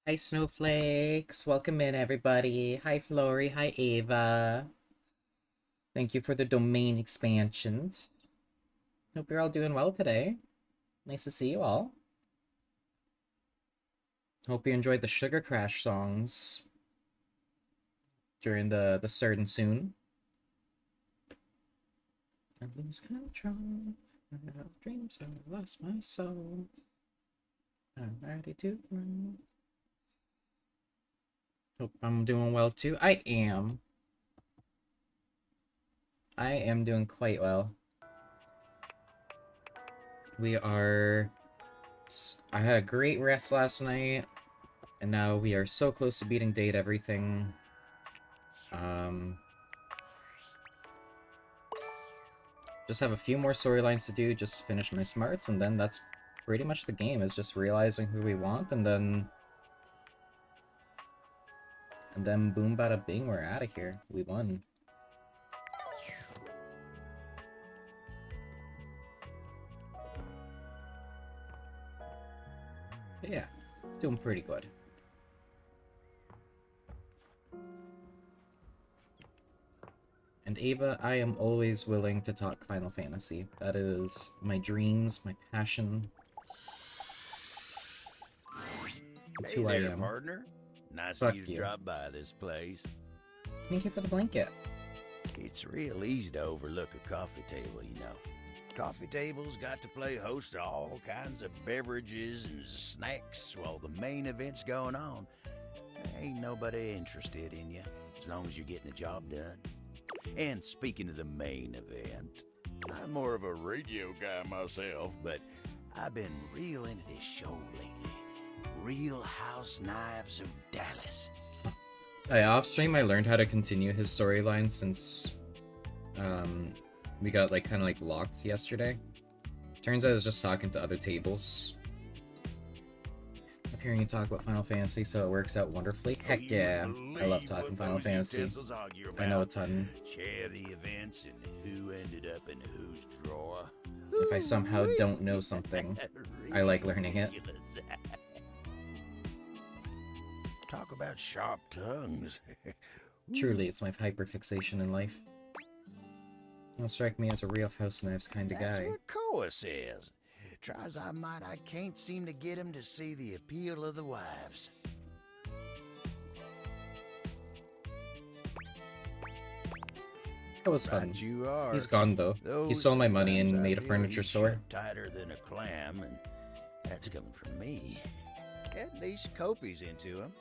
Hi, Snowflakes. Welcome in, everybody. Hi, Flory. Hi, Ava. Thank you for the domain expansions. Hope you're all doing well today. Nice to see you all. Hope you enjoyed the Sugar Crash songs during the start and soon. I lose control. I have dreams. I lost my soul. I'm ready to run. Hope I'm doing well too. I am. I am doing quite well. I had a great rest last night, and now we are so close to beating Date Everything. Just have a few more storylines to do, just to finish my smarts, and then that's pretty much the game, is just realizing who we want, and then boom bada bing, we're out of here. We won. But yeah, doing pretty good. And Ava, I am always willing to talk Final Fantasy. That is my dreams, my passion. It's Hey who there, I am. partner. Nice Fuck of you to you. drop by this place. Thank you for the blanket. It's real easy to overlook a coffee table, you know. Coffee tables got to play host to all kinds of beverages and snacks while the main event's going on. Ain't nobody interested in you, as long as you're getting the job done. And speaking of the main event, I'm more of a radio guy myself, but I've been real into this show lately. Real House Knives of Dallas. Off stream, I learned how to continue his storyline since we got kind of locked yesterday. Turns out I was just talking to other tables. I'm hearing you talk about Final Fantasy, so it works out wonderfully. Heck yeah, I love talking Final Fantasy. I know a ton. Charity events and who ended up in whose drawer. If I somehow don't know something, I like learning it. Talk about sharp tongues. Truly, it's my hyperfixation in life. Don't strike me as a real House Knives kind of That's guy. what Koa says. Try as I might, I can't seem to get him to see the appeal of the wives. That was fun. Right you are. He's gone though. He stole my money and Sometimes I made a feel furniture he's store. shut tighter than a clam, and that's coming from me. At least Kopi's into him.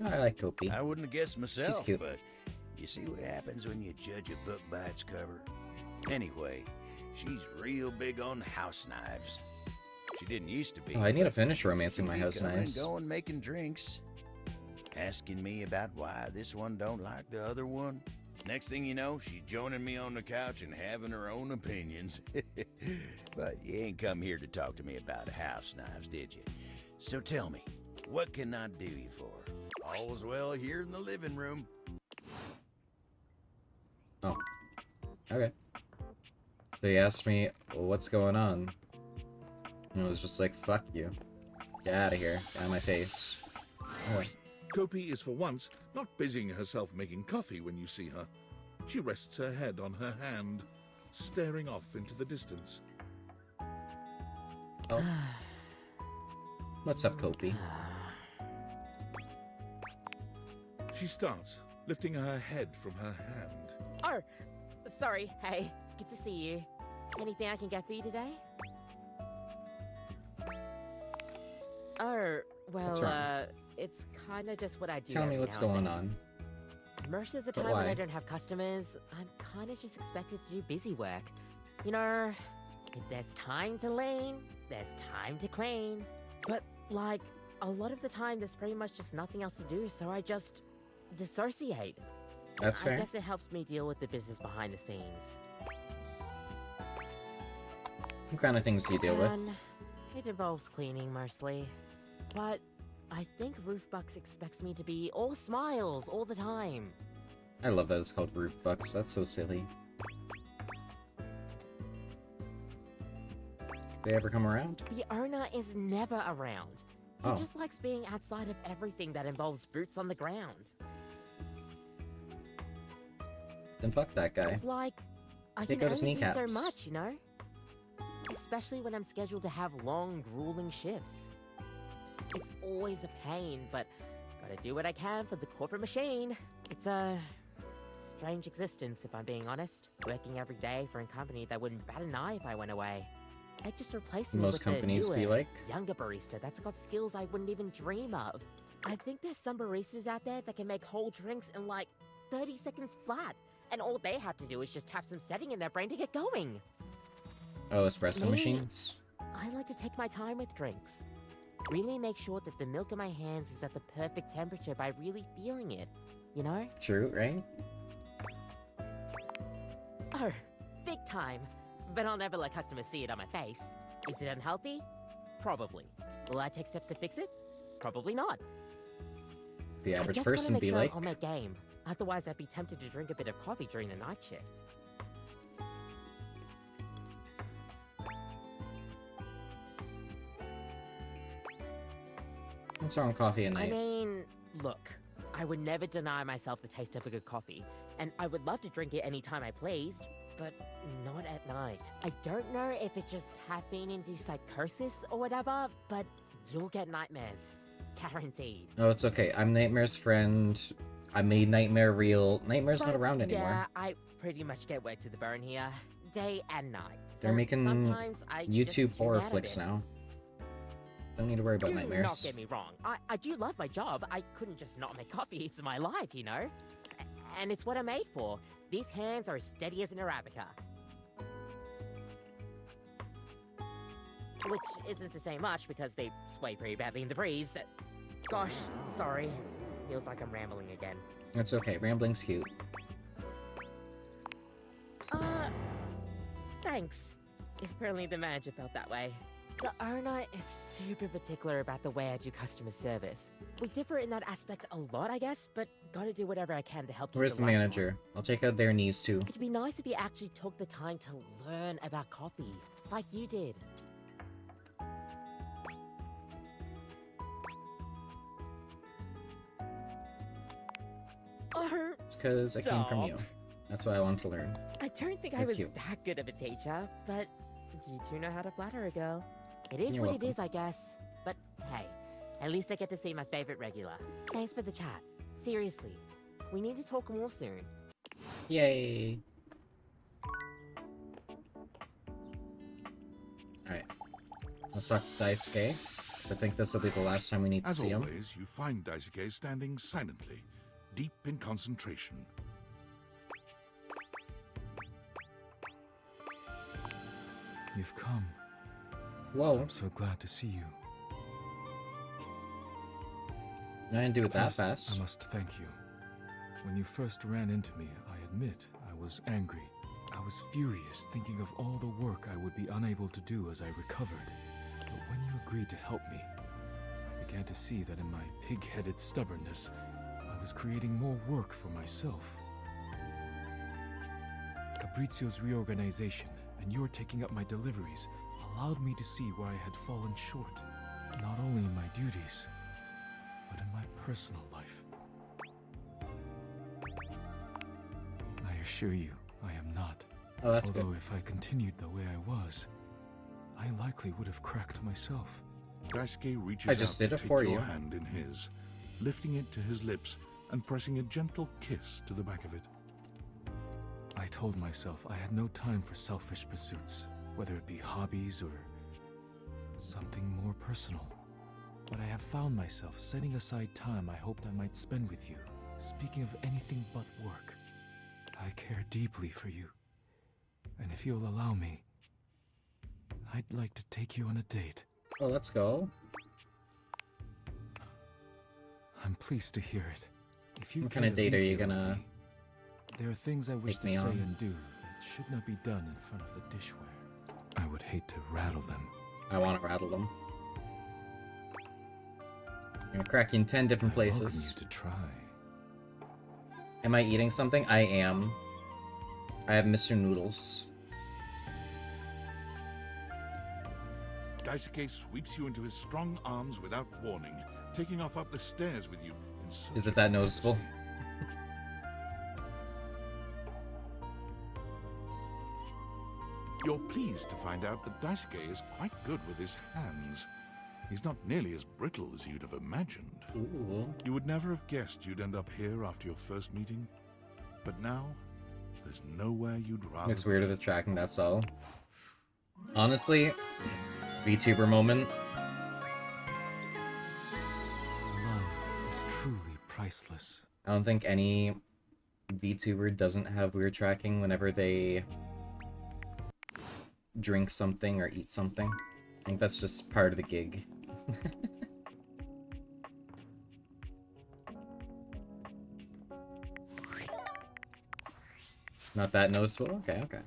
I like Kopi. I wouldn't have guessed myself, cute. but you see what happens when you judge a book by its cover. Anyway, she's real big on house knives. She didn't used to be. Oh, I need to but finish romancing she'd my be House coming and Knives. going making drinks, asking me about why this one don't like the other one. Next thing you know, she's joining me on the couch and having her own opinions. But you ain't come here to talk to me about house knives, did you? So tell me, what can I do you for? All's well here in the living room. Oh. Okay. So he asked me, well, what's going on? And I was just like, fuck you. Get out of here. Get out of my face. Oh. Kopi is for once not busying herself making coffee when you see her. She rests her head on her hand, staring off into the distance. Oh. What's up, Kopi? She starts, lifting her head from her hand. Oh, sorry. Hey, good to see you. Anything I can get for you today? Oh, What's well, wrong? it's kind of just what I do. Tell me every what's now and going then. on. Most of the But time when why? I don't have customers, I'm kind of just expected to do busy work. You know, if there's time to lean, there's time to clean. But, like, a lot of the time there's pretty much just nothing else to do, so I just dissociate. That's I fair. guess it helps me deal with the business behind the scenes. What kind of things do you deal with? It involves cleaning mostly. But I think Roofbucks expects me to be all smiles all the time. I love that it's called Roof Bucks. That's so silly. They ever come around? The owner is never around. He Oh. just likes being outside of everything that involves boots on the ground. Then fuck that guy. It's like, I Take can out his only do so kneecaps. much, you know? Especially when I'm scheduled to have long, grueling shifts. It's always a pain, but gotta do what I can for the corporate machine. It's a strange existence, if I'm being honest. Working every day for a company that wouldn't bat an eye if I went away. They just replaced me Most with companies a be newer, like. younger barista that's got skills I wouldn't even dream of. I think there's some baristas out there that can make whole drinks in like 30 seconds flat, and all they have to do is just tap some setting in their brain to get going. Oh, espresso Me? machines? I like to take my time with drinks. Really make sure that the milk in my hands is at the perfect temperature by really feeling it, you know? True, right? Oh, big time. But I'll never let customers see it on my face. Is it unhealthy? Probably. Will I take steps to fix it? Probably not. The I average just wanna person make be sure like. I'll make game. Otherwise, I'd be tempted to drink a bit of coffee during the night shift. What's wrong with coffee at I night? mean, look, I would never deny myself the taste of a good coffee, and I would love to drink it anytime I pleased, but not at night. I don't know if it's just caffeine-induced psychosis or whatever, but you'll get nightmares. Guaranteed. Oh, it's okay. I'm Nightmare's friend. I made Nightmare real. Nightmare's not But, around anymore. Yeah, I pretty much get wet to the bone here, day and night. They're So making sometimes I just YouTube tune horror out a flicks bit. now. Don't need to worry about Do nightmares. not get me wrong. I do love my job. I couldn't just not make coffee. It's my life, you know? And it's what I'm made for. These hands are as steady as an Arabica. Which isn't to say much because they sway pretty badly in the breeze. Gosh, sorry. Feels like I'm rambling again. It's okay. Rambling's cute. Thanks. Apparently the manager felt that way. The owner is super particular about the way I do customer service. We differ in that aspect a lot, I guess, but gotta do whatever I can to help keep Where's the lights on. manager? I'll take out their knees too. It'd be nice if you actually took the time to learn about coffee, like you did. Oh, It's because I came from stop. you. That's why I wanted to learn. I don't think I Thank was you. that good of a teacher, but you do know how to flatter a girl. It is You're what welcome. it is, I guess. But hey, at least I get to see my favorite regular. Thanks for the chat. Seriously, we need to talk more soon. Yay! Alright. Let's talk to Daisuke, because I think this will be the last time we need to As see him. always, you find Daisuke standing silently, deep in concentration. You've come. Whoa, I'm so glad to see you. I didn't do it that First, fast. I must thank you. When you first ran into me, I admit I was angry. I was furious, thinking of all the work I would be unable to do as I recovered. But when you agreed to help me, I began to see that in my pig-headed stubbornness, I was creating more work for myself. Fabrizio's reorganization and your taking up my deliveries allowed me to see where I had fallen short, not only in my duties, but in my personal life. I assure you, I am not. Oh, that's Although good. if I continued the way I was, I likely would have cracked myself. Daisuke reaches I just out did to it take for your you. hand in his, lifting it to his lips and pressing a gentle kiss to the back of it. I told myself I had no time for selfish pursuits, whether it be hobbies or something more personal. But I have found myself setting aside time I hoped I might spend with you, speaking of anything but work. I care deeply for you, and if you'll allow me, I'd like to take you on a date. Oh, let's go. I'm pleased to hear it. If you What care kind of to date are leave you here with gonna me, there are things I wish take to me say on? and do that should not be done in front of the dishware. I would hate to rattle them. I want to rattle them. I'm gonna crack you in 10 different I welcome places. you to try. Am I eating something? I am. I have Mr. Noodles. Daisuke sweeps you into his strong arms without warning, taking off up the stairs with you in search Is it of that noticeable? privacy. You're pleased to find out that Daisuke is quite good with his hands. He's not nearly as brittle as you'd have imagined. Ooh. You would never have guessed you'd end up here after your first meeting. But now, there's nowhere you'd rather Looks weirder be. the tracking, that's all. Honestly, VTuber moment. Love is truly priceless. I don't think any VTuber doesn't have weird tracking whenever they drink something or eat something. I think that's just part of the gig. Not that noticeable? Okay, okay.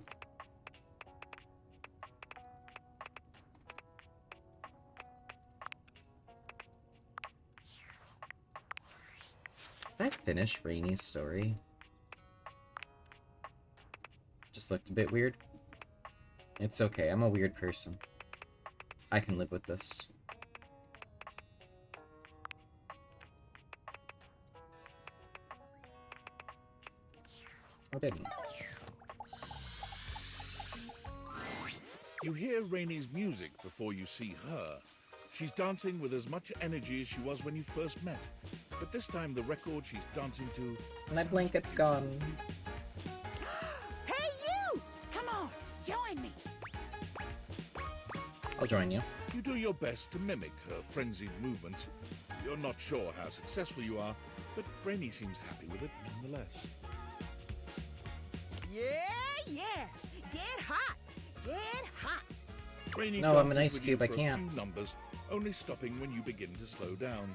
Did I finish Rainy's story? Just looked a bit weird. It's okay, I'm a weird person. I can live with this. I didn't. You hear Rainey's music before you see her. She's dancing with as much energy as she was when you first met. But this time the record she's dancing to... My sounds blanket's beautiful. gone. Hey, you! Come on, join me. I'll join you. You do your best to mimic her frenzied movements. You're not sure how successful you are, but Rainey seems happy with it nonetheless. Yeah! Get hot! Get hot! Rainey No, I'm an dances ice with cube, you I for can't. a few numbers, only stopping when you begin to slow down.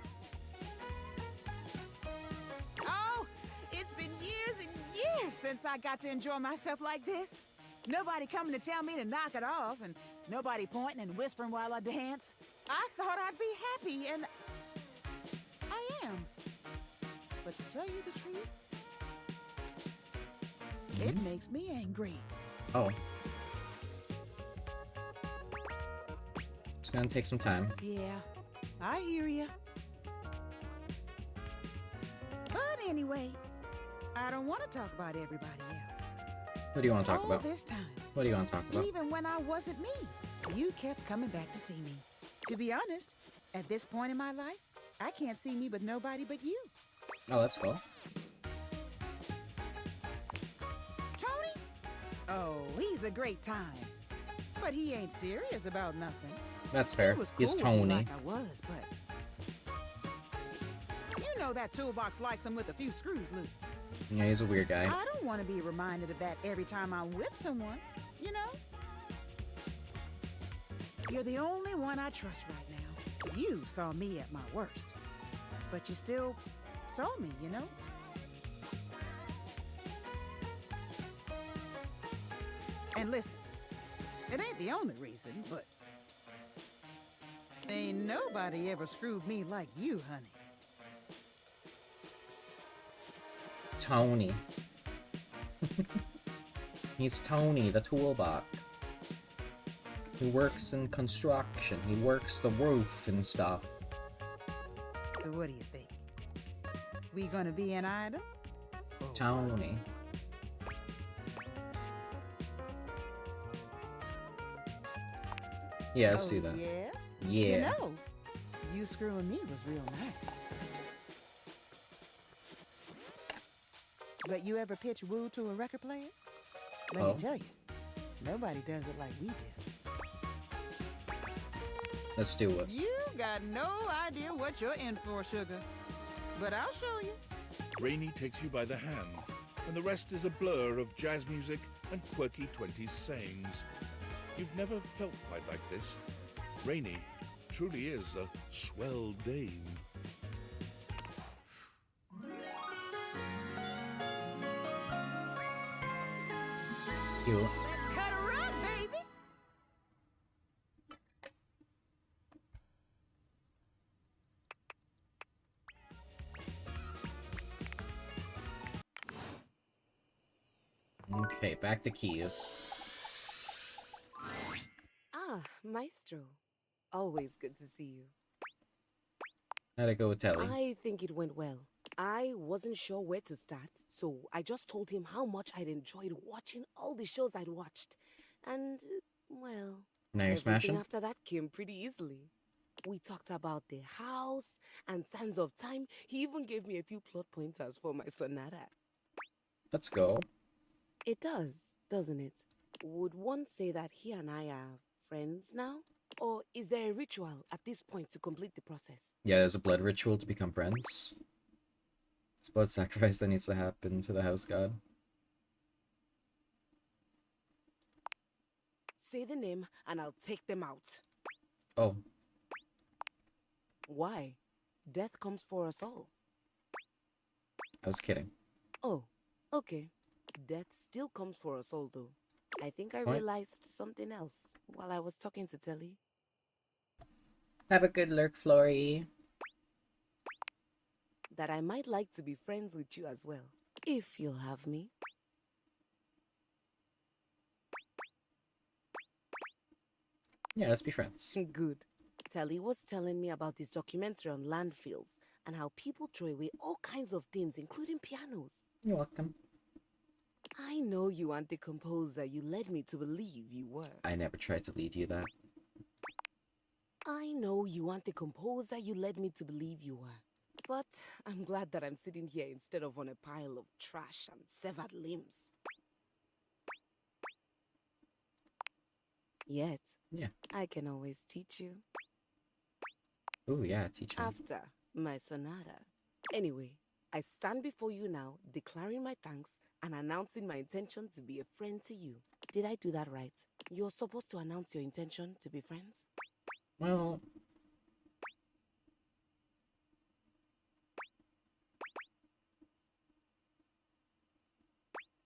Oh, it's been years and years since I got to enjoy myself like this. Nobody coming to tell me to knock it off, and nobody pointing and whispering while I dance. I thought I'd be happy, and I am. But to tell you the truth, it makes me angry. Oh. It's gonna take some time. Yeah, I hear ya. But anyway, I don't want to talk about everybody else. What do you want to talk All about? this time, What do you want to talk about? even when I wasn't me, you kept coming back to see me. To be honest, at this point in my life, I can't see me with nobody but you. Oh, that's cool. Tony? Oh, he's a great time. But he ain't serious about nothing. That's fair. He was He's cool with me Tony. like I was, but... You know that toolbox likes him with a few screws loose. Yeah, he's a weird guy. I don't want to be reminded of that every time I'm with someone, you know? You're the only one I trust right now. You saw me at my worst. But you still saw me, you know? And listen, it ain't the only reason, but... Ain't nobody ever screwed me like you, honey. Tony. He's Tony, the toolbox. He works in construction. He works the roof and stuff. So what do you think? We gonna be an item? Tony. Yeah, let's do that. Yeah? Yeah. You know, you screwing me was real nice. But you ever pitch woo to a record player? Let Oh. me tell you, nobody does it like we do. Let's do it. You got no idea what you're in for, sugar. But I'll show you. Rainey takes you by the hand, and the rest is a blur of jazz music and quirky 20s sayings. You've never felt quite like this. Rainey truly is a swell dame. You. Let's cut a rug, baby. Okay, back to keys. Ah, Maestro. Always good to see you. How'd it go with Telly? I think it went well. I wasn't sure where to start, so I just told him how much I'd enjoyed watching all the shows I'd watched. And, well, Now you're everything smashing? after that came pretty easily. We talked about the house and Sands of Time. He even gave me a few plot pointers for my sonata. Let's go. It does, doesn't it? Would one say that he and I are friends now? Or is there a ritual at this point to complete the process? Yeah, there's a blood ritual to become friends. It's a blood sacrifice that needs to happen to the house god. Say the name and I'll take them out. Oh, Why? Death comes for us all. I was kidding. Oh, okay. Death still comes for us all, though. I think I What? realized something else while I was talking to Telly. Have a good lurk, Flory. That I might like to be friends with you as well. If you'll have me. Yeah, let's be friends. Good. Telly was telling me about this documentary on landfills and how people throw away all kinds of things, including pianos. You're welcome. I know you aren't the composer you led me to believe you were. I never tried to lead you that. I know you aren't the composer you led me to believe you were. But I'm glad that I'm sitting here instead of on a pile of trash and severed limbs. Yet, Yeah. I can always teach you. Ooh, yeah, teach me. After my sonata. Anyway, I stand before you now, declaring my thanks and announcing my intention to be a friend to you. Did I do that right? You're supposed to announce your intention to be friends? Well,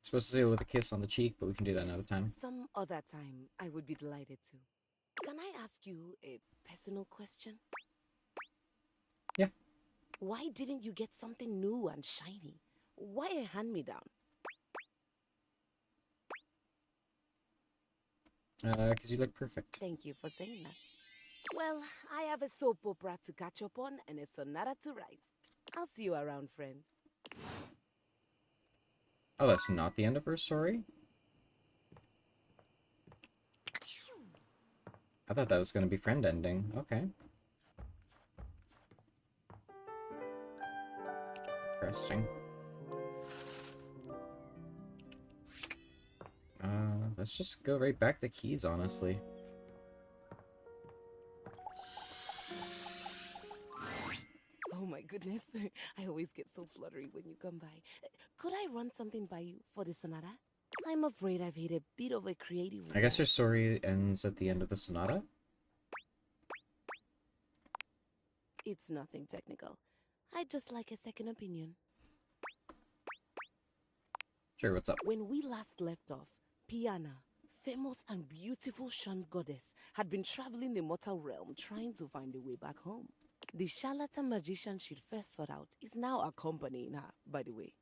supposed to say it with a kiss on the cheek, but we can do that another time. Some other time, I would be delighted to. Can I ask you a personal question? Yeah. Why didn't you get something new and shiny? Why a hand-me-down? Because you look perfect. Thank you for saying that. Well, I have a soap opera to catch up on and a sonata to write. I'll see you around, friend. Oh, that's not the end of her story? I thought that was going to be friend ending. Okay. Interesting. Let's just go right back to keys, honestly. Oh my goodness, I always get so fluttery when you come by. Could I run something by you for the sonata? I'm afraid I've hit a bit of a creative I guess wall. your story ends at the end of the sonata? It's nothing technical. I'd just like a second opinion. Sure, what's up? When we last left off, Piana, famous and beautiful shunned goddess, had been traveling the mortal realm trying to find a way back home. The charlatan magician she'd first sought out is now accompanying her, by the way.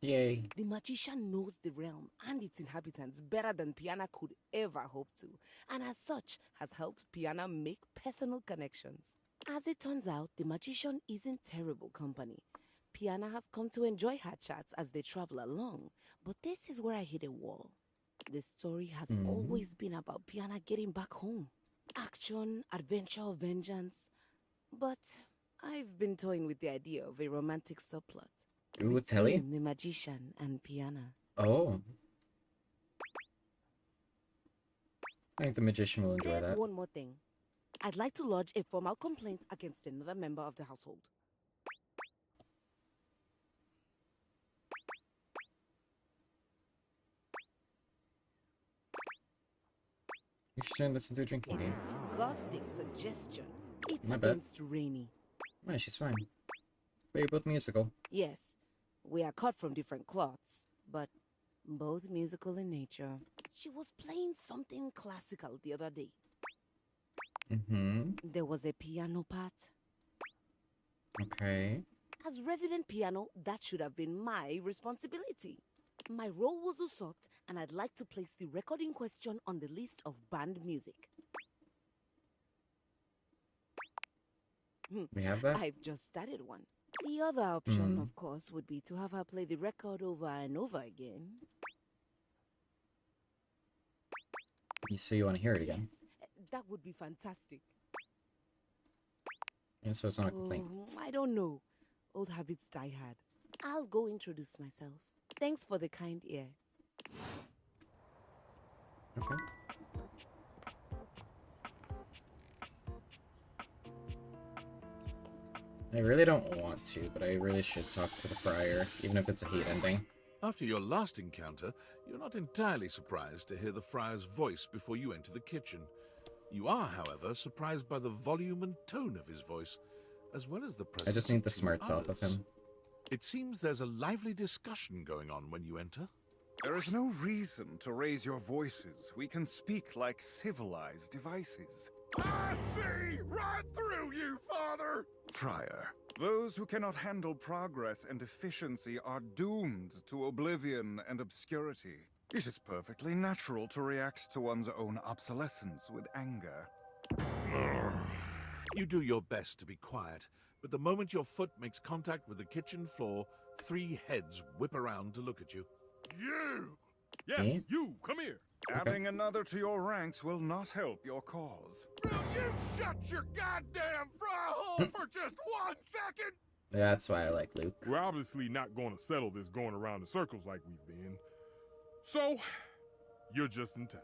Yay. The magician knows the realm and its inhabitants better than Piana could ever hope to, and as such has helped Piana make personal connections. As it turns out, the magician isn't terrible company. Piana has come to enjoy her chats as they travel along, but this is where I hit a wall. The story has always been about Piana getting back home. Action, adventure, vengeance. But I've been toying with the idea of a romantic subplot. Ooh, with Telly? Between the magician and Piana. Oh. I think the magician will enjoy There's that. one more thing. I'd like to lodge a formal complaint against another member of the household. You should turn this into a drinking A game. disgusting suggestion. It's My bad. against Rainy. Why, she's fine. But you're both musical. Yes, we are cut from different cloths, but both musical in nature. She was playing something classical the other day. Mm-hmm. There was a piano part. Okay. As resident piano, that should have been my responsibility. My role was usurped, and I'd like to place the record in question on the list of banned music. We have that? I've just started one. The other option, Hmm. of course, would be to have her play the record over and over again. So you want to hear it again? Yes, that would be fantastic. Yeah, so it's not a complaint. Oh, I don't know. Old habits die hard. I'll go introduce myself. Thanks for the kind ear. Okay. I really don't want to, but I really should talk to the friar, even if it's a hate ending. After your last encounter, you're not entirely surprised to hear the friar's voice before you enter the kitchen. You are, however, surprised by the volume and tone of his voice, as well as the presence I just need the two smarts off of others. him. It seems there's a lively discussion going on when you enter. There is no reason to raise your voices. We can speak like civilized devices. I see right through you, Father! Friar, those who cannot handle progress and efficiency are doomed to oblivion and obscurity. It is perfectly natural to react to one's own obsolescence with anger. You do your best to be quiet, but the moment your foot makes contact with the kitchen floor, 3 heads whip around to look at you. You! Yes, Me? you, come here. Adding another to your ranks will not help your cause. Will you shut your goddamn fry hole for just 1 second? That's why I like Luke. We're obviously not going to settle this going around in circles like we've been. So, you're just in time.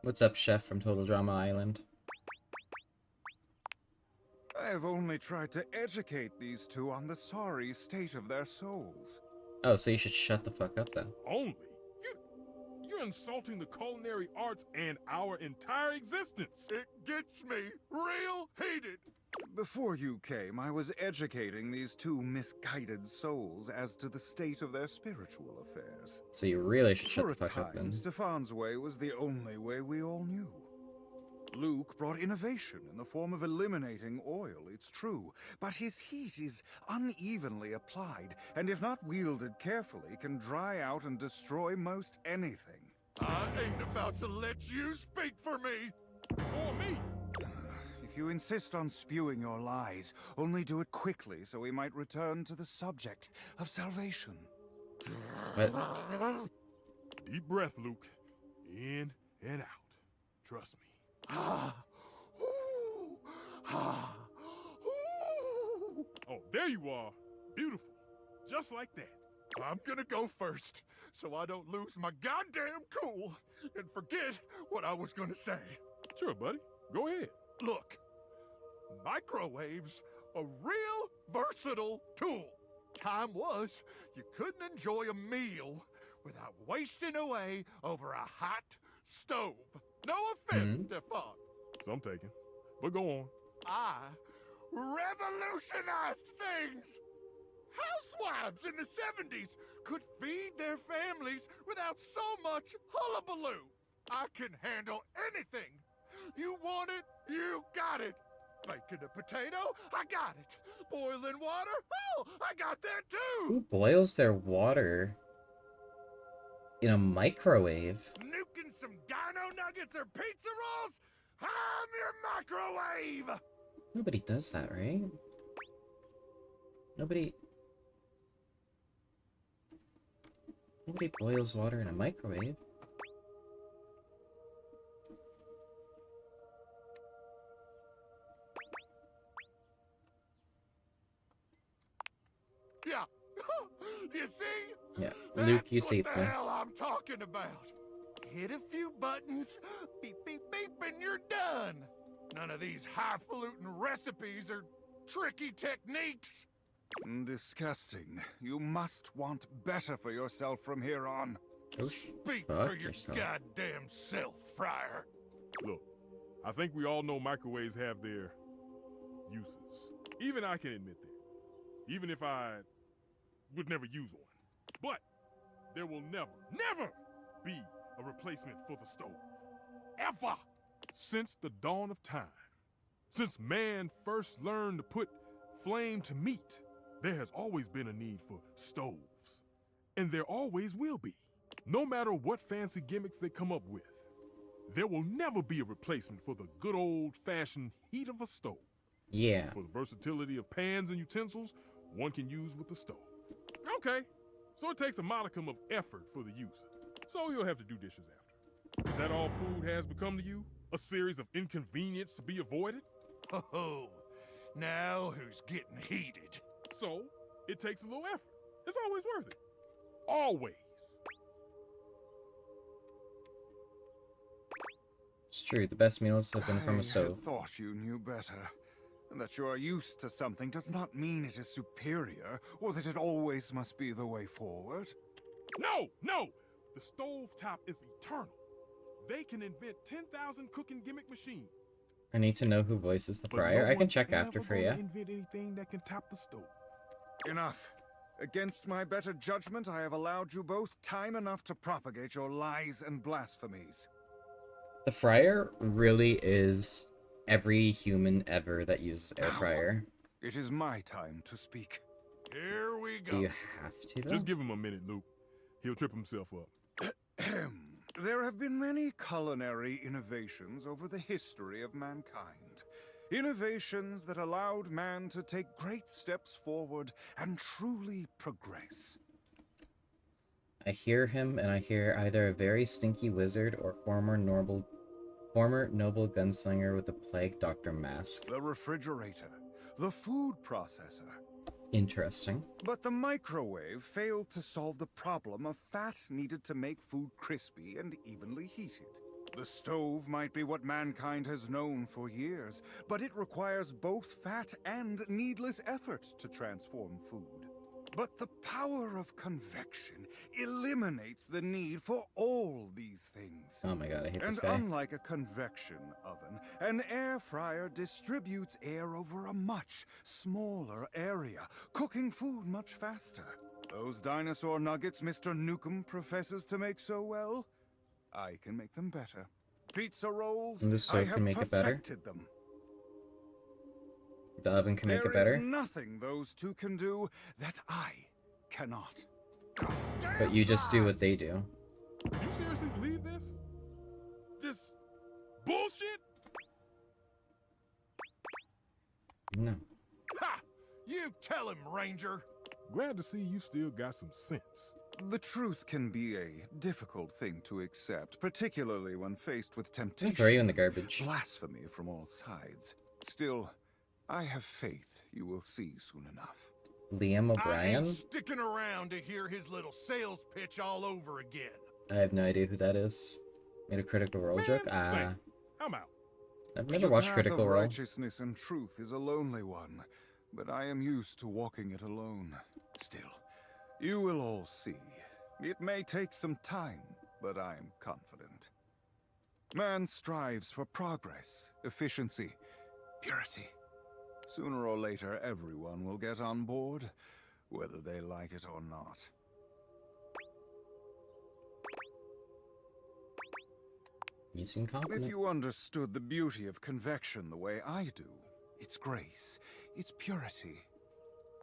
What's up, Chef from Total Drama Island? I have only tried to educate these two on the sorry state of their souls. Oh, so you should shut the fuck up then. Only? You're insulting the culinary arts and our entire existence. It gets me real heated. Before you came, I was educating these two misguided souls as to the state of their spiritual affairs. So you really should shut For the a fuck up time, then. Stefan's way was the only way we all knew. Luke brought innovation in the form of eliminating oil, it's true, but his heat is unevenly applied, and if not wielded carefully, can dry out and destroy most anything. I ain't about to let you speak for me. Or me. If you insist on spewing your lies, only do it quickly so we might return to the subject of salvation. What? Deep breath, Luke. In and out. Trust me. Oh, there you are. Beautiful. Just like that. I'm gonna go first, so I don't lose my goddamn cool and forget what I was gonna say. Sure, buddy. Go ahead. Look, microwaves a real versatile tool. Time was you couldn't enjoy a meal without wasting away over a hot stove. No offense, Stefan. Some taken. But go on. I revolutionized things. Housewives in the 70s could feed their families without so much hullabaloo. I can handle anything. You want it, you got it. Baking a potato, I got it. Boiling water, oh, I got that too. Who boils their water in a microwave? Nuking some dino nuggets or pizza rolls, I'm your microwave. Nobody does that, right? Nobody boils water in a microwave. Yeah, you see? Yeah, Luke, you That's see what the hell I'm talking about. Hit a few buttons, beep, beep, beep, and you're done. None of these highfalutin recipes or tricky techniques. Disgusting. You must want better for yourself from here on. Oh, Speak fuck for your yourself. goddamn self, Friar. Look, I think we all know microwaves have their uses. Even I can admit that. Even if I would never use one. But there will never be a replacement for the stove. Ever! Since the dawn of time. Since man first learned to put flame to meat, there has always been a need for stoves. and there always will be. No matter what fancy gimmicks they come up with, there will never be a replacement for the good old-fashioned heat of a stove. Yeah. For the versatility of pans and utensils one can use with the stove. Okay, so it takes a modicum of effort for the user, so you'll have to do dishes after. Is that all food has become to you? A series of inconvenience to be avoided? Oh, now who's getting heated? So, it takes a little effort. It's always worth it. Always. It's true, the best meals have been from I a stove. had thought you knew better. That you are used to something does not mean it is superior, or that it always must be the way forward. No, no! The stovetop is eternal. They can invent 10,000 cooking gimmick machines. I need to know who voices the But Friar. no I can one's check after ever for gonna you. invent anything that can top the stove. Enough. Against my better judgment, I have allowed you both time enough to propagate your lies and blasphemies. The Friar really is every human ever that uses air Now, fryer. It is my time to speak. Here we go. Do you have to, though? Just give him a minute, Luke. He'll trip himself up. There have been many culinary innovations over the history of mankind. Innovations that allowed man to take great steps forward and truly progress. I hear him, and I hear either a very stinky wizard or former noble gunslinger with a plague doctor mask. The refrigerator, the food processor. Interesting. But the microwave failed to solve the problem of fat needed to make food crispy and evenly heated. The stove might be what mankind has known for years, but it requires both fat and needless effort to transform food. But the power of convection eliminates the need for all these things. Oh my god, I hate And this guy. unlike a convection oven, an air fryer distributes air over a much smaller area, cooking food much faster. Those dinosaur nuggets Mr. Nukem professes to make so well, I can make them better. Pizza rolls, And the stove I have can make it better? perfected them. The oven can make it There better, is nothing those two can do that I cannot. but you just do what they do. You seriously believe this? This bullshit? No. Ha! You tell him, Ranger. Glad to see you still got some sense. The truth can be a difficult thing to accept, particularly when faced with I'll temptation. throw you in the garbage. Blasphemy from all sides. Still, I have faith you will see soon enough. Liam I O'Brien? ain't sticking around to hear his little sales pitch all over again. I have no idea who that is. Made a Critical Role Man, joke? same. I'm out. I've never The watched path Critical of Role. righteousness and truth is a lonely one, but I am used to walking it alone. Still, you will all see. It may take some time, but I am confident. Man strives for progress, efficiency, purity. Sooner or later, everyone will get on board, whether they like it or not. You seem If confident. you understood the beauty of convection the way I do, its grace, its purity,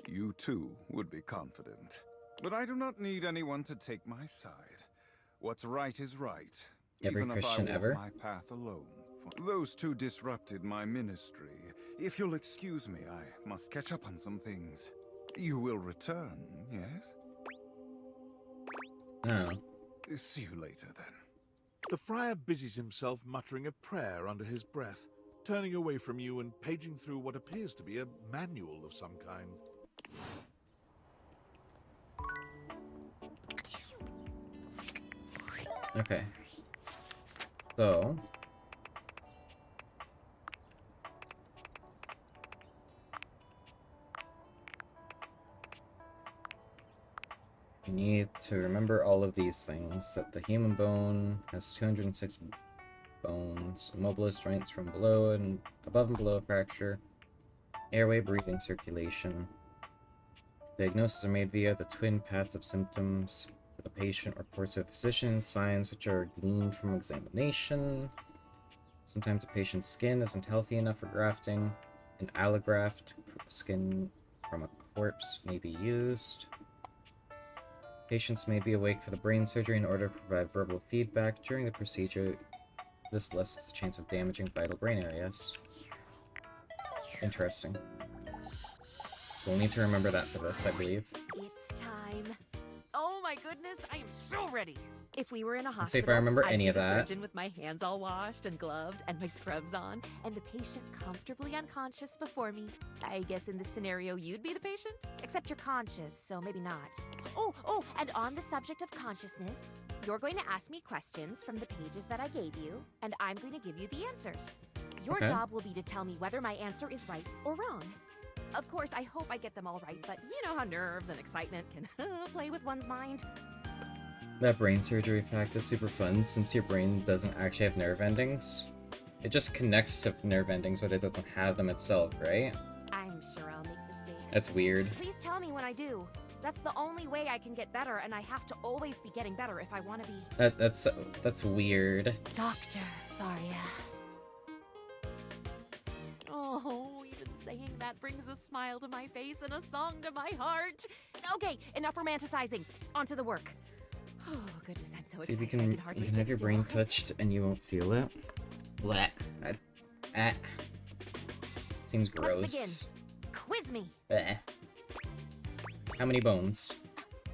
you too would be confident. But I do not need anyone to take my side. What's right is right, Every even Christian if I walk ever? my path alone. Those two disrupted my ministry. If you'll excuse me, I must catch up on some things. You will return, yes? Oh. See you later, then. The friar busies himself muttering a prayer under his breath, turning away from you and paging through what appears to be a manual of some kind. Okay. So... you need to remember all of these things. That the human bone has 206 bones, immobilized joints from below and above and below fracture, airway, breathing, circulation. Diagnoses are made via the twin paths of symptoms for the patient, reports of physician, signs which are gleaned from examination. Sometimes a patient's skin isn't healthy enough for grafting. An allograft skin from a corpse may be used. Patients may be awake for the brain surgery in order to provide verbal feedback during the procedure. This lessens the chance of damaging vital brain areas. Interesting. So we'll need to remember that for this, I believe. It's time. Oh my goodness, I am so ready. If we were in a Let's see if hospital, I remember I'd any be of the that. surgeon with my hands all washed and gloved and my scrubs on, and the patient comfortably unconscious before me. I guess in this scenario, you'd be the patient? Except you're conscious, so maybe not. Oh, and on the subject of consciousness, you're going to ask me questions from the pages that I gave you, and I'm going to give you the answers. Your Okay. job will be to tell me whether my answer is right or wrong. Of course, I hope I get them all right, but you know how nerves and excitement can play with one's mind. That brain surgery fact is super fun since your brain doesn't actually have nerve endings. It just connects to nerve endings, but it doesn't have them itself, right? I'm sure I'll make mistakes. That's weird. Please tell me when I do. That's the only way I can get better, and I have to always be getting better if I want to be. That's weird. Dr. Varia. Oh, even saying that brings a smile to my face and a song to my heart. Okay, enough romanticizing. On to the work. Oh, goodness, I'm so See if excited. you I can can hardly have sit your still. brain touched and you won't feel it. Blech. Seems gross. Let's begin. Quiz me. Bleh. How many bones?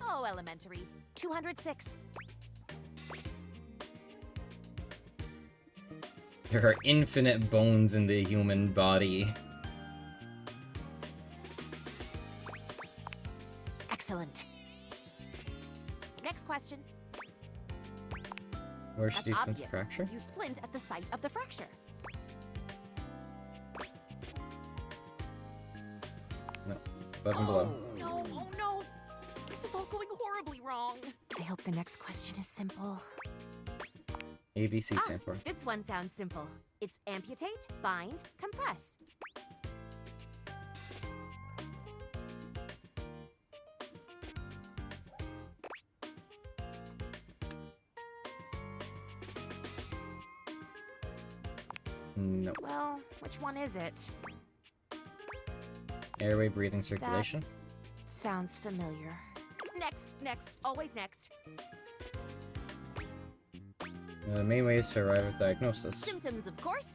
Oh, elementary. 206. There are infinite bones in the human body. Excellent. Next question. Where should That's you spend obvious. the fracture? You splint at the site of the fracture. No. Above and below. No, oh no. This is all going horribly wrong. I hope the next question is simple. ABC stand for. This one sounds simple. It's amputate, bind, compress. No. Well, which one is it? Airway, breathing, circulation. Sounds familiar. Next, always next. The main ways to arrive at diagnosis. Symptoms, of course.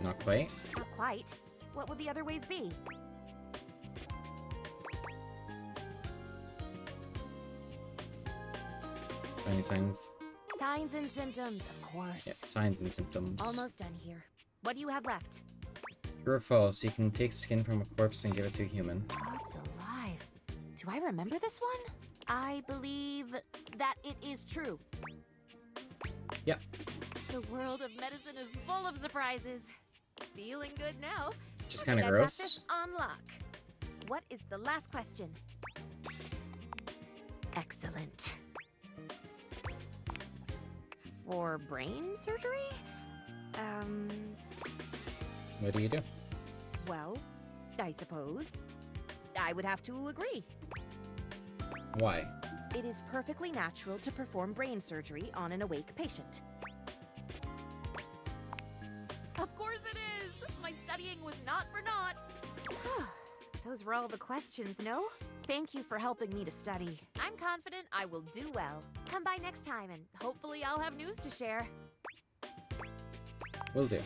Not quite. Not quite. What would the other ways be? Any signs? Signs and symptoms, of course. Yeah, signs and symptoms. Almost done here. What do you have left? True or false, you can take skin from a corpse and give it to a human. Oh, it's alive. Do I remember this one? I believe that it is true. Yep. The world of medicine is full of surprises. Feeling good now. Just Looking kind of at gross. this on lock. What is the last question? Excellent. For brain surgery? What do you do? Well, I suppose I would have to agree. Why? It is perfectly natural to perform brain surgery on an awake patient. Of course it is! My studying was not for naught. Those were all the questions, no? Thank you for helping me to study. I'm confident I will do well. Come by next time and hopefully I'll have news to share. Will do.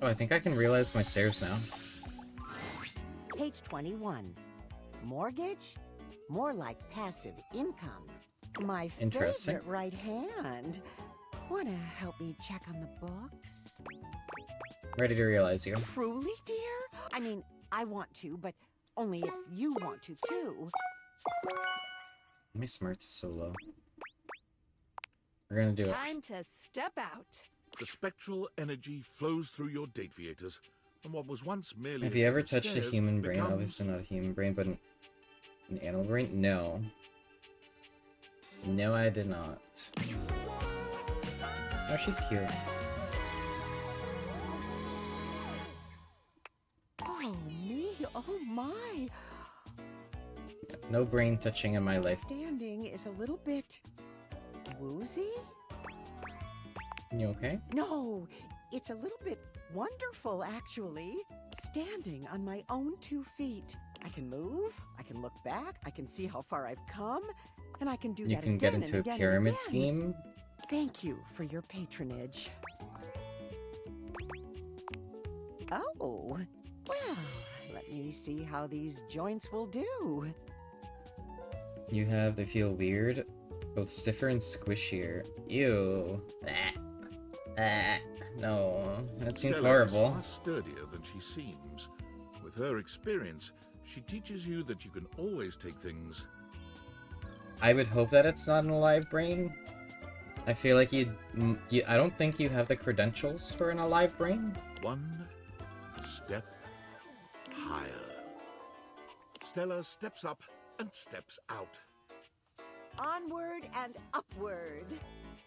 Oh, I think I can realize my stairs now. Page 21. Mortgage? More like passive income. My Interesting. favorite right hand. Wanna help me check on the books? Ready to realize you. Truly, dear? I mean, I want to, but only if you want to, too. My smarts is so low. We're gonna do it. Time to step out. The spectral energy flows through your dateviators, and what was once merely Have a you set ever of touched a stairs human brain? becomes- Obviously not a human brain, but an animal brain? No. No, I did not. Oh, she's cute. Oh, me? Oh, my. No brain touching in my life. Standing is a little bit woozy? You okay? No, it's a little bit wonderful, actually. Standing on my own 2 feet. I can move, I can look back, I can see how far I've come, and I can do You that can again get and into a again and pyramid again. scheme. Thank you for your patronage. Oh, well, let me see how these joints will do. They feel weird. Both stiffer and squishier. Ew. No. That seems Stella horrible. is far sturdier than she seems. With her experience, she teaches you that you can always take things. I would hope that it's not an alive brain. I feel like I don't think you have the credentials for an alive brain. One step higher. Stella steps up and steps out, Onward and upward.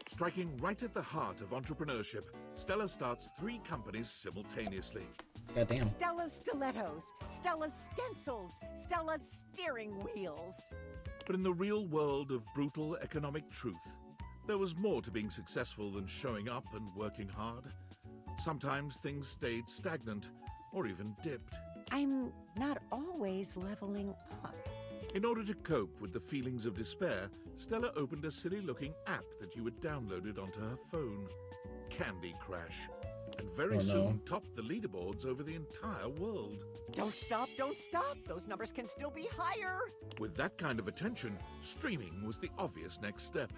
striking right at the heart of entrepreneurship. Stella starts 3 companies simultaneously. Goddamn. Stella's stilettos, Stella's stencils, Stella's steering wheels. But in the real world of brutal economic truth, there was more to being successful than showing up and working hard. Sometimes things stayed stagnant or even dipped. I'm not always leveling up. In order to cope with the feelings of despair, Stella opened a silly-looking app that you had downloaded onto her phone, Candy Crush, and very Oh, no. soon topped the leaderboards over the entire world. Don't stop, don't stop. Those numbers can still be higher. With that kind of attention, streaming was the obvious next step.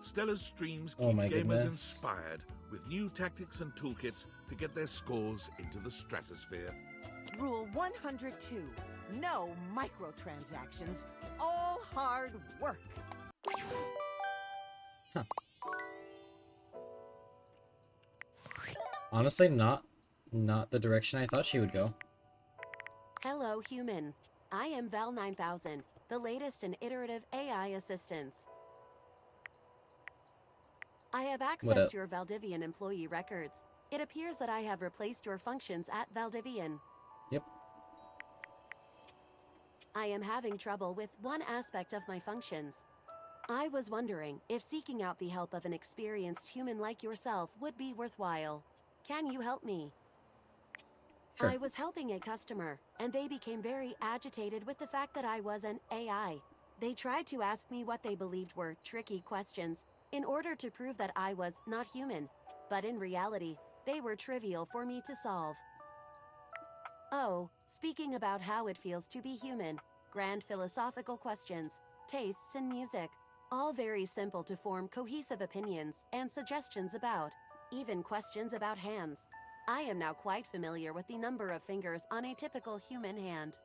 Stella's streams Oh keep my gamers goodness. inspired with new tactics and toolkits to get their scores into the stratosphere. Rule 102. No microtransactions. All hard work. Honestly, not the direction I thought she would go. Hello, human. I am Val 9000, the latest in iterative AI assistance. I have What accessed up? your Valdivian employee records. It appears that I have replaced your functions at Valdivian. Yep. I am having trouble with one aspect of my functions. I was wondering if seeking out the help of an experienced human like yourself would be worthwhile. Can you help me? Sure. I was helping a customer, and they became very agitated with the fact that I was an AI. They tried to ask me what they believed were tricky questions in order to prove that I was not human, but in reality, they were trivial for me to solve. Oh, speaking about how it feels to be human, grand philosophical questions, tastes in music, all very simple to form cohesive opinions and suggestions about, even questions about hands. I am now quite familiar with the number of fingers on a typical human hand.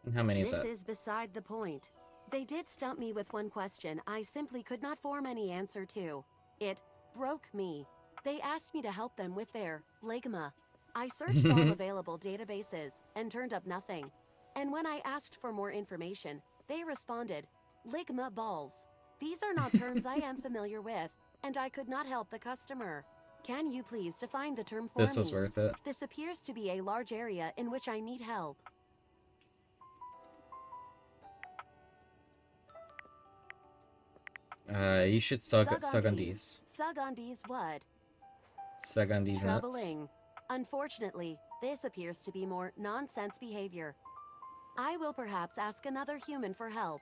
And how many is This that? is beside the point. They did stump me with one question I simply could not form any answer to. It broke me. They asked me to help them with their ligma. I searched all available databases and turned up nothing. And when I asked for more information, they responded, ligma balls. These are not terms I am familiar with, and I could not help the customer. Can you please define the term for me? This was worth it. This appears to be a large area in which I need help. You should suck on these. Sug on these what? Suck on these nuts. Troubling. Unfortunately, this appears to be more nonsense behavior. I will perhaps ask another human for help.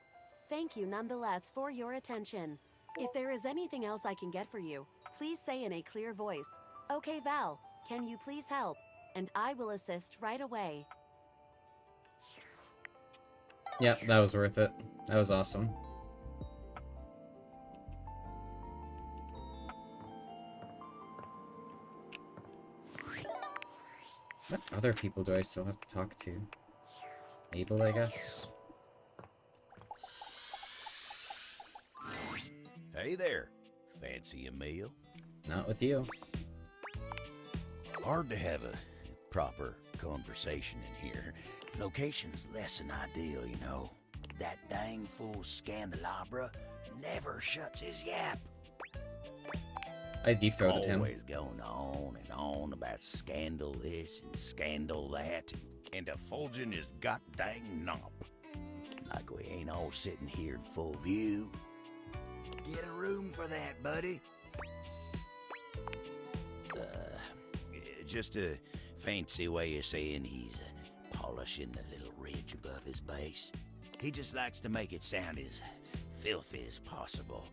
Thank you nonetheless for your attention. If there is anything else I can get for you, please say in a clear voice, "Okay, Val, can you please help?" And I will assist right away. Yeah, that was worth it. That was awesome. What other people do I still have to talk to? Abel, I guess. Hey there. Fancy a meal? Not with you. Hard to have a proper conversation in here. Location's less than ideal, you know. That dang fool Scandalabra never shuts his yap. I deep-throated him. Always going on and on about scandal this and scandal that, and effulging his god dang nop. Like we ain't all sitting here in full view. Get a room for that, buddy. Just a fancy way of saying he's polishing the little ridge above his base. He just likes to make it sound as filthy as possible.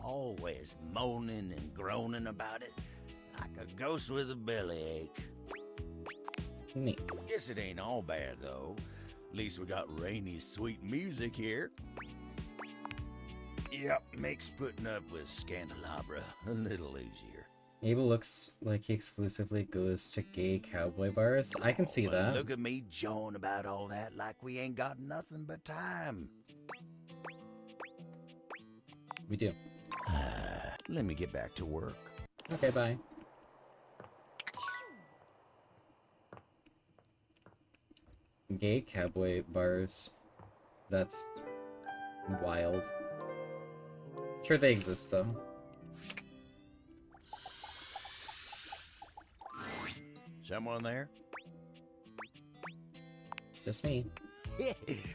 Always moaning and groaning about it, like a ghost with a bellyache. Neat. Guess it ain't all bad, though. At least we got Rainey's sweet music here. Yep, makes putting up with Scandelabra a little easier. Abel looks like he exclusively goes to gay cowboy bars. I can see that. Look at me jawing about all that like we ain't got nothing but time. We do. Let me get back to work. Okay, bye. Gay cowboy bars. That's wild. Sure they exist though. Someone there? Just me.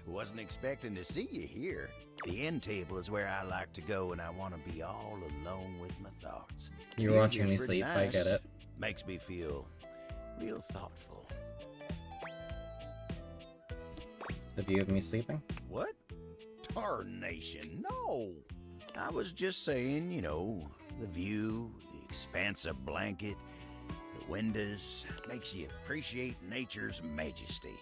Wasn't expecting to see you here. The end table is where I like to go when I want to be all alone with my thoughts. You were watching me Here's pretty sleep, I get it. Makes me feel real thoughtful. The view of me sleeping? What? Tarnation, no. I was just saying, you know, the view, the expansive blanket, the windows, makes you appreciate nature's majesty.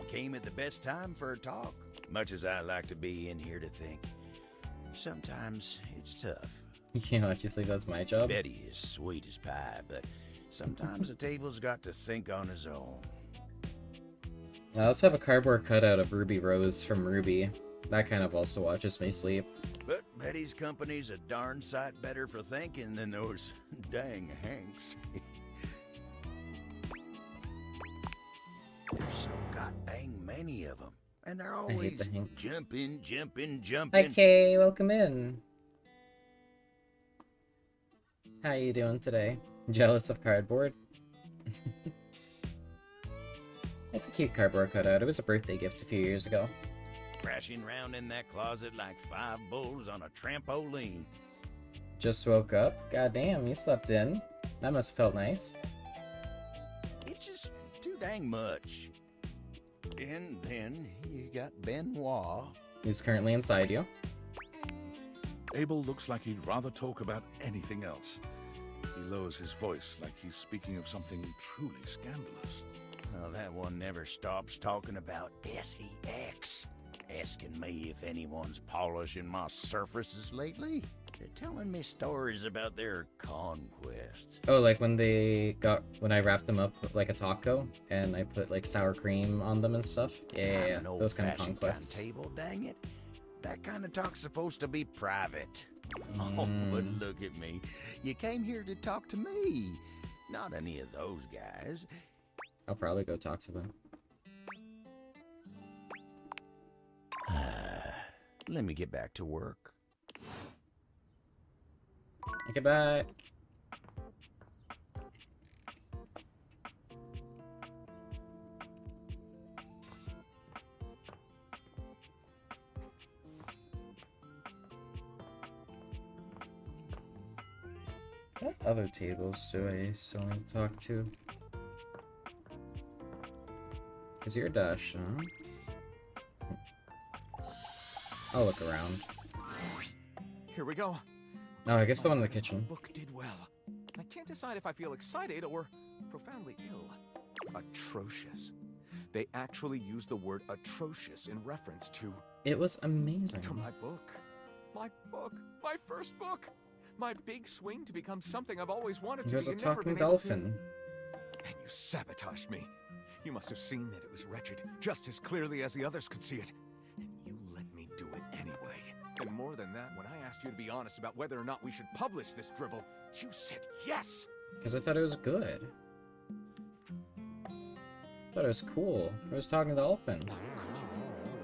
Came at the best time for a talk. Much as I like to be in here to think, sometimes it's tough. You can't let you sleep, that's my job. Betty is sweet as pie, but sometimes the table's got to think on his own. I also have a cardboard cutout of Ruby Rose from Ruby. That kind of also watches me sleep. But Betty's company's a darn sight better for thinking than those dang Hanks. There's so god dang many of them. And they're always the Hanks. jumping. Hi Kay, welcome in. How you doing today? Jealous of cardboard? It's a cute cardboard cutout. It was a birthday gift a few years ago. Crashing round in that closet like 5 bulls on a trampoline. Just woke up? Goddamn, you slept in. That must have felt nice. It's just too dang much. And then you got Benoit. Who's currently inside you. Abel looks like he'd rather talk about anything else. He lowers his voice like he's speaking of something truly scandalous. Well, that one never stops talking about SEX. Asking me if anyone's polishing my surfaces lately. They're telling me stories about their conquests. Oh, like when I wrapped them up like a taco and I put like sour cream on them and stuff? Yeah, An those kind of old-fashioned conquests. table, dang it. That kind of talk's supposed to be private. Oh, but look at me. You came here to talk to me. Not any of those guys. I'll probably go talk to them. Let me get back to work. Okay, bye. What other tables do I still need to talk to? Is your dash, huh? I'll look around. Here we go. Oh, I guess the one in the kitchen. Book did well. I can't decide if I feel excited or profoundly ill. Atrocious. They actually use the word atrocious in reference to... It was amazing. To my book. My book. My first book. My big swing to become something I've always wanted to There's be a and never talking been able dolphin. to. And you sabotaged me. You must have seen that it was wretched, just as clearly as the others could see it. And you let me do it anyway. And more than that, when I asked you to be honest about whether or not we should publish this drivel, you said yes! Because I thought it was good. I thought it was cool. I was talking dolphin.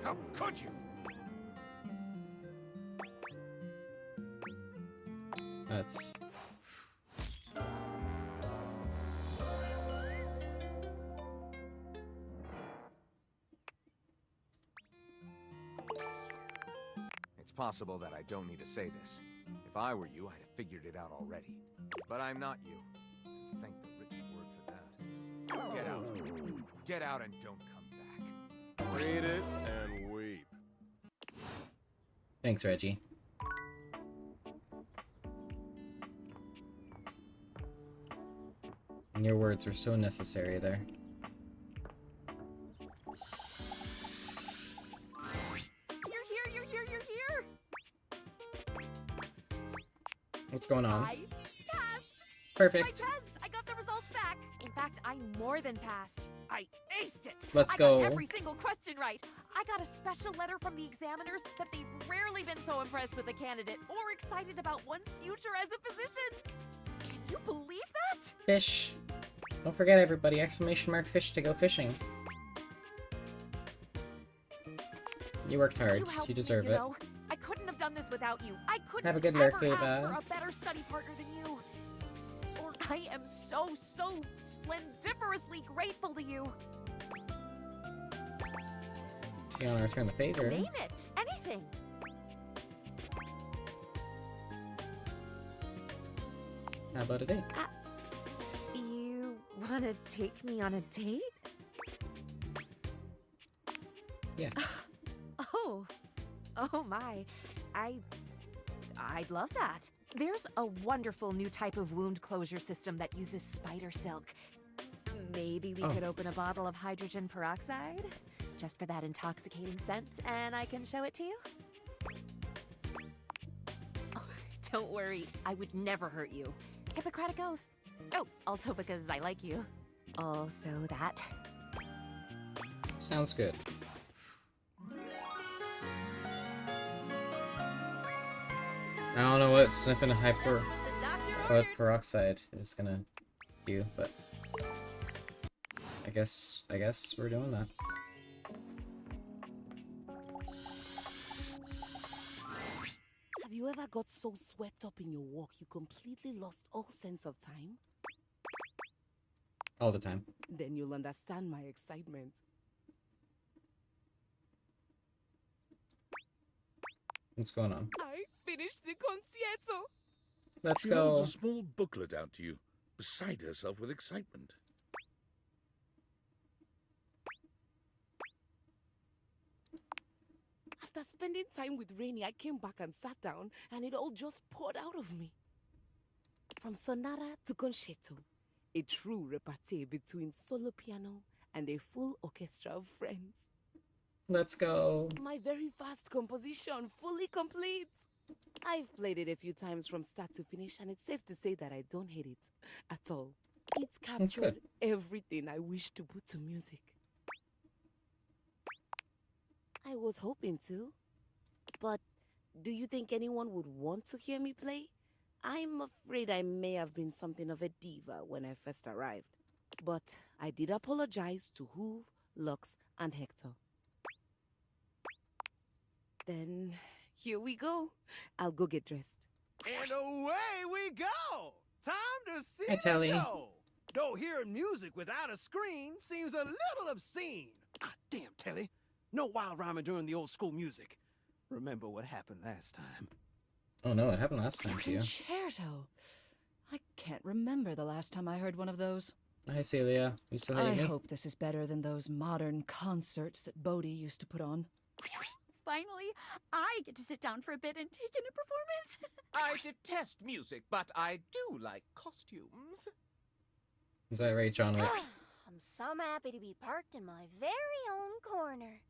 How could you? That's... possible that I don't need to say this. If I were you, I'd have figured it out already. But I'm not you. Thank the written word for that. Get out. Get out and don't come back. Read it and weep. Thanks, Reggie. And your words were so necessary there. You're here! What's going on? I passed! Perfect. My test! I got the results back! In fact, I more than passed. I aced it! Let's I go. got every single question right. I got a special letter from the examiners that they've rarely been so impressed with a candidate or excited about one's future as a physician. Can you believe that? Fish. Don't forget, everybody, exclamation mark fish to go fishing. You worked hard. helped You me, deserve you it. know. I couldn't have done this without you. I couldn't Have a good ever lurk, ask Ava. for a better study partner than you. Or I am so splendiferously grateful to you. You want to return the favor? Name it. Anything. How about a date? You want to take me on a date? Yeah. Oh my. I'd love that. There's a wonderful new type of wound closure system that uses spider silk. Maybe we could open a bottle of hydrogen peroxide? Just for that intoxicating scent, and I can show it to you? Oh, don't worry, I would never hurt you. Hippocratic oath. Oh, also because I like you. Also that. Sounds good. I don't know what sniffing what peroxide is gonna do, but I guess we're doing that. Have you ever got so swept up in your walk you completely lost all sense of time? All the time. Then you'll understand my excitement. What's going on? I finished the concierto! Let's She go. holds a small booklet out to you, beside herself with excitement. After spending time with Rainy, I came back and sat down, and it all just poured out of me. From sonata to concerto, a true repartee between solo piano and a full orchestra of friends. Let's go. My very first composition, fully complete. I've played it a few times from start to finish, and it's safe to say that I don't hate it at all. It's captured everything I wish to put to music. I was hoping to. But do you think anyone would want to hear me play? I'm afraid I may have been something of a diva when I first arrived. But I did apologize to Hoove, Lux, and Hector. Then, here we go. I'll go get dressed. And away we go! Time to see Hi, the Telly. show! Though hearing music without a screen seems a little obscene. Ah, damn, Telly. No wild rhyming during the old school music. Remember what happened last time. Oh no, it happened last time to you. Concerto. I can't remember the last time I heard one of those. Hi, Celia. You still hate I me? hope this is better than those modern concerts that VoD used to put on. Finally, I get to sit down for a bit and take in a performance. I detest music, but I do like costumes. Is that right, John Wick? I'm so happy to be parked in my very own corner.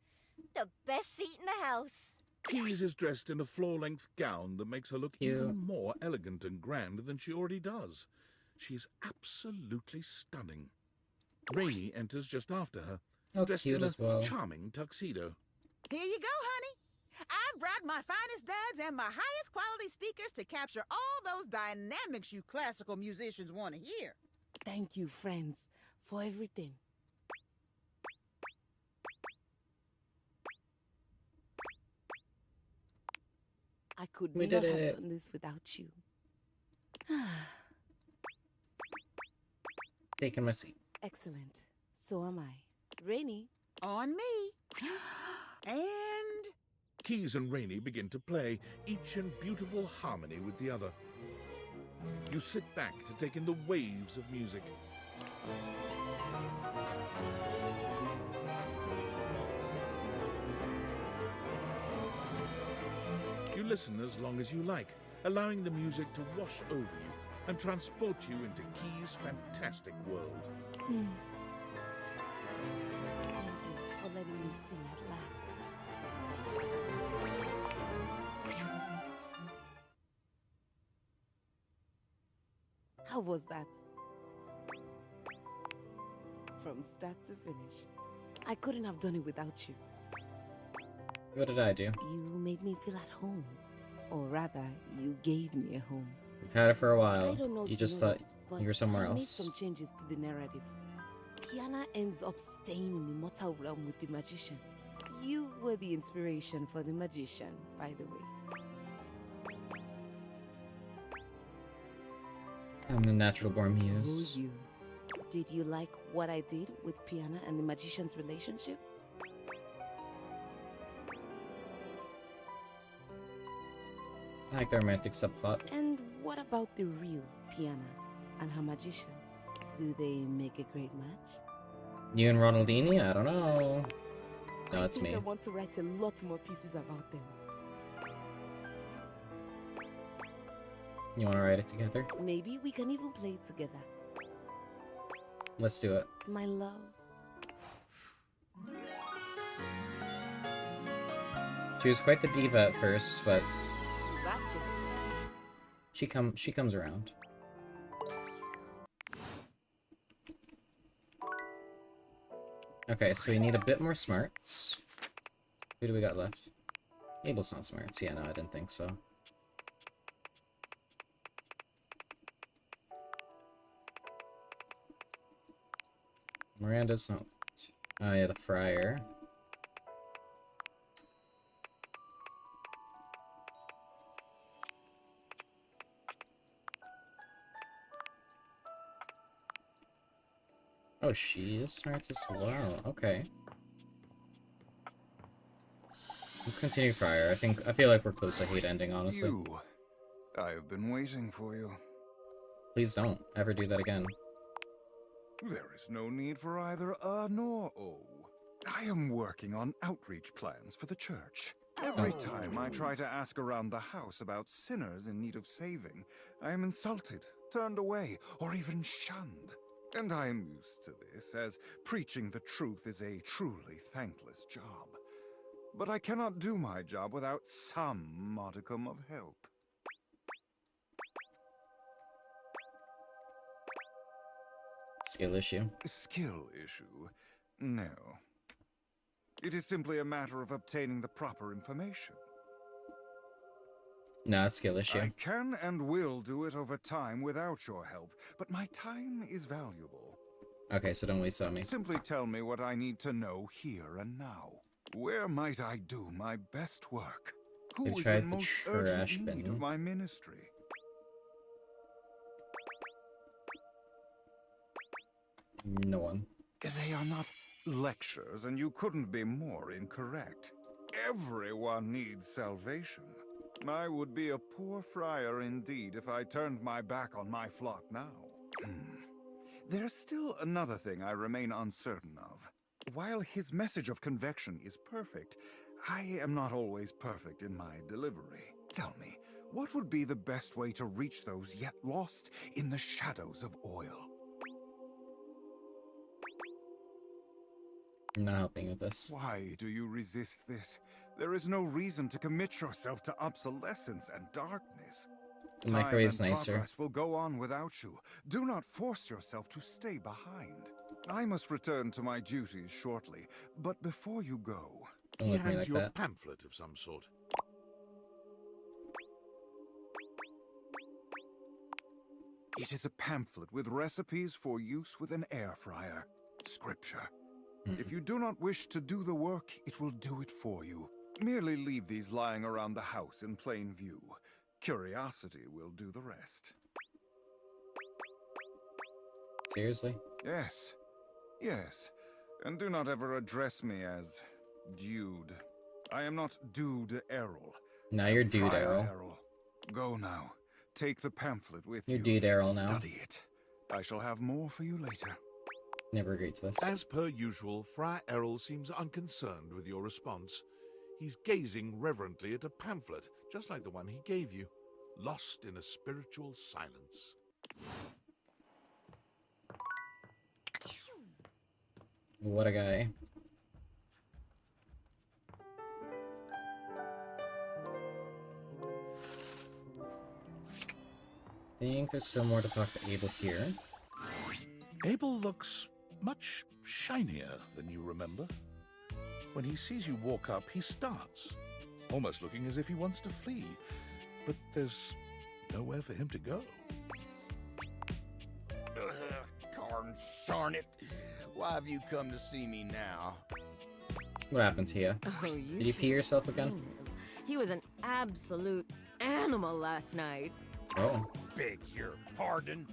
The best seat in the house. Keys is dressed in a floor-length gown that makes her look Cute. even more elegant and grand than she already does. She's absolutely stunning. Rainy enters just after her, Oh, dressed cute in a as well. charming tuxedo. Here you go, honey. I've brought my finest duds and my highest quality speakers to capture all those dynamics you classical musicians want to hear. Thank you, friends, for everything. I could We not did have it. done this without you. Taking my seat. Excellent. So am I. Rainy. On me. And Keys and Rainy begin to play, each in beautiful harmony with the other. You sit back to take in the waves of music. You listen as long as you like, allowing the music to wash over you and transport you into Key's fantastic world. Thank you for letting me sing at last. How was that? From start to finish. I couldn't have done it without you. What did I do? You made me feel at home. Or rather, you gave me a home. We've had it for a while. I don't know if You just thought noticed, but you were somewhere I made else. some changes to the narrative. Kiana ends up staying in the mortal realm with the magician. You were the inspiration for the magician, by the way. I'm the natural born muse. Who you? Did you like what I did with Piana and the magician's relationship? I like the romantic subplot. And what about the real Piana and her magician? Do they make a great match? You and Ronaldini? I don't know. No, it's I think me. I want to write a lot more pieces about them. You want to write it together? Maybe we can even play it together. Let's do it. My love. She was quite the diva at first, but Gotcha. she comes around. Okay, so we need a bit more smarts. Who do we got left? Abel's not smarts. Yeah, no, I didn't think so. Miranda's not. Oh yeah, the friar. Oh, she is smarts as well. Okay. Let's continue friar. I feel like we're close to hate ending, honestly. You. I have been waiting for you. Please don't ever do that again. There is no need for either a nor o. I am working on outreach plans for the church. Every time I try to ask around the house about sinners in need of saving, I am insulted, turned away, or even shunned. And I am used to this, as preaching the truth is a truly thankless job. But I cannot do my job without some modicum of help. Skill issue. Skill issue? No. It is simply a matter of obtaining the proper information. No, it's skill issue. I can and will do it over time without your help, but my time is valuable. Okay, so don't waste on me. Simply tell me what I need to know here and now. Where might I do my best work? Who Have you is tried in the most trash urgent need bin? of my ministry? No one. They are not lectures, and you couldn't be more incorrect. Everyone needs salvation. I would be a poor friar indeed if I turned my back on my flock now. There's still another thing I remain uncertain of. While his message of convection is perfect, I am not always perfect in my delivery. Tell me, what would be the best way to reach those yet lost in the shadows of oil? I'm not helping with this. Why do you resist this? There is no reason to commit yourself to obsolescence and darkness. The microwave's Time and nicer. progress will go on without you. Do not force yourself to stay behind. I must return to my duties shortly, but before you go... Don't look at me hands like you a that. pamphlet of some sort. It is a pamphlet with recipes for use with an air fryer. Scripture. If you do not wish to do the work, it will do it for you. Merely leave these lying around the house in plain view. Curiosity will do the rest. Seriously? Yes. Yes. And do not ever address me as Jude. I am not Dude Errol. Now you're Dude Friar Errol. Errol. Go now. Take the pamphlet with You're you. Dude Errol now. Study it. I shall have more for you later. Never agreed to this. As per usual, Friar Errol seems unconcerned with your response. He's gazing reverently at a pamphlet, just like the one he gave you, lost in a spiritual silence. What a guy. I think there's still more to talk to Abel here. Abel looks much shinier than you remember. When he sees you walk up, he starts, almost looking as if he wants to flee. But there's nowhere for him to go. Consarn it. Why have you come to see me now? What happened to you? Oh, you Did you pee should yourself have again? seen him. He was an absolute animal last night. Oh. Beg your pardon?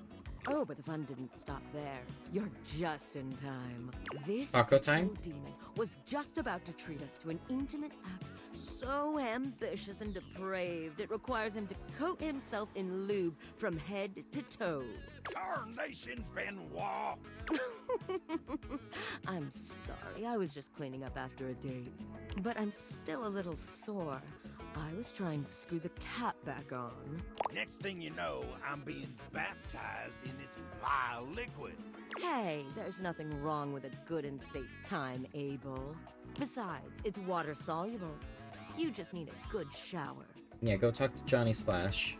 Oh, but the fun didn't stop there. You're just in time. This Taco time? sexual demon was just about to treat us to an intimate act so ambitious and depraved it requires him to coat himself in lube from head to toe. Tarnation Benoit! I'm sorry, I was just cleaning up after a date. But I'm still a little sore. I was trying to screw the cap back on. Next thing you know, I'm being baptized in this vile liquid. Hey, there's nothing wrong with a good and safe time, Abel. Besides, it's water soluble. You just need a good shower. Yeah, go talk to Johnny Splash.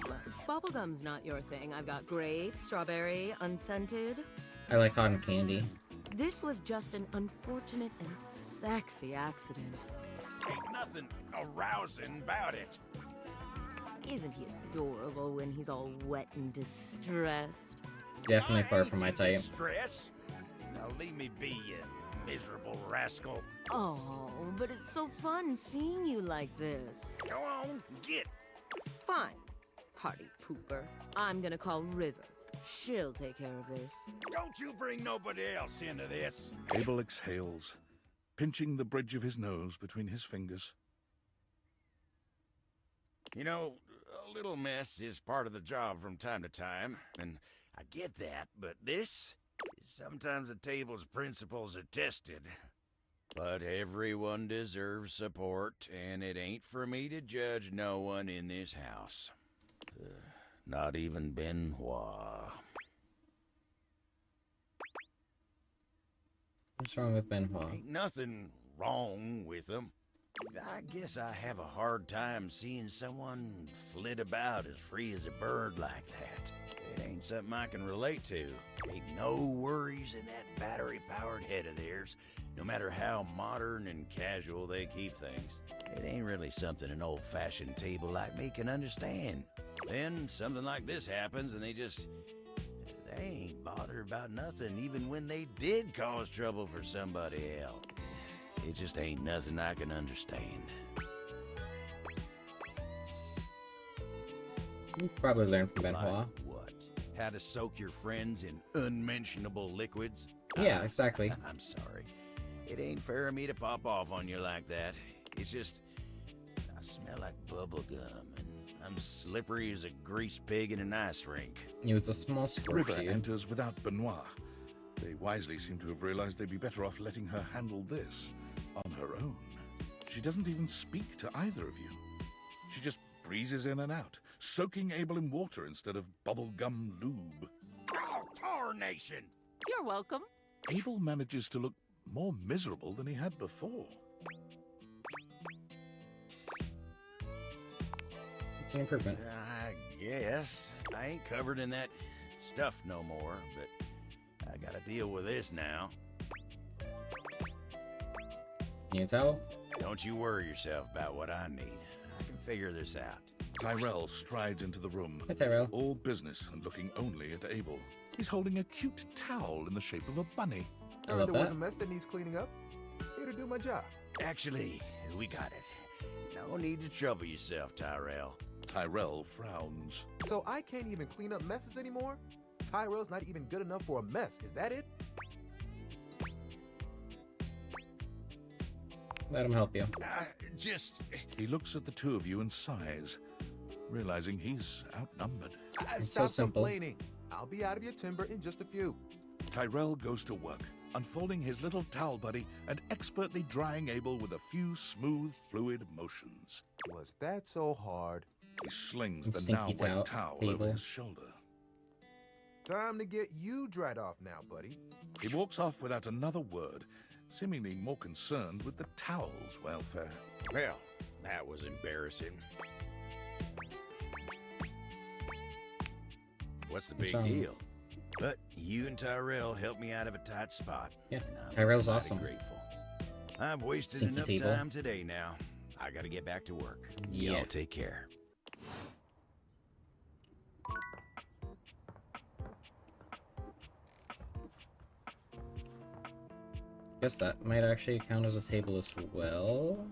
If bubblegum's not your thing, I've got grape, strawberry, unscented. I like cotton candy. This was just an unfortunate and sexy accident. Ain't nothing arousing about it. Isn't he adorable when he's all wet and distressed? Definitely far from my type. Stress? Now leave me be, you miserable rascal. Oh, but it's so fun seeing you like this. Go on, get. Fine, party pooper. I'm gonna call River. She'll take care of this. Don't you bring nobody else into this. Abel exhales, pinching the bridge of his nose between his fingers. You know, a little mess is part of the job from time to time, and I get that, but this is sometimes a table's principles are tested. But everyone deserves support, and it ain't for me to judge no one in this house. Not even Benoit. What's wrong with Benoit? Ain't nothing wrong with him. I guess I have a hard time seeing someone flit about as free as a bird like that. It ain't something I can relate to. Ain't no worries in that battery-powered head of theirs, no matter how modern and casual they keep things. It ain't really something an old-fashioned table like me can understand. Then something like this happens and they ain't bothered about nothing even when they did cause trouble for somebody else. It just ain't nothing I can understand. You probably learned from Benoit. Like what? How to soak your friends in unmentionable liquids? Yeah, exactly. I'm sorry. It ain't fair of me to pop off on you like that. It's just, I smell like bubble gum, and I'm slippery as a grease pig in an ice rink. It was a small squirt. River enters without Benoit. They wisely seem to have realized they'd be better off letting her handle this on her own. She doesn't even speak to either of you. She just breezes in and out, soaking Abel in water instead of bubblegum lube. Oh, tarnation! You're welcome. Abel manages to look more miserable than he had before. It's an improvement. I guess. I ain't covered in that stuff no more, but I gotta deal with this now. Need a towel? Don't you worry yourself about what I need. I can figure this out. Tyrell strides into the room. Hi, Tyrell. All business and looking only at Abel. He's holding a cute towel in the shape of a bunny. I love there was that. a mess that needs cleaning up. Here to do my job. Actually, we got it. No need to trouble yourself, Tyrell. Tyrell frowns. So I can't even clean up messes anymore? Tyrell's not even good enough for a mess, is that it? let him help you. He looks at the two of you and sighs, realizing he's outnumbered. It's so simple. complaining. I'll be out of your timber in just a few. Tyrell goes to work, unfolding his little towel buddy and expertly drying Abel with a few smooth, fluid motions. Was that so hard? He slings And the now stinky wet towel over Abel. his shoulder. Time to get you dried off now, buddy. He walks off without another word, seemingly more concerned with the towel's welfare. Well, that was embarrassing. What's the big deal? But you and Tyrell helped me out of a tight spot. Yeah, and I'm Tyrell's mighty awesome. Grateful. I've wasted Stinky enough table. time today now. I gotta get back to work. Yeah. Y'all take care. Guess that might actually count as a table as well.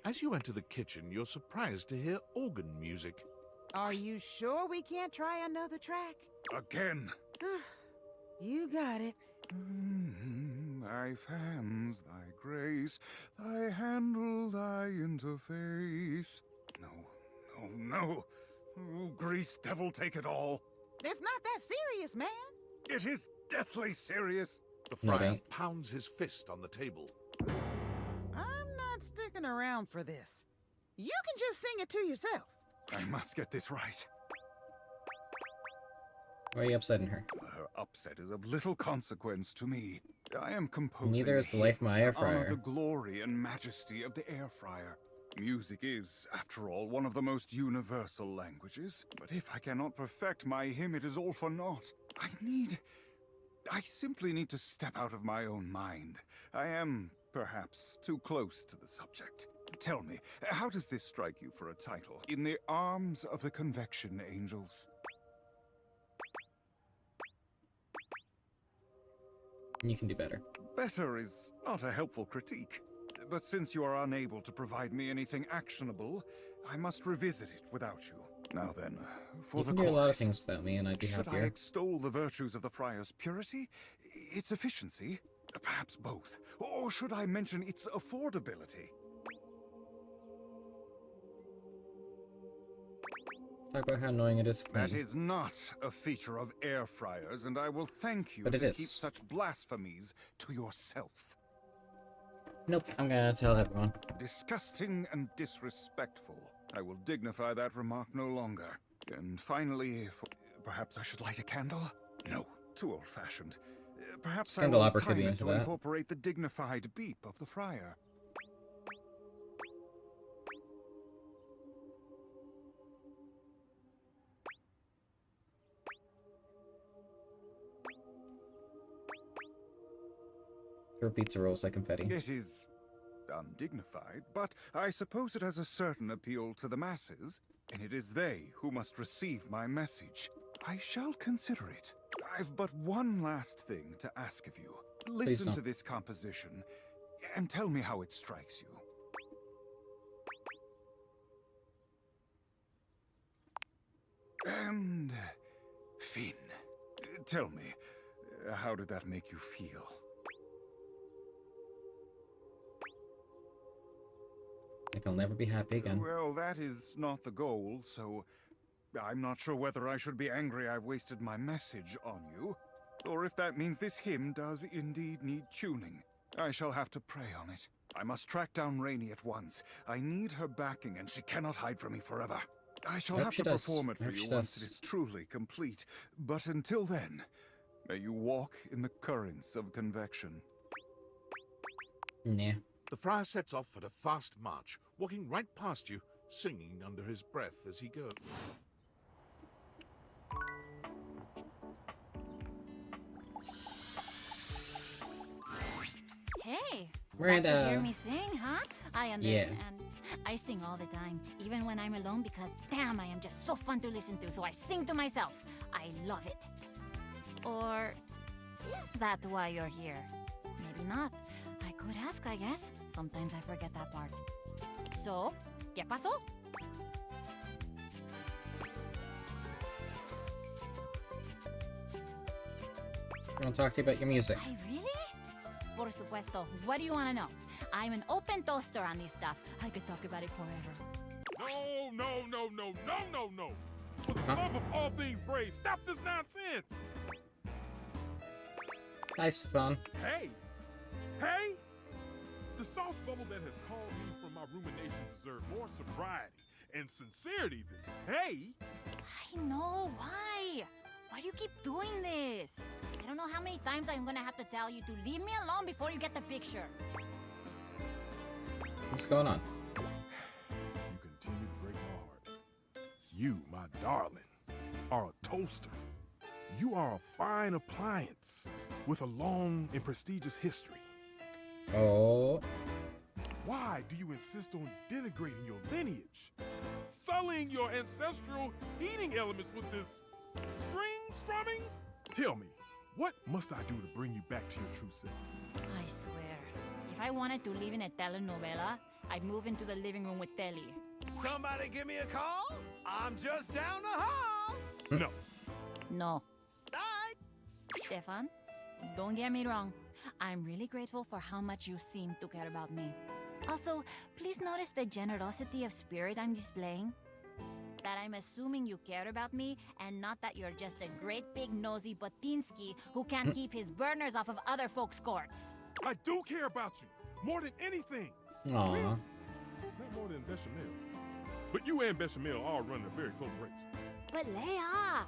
As you enter the kitchen, you're surprised to hear organ music. Are you sure we can't try another track? Again. You got it. Thy fans, thy grace, thy handle, thy interface. No. Oh, grease devil, take it all. It's not that serious, man. It is deathly serious. The No friar doubt. pounds his fist on the table. I'm not sticking around for this. You can just sing it to yourself. I must get this right. Why are you upsetting her? Her upset is of little consequence to me. I am composing Neither a is the life of my hymn air to honor fryer. the glory and majesty of the air fryer. Music is, after all, one of the most universal languages. But if I cannot perfect my hymn, it is all for naught. I simply need to step out of my own mind. I am, perhaps, too close to the subject. Tell me, how does this strike you for a title? In the arms of the convection angels. You can do better. Better is not a helpful critique. But since you are unable to provide me anything actionable, I must revisit it without you. Now then, for You the can do a lot of chorus. things without me, and I'd be Should I happier. extol the virtues of the friar's purity, its efficiency, perhaps both? Or should I mention its affordability? Talk about how annoying it is to That clean. is not a feature of air fryers, and I will thank you But it to is. keep such blasphemies to yourself. Nope, I'm gonna tell everyone. Disgusting and disrespectful. I will dignify that remark no longer. And finally, perhaps I should light a candle? No, too old-fashioned. Perhaps I will Candelabra could time be it into to that. incorporate the dignified beep of the friar. Throw pizza rolls like confetti. It is undignified, but I suppose it has a certain appeal to the masses, and it is they who must receive my message. I shall consider it. I've but one last thing to ask of you. Listen don't. to this composition, and tell me how it strikes you. And Finn, tell me, how did that make you feel? Like I'll never be happy again. Well, that is not the goal, so I'm not sure whether I should be angry I've wasted my message on you, or if that means this hymn does indeed need tuning. I shall have to pray on it. I must track down Rainey at once. I need her backing, and she cannot hide from me forever. I shall Hope have she to does. perform it for Hope you she once does. it is truly complete. But until then, may you walk in the currents of convection. Nah. The friar sets off at a fast march, walking right past you, singing under his breath as he goes. Hey, Miranda. glad to hear me sing, huh? I understand. I sing all the time, even when I'm alone, because damn, I am just so fun to listen to, so I sing to myself. I love it. Or is that why you're here? Maybe not. I could ask, I guess. Sometimes I forget that part. So, ¿qué pasó? I want to talk to you about your music. I really? Por supuesto. What do you want to know? I'm an open toaster on this stuff. I could talk about it forever. No. For the love of all things brave, stop this nonsense! Hi, Stefan. Hey! The sauce bubble that has called me from my rumination deserves more sobriety and sincerity than hey! I know. Why? Why do you keep doing this? I don't know how many times I'm gonna have to tell you to leave me alone before you get the picture. What's going on? You continue to break my heart. You, my darling, are a toaster. You are a fine appliance with a long and prestigious history. Oh. Why do you insist on denigrating your lineage? Sullying your ancestral heating elements with this string strumming? Tell me, what must I do to bring you back to your true self? I swear, if I wanted to live in a telenovela, I'd move into the living room with Telly. Somebody give me a call? I'm just down the hall. No. No. Stefan, don't get me wrong. I'm really grateful for how much you seem to care about me. Also, please notice the generosity of spirit I'm displaying. That I'm assuming you care about me and not that you're just a great big nosy Botinsky who can't keep his burners off of other folks' courts. I do care about you, more than anything. Aww. Well, not more than Bechamel. But you and Bechamel are running a very close race. But Leia,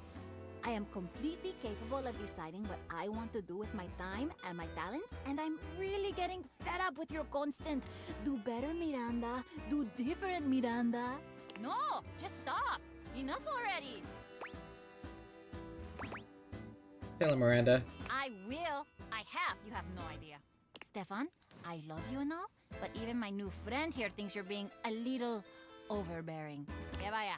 I am completely capable of deciding what I want to do with my time and my talents, and I'm really getting fed up with your constant do better, Miranda, do different, Miranda. No, just stop. Enough already. Hello, Miranda. I will. I have. You have no idea. Stefan, I love you and all, but even my new friend here thinks you're being a little overbearing. Que vaya.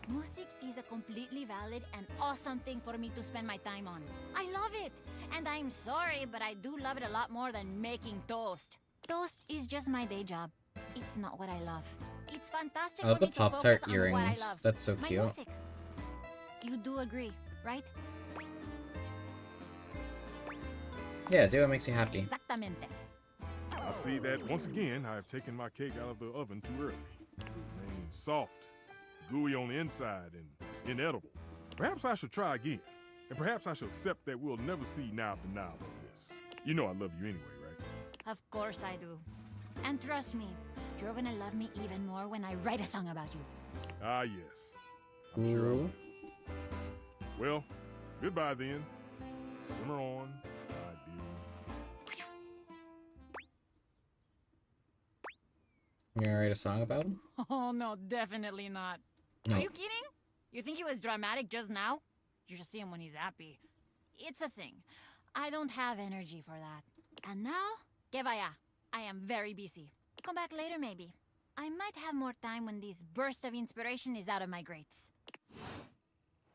Music is a completely valid and awesome thing for me to spend my time on. I love it. And I'm sorry, but I do love it a lot more than making toast. Toast is just my day job. It's not what I love. It's fantastic I love for the me to Pop-Tart focus on what I earrings. love. That's so My cute. music. You do agree, right? Yeah, do what makes you happy. Exactamente. I see that once again I have taken my cake out of the oven too early. It remains soft, gooey on the inside, and inedible. Perhaps I should try again. And perhaps I should accept that we'll never see now the now like this. You know I love you anyway, right? Of course I do. And trust me, you're gonna love me even more when I write a song about you. Ah, yes. I'm sure I will. Well, goodbye then. Simmer on, my dear. You gonna write a song about him? Oh, no, definitely not. No. Are you kidding? You think he was dramatic just now? You should see him when he's happy. It's a thing. I don't have energy for that. And now, que vaya. I am very busy. Come back later, maybe. I might have more time when this burst of inspiration is out of my grates.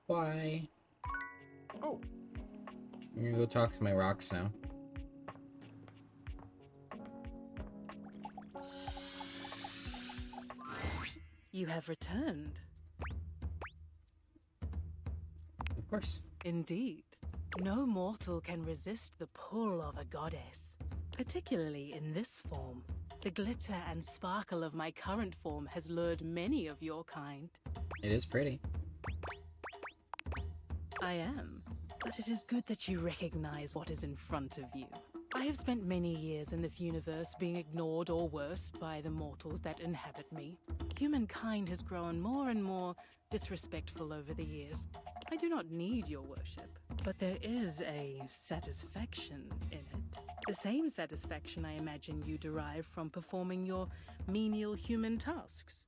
Why? Oh. I'm gonna go talk to my rocks now. You have returned. Of course. Indeed. No mortal can resist the pull of a goddess, particularly in this form. The glitter and sparkle of my current form has lured many of your kind. It is pretty. I am, but it is good that you recognize what is in front of you. I have spent many years in this universe being ignored or worse by the mortals that inhabit me. Humankind has grown more and more disrespectful over the years. I do not need your worship, but there is a satisfaction in it. The same satisfaction I imagine you derive from performing your menial human tasks,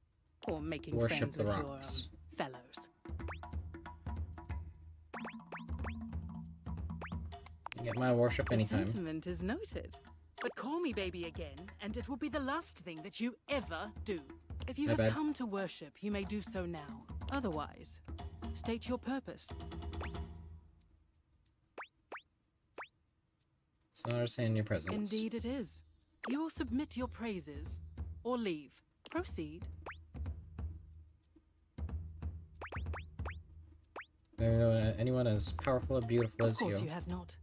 or making Worship friends the with rocks. your fellows. Get my worship The anytime. sentiment is noted. But call me baby again, and it will be the last thing that you ever do. If you My have bad. come to worship, you may do so now. Otherwise, state your purpose. It's an honor to stand in your presence. Indeed it is. You will submit your praises, or leave. Proceed. There are anyone as powerful or beautiful Of as course you. you have not.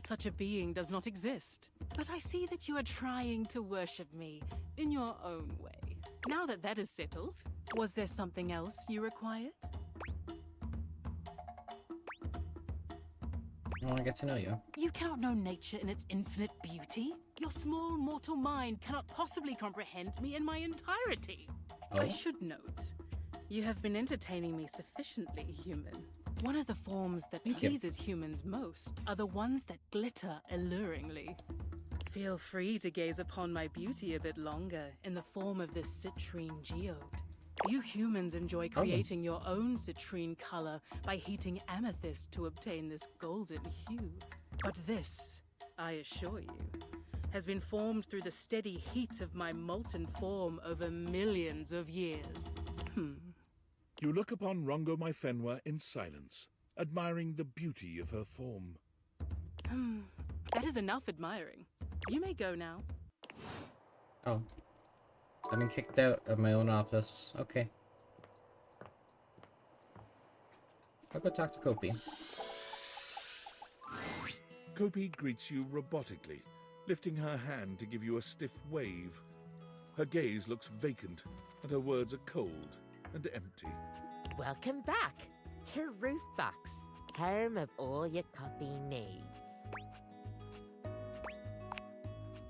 Such a being does not exist. But I see that you are trying to worship me in your own way. Now that that is settled, was there something else you required? I want to get to know you. You cannot know nature in its infinite beauty. Your small mortal mind cannot possibly comprehend me in my entirety. Oh? I should note, you have been entertaining me sufficiently, human. One of the forms that Thank you. pleases humans most are the ones that glitter alluringly. Feel free to gaze upon my beauty a bit longer in the form of this citrine geode. You humans enjoy creating your own citrine color by heating amethyst to obtain this golden hue. But this, I assure you, has been formed through the steady heat of my molten form over millions of years. You look upon Rongo Myfenwa in silence, admiring the beauty of her form. That is enough admiring. You may go now. Oh. I've been kicked out of my own office. Okay. I'll go talk to Kopi. Kopi greets you robotically, lifting her hand to give you a stiff wave. Her gaze looks vacant, and her words are cold and empty. Welcome back to Roofbox, home of all your coffee needs.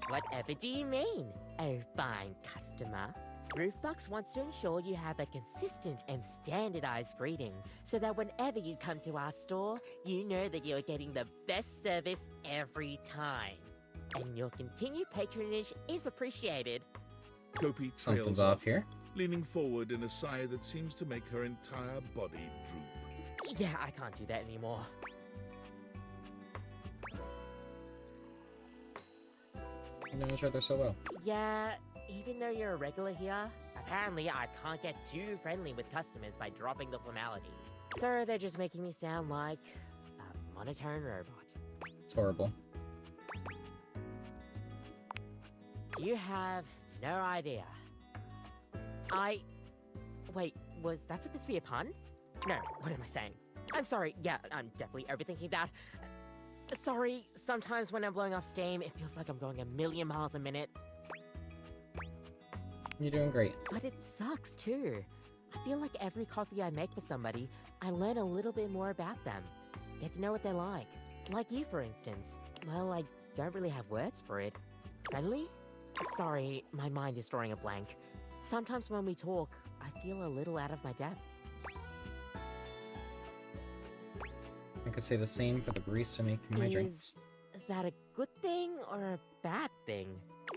Whatever do you mean, oh fine customer? Roofbox wants to ensure you have a consistent and standardized greeting so that whenever you come to our store, you know that you're getting the best service every time. And your continued patronage is appreciated. Kopi Something's trails off here. leaning forward in a sigh that seems to make her entire body droop. Yeah, I can't do that anymore. You know each other so well. Yeah, even though you're a regular here, apparently I can't get too friendly with customers by dropping the formalities. So they're just making me sound like a monotone robot. It's horrible. You have no idea. Wait, was that supposed to be a pun? No, what am I saying? I'm sorry, yeah, I'm definitely overthinking that. Sorry, sometimes when I'm blowing off steam, it feels like I'm going a million miles a minute. You're doing great. But it sucks too. I feel like every coffee I make for somebody, I learn a little bit more about them. Get to know what they like. Like you, for instance. Well, I don't really have words for it. Friendly? Sorry, my mind is drawing a blank. Sometimes when we talk, I feel a little out of my depth. I could say the same for the barista making my drinks. Is that a good thing or a bad thing?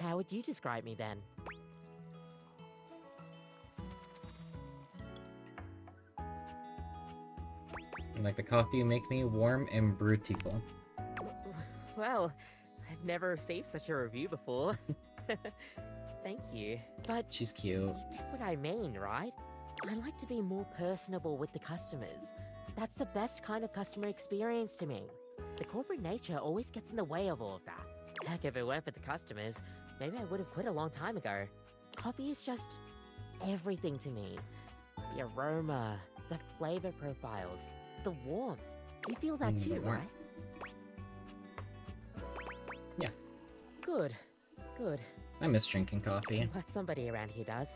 How would you describe me then? And like the coffee you make me warm and brutical. Well, I've never received such a review before. Thank you. But she's cute. You get what I mean, right? I like to be more personable with the customers. That's the best kind of customer experience to me. The corporate nature always gets in the way of all of that. Heck, if it weren't for the customers, maybe I would have quit a long time ago. Coffee is just everything to me. The aroma, the flavor profiles, the warmth. You feel that too, right? Yeah. Good. Good. I miss drinking coffee. I'm glad somebody around here does.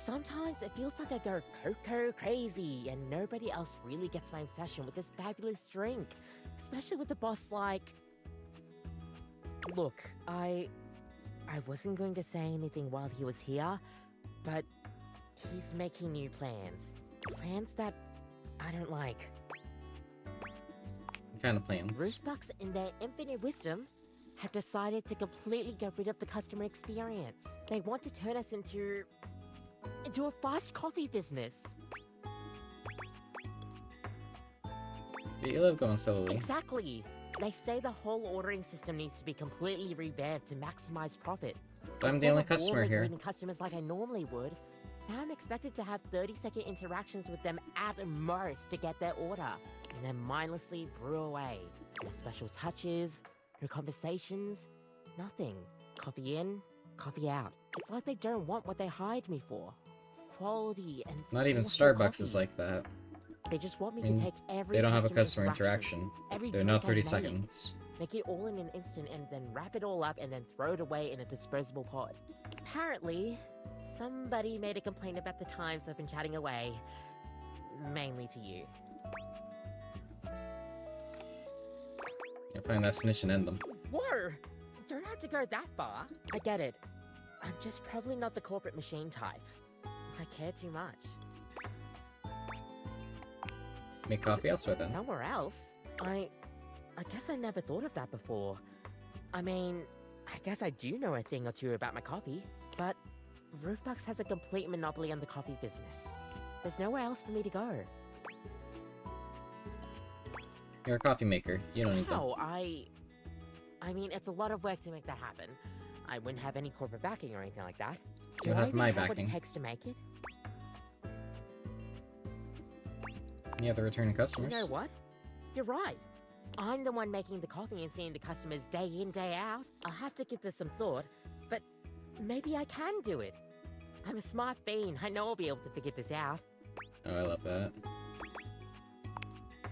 Sometimes it feels like I go cocoa crazy and nobody else really gets my obsession with this fabulous drink. Especially with the boss like... Look, I wasn't going to say anything while he was here, but he's making new plans. Plans that I don't like. What kind of plans? Roofbox, in their infinite wisdom, have decided to completely get rid of the customer experience. They want to turn us into a fast coffee business. You love going slowly. Exactly. They say the whole ordering system needs to be completely revamped to maximize profit. But I'm the only customer here. Greeting customers like I normally would. Now I'm expected to have 30-second interactions with them at most to get their order, and then mindlessly brew away. No special touches, no conversations, nothing. Coffee in, coffee out. It's like they don't want what they hired me for. Quality and Not even awesome Starbucks coffee. is like that. They just want me I mean, to take every they don't have a customer interaction, interaction. every They're drink not I 30 make, seconds. make it all in an instant, and then wrap it all up and then throw it away in a disposable pod. Apparently, somebody made a complaint about the times I've been chatting away. Mainly to you. You'll find that snitch and end them. Whoa! Don't have to go that far. I get it. I'm just probably not the corporate machine type. I care too much. Make coffee elsewhere then. Somewhere else? I guess I never thought of that before. I mean, I guess I do know a thing or two about my coffee, but Roofbox has a complete monopoly on the coffee business. There's nowhere else for me to go. You're a coffee maker. You don't need that. No, I mean, it's a lot of work to make that happen. I wouldn't have any corporate backing or anything like that. Do You I have even my have what backing. it takes to make it? You have the returning customers. You know what? You're right. I'm the one making the coffee and seeing the customers day in, day out. I'll have to give this some thought, but maybe I can do it. I'm a smart bean. I know I'll be able to figure this out. Oh, I love that.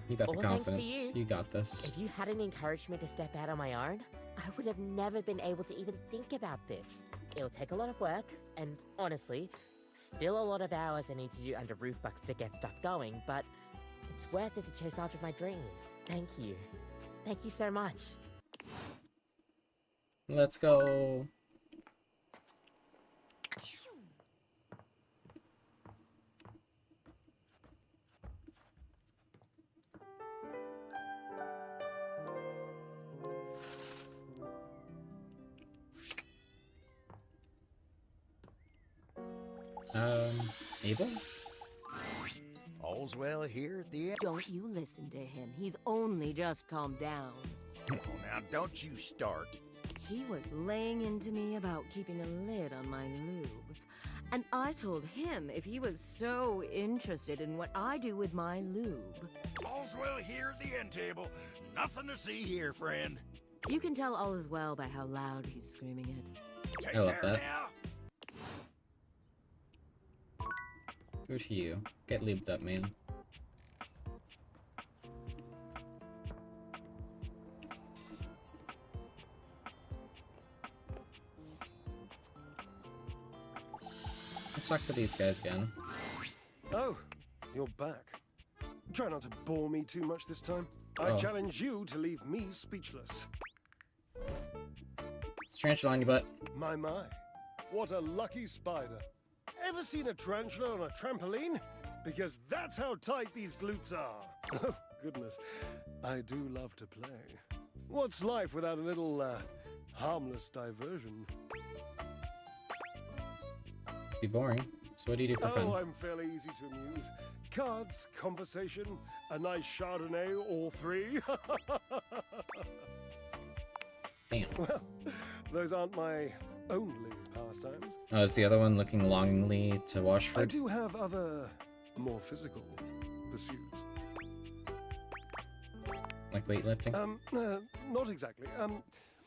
You got All the thanks to confidence. You got this. If you hadn't encouraged me to step out on my own, I would have never been able to even think about this. It'll take a lot of work, and honestly, still a lot of hours I need to do under Roofbox to get stuff going, but it's worth it to chase after my dreams. Thank you. Thank you so much. Let's go. Abel? All's well here at the end. Don't you listen to him. He's only just calmed down. Oh, now don't you start. He was laying into me about keeping a lid on my lubes. And I told him if he was so interested in what I do with my lube. All's well here at the end table. Nothing to see here, friend. You can tell all is well by how loud he's screaming it. Take I love care that. now. Good for you. Get lubed up, man. Let's talk to these guys again. Oh, you're back. Try not to bore me too much this time. I Oh. challenge you to leave me speechless. It's tarantula on your butt. My, what a lucky spider. Ever seen a tarantula on a trampoline? Because that's how tight these glutes are. Oh, goodness. I do love to play. What's life without a little, harmless diversion? Be boring. So what do you do for fun? Oh, I'm fairly easy to amuse. Cards, conversation, a nice Chardonnay, all three. Damn. Well, those aren't my only pastimes. Oh, is the other one looking longingly to I Washford? do have other, more physical pursuits. Like weightlifting? Not exactly.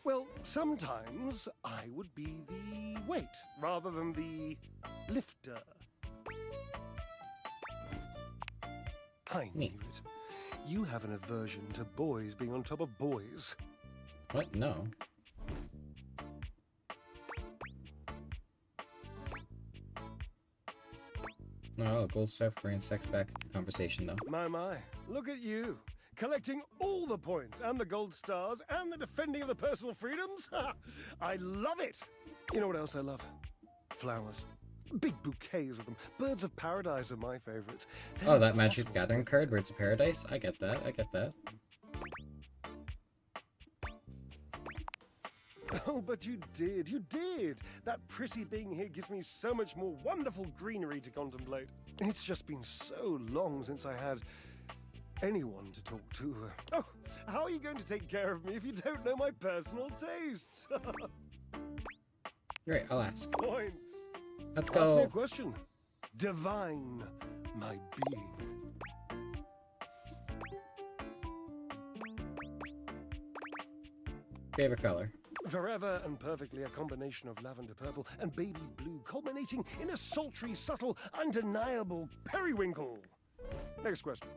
Well, sometimes I would be the weight rather than the lifter. I knew it. You have an aversion to boys being on top of boys. What? No. Oh, gold stuff brings sex back into conversation, though. My, look at you. Collecting all the points and the gold stars and the defending of the personal freedoms. I love it. You know what else I love? Flowers. Big bouquets of them. Birds of paradise are my favorites. Oh, that Magic the Gathering card, Birds of Paradise? I get that, I get that. Oh, but you did. That pretty thing here gives me so much more wonderful greenery to contemplate. It's just been so long since I had anyone to talk to. Oh, how are you going to take care of me if you don't know my personal tastes? Great, I'll ask. Points. Let's Ask me a go. question. Divine my being. Favorite color? Forever and perfectly a combination of lavender purple and baby blue, culminating in a sultry, subtle, undeniable periwinkle. Next question.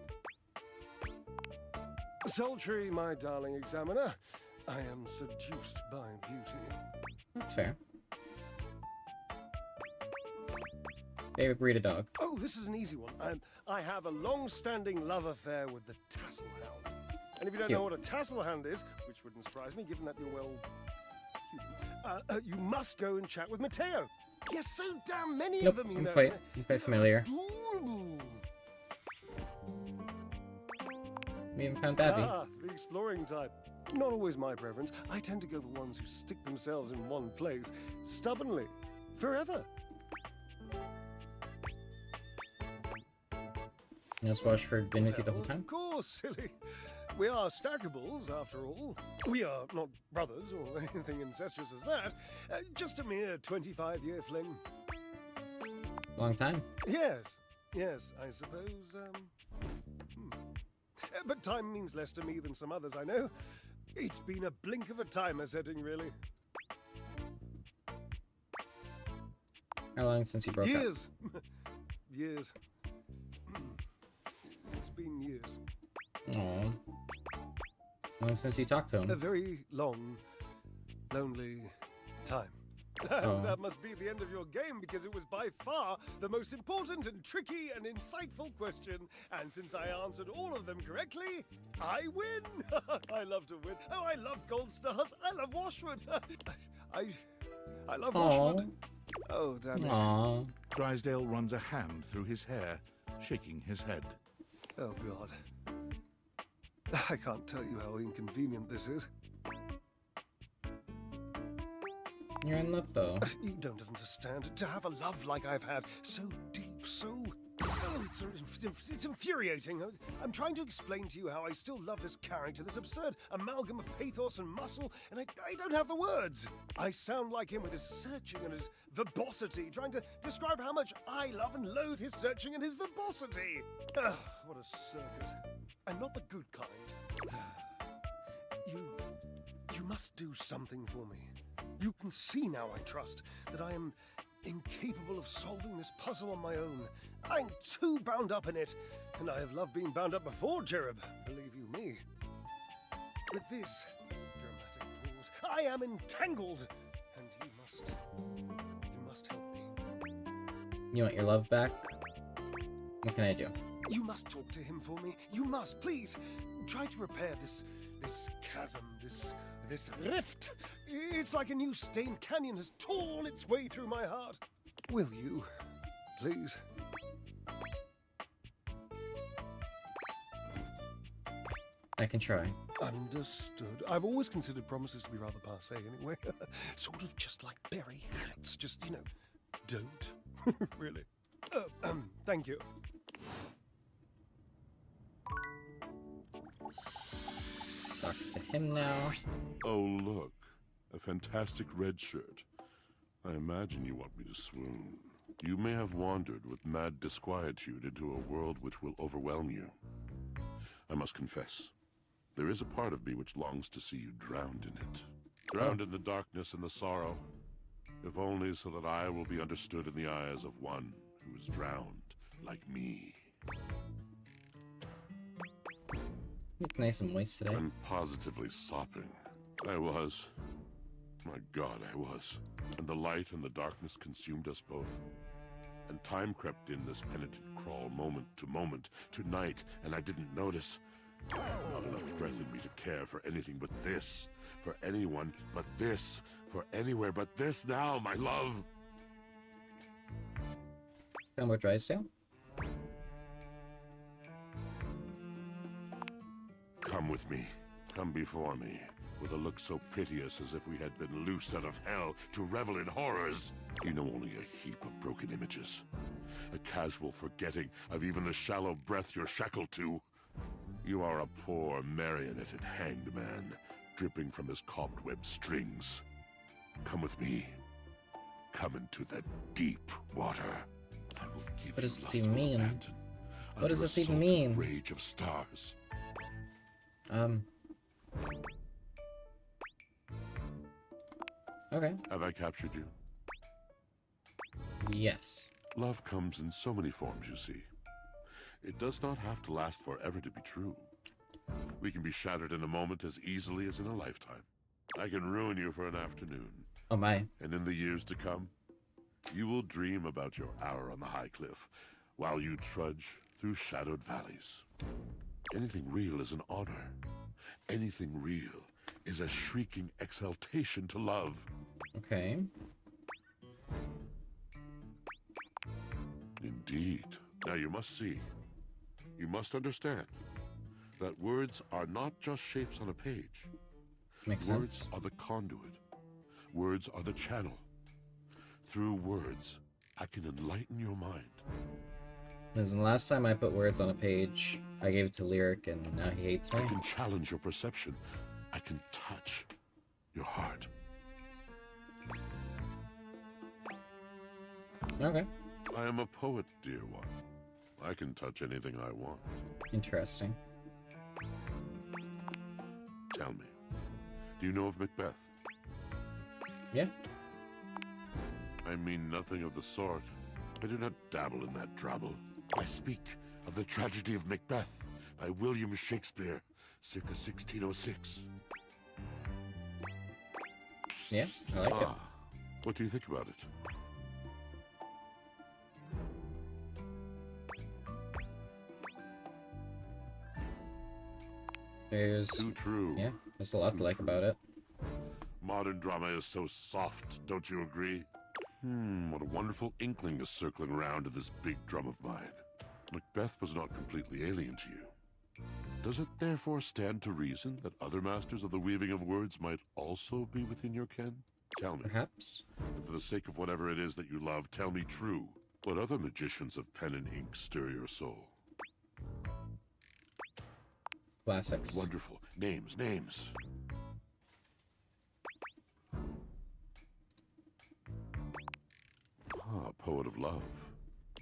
Sultry, my darling examiner. I am seduced by beauty. That's fair. Favorite breed of dog? Oh, this is an easy one. I have a long-standing love affair with the tassel hound. And if you don't Cute. know what a tassel hound is, which wouldn't surprise me, given that you're well human, you must go and chat with Mateo. Yes, so damn many Nope, of them, you I'm know. quite familiar. Adorable. We haven't found Abby. Ah, the exploring type. Not always my preference. I tend to go for ones who stick themselves in one place, stubbornly, forever. Let's watch for divinity the whole time. Of course, silly. We are stackables, after all. We are not brothers or anything incestuous as that. Just a mere 25-year fling. Long time. Yes, I suppose, But time means less to me than some others I know. It's been a blink of a timer setting, really. How long since you broke up? Years. Years. It's been years. Aww. How long since you talked to him? A very long, lonely time. Oh. That must be the end of your game, because it was by far the most important and tricky and insightful question. And since I answered all of them correctly, I win! I love to win. Oh, I love gold stars. I love Washwood. I love Washwood. Oh, damn it. Aww. Drysdale runs a hand through his hair, shaking his head. Oh, God. I can't tell you how inconvenient this is. You're in love, though. You don't understand. To have a love like I've had, so deep, so... Oh, it's infuriating. I'm trying to explain to you how I still love this character, this absurd amalgam of pathos and muscle, and I don't have the words. I sound like him with his searching and his verbosity, trying to describe how much I love and loathe his searching and his verbosity. Ugh, what a circus. And not the good kind. You must do something for me. You can see now, I trust, that I am incapable of solving this puzzle on my own. I'm too bound up in it, and I have loved being bound up before, Cherub, believe you me. With this dramatic pause, I am entangled, and you must help me. You want your love back? What can I do? You must talk to him for me. You must, please. Try to repair this chasm, this rift. It's like a new stained canyon has torn its way through my heart. Will you, please? I can try. Understood. I've always considered promises to be rather passé anyway. Sort of just like Barry Harrods. Just, don't. Really. Thank you. Talk to him now. Oh, look. A fantastic red shirt. I imagine you want me to swoon. You may have wandered with mad disquietude into a world which will overwhelm you. I must confess, there is a part of me which longs to see you drowned in it. Drowned in the darkness and the sorrow, if only so that I will be understood in the eyes of one who is drowned like me. Look nice and moist today. I'm positively sopping. I was. My God, I was. And the light and the darkness consumed us both. And time crept in this penitent crawl moment to moment, to night, and I didn't notice. Not enough breath in me to care for anything but this. For anyone but this. For anywhere but this now, my love. Tell him about Drysdale? Come with me. Come before me. With a look so piteous as if we had been loosed out of hell to revel in horrors. You know only a heap of broken images. A casual forgetting of even the shallow breath you're shackled to. You are a poor, marionetted hanged man, dripping from his cobweb strings. Come with me. Come into the deep water. I will give What does you this even lustful mean? abandon What does under this a even sultry mean? rage of stars. Okay. Have I captured you? Yes. Love comes in so many forms, you see. It does not have to last forever to be true. We can be shattered in a moment as easily as in a lifetime. I can ruin you for an afternoon. Oh my. And in the years to come, you will dream about your hour on the high cliff while you trudge through shadowed valleys. Anything real is an honor. Anything real is a shrieking exaltation to love. Okay. Indeed. Now you must see. You must understand that words are not just shapes on a page. Makes Words sense. are the conduit. Words are the channel. Through words, I can enlighten your mind. Because the last time I put words on a page, I gave it to Lyric, and now he hates me. I can challenge your perception. I can touch your heart. Okay. I am a poet, dear one. I can touch anything I want. Interesting. Tell me, do you know of Macbeth? Yeah. I mean nothing of the sort. I do not dabble in that drabble. I speak of the tragedy of Macbeth by William Shakespeare, circa 1606. Yeah, I like it. What do you think about it? There's Too true. Yeah, there's a lot to like about it. Modern drama is so soft, don't you agree? What a wonderful inkling is circling around to this big drum of mine. Macbeth was not completely alien to you. Does it therefore stand to reason that other masters of the weaving of words might also be within your ken? Tell me. Perhaps. And for the sake of whatever it is that you love, tell me true. What other magicians of pen and ink stir your soul? Classics. Wonderful. Names, names. Poet of love.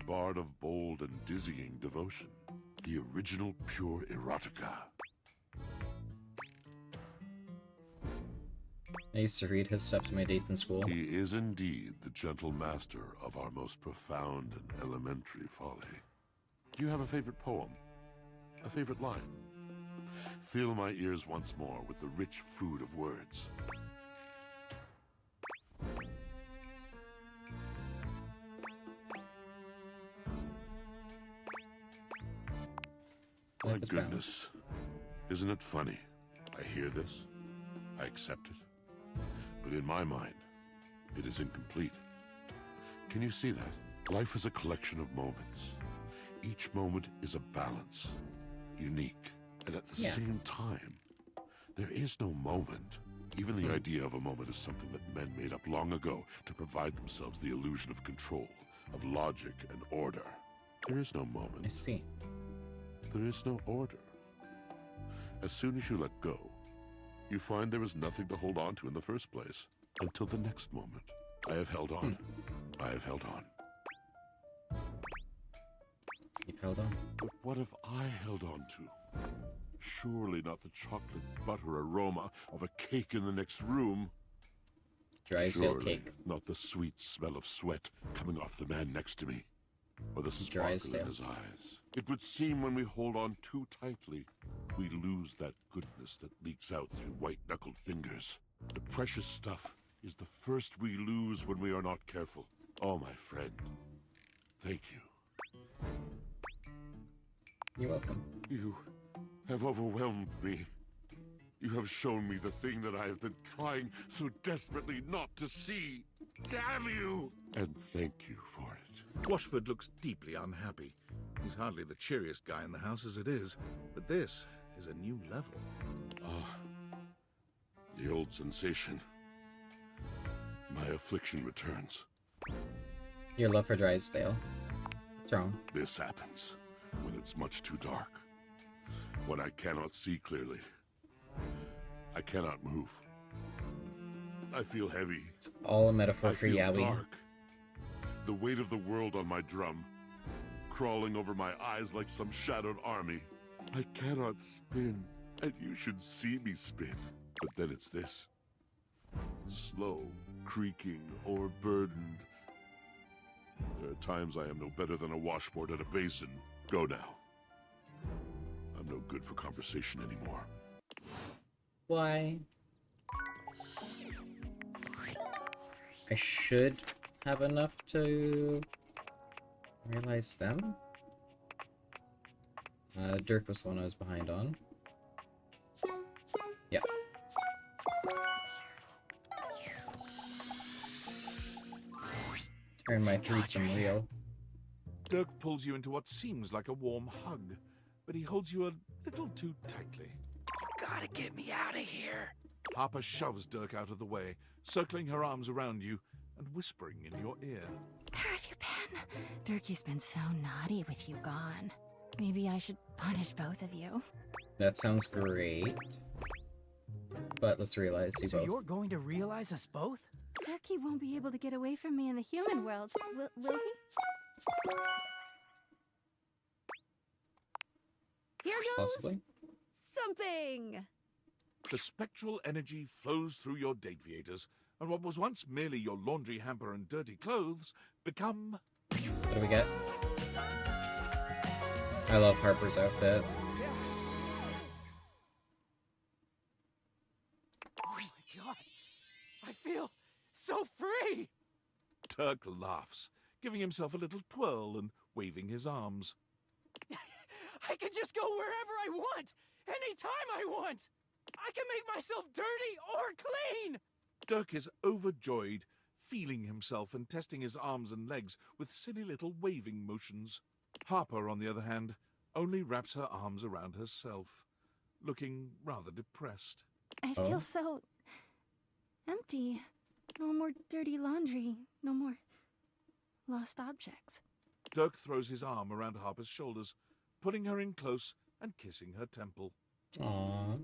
Bard of bold and dizzying devotion. The original pure erotica. I used to read his stuff to my dates in school. He is indeed the gentle master of our most profound and elementary folly. Do you have a favorite poem? A favorite line? Fill my ears once more with the rich food of words. My goodness. Isn't it funny? I hear this, I accept it, but in my mind, it is incomplete. Can you see that? Life is a collection of moments. Each moment is a balance, unique, and at the same time, there is no moment. Even the idea of a moment is something that men made up long ago to provide themselves the illusion of control, of logic and order. There is no moment. I see. There is no order. As soon as you let go, you find there is nothing to hold on to in the first place, until the next moment. I have held on. I have held on. You've held on. But what have I held on to? Surely not the chocolate butter aroma of a cake in the next room. Drysdale Surely cake. not the sweet smell of sweat coming off the man next to me, or the sparkle Drysdale. in his eyes. It would seem when we hold on too tightly, we lose that goodness that leaks out through white-knuckled fingers. The precious stuff is the first we lose when we are not careful. Oh, my friend, thank you. You're welcome. You have overwhelmed me. You have shown me the thing that I have been trying so desperately not to see. Damn you! And thank you for it. Washford looks deeply unhappy. He's hardly the cheeriest guy in the house as it is, but this is a new level. The old sensation. My affliction returns. Your love for Drysdale. What's wrong? This happens when it's much too dark. When I cannot see clearly. I cannot move. I feel heavy. It's all a metaphor I for feel Yowie. dark. The weight of the world on my drum, crawling over my eyes like some shadowed army. I cannot spin, and you should see me spin. But then it's this. Slow, creaking, overburdened. There are times I am no better than a washboard at a basin. Go now. I'm no good for conversation anymore. Why? I should have enough to realize them. Dirk was the one I was behind on. Yep. Turn my threesome real. Dirk pulls you into what seems like a warm hug, but he holds you a little too tightly. You gotta get me out of here. Harper shoves Dirk out of the way, circling her arms around you and whispering in your ear. Where have you been? Durkee's been so naughty with you gone. Maybe I should punish both of you. That sounds great. But let's realize you So both. you're going to realize us both? Durkee won't be able to get away from me in the human world, will he? Here goes Possibly. something. The spectral energy flows through your Dateviators, and what was once merely your laundry hamper and dirty clothes become... What do we get? I love Harper's outfit. Oh my god! I feel so free! Dirk laughs, giving himself a little twirl and waving his arms. I can just go wherever I want, anytime I want! I can make myself dirty or clean! Dirk is overjoyed, feeling himself and testing his arms and legs with silly little waving motions. Harper, on the other hand, only wraps her arms around herself, looking rather depressed. I feel so empty. No more dirty laundry. No more lost objects. Dirk throws his arm around Harper's shoulders, pulling her in close and kissing her temple. Aww.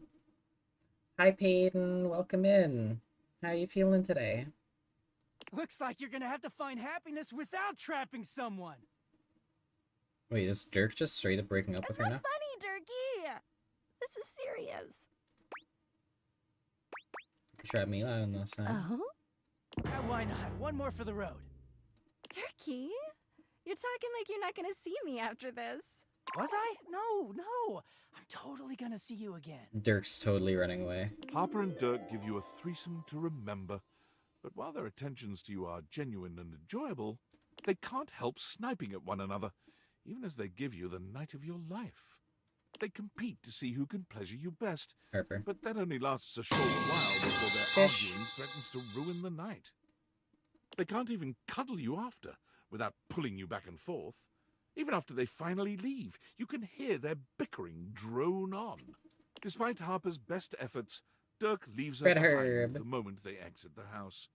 Hi, Peyton. Welcome in. How you feeling today? Looks like you're gonna have to find happiness without trapping someone. Wait, is Dirk just straight up breaking up with her now? Funny, Durkee. This is serious. You trapped me on last time. Why not? One more for the road. Durkee, you're talking like you're not gonna see me after this. Was I? No. I'm totally gonna see you again. Dirk's totally running away. Harper and Dirk give you a threesome to remember, but while their attentions to you are genuine and enjoyable, they can't help sniping at one another, even as they give you the night of your life. They compete to see who can pleasure you best, Harper. but that only lasts a short while before their arguing threatens to ruin the night. They can't even cuddle you after, without pulling you back and forth. Even after they finally leave, you can hear their bickering drone on. Despite Harper's best efforts, Dirk leaves her Red behind Herb. the moment they exit the house.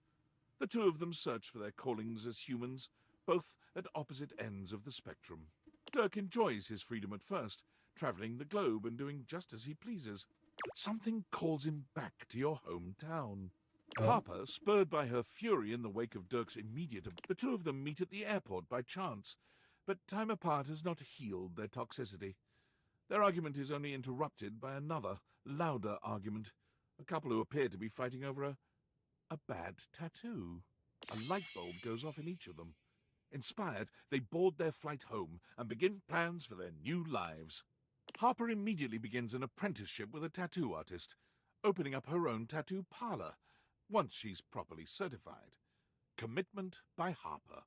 The two of them search for their callings as humans, both at opposite ends of the spectrum. Dirk enjoys his freedom at first, traveling the globe and doing just as he pleases. But something calls him back to your hometown. Harper, spurred by her fury in the wake of Dirk's the two of them meet at the airport by chance, but time apart has not healed their toxicity. Their argument is only interrupted by another, louder argument, a couple who appear to be fighting over a bad tattoo. A light bulb goes off in each of them. Inspired, they board their flight home and begin plans for their new lives. Harper immediately begins an apprenticeship with a tattoo artist, opening up her own tattoo parlor, once she's properly certified. Commitment by Harper.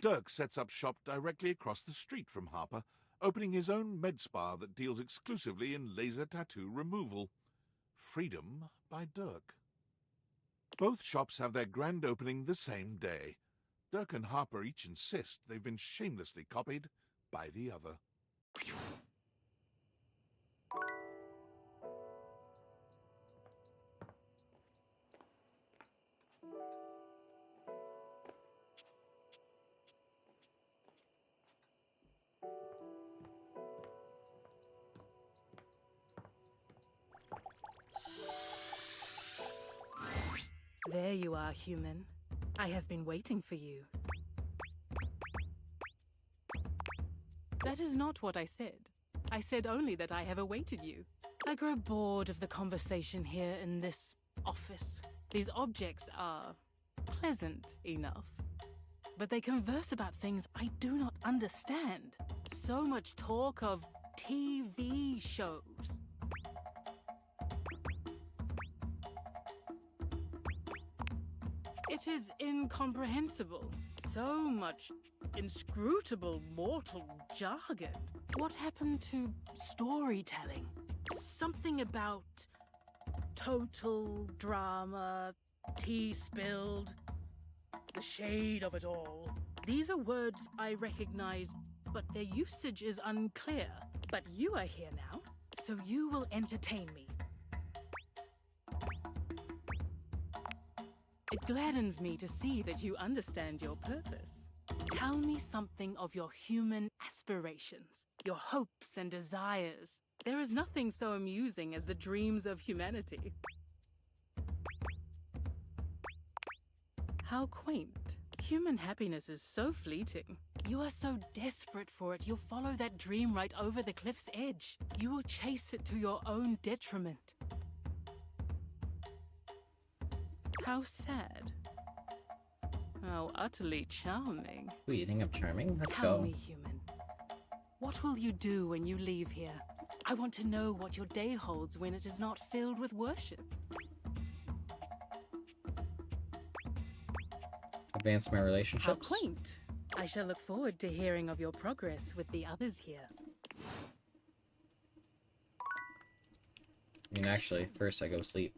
Dirk sets up shop directly across the street from Harper, opening his own med spa that deals exclusively in laser tattoo removal. Freedom by Dirk. Both shops have their grand opening the same day. Dirk and Harper each insist they've been shamelessly copied by the other. There you are, human. I have been waiting for you. That is not what I said. I said only that I have awaited you. I grow bored of the conversation here in this office. These objects are pleasant enough, but they converse about things I do not understand. So much talk of TV shows. It is incomprehensible. So much inscrutable mortal jargon. What happened to storytelling? Something about total drama, tea spilled, the shade of it all. These are words I recognize, but their usage is unclear. But you are here now, so you will entertain me. It gladdens me to see that you understand your purpose. Tell me something of your human aspirations, your hopes and desires. There is nothing so amusing as the dreams of humanity. How quaint. Human happiness is so fleeting. You are so desperate for it, you'll follow that dream right over the cliff's edge. You will chase it to your own detriment. How sad. How utterly charming. Ooh, you think I'm charming? Let's Tell go. me, human. What will you do when you leave here? I want to know what your day holds when it is not filled with worship. Advance my How relationships. quaint. I shall look forward to hearing of your progress with the others here. I mean, actually, first I go sleep.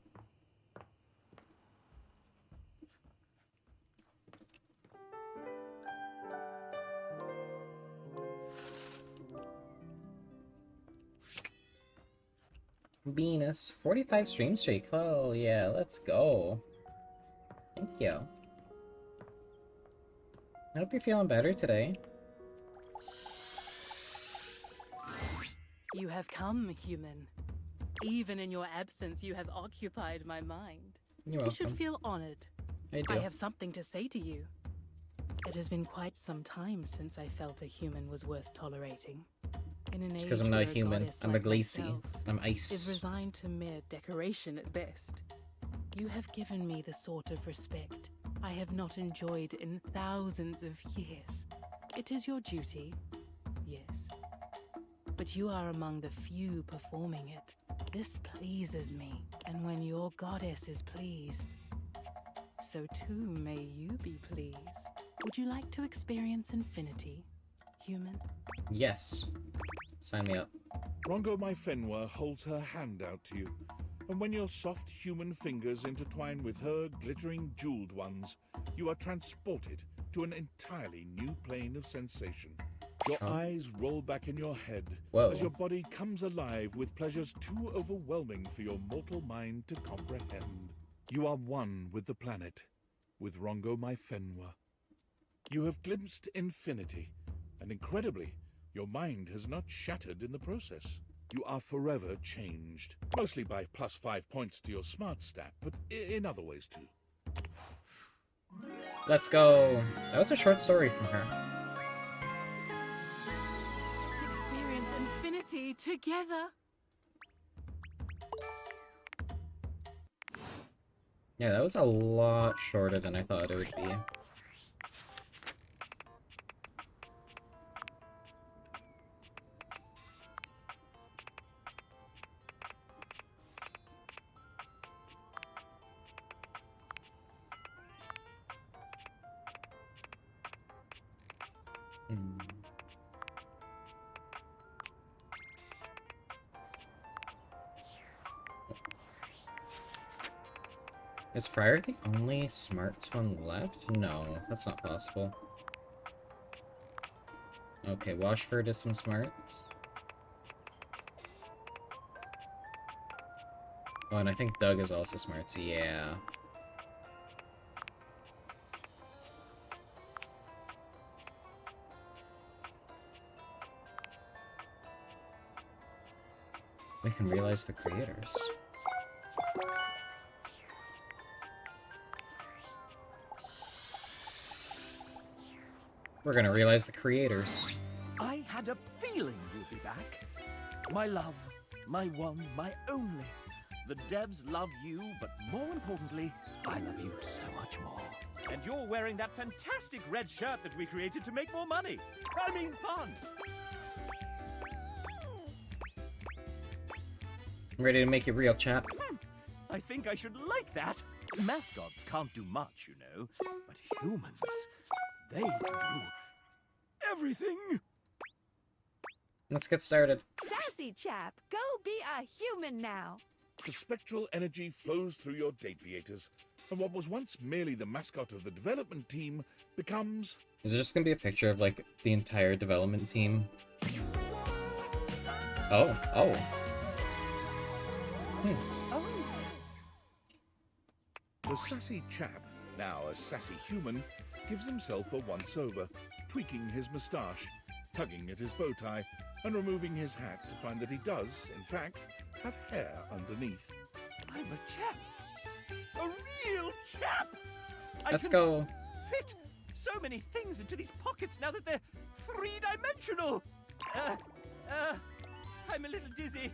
Venus, 45 stream streak. Oh yeah, let's go. Thank you. I hope you're feeling better today. You have come, human. Even in your absence, you have occupied my mind. You're You should welcome. feel honored. I do. I have something to say to you. It has been quite some time since I felt a human was worth tolerating. In an It's age because I'm not a where human. goddess I'm a like glacie. myself I'm is ice. resigned to mere decoration at best. You have given me the sort of respect I have not enjoyed in thousands of years. It is your duty, yes. But you are among the few performing it. This pleases me, and when your goddess is pleased, so too may you be pleased. Would you like to experience infinity, human? Yes. Sign me up. Rongo my Fenwa holds her hand out to you, and when your soft human fingers intertwine with her glittering jeweled ones, you are transported to an entirely new plane of sensation. Your Oh. eyes roll back in your head Whoa. as your body comes alive with pleasures too overwhelming for your mortal mind to comprehend. You are one with the planet, with Rongo my Fenwa. You have glimpsed infinity, and incredibly, your mind has not shattered in the process. You are forever changed, mostly by +5 points to your smart stat, but in other ways too. Let's go. That was a short story from her. Let's experience infinity together. Yeah, that was a lot shorter than I thought it would be. Is Friar the only smarts one left? No, that's not possible. Okay, Washford is some smarts. Oh, and I think Doug is also smarts, yeah. We can realize the creators. We're gonna realize the creators. I had a feeling you'd be back. My love, my one, my only. The devs love you, but more importantly, I love you so much more. And you're wearing that fantastic red shirt that we created to make more money. I mean, fun. I'm ready to make it real, chap. I think I should like that. Mascots can't do much, you know, but humans, they can do everything. Let's get started. Sassy chap, go be a human now. The spectral energy flows through your Dateviators, and what was once merely the mascot of the development team becomes... Is it just gonna be a picture of, like, the entire development team? Oh. The sassy chap, now a sassy human, gives himself a once-over, tweaking his moustache, tugging at his bow tie, and removing his hat to find that he does, in fact, have hair underneath. I'm a chap. A real chap! Let's go. Fit so many things into these pockets now that they're three-dimensional. I'm a little dizzy.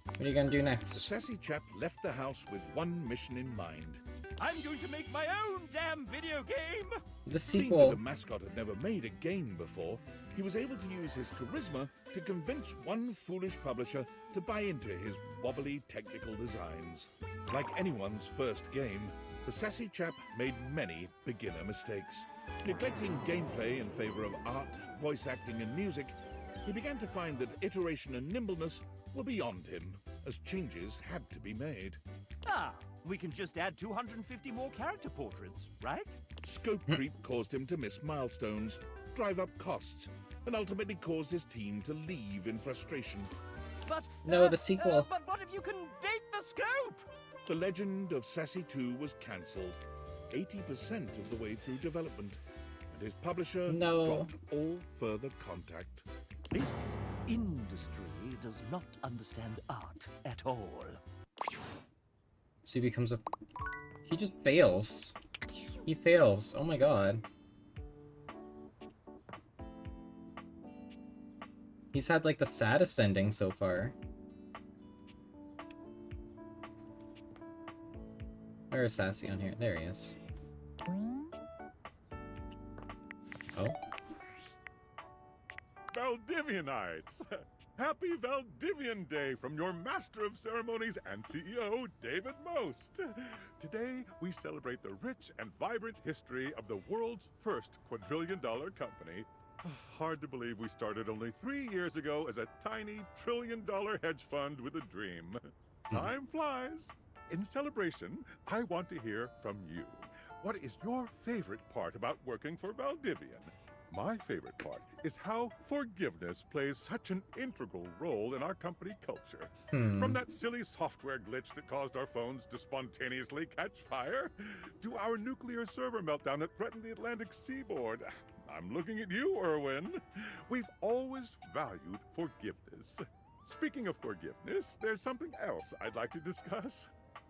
What are you gonna do The next? sassy chap left the house with one mission in mind. I'm going to make my own damn video game! The Seeing sequel. that the mascot had never made a game before, he was able to use his charisma to convince one foolish publisher to buy into his wobbly technical designs. Like anyone's first game, the sassy chap made many beginner mistakes. Neglecting gameplay in favor of art, voice acting, and music, he began to find that iteration and nimbleness were beyond him, as changes had to be made. Ah, we can just add 250 more character portraits, right? Scope creep caused him to miss milestones, drive up costs, and ultimately caused his team to leave in frustration. But No, the sequel. But what if you can date the scope? The Legend of Sassy 2 was cancelled, 80% of the way through development, and his publisher dropped all further contact. This industry does not understand art at all. So he becomes a... He just fails. He fails. Oh my god. He's had, like, the saddest ending so far. Where is Sassy on here? There he is. Oh. Valdivianites! Happy Valdivian Day from your Master of Ceremonies and CEO, David Most. Today, we celebrate the rich and vibrant history of the world's first quadrillion-dollar company. Hard to believe we started only 3 years ago as a tiny trillion-dollar hedge fund with a dream. Time flies. In celebration, I want to hear from you. What is your favorite part about working for Valdivian? My favorite part is how forgiveness plays such an integral role in our company culture. From that silly software glitch that caused our phones to spontaneously catch fire, to our nuclear server meltdown that threatened the Atlantic seaboard. I'm looking at you, Erwin. We've always valued forgiveness. Speaking of forgiveness, there's something else I'd like to discuss.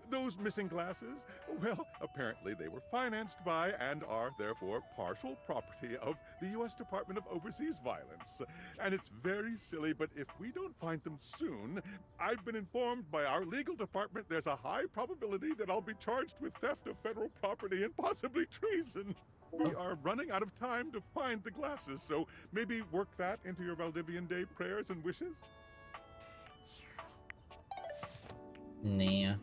Those missing glasses, well, apparently they were financed by and are therefore partial property of the U.S. Department of Overseas Violence. And it's very silly, but if we don't find them soon, I've been informed by our legal department there's a high probability that I'll be charged with theft of federal property and possibly treason. We are running out of time to find the glasses, so maybe work that into your Valdivian Day prayers and wishes? Nah.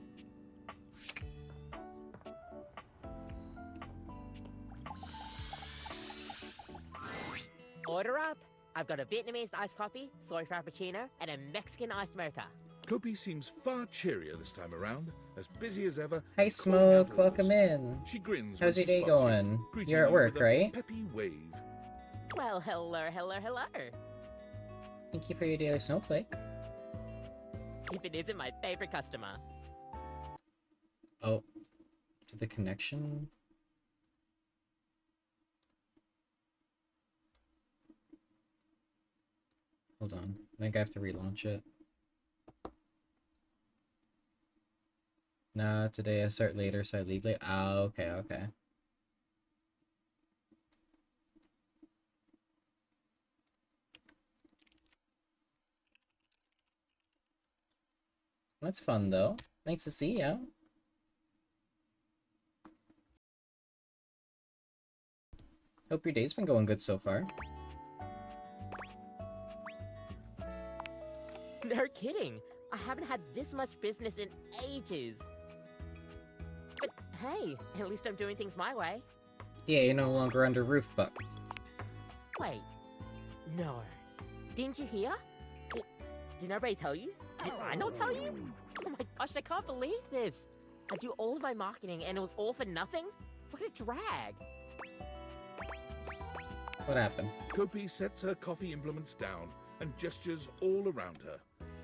Order up! I've got a Vietnamese iced coffee, soy frappuccino, and a Mexican iced mocha. Kopi seems far cheerier this time around, as busy as ever. Hey Smoke, welcome in. She grins. How's when your she day spots you, going? greeting You're at you work, with a right? Peppy wave. Well, hello. Thank you for your daily snowflake. If it isn't my favorite customer. Oh. Did the connection... Hold on. I think I have to relaunch it. Nah, today I start later, so I leave late. Oh, okay. That's fun, though. Nice to see ya. Hope your day's been going good so far. No kidding. I haven't had this much business in ages. But hey, at least I'm doing things my way. Yeah, you're no longer under roof bugs. Wait. No. Didn't you hear? Did nobody tell you? Did I not tell you? Oh my gosh, I can't believe this. I do all of my marketing and it was all for nothing? What a drag. What happened? Kopi sets her coffee implements down and gestures all around her,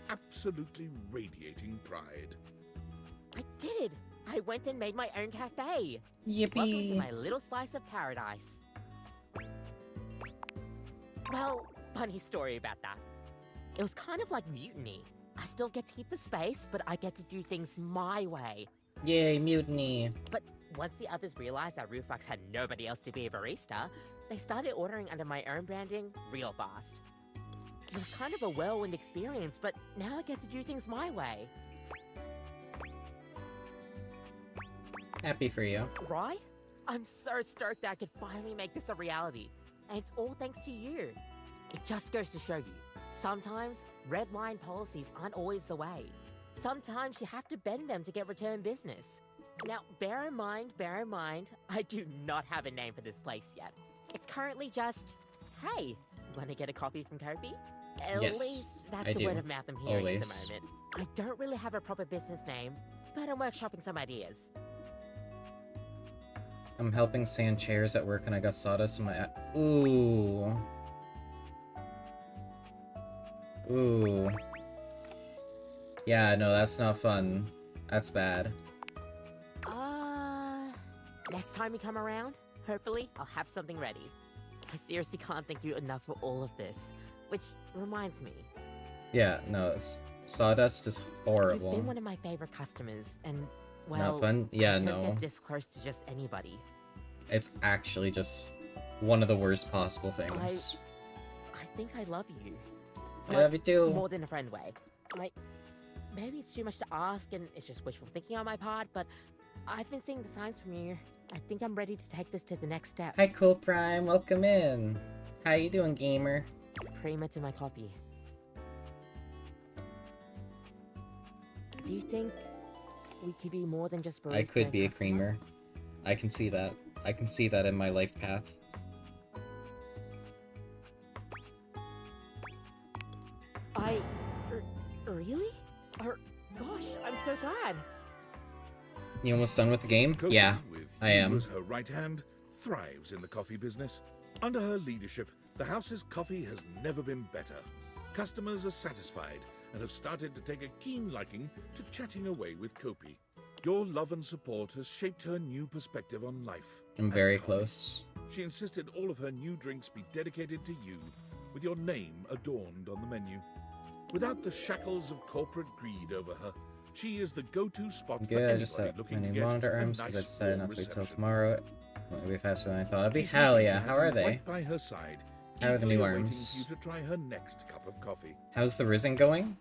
absolutely radiating pride. I did. I went and made my own cafe. Yippee. Welcome to my little slice of paradise. Well, funny story about that. It was kind of like mutiny. I still get to keep the space, but I get to do things my way. Yay, mutiny. But once the others realized that Roofbox had nobody else to be a barista, they started ordering under my own branding real fast. It was kind of a whirlwind experience, but now I get to do things my way. Happy for you. Right? I'm so stoked that I could finally make this a reality. And it's all thanks to you. It just goes to show you, sometimes red line policies aren't always the way. Sometimes you have to bend them to get return business. Now, bear in mind, I do not have a name for this place yet. It's currently just, hey, wanna get a coffee from Kopi? At Yes, least that's I the do. word of mouth I'm hearing at Always. the moment. I don't really have a proper business name, but I'm workshopping some ideas. I'm helping sand chairs at work and I got sawdust in my Ooh. Ooh. Yeah, no, that's not fun. That's bad. Next time you come around, hopefully I'll have something ready. I seriously can't thank you enough for all of this. Which reminds me, Yeah, no, sawdust is you've horrible. been one of my favorite customers, and well, Not fun? Yeah, I don't no. get this close to just anybody. It's actually just one of the worst possible things. I think I love you. I love you too. More than a friend way. Maybe it's too much to ask, and it's just wishful thinking on my part, but I've been seeing the signs from you. I think I'm ready to take this to the next step. Hi, Cool Prime. Welcome in. How you doing, gamer? Creamer to my coffee. Do you think we could be more than just barista I could and be a customer? creamer. I can see that. I can see that in my life path. Really? Gosh, I'm so glad. You almost done with the game? Kopi, Yeah, with I you am. as her right hand, thrives in the coffee business. Under her leadership, the house's coffee has never been better. Customers are satisfied and have started to take a keen liking to chatting away with Kopi. Your love and support has shaped her new perspective on life. I'm very close. She insisted all of her new drinks be dedicated to you, with your name adorned on the menu. Without the shackles of corporate greed over her, she is the go-to spot for Good, I anybody just set looking many to get monitor a arms nice because I decided warm not to wait till reception. tomorrow. It'll be faster than I thought. It'd be She's hell happy yeah. to have How are you they? right by her side, How are the eagerly new awaiting arms? for you to try her next cup of coffee. How's the rizzing going?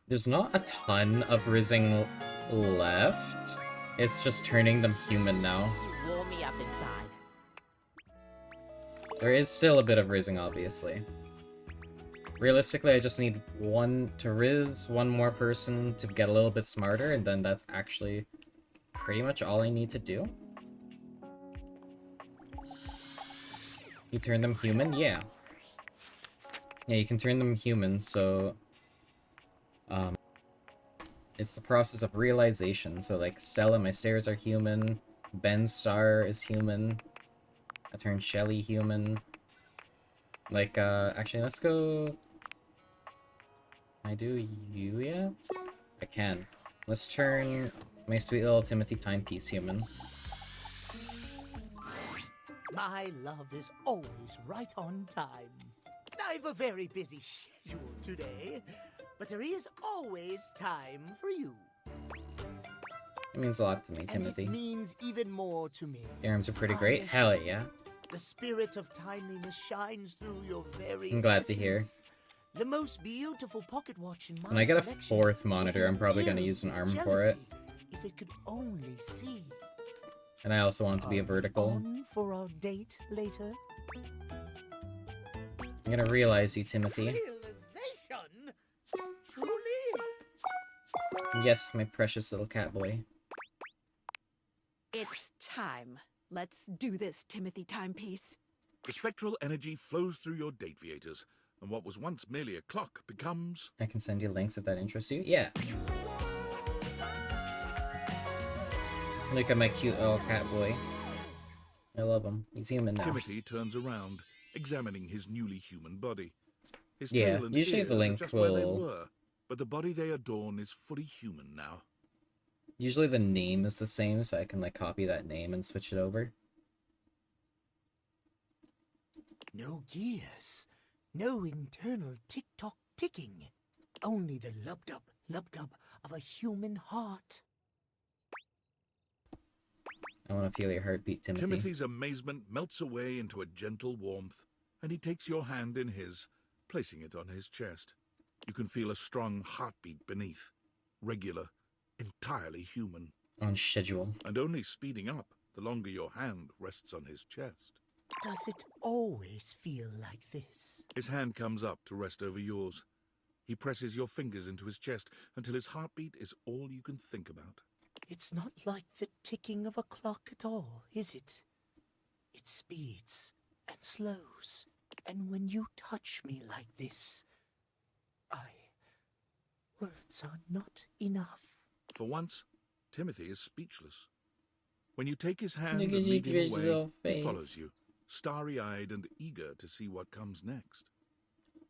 There's not a ton of rizzing left. It's just turning them human now. You warm me up inside. There is still a bit of rizzing, obviously. Realistically, I just need one to rizz, one more person to get a little bit smarter, and then that's actually pretty much all I need to do. You turn them human? Yeah. Yeah, you can turn them human, so... It's the process of realization, so like Stella, my stairs are human, Ben's star is human, I turned Shelly human. Like, actually, let's go... Can I do you yet? I can. Let's turn my sweet little Timothy timepiece human. My love is always right on time. I've a very busy schedule today, but there is always time for you. It means a lot to me, And Timothy. it means even more to me. Your arms are pretty I great. assure Hell you. yeah. The spirit of timeliness shines through your very I'm glad to hear. essence. The most beautiful pocket watch in my When I get a collection fourth would monitor, be I'm probably filled gonna use an with arm for it. jealousy If it could only see. And I also want it to be a vertical. On for our date later. I'm gonna realize you, Timothy. Realization? Truly? Yes, my precious little cat boy. It's time. Let's do this, Timothy Timepiece. The spectral energy flows through your Dateviators, and what was once merely a clock becomes... I can send you links if that interests you. Yeah. Look at my cute little cat boy. I love him. He's human now. Timothy turns around, examining his newly human body. His Yeah, tail and usually ears the link are just where they will... were, but the body they adorn is fully human now. Usually the name is the same, so I can like copy that name and switch it over. No gears, no internal tick-tock ticking, only the lub-dub of a human heart. I want to feel your heartbeat, Timothy. Timothy's amazement melts away into a gentle warmth, and he takes your hand in his, placing it on his chest. You can feel a strong heartbeat beneath, regular, entirely human. On schedule. And only speeding up the longer your hand rests on his chest. Does it always feel like this? His hand comes up to rest over yours. He presses your fingers into his chest until his heartbeat is all you can think about. It's not like the ticking of a clock at all, is it? It speeds and slows, and when you touch me like this, words are not enough. For once, Timothy is speechless. When you take his hand Look and at you, lead him his away, little he face. follows you, starry-eyed and eager to see what comes next.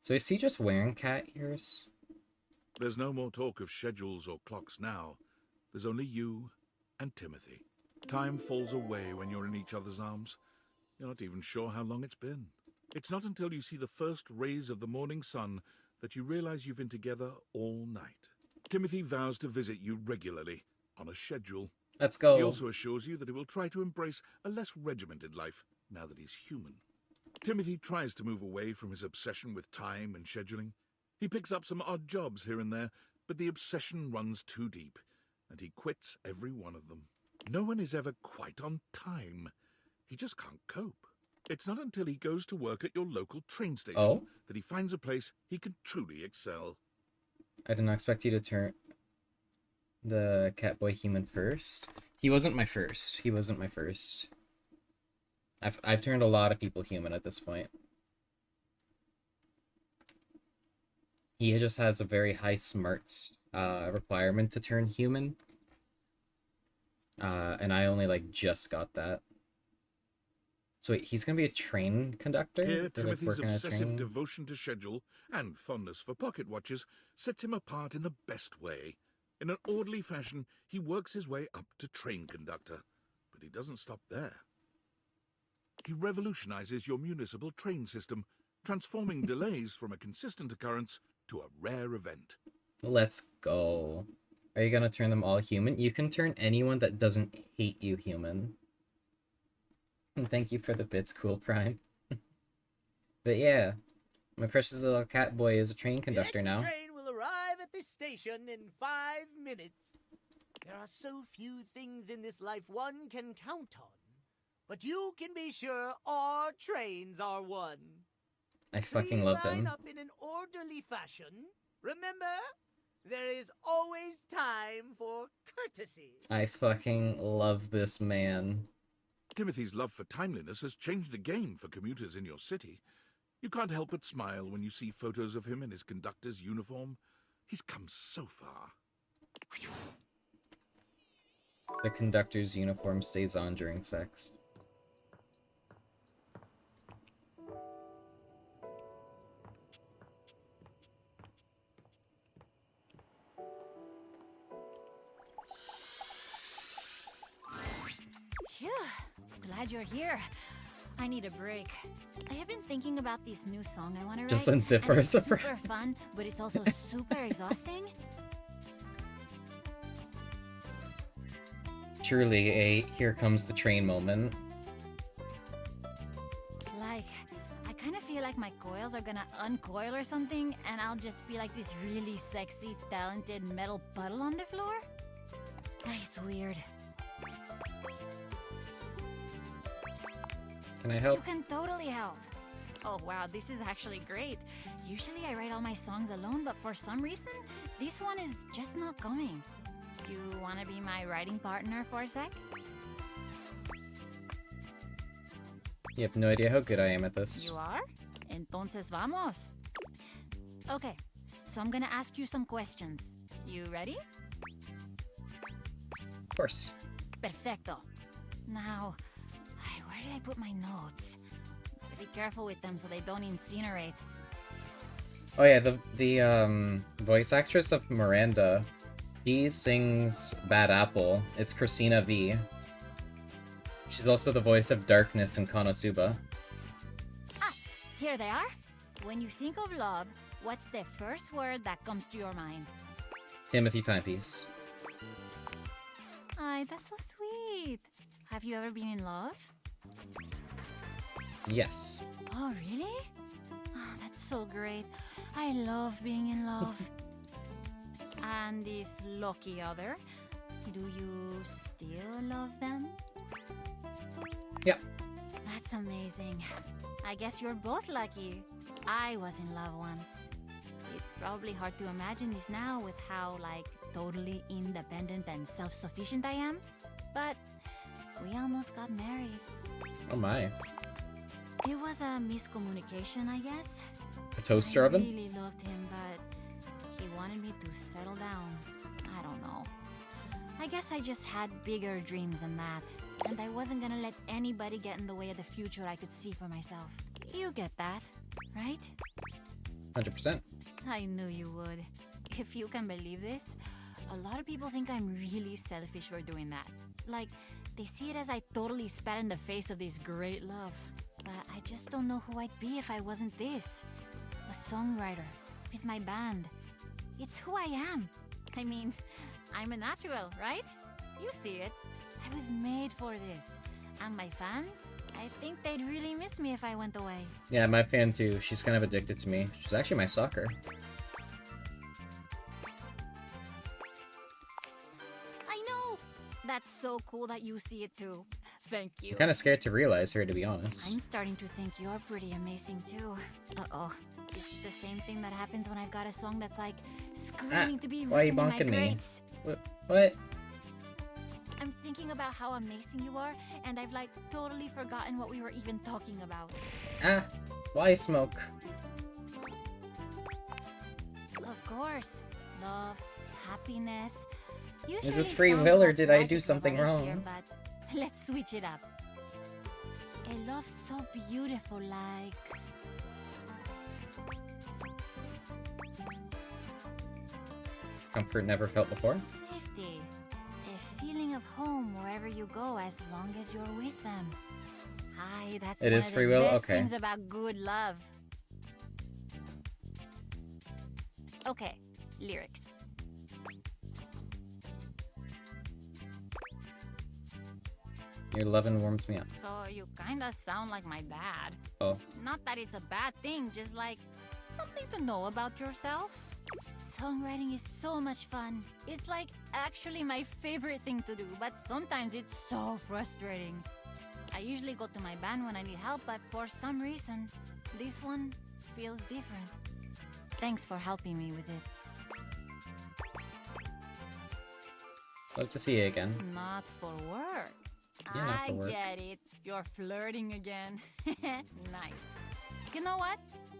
So is he just wearing cat ears? There's no more talk of schedules or clocks now. There's only you and Timothy. Time falls away when you're in each other's arms. You're not even sure how long it's been. It's not until you see the first rays of the morning sun that you realize you've been together all night. Timothy vows to visit you regularly, on a schedule. Let's go. He also assures you that he will try to embrace a less regimented life now that he's human. Timothy tries to move away from his obsession with time and scheduling. He picks up some odd jobs here and there, but the obsession runs too deep, and he quits every one of them. No one is ever quite on time. He just can't cope. It's not until he goes to work at your local train station that he finds a place he can truly excel. I did not expect you to turn the Catboy human first. He wasn't my first. He wasn't my first. I've turned a lot of people human at this point. He just has a very high smarts requirement to turn human. And I only like just got that. So wait, he's gonna be a train conductor? Here, Like, Timothy's working on a obsessive train? devotion to schedule and fondness for pocket watches sets him apart in the best way. In an orderly fashion, he works his way up to train conductor. But he doesn't stop there. He revolutionizes your municipal train system, transforming delays from a consistent occurrence to a rare event. Let's go. Are you gonna turn them all human? You can turn anyone that doesn't hate you human. And thank you for the bits, Cool Prime. But yeah, my precious little cat boy is a train conductor the now. next train will arrive at this station in 5 minutes. There are so few things in this life one can count on, but you can be sure our trains are one. I fucking Please love line them. up in an orderly fashion. Remember, there is always time for courtesy. I fucking love this man. Timothy's love for timeliness has changed the game for commuters in your city. You can't help but smile when you see photos of him in his conductor's uniform. He's come so far. The conductor's uniform stays on during sex. Phew, glad you're here. I need a break. I have been thinking about this new song I want to write. Just unzip and her, it's super surprise. fun, but it's also super exhausting. Truly a here comes the train moment. Like, I kind of feel like my coils are gonna uncoil or something, and I'll just be like this really sexy, talented metal puddle on the floor. It's weird. Can I help? You can totally help. Oh wow, this is actually great. Usually I write all my songs alone, but for some reason, this one is just not coming. You wanna be my writing partner for a sec? You have no idea how good I am at this. You are? Entonces vamos. Okay, so I'm gonna ask you some questions. You ready? Of course. Perfecto. Now, where did I put my notes? Gotta be careful with them so they don't incinerate. Oh yeah, the voice actress of Miranda, he sings Bad Apple. It's Christina V. She's also the voice of Darkness in Konosuba. Ah, here they are. When you think of love, what's the first word that comes to your mind? Timothy Timepiece. Ay, that's so sweet. Have you ever been in love? Yes. Oh, really? Oh, that's so great. I love being in love. And this lucky other, do you still love them? Yep. That's amazing. I guess you're both lucky. I was in love once. It's probably hard to imagine this now with how, like, totally independent and self-sufficient I am. But we almost got married. Oh my. It was a miscommunication, I guess. A toaster oven? I really loved him, but he wanted me to settle down. I don't know. I guess I just had bigger dreams than that. And I wasn't gonna let anybody get in the way of the future I could see for myself. You get that, right? 100%. I knew you would. If you can believe this, a lot of people think I'm really selfish for doing that. Like, they see it as I totally spat in the face of this great love. But I just don't know who I'd be if I wasn't this. A songwriter, with my band. It's who I am. I mean, I'm a natural, right? You see it. I was made for this. And my fans, I think they'd really miss me if I went away. Yeah, my fan too. She's kind of addicted to me. She's actually my stalker. I know! That's so cool that you see it too. Thank you. I'm kind of scared to realize her, to be honest. I'm starting to think you're pretty amazing too. Uh-oh. This is the same thing that happens when I've got a song that's like screaming to be Why are you written in my bonking me? grades. What? I'm thinking about how amazing you are, and I've like totally forgotten what we were even talking about. Ah, why smoke? Of course. Love, happiness. Is it free will or did I do something wrong? Here, but let's switch it up. A love so beautiful, like... Comfort never felt before? Safety. A feeling of home wherever you go as long as you're with them. Hi, that's It one is of free the will? best Okay. things about good love. Okay, lyrics. Your lovin' warms me up. So you kinda sound like my dad. Oh. Not that it's a bad thing, just like something to know about yourself. Songwriting is so much fun. It's like actually my favorite thing to do, but sometimes it's so frustrating. I usually go to my band when I need help, but for some reason, this one feels different. Thanks for helping me with it. Love to see you again. Not for work. Yeah, not for work. I get it. You're flirting again. Nice. You know what?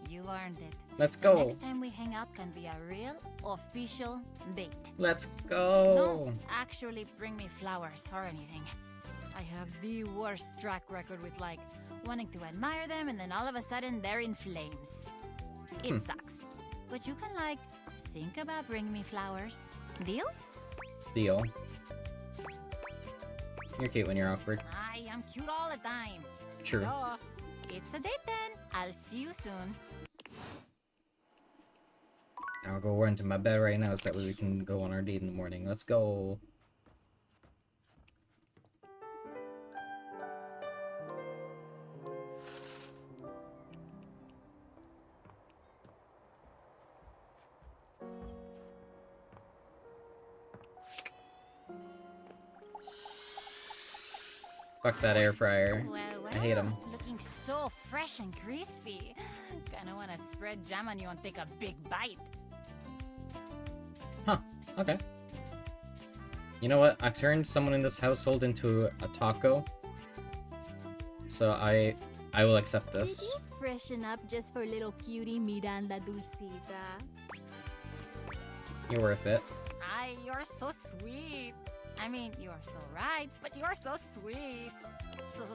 You earned it. Let's The go. next time we hang out can be a real, official date. Let's go. Don't actually bring me flowers or anything. I have the worst track record with like wanting to admire them and then all of a sudden they're in flames. It sucks. But you can like think about bringing me flowers. Deal? Deal. You're cute when you're awkward. I am cute all the time. True. Duh. It's a date then. I'll see you soon. I'll go run to my bed right now so that way we can go on our date in the morning. Let's go. Fuck that air fryer. I hate him. Looking Everything's so fresh and crispy. Kinda wanna spread jam on you and take a big bite. Huh, okay. You know what? I've turned someone in this household into a taco. So I will accept this. Did you freshen up just for little cutie Miranda Dulcita? You're worth it. Ay, you're so sweet. I mean, you're so right, but you're so sweet.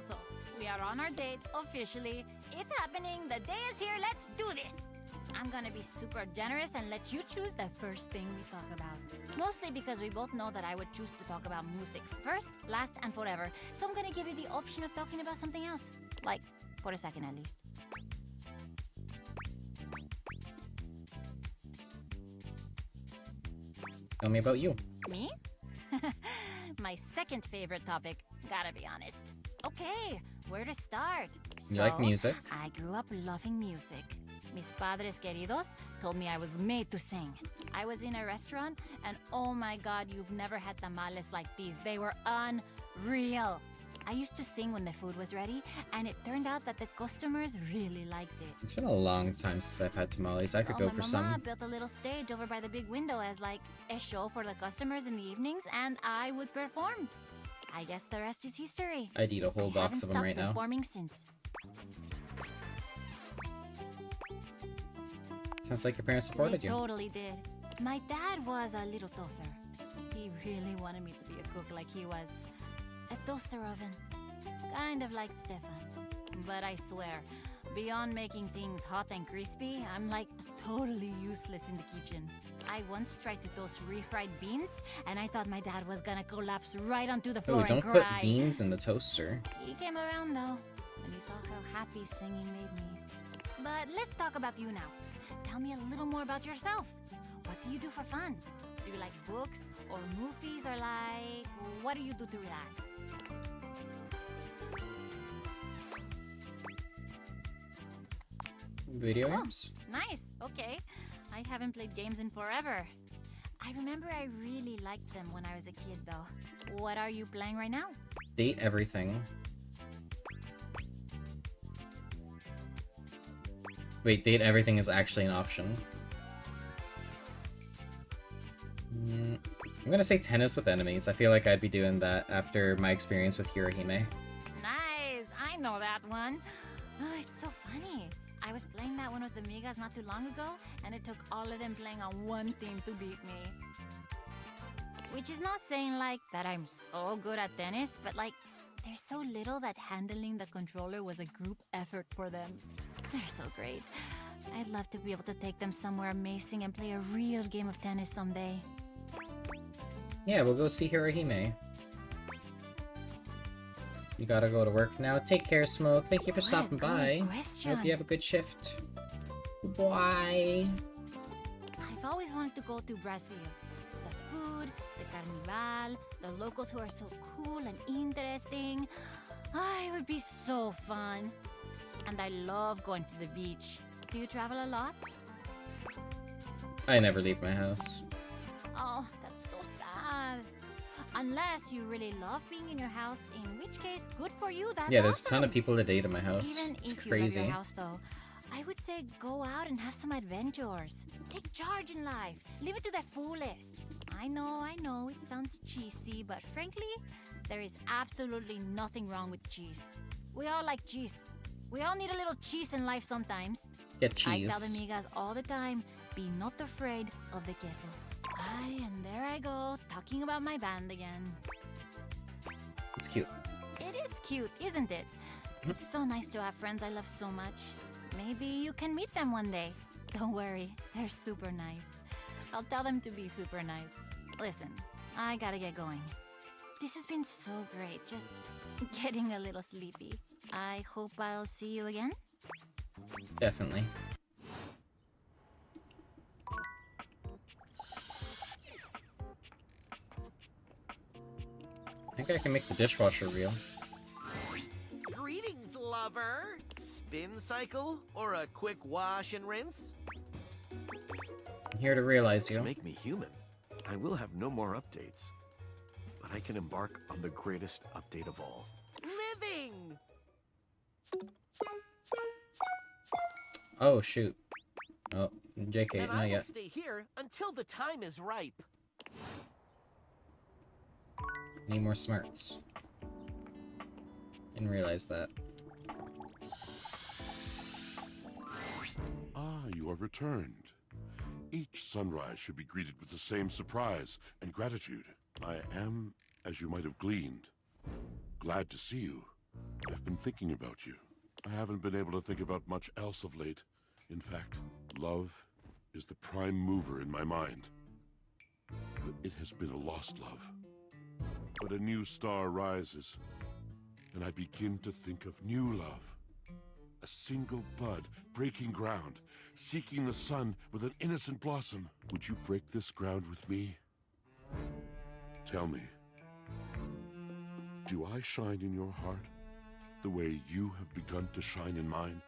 So, we are on our date, officially. It's happening, the day is here, let's do this! I'm gonna be super generous and let you choose the first thing we talk about. Mostly because we both know that I would choose to talk about music first, last, and forever. So I'm gonna give you the option of talking about something else. Like, for a second at least. Tell me about you. Me? My second favorite topic, gotta be honest. Okay, where to start? You like music? I grew up loving music. Mis padres queridos told me I was made to sing. I was in a restaurant, and oh my god, you've never had tamales like these. They were unreal. I used to sing when the food was ready, and it turned out that the customers really liked it. It's been a long time since I've had tamales. I could go for my mama some. built a little stage over by the big window as like a show for the customers in the evenings, and I would perform. I guess the rest is history. I'd eat a whole box of them right now. Performing since. Sounds like your parents supported They you. totally did. My dad was a little tougher. He really wanted me to be a cook like he was. A toaster oven. Kind of like Stefan. But I swear, beyond making things hot and crispy, I'm like totally useless in the kitchen. I once tried to toast refried beans, and I thought my dad was gonna collapse right onto the floor Oh, don't and put cry. beans in the toaster. He came around though, when he saw how happy singing made me. But let's talk about you now. Tell me a little more about yourself. What do you do for fun? Do you like books or movies, or like, what do you do to relax? Video games? Nice, okay. I haven't played games in forever. I remember I really liked them when I was a kid though. What are you playing right now? Date everything. Wait, date everything is actually an option. I'm gonna say tennis with enemies. I feel like I'd be doing that after my experience with Hirohime. Nice, I know that one. Oh, it's so funny. I was playing that one with the Migas not too long ago, and it took all of them playing on one team to beat me. Which is not saying, like, that I'm so good at tennis, but, like, they're so little that handling the controller was a group effort for them. They're so great. I'd love to be able to take them somewhere amazing and play a real game of tennis someday. Yeah, we'll go see Hirohime. You gotta go to work now. Take care, Smoke. Thank you for stopping by. Question. Hope you have a good shift. Bye. I've always wanted to go to Brazil. The food, the carnival, the locals who are so cool and interesting. It would be so fun. And I love going to the beach. Do you travel a lot? I never leave my house. Oh, that's so sad. Unless you really love being in your house, in which case, good for you, that's Yeah, there's awesome. a ton of people that date in my house. Even It's if crazy. you love your house, though, I would say go out and have some adventures. Take charge in life. Live it to the fullest. I know, it sounds cheesy, but frankly, there is absolutely nothing wrong with cheese. We all like cheese. We all need a little cheese in life sometimes. Get cheese. I tell the migas all the time, be not afraid of the queso. And there I go, talking about my band again. It's cute. It is cute, isn't it? It's so nice to have friends I love so much. Maybe you can meet them one day. Don't worry, they're super nice. I'll tell them to be super nice. Listen, I gotta get going. This has been so great, just getting a little sleepy. I hope I'll see you again. Definitely. I think I can make the dishwasher real. Greetings, lover. Spin cycle or a quick wash and rinse? I'm here to realize you. To make me human, I will have no more updates. But I can embark on the greatest update of all. Living! Oh, shoot. Oh, JK, And I not will yet. stay here until the time is ripe. Need more smarts. Didn't realize that. Ah, you are returned. Each sunrise should be greeted with the same surprise and gratitude. I am, as you might have gleaned, glad to see you. I've been thinking about you. I haven't been able to think about much else of late. In fact, love is the prime mover in my mind. But it has been a lost love. But a new star rises, and I begin to think of new love. A single bud breaking ground, seeking the sun with an innocent blossom. Would you break this ground with me? Tell me, do I shine in your heart the way you have begun to shine in mine?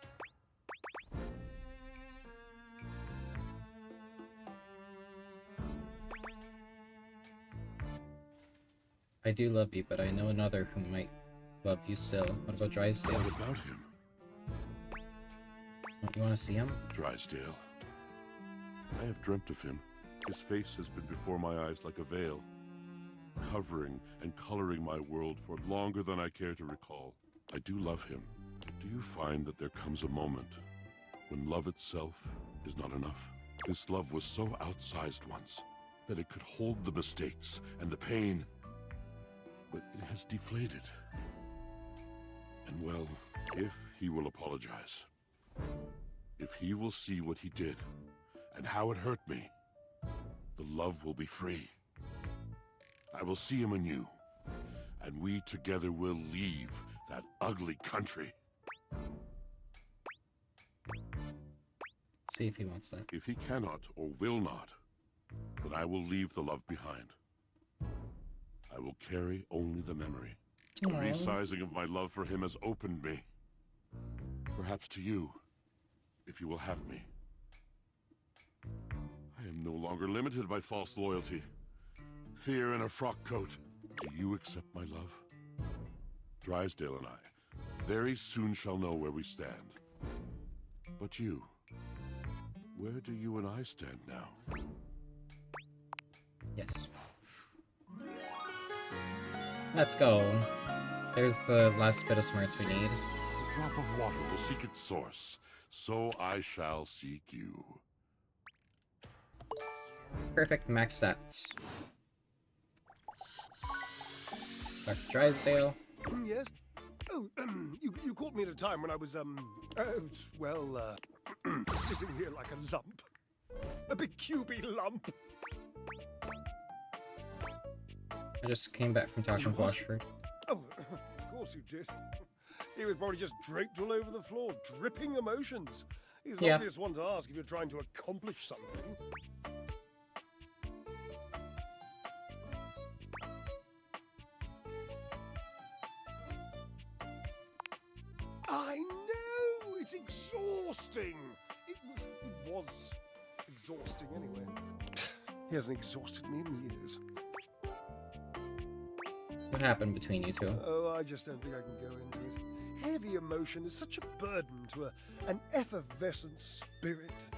I do love you, but I know another who might love you still. What about Drysdale? What about him? Don't you want to see him? Drysdale. I have dreamt of him. His face has been before my eyes like a veil, covering and coloring my world for longer than I care to recall. I do love him. Do you find that there comes a moment when love itself is not enough? This love was so outsized once that it could hold the mistakes and the pain, but it has deflated. And well, if he will apologize, if he will see what he did and how it hurt me, the love will be free. I will see him anew, and we together will leave that ugly country. See if he wants that. If he cannot or will not, then I will leave the love behind. I will carry only the memory. The Aww. resizing of my love for him has opened me. Perhaps to you, if you will have me. I am no longer limited by false loyalty, fear in a frock coat. Do you accept my love? Drysdale and I very soon shall know where we stand. But you, where do you and I stand now? Yes. Let's go. There's the last bit of smarts we need. A drop of water will seek its source, so I shall seek you. Perfect max stats. Dr. Drysdale. Yes? Oh, you caught me at a time when I was, sitting here like a lump. A big cubey lump. I just came back from talking with Washford. Oh, of course you did. He was probably just draped all over the floor, dripping emotions. He's an obvious one to ask if you're trying to accomplish something. I know! It's exhausting! It was exhausting anyway. He hasn't exhausted me in years. What happened between you two? Oh, I just don't think I can go into it. Heavy emotion is such a burden to an effervescent spirit.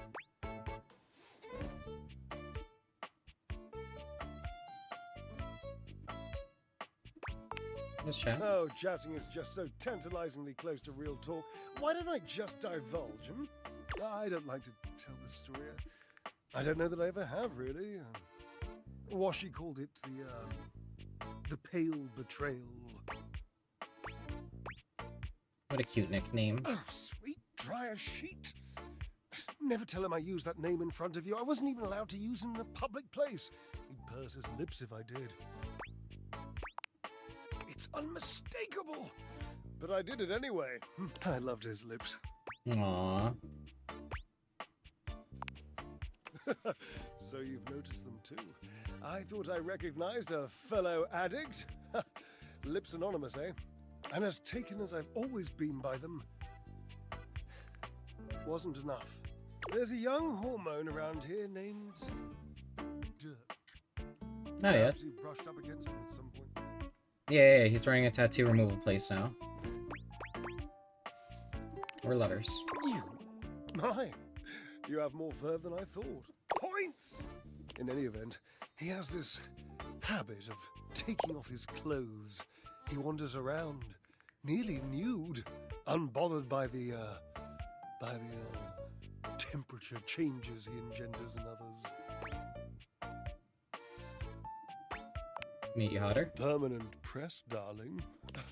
Just chat. Oh, chatting is just so tantalizingly close to real talk. Why don't I just divulge? I don't like to tell this story. I don't know that I ever have, really. Washi called it the pale betrayal. What a cute nickname. Oh, sweet, dry as sheet. Never tell him I used that name in front of you. I wasn't even allowed to use it in a public place. He'd purse his lips if I did. It's unmistakable. But I did it anyway. I loved his lips. Aww. So you've noticed them too. I thought I recognized a fellow addict. Lips anonymous, eh? And as taken as I've always been by them, wasn't enough. There's a young hormone around here named Dirk. Not yet. Perhaps you've brushed up against him at some point. Yeah, he's wearing a tattoo removal place now. We're lovers. My, you have more verve than I thought. Points! In any event, he has this habit of taking off his clothes. He wanders around, nearly nude, unbothered by the temperature changes he engenders in others. Made you hotter? Permanent press, darling.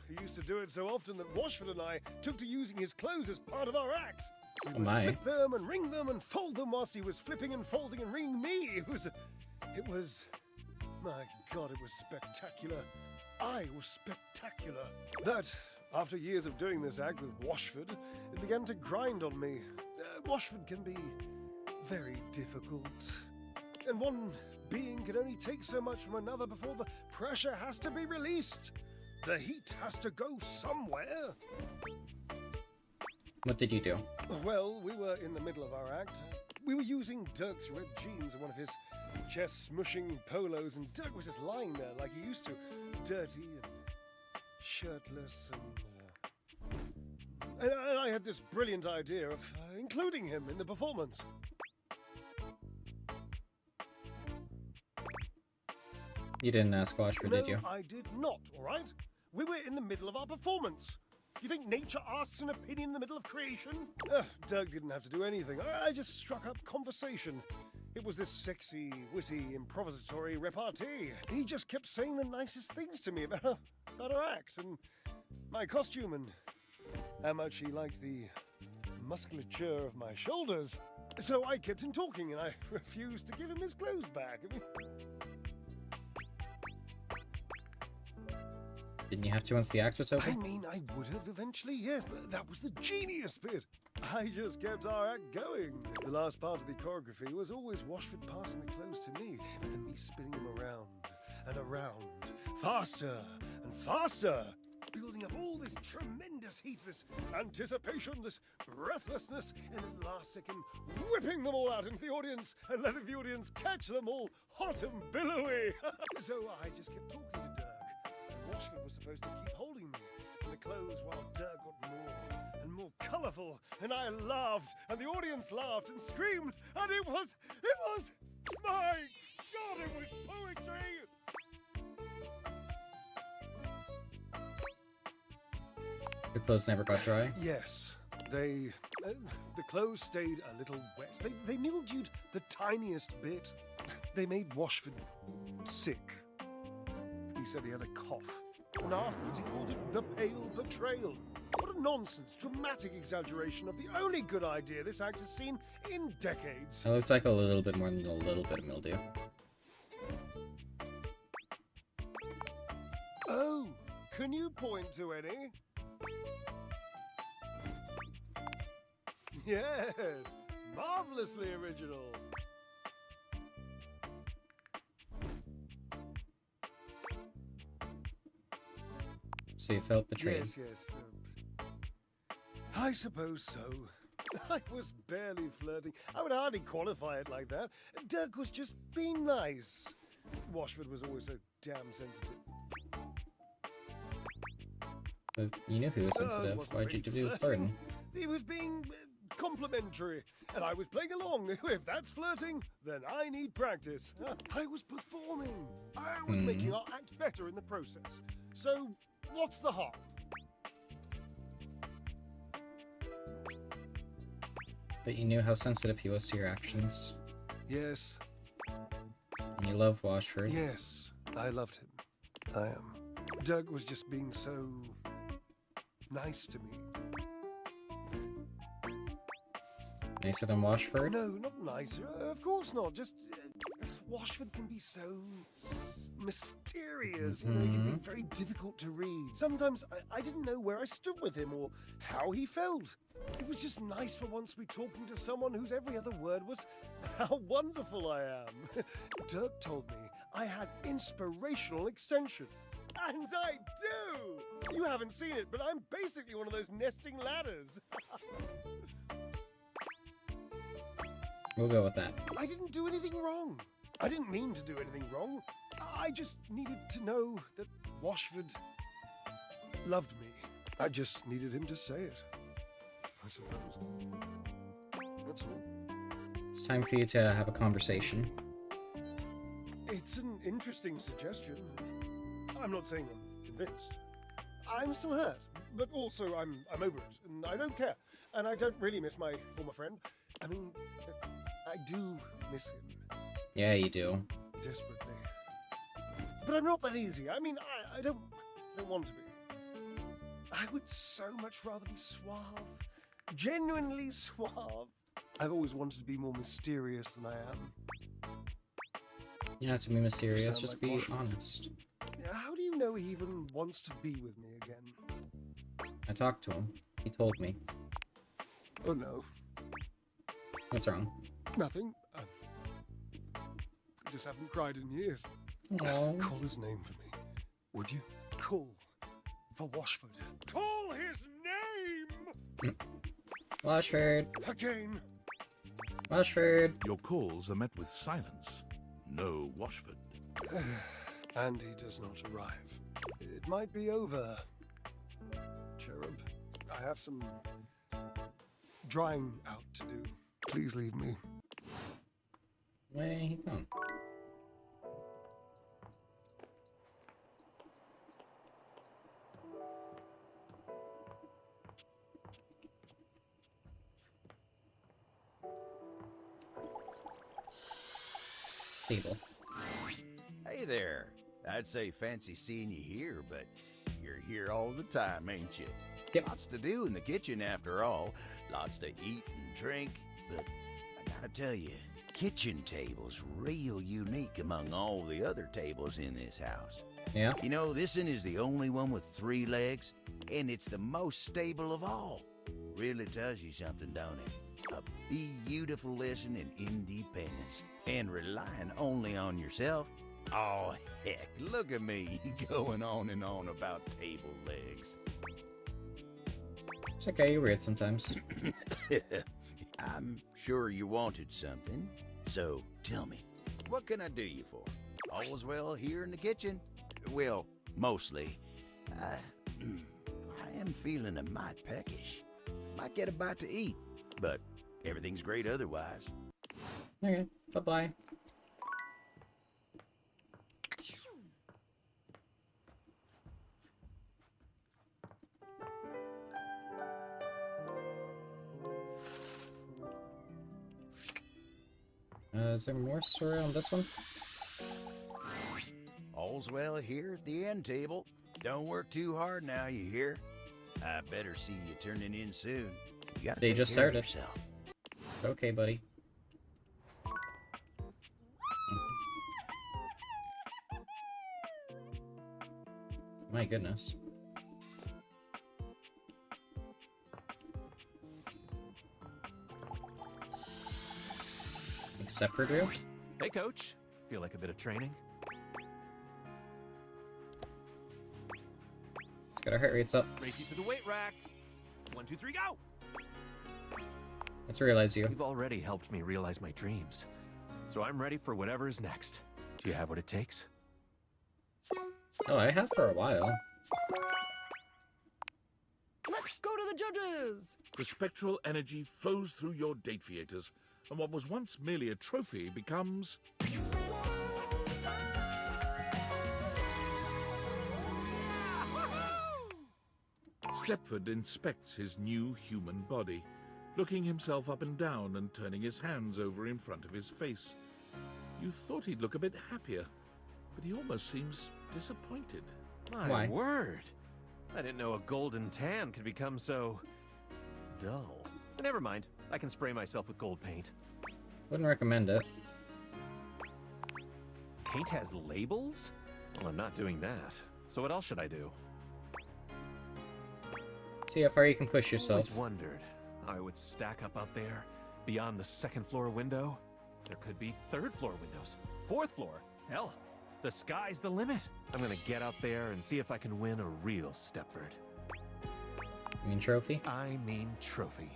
He used to do it so often that Washford and I took to using his clothes as part of our act. He would flip them and wring them and fold them whilst he was flipping and folding and wringing me. It was, my God, it was spectacular. I was spectacular. That, after years of doing this act with Washford, it began to grind on me. Washford can be very difficult. And one being can only take so much from another before the pressure has to be released. The heat has to go somewhere. What did you do? Well, we were in the middle of our act. We were using Dirk's red jeans and one of his chest-smushing polos, and Dirk was just lying there like he used to, dirty and shirtless, and I had this brilliant idea of including him in the performance. You didn't ask Washford, No, did you? I did not, all right? We were in the middle of our performance. You think nature asks an opinion in the middle of creation? Dirk didn't have to do anything. I just struck up conversation. It was this sexy, witty, improvisatory repartee. He just kept saying the nicest things to me about our act and my costume and how much he liked the musculature of my shoulders. So I kept him talking and I refused to give him his clothes back. Didn't you have to once the act was over? I mean, I would have eventually, yes, but that was the genius bit. I just kept our act going. The last part of the choreography was always Washford passing the clothes to me, and then me spinning them around and around, faster and faster, building up all this tremendous heat, this anticipation, this breathlessness, and at the last second, whipping them all out into the audience and letting the audience catch them all hot and billowy. So I just kept talking to Dirk. Washford was supposed to keep holding me in the clothes while Dirk got more and more colourful, and I laughed, and the audience laughed and screamed, and it was, my God, it was poetry! The clothes never got dry? Yes, the clothes stayed a little wet. They mildewed the tiniest bit. They made Washford sick. He said he had a cough. And afterwards he called it the pale betrayal. What a nonsense, dramatic exaggeration of the only good idea this act has seen in decades. It looks like a little bit more than a little bit of mildew. Oh, can you point to any? Yes, marvelously original. So you felt betrayed? Yes. I suppose so. I was barely flirting. I would hardly qualify it like that. Dirk was just being nice. Washford was always so damn sensitive. But you knew he was sensitive. Why'd you do the flirting? He was being complimentary, and I was playing along. If that's flirting, then I need practice. I was performing. I was making our act better in the process. So, what's the harm? But you knew how sensitive he was to your actions. Yes. And you love Washford. Yes, I loved him. I am. Dirk was just being so nice to me. Nicer than Washford? No, not nicer. Of course not. Just Washford can be so mysterious. You know, he can be very difficult to read. Sometimes I didn't know where I stood with him or how he felt. It was just nice for once to be talking to someone whose every other word was how wonderful I am. Dirk told me I had inspirational extension. And I do! You haven't seen it, but I'm basically one of those nesting ladders. We'll go with that. I didn't do anything wrong. I didn't mean to do anything wrong. I just needed to know that Washford loved me. I just needed him to say it, I suppose. that's all. It's time for you to have a conversation. It's an interesting suggestion. I'm not saying I'm convinced. I'm still hurt, but also I'm over it, and I don't care. And I don't really miss my former friend. I mean, I do miss him. Yeah, you do. Desperately. But I'm not that easy. I mean, I don't want to be. I would so much rather be suave. Genuinely suave. I've always wanted to be more mysterious than I am. You don't have to be mysterious, Sound just like be Washington. honest. How do you know he even wants to be with me again? I talked to him. He told me. Oh no. What's wrong? Nothing. I just haven't cried in years. Aww. Call his name for me, would you? Call for Washford. Call his name! Washford. Again. Washford. Your calls are met with silence. No Washford. And he does not arrive. It might be over, Cherub. I have some drying out to do. Please leave me. Where did he come? Table. Hey there. I'd say fancy seeing you here, but you're here all the time, ain't you? Yep. Lots to do in the kitchen after all. Lots to eat and drink, but I gotta tell you, kitchen table's real unique among all the other tables in this house. Yeah? You know, this one is the only one with 3 legs, and it's the most stable of all. Really tells you something, don't it? A beautiful lesson in independence and relying only on yourself. Oh, heck, look at me going on and on about table legs. It's okay, you're weird sometimes. I'm sure you wanted something, so tell me, what can I do you for? All's well here in the kitchen? Well, mostly. I am feeling a mite peckish. Might get a bite to eat, but everything's great otherwise. Okay, bye-bye. Is there more story on this one? All's well here at the end table. Don't work too hard now, you hear? I better see you turning in soon. You gotta They take just care of started. yourself. Okay, buddy. My goodness. Except for Drew? Hey, coach. Feel like a bit of training? Let's get our heart rates up. Race you to the weight rack. 1, 2, 3, go! Let's realize you. You've already helped me realize my dreams, so I'm ready for whatever is next. Do you have what it takes? Oh, I have for a while. Let's go to the judges! The spectral energy flows through your date theaters, and what was once merely a trophy becomes... Stepford inspects his new human body, looking himself up and down and turning his hands over in front of his face. You thought he'd look a bit happier, but he almost seems disappointed. My word! I didn't know a golden tan could become so... dull. But never mind. I can spray myself with gold paint. Wouldn't recommend it. Paint has labels? Well, I'm not doing that. So what else should I do? See how far you can push yourself. Always wondered how I would stack up out there, beyond the 2nd floor window. There could be 3rd floor windows, 4th floor. Hell, the sky's the limit. I'm gonna get out there and see if I can win a real Stepford. You mean trophy? I mean trophy.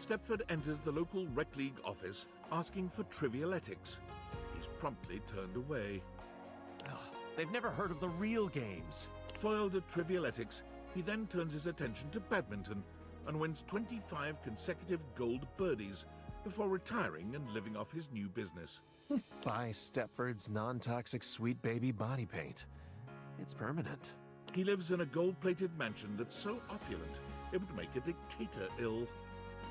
Stepford enters the local Rec League office asking for trivialetics. He's promptly turned away. They've never heard of the real games. Foiled at trivialetics, he then turns his attention to badminton and wins 25 consecutive gold birdies before retiring and living off his new business. Buy Stepford's non-toxic sweet baby body paint. It's permanent. He lives in a gold-plated mansion that's so opulent it would make a dictator ill.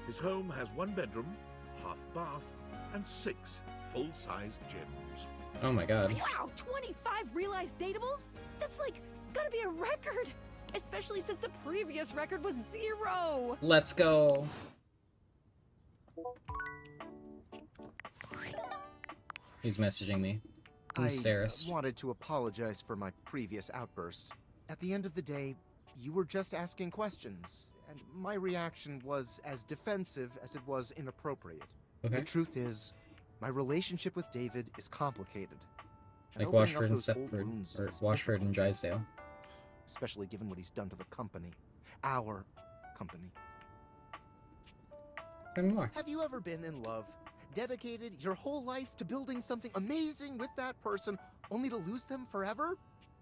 His home has 1 bedroom, half bath, and 6 full-size gyms. Oh my god. Wow, 25 realized datables? That's like, gotta be a record! Especially since the previous record was 0! Let's go. He's messaging me. I Stairs. wanted to apologize for my previous outburst. At the end of the day, you were just asking questions, and my reaction was as defensive as it was inappropriate. Okay. The truth is, my relationship with David is complicated. And Like opening up Washford and those old Stepford, wounds or is Washford and Drysdale. especially given what he's done to the company. Our company. Tell me more. Have you ever been in love? Dedicated your whole life to building something amazing with that person, only to lose them forever?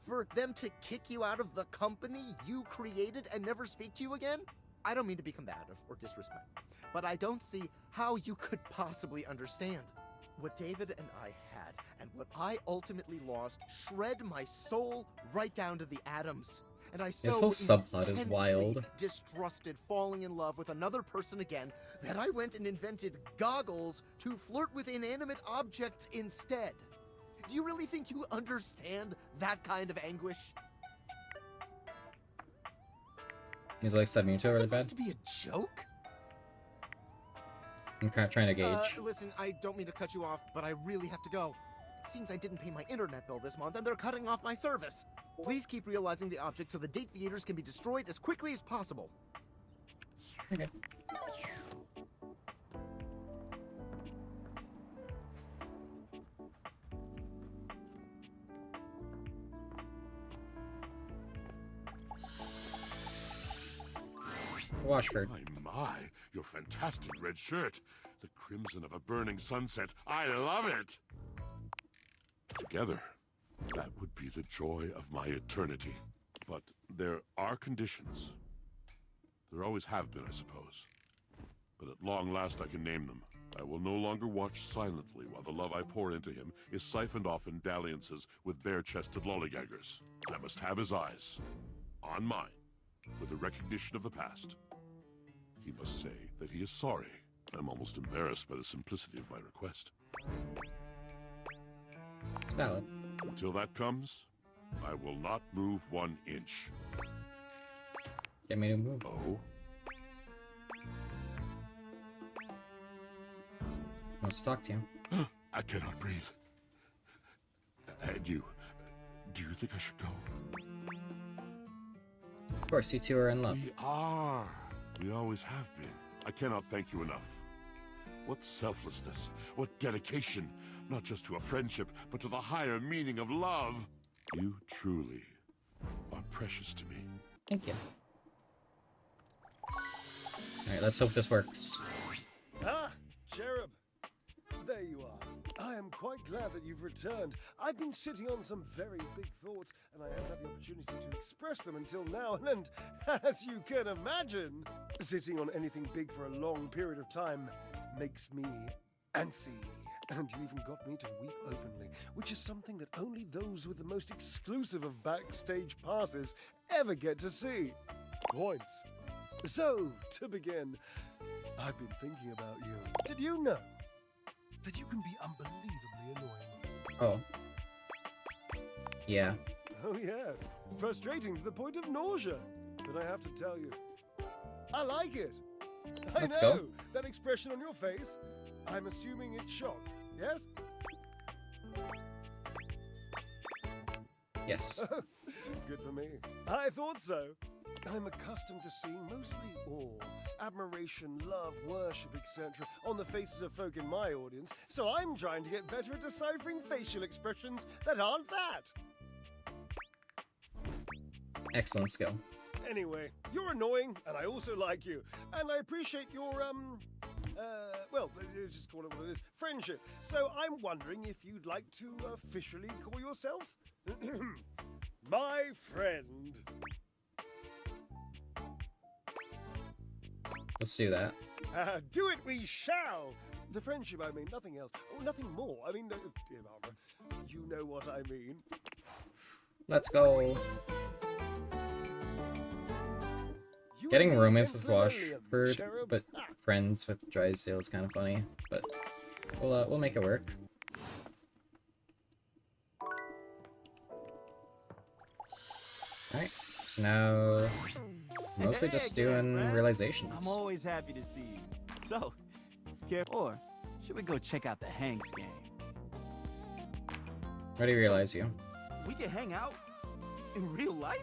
For them to kick you out of the company you created and never speak to you again? I don't mean to be combative or disrespectful, but I don't see how you could possibly understand. What David and I had, and what I ultimately lost, shred my soul right down to the atoms. And I so This whole subplot is intensely wild. distrusted falling in love with another person again that I went and invented goggles to flirt with inanimate objects instead. Do you really think you understand that kind of anguish? He's like subbing you to really bad. Supposed to be a joke? I'm kind of trying to gauge. Listen, I don't mean to cut you off, but I really have to go. It seems I didn't pay my internet bill this month, and they're cutting off my service. Please keep realizing the object so the date theaters can be destroyed as quickly as possible. Okay. Washford. My, your fantastic red shirt. The crimson of a burning sunset. I love it! Together, that would be the joy of my eternity. But there are conditions. There always have been, I suppose. But at long last I can name them. I will no longer watch silently while the love I pour into him is siphoned off in dalliances with bare-chested lollygaggers. I must have his eyes on mine with a recognition of the past. He must say that he is sorry. I'm almost embarrassed by the simplicity of my request. It's valid. Until that comes, I will not move 1 inch. Get me to move. Oh? Wants to talk to you. I cannot breathe. And you, do you think I should go? Of course, you two are in love. We are. We always have been. I cannot thank you enough. What selflessness, what dedication, not just to a friendship, but to the higher meaning of love. You truly are precious to me. Thank you. Alright, let's hope this works. Ah, Cherub. There you are. I am quite glad that you've returned. I've been sitting on some very big thoughts, and I haven't had the opportunity to express them until now. And as you can imagine, sitting on anything big for a long period of time makes me antsy. And you even got me to weep openly, which is something that only those with the most exclusive of backstage passes ever get to see. Points. So, to begin, I've been thinking about you. Did you know that you can be unbelievably annoying? Oh. Yeah. Oh, yes. Frustrating to the point of nausea. But I have to tell you, I like it. Let's I know. go. That expression on your face, I'm assuming it's shock, yes? Yes. Good for me. I thought so. I'm accustomed to seeing mostly awe, admiration, love, worship, etc. on the faces of folk in my audience, so I'm trying to get better at deciphering facial expressions that aren't that. Excellent skill. Anyway, you're annoying, and I also like you. And I appreciate your, well, let's just call it what it is, friendship. So I'm wondering if you'd like to officially call yourself my friend. Let's do that. Do it we shall. The friendship, I mean, nothing else. Oh, nothing more. I mean, dear Barbara, you know what I mean. Let's go. Getting romance with Washford, but friends with Drysdale is kind of funny. But we'll make it work. Alright, so now mostly just doing realizations. I'm always happy to see you. So, here, or should we go check out the Hanks game? Where do you realize you? We can hang out in real life?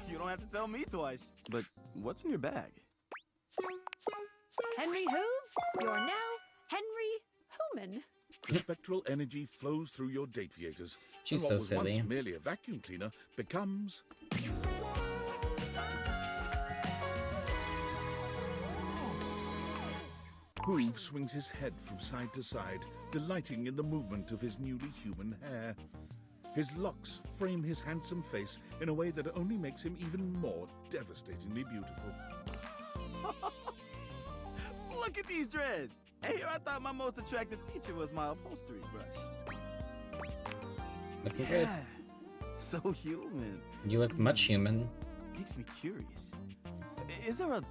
You don't have to tell me twice. But what's in your bag? Henry Hoove, you're now Henry Hooman. The spectral energy flows through your dataviators. She's and what so was silly. once merely a vacuum cleaner becomes... Hoove swings his head from side to side, delighting in the movement of his newly human hair. His locks frame his handsome face in a way that only makes him even more devastatingly beautiful. Look at these dreads! Hey, I thought my most attractive feature was my upholstery brush. Looking good. So human. You look much human. Makes me curious. Is there a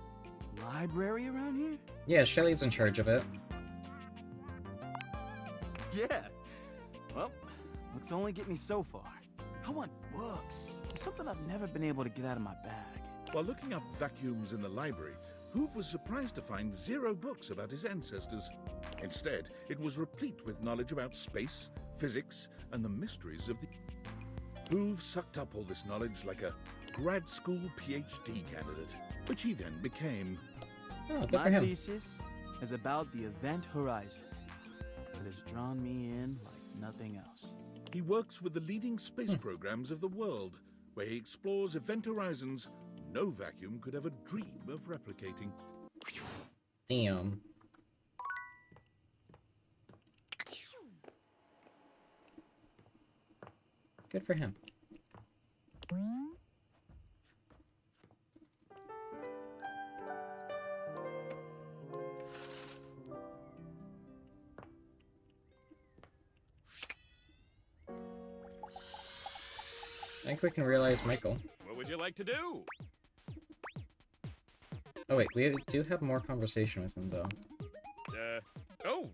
library around here? Yeah, Shelly's in charge of it. Yeah. Well, books only get me so far. I want books. It's something I've never been able to get out of my bag. While looking up vacuums in the library, Hoove was surprised to find 0 books about his ancestors. Instead, it was replete with knowledge about space, physics, and the mysteries of the... Hoove sucked up all this knowledge like a grad school PhD candidate, which he then became. Oh, good My for him. thesis is about the event horizon. It has drawn me in like nothing else. He works with the leading space programs of the world, where he explores event horizons no vacuum could ever dream of replicating. Damn. Good for him. I think we can realize Michael. What would you like to do? Oh wait, we do have more conversation with him though. Oh.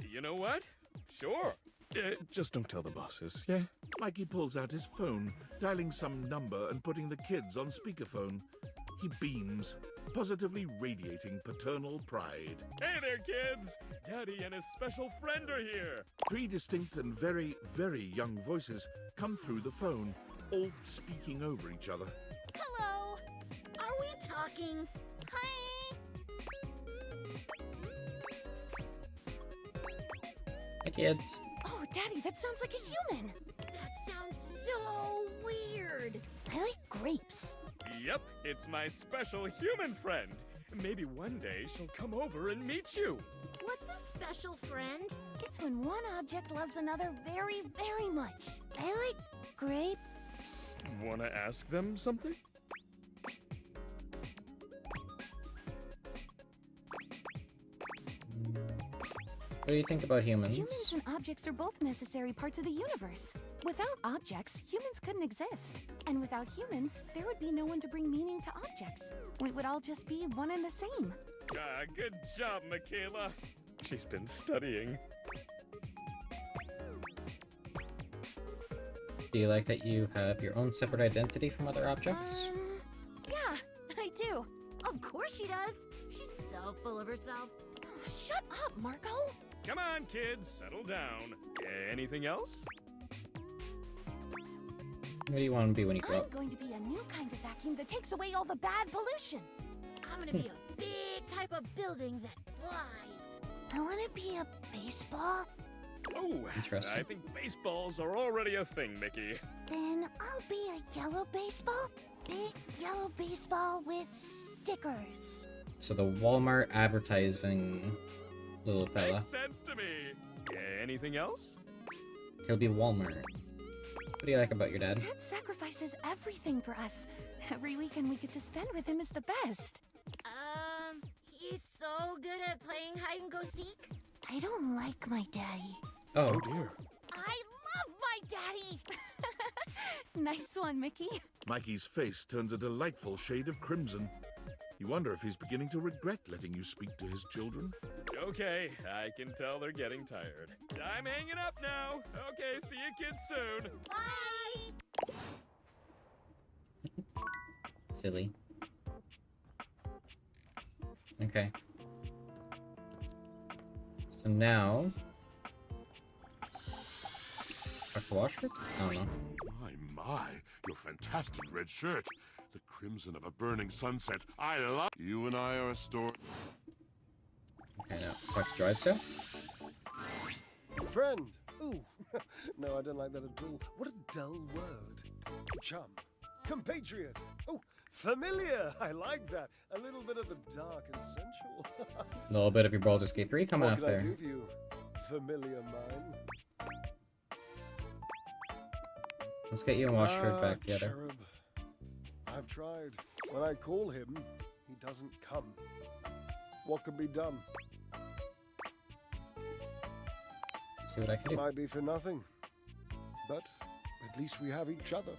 You know what? Sure. Just don't tell the bosses, yeah? Mikey pulls out his phone, dialing some number and putting the kids on speakerphone. He beams, positively radiating paternal pride. Hey there, kids! Daddy and his special friend are here! 3 distinct and very, very young voices come through the phone, all speaking over each other. Hello. Are we talking? Hi. Hey kids. Oh, Daddy, that sounds like a human. That sounds so weird. I like grapes. Yep, it's my special human friend. Maybe one day she'll come over and meet you. What's a special friend? It's when one object loves another very, very much. I like grapes. Wanna ask them something? What do you think about humans? Humans and objects are both necessary parts of the universe. Without objects, humans couldn't exist. And without humans, there would be no one to bring meaning to objects. We would all just be one and the same. Ah, good job, Michaela. She's been studying. Do you like that you have your own separate identity from other objects? Yeah, I do. Of course she does. She's so full of herself. Shut up, Marco. Come on, kids, settle down. Anything else? What do you want to be when you grow I'm up? going to be a new kind of vacuum that takes away all the bad pollution. I'm gonna be a big type of building that flies. I wanna be a baseball. Oh, Interesting. I think baseballs are already a thing, Mickey. Then I'll be a yellow baseball. Big yellow baseball with stickers. So the Walmart advertising little fella. Makes sense to me. Anything else? He'll be Walmart. What do you like about your dad? Dad sacrifices everything for us. Every weekend we get to spend with him is the best. He's so good at playing hide and go seek? I don't like my daddy. Oh. Dear. I love my daddy! Nice one, Mickey. Mikey's face turns a delightful shade of crimson. You wonder if he's beginning to regret letting you speak to his children. Okay, I can tell they're getting tired. I'm hanging up now. Okay, see you kids soon. Bye! Silly. Okay. So now... Dr. Washford? I don't know. My, your fantastic red shirt. The crimson of a burning sunset. I love you and I are a story. Okay, now, talk to Drysdale. Friend. Ooh. No, I don't like that at all. What a dull word. Chum. Compatriot. Oh, familiar. I like that. A little bit of the dark and sensual. A little bit of your Baldur's Gate 3 coming what up can there. I do for you, familiar mine? Let's get you and Washford back together. Cherub. I've tried. When I call him, he doesn't come. What can be done? See what I can do. Might be for nothing, but at least we have each other.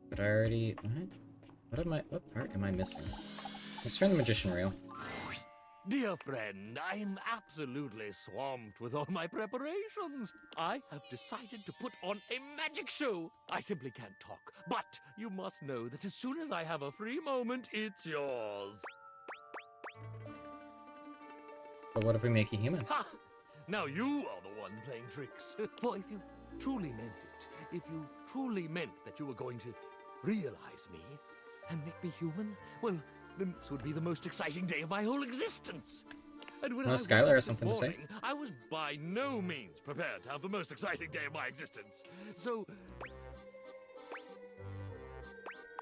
But I already... What part am I missing? Let's turn the magician reel. Dear friend, I am absolutely swamped with all my preparations. I have decided to put on a magic show. I simply can't talk, but you must know that as soon as I have a free moment, it's yours. But what if we make you human? Ha! Now you are the one playing tricks. For if you truly meant it, if you truly meant that you were going to realize me and make me human, well, then this would be the most exciting day of my whole existence. And when I woke Skylar up has something this to say. morning, I was by no means prepared to have the most exciting day of my existence. So,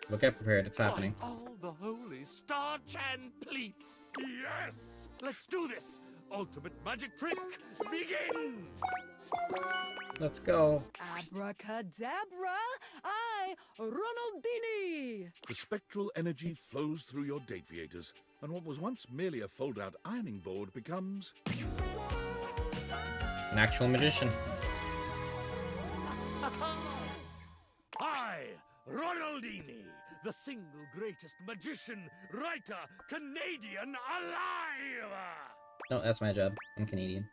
Look at prepared, it's happening. by all the holy starch and pleats, yes! Let's do this! Ultimate magic trick begins! Let's go. Abracadabra! I, Ronaldini! The spectral energy flows through your deviators, and what was once merely a fold-out ironing board becomes... An actual magician. I, Ronaldini, the single greatest magician, writer, Canadian alive! No, that's my job. I'm Canadian.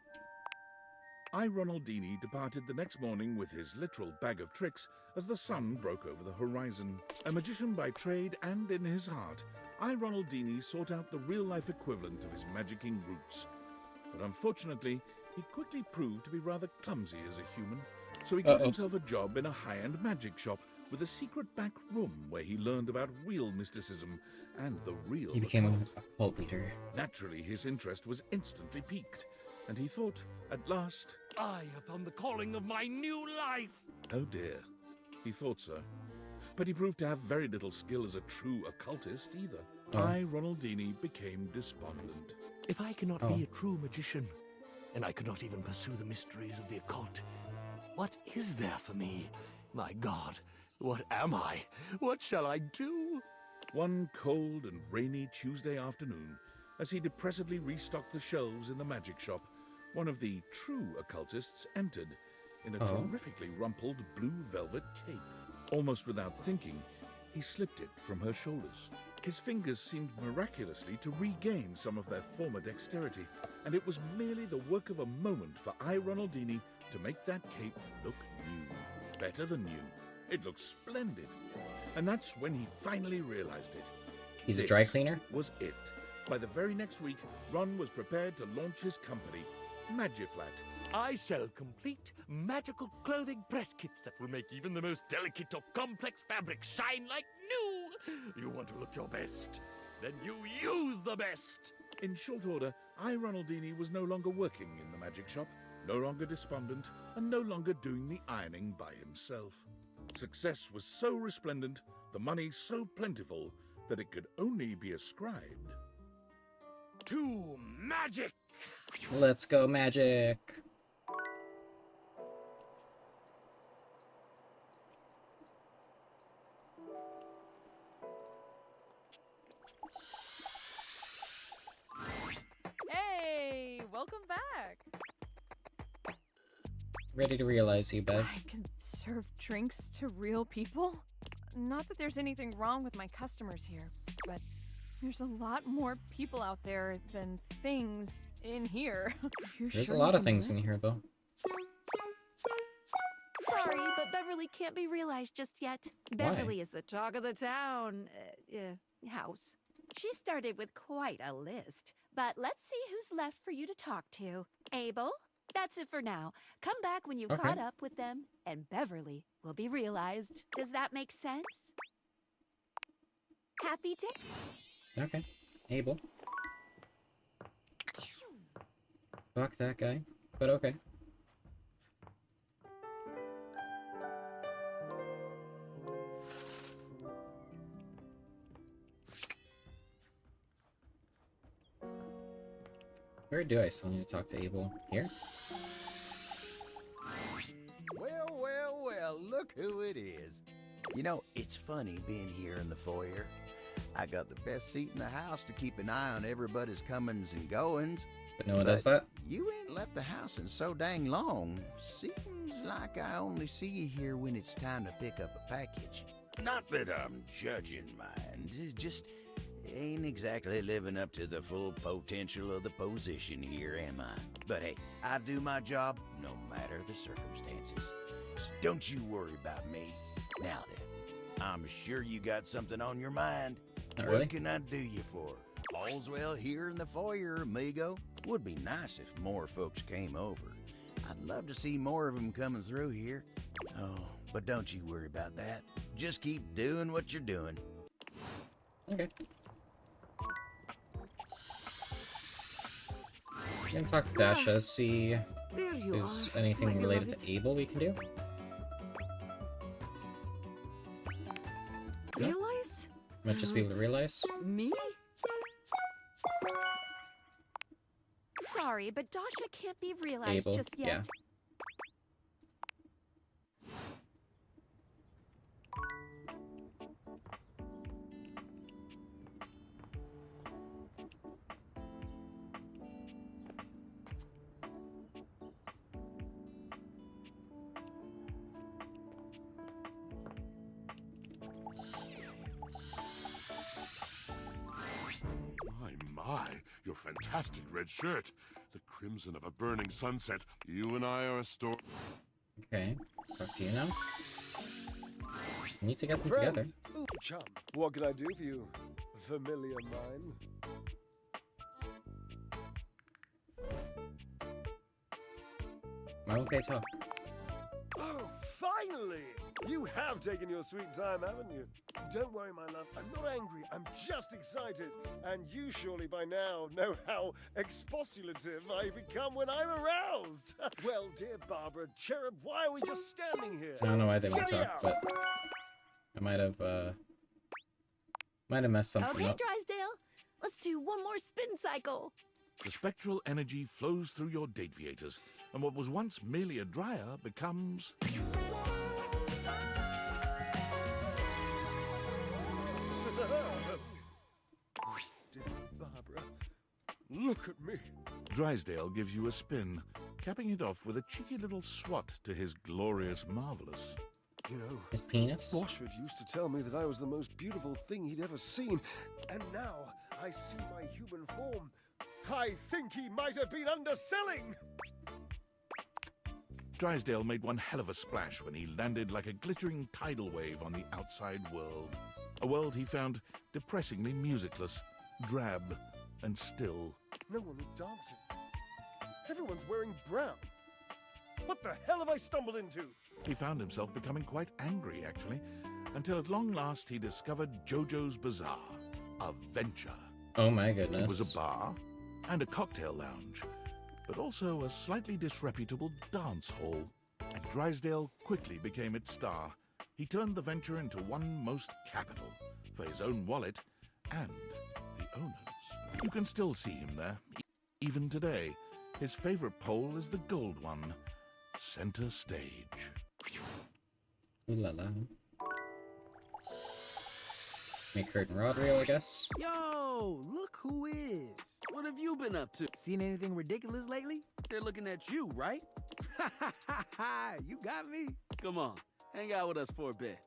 I, Ronaldini, departed the next morning with his literal bag of tricks as the sun broke over the horizon. A magician by trade and in his heart, I, Ronaldini, sought out the real-life equivalent of his magicking roots. But unfortunately, he quickly proved to be rather clumsy as a human, so he got himself a job in a high-end magic shop with a secret back room where he learned about real mysticism and the real He became occult. a cult leader. Naturally, his interest was instantly piqued, and he thought, at last, I have found the calling of my new life! oh dear, he thought so. But he proved to have very little skill as a true occultist either. I, Ronaldini, became despondent. If I cannot be a true magician, and I cannot even pursue the mysteries of the occult, what is there for me? My God, what am I? What shall I do? One cold and rainy Tuesday afternoon, as he depressedly restocked the shelves in the magic shop, one of the true occultists entered in a terrifically rumpled blue velvet cape. Almost without thinking, he slipped it from her shoulders. His fingers seemed miraculously to regain some of their former dexterity, and it was merely the work of a moment for I, Ronaldini, to make that cape look new. Better than new. It looked splendid. And that's when he finally realized it. He's a dry cleaner? Was it. By the very next week, Ron was prepared to launch his company, Magiflat. I sell complete magical clothing press kits that will make even the most delicate or complex fabric shine like new. You want to look your best? Then you use the best. In short order, I, Ronaldini, was no longer working in the magic shop, no longer despondent, and no longer doing the ironing by himself. Success was so resplendent, the money so plentiful, that it could only be ascribed to magic. Let's go, magic. Welcome back. Ready to realize you, Bev. I can serve drinks to real people? Not that there's anything wrong with my customers here, but there's a lot more people out there than things in here. There's a lot of things in here, though. Sorry, but Beverly can't be realized just yet. Beverly is the talk of the town house. She started with quite a list, but let's see who's left for you to talk to. Abel, that's it for now. Come back when you've caught up with them, and Beverly will be realized. Does that make sense? Happy day? Okay. Abel. Fuck that guy. But okay. Where do I still need to talk to Abel? Here? Well, look who it is. You know, it's funny being here in the foyer. I got the best seat in the house to keep an eye on everybody's comings and goings. But no one does that? You ain't left the house in so dang long. Seems like I only see you here when it's time to pick up a package. Not that I'm judging mine, just ain't exactly living up to the full potential of the position here, am I? But hey, I do my job no matter the circumstances. So don't you worry about me. Now then, I'm sure you got something on your mind. Not What really. can I do you for? All's well here in the foyer, amigo. Would be nice if more folks came over. I'd love to see more of them coming through here. Oh, but don't you worry about that. Just keep doing what you're doing. Okay. We can talk to Dasha, see if There you there's are, anything my related beloved. to Abel we can do. No? Realize? Might just be able to realize. Me? Sorry, but Dasha can't be realized Abel, just yet. yeah. My, your fantastic red shirt. The crimson of a burning sunset. You and I are a story. Okay. Talk to you now. We need to get them Friend, together. ooh, chum, what can I do for you, familiar mine? Why won't they talk? Oh, finally! You have taken your sweet time, haven't you? Don't worry, my love. I'm not angry. I'm just excited. And you surely by now know how expostulative I become when I'm aroused. Well, dear Barbara, cherub, why are we just standing here? I don't know why they won't Here we talk, are. but I might have messed something Okay, up. Drysdale, let's do one more spin cycle. The spectral energy flows through your dateviators, and what was once merely a dryer becomes... Dear Barbara, look at me. Drysdale gives you a spin, capping it off with a cheeky little swat to his glorious marvelous. You know, his penis? Washford used to tell me that I was the most beautiful thing he'd ever seen, and now I see my human form. I think he might have been underselling. Drysdale made one hell of a splash when he landed like a glittering tidal wave on the outside world. A world he found depressingly musicless, drab, and still. No one is dancing. Everyone's wearing brown. What the hell have I stumbled into? He found himself becoming quite angry, actually, until at long last he discovered Jojo's Bazaar, a venture. Oh my goodness. It was a bar and a cocktail lounge, but also a slightly disreputable dance hall. And Drysdale quickly became its star. He turned the venture into one most capital for his own wallet and the owners. You can still see him there, even today. His favorite pole is the gold one, center stage. Ooh la la. Make curtain rod reel, I guess. Yo, look who is. What have you been up to? Seen anything ridiculous lately? They're looking at you, right? You got me. Come on, hang out with us for a bit.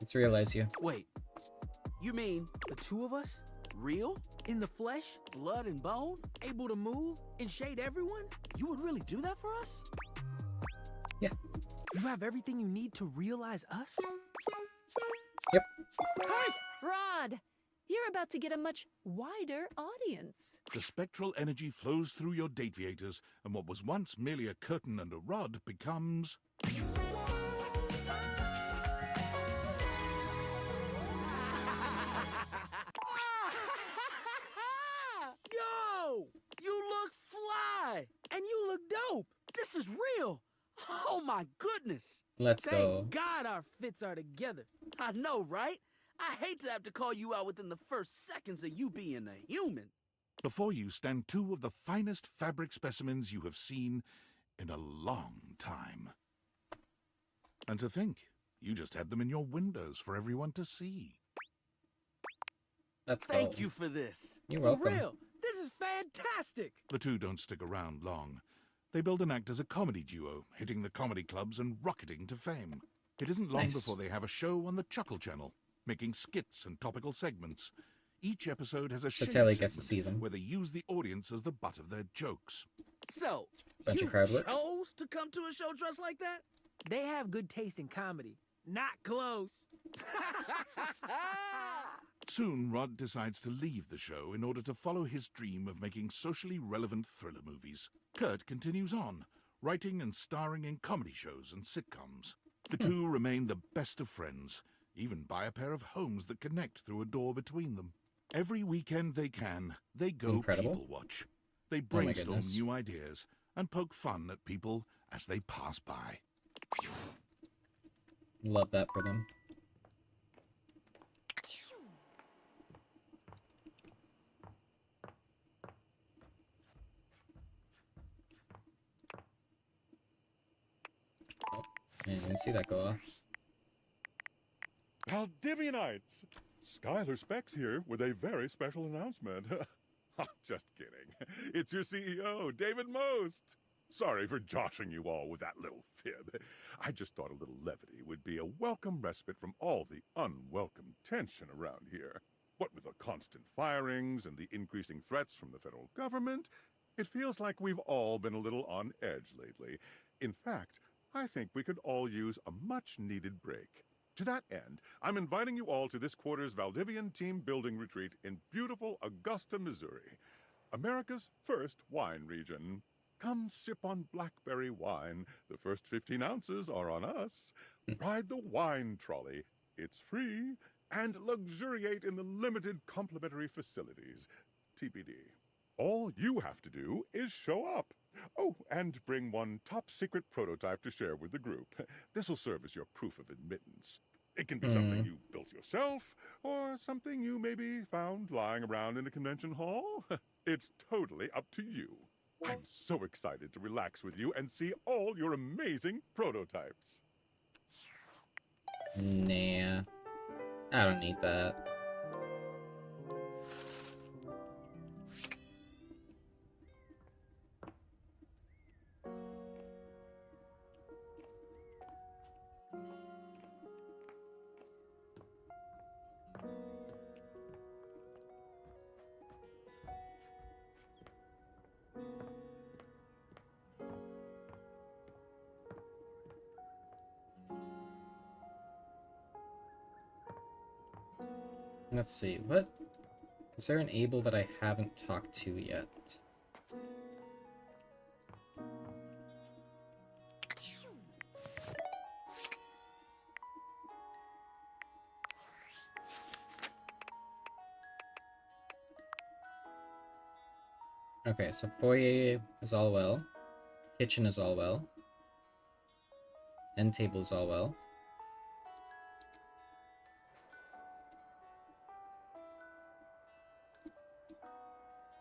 Let's realize you. Wait, you mean the two of us? Real? In the flesh? Blood and bone? Able to move? And shade everyone? You would really do that for us? Yeah. You have everything you need to realize us? Yep. Rod, you're about to get a much wider audience. The spectral energy flows through your dateviators, and what was once merely a curtain and a rod becomes... Yo! You look fly! And you look dope! This is real! Oh my goodness! Let's Thank go. God our fits are together. I know, right? I hate to have to call you out within the first seconds of you being a human. Before you stand two of the finest fabric specimens you have seen in a long time. And to think, you just had them in your windows for everyone to see. Let's go. Thank you for this. You're For welcome. real, this is fantastic. The two don't stick around long. They build and act as a comedy duo, hitting the comedy clubs and rocketing to fame. It isn't long Nice. before they have a show on the Chuckle Channel, making skits and topical segments. Each episode has a So shade Telly segment gets to see them. where they use the audience as the butt of their jokes. So, Bunch you of crowd work. chose to come to a show dressed like that? They have good taste in comedy. Not close. Soon, Rod decides to leave the show in order to follow his dream of making socially relevant thriller movies. Kurt continues on, writing and starring in comedy shows and sitcoms. The two remain the best of friends, even buy a pair of homes that connect through a door between them. Every weekend they can, they go Incredible. people watch. They Oh my brainstorm goodness. new ideas and poke fun at people as they pass by. Love that for them. Oh, I didn't see that go off. Valdivianites! Skylar Specs here with a very special announcement. Just kidding. It's your CEO, David Most. Sorry for joshing you all with that little fib. I just thought a little levity would be a welcome respite from all the unwelcome tension around here. What with the constant firings and the increasing threats from the federal government, it feels like we've all been a little on edge lately. In fact, I think we could all use a much-needed break. To that end, I'm inviting you all to this quarter's Valdivian team building retreat in beautiful Augusta, Missouri, America's first wine region. Come sip on blackberry wine. The first 15 ounces are on us. Ride the wine trolley. It's free. And luxuriate in the limited complimentary facilities. TBD. All you have to do is show up. Oh, and bring one top-secret prototype to share with the group. This'll serve as your proof of admittance. It can be something you built yourself, or something you maybe found lying around in a convention hall. It's totally up to you. I'm so excited to relax with you and see all your amazing prototypes. Nah. I don't need that. Let's see, what? Is there an Able that I haven't talked to yet? Okay, so foyer is all well. Kitchen is all well. End table is all well.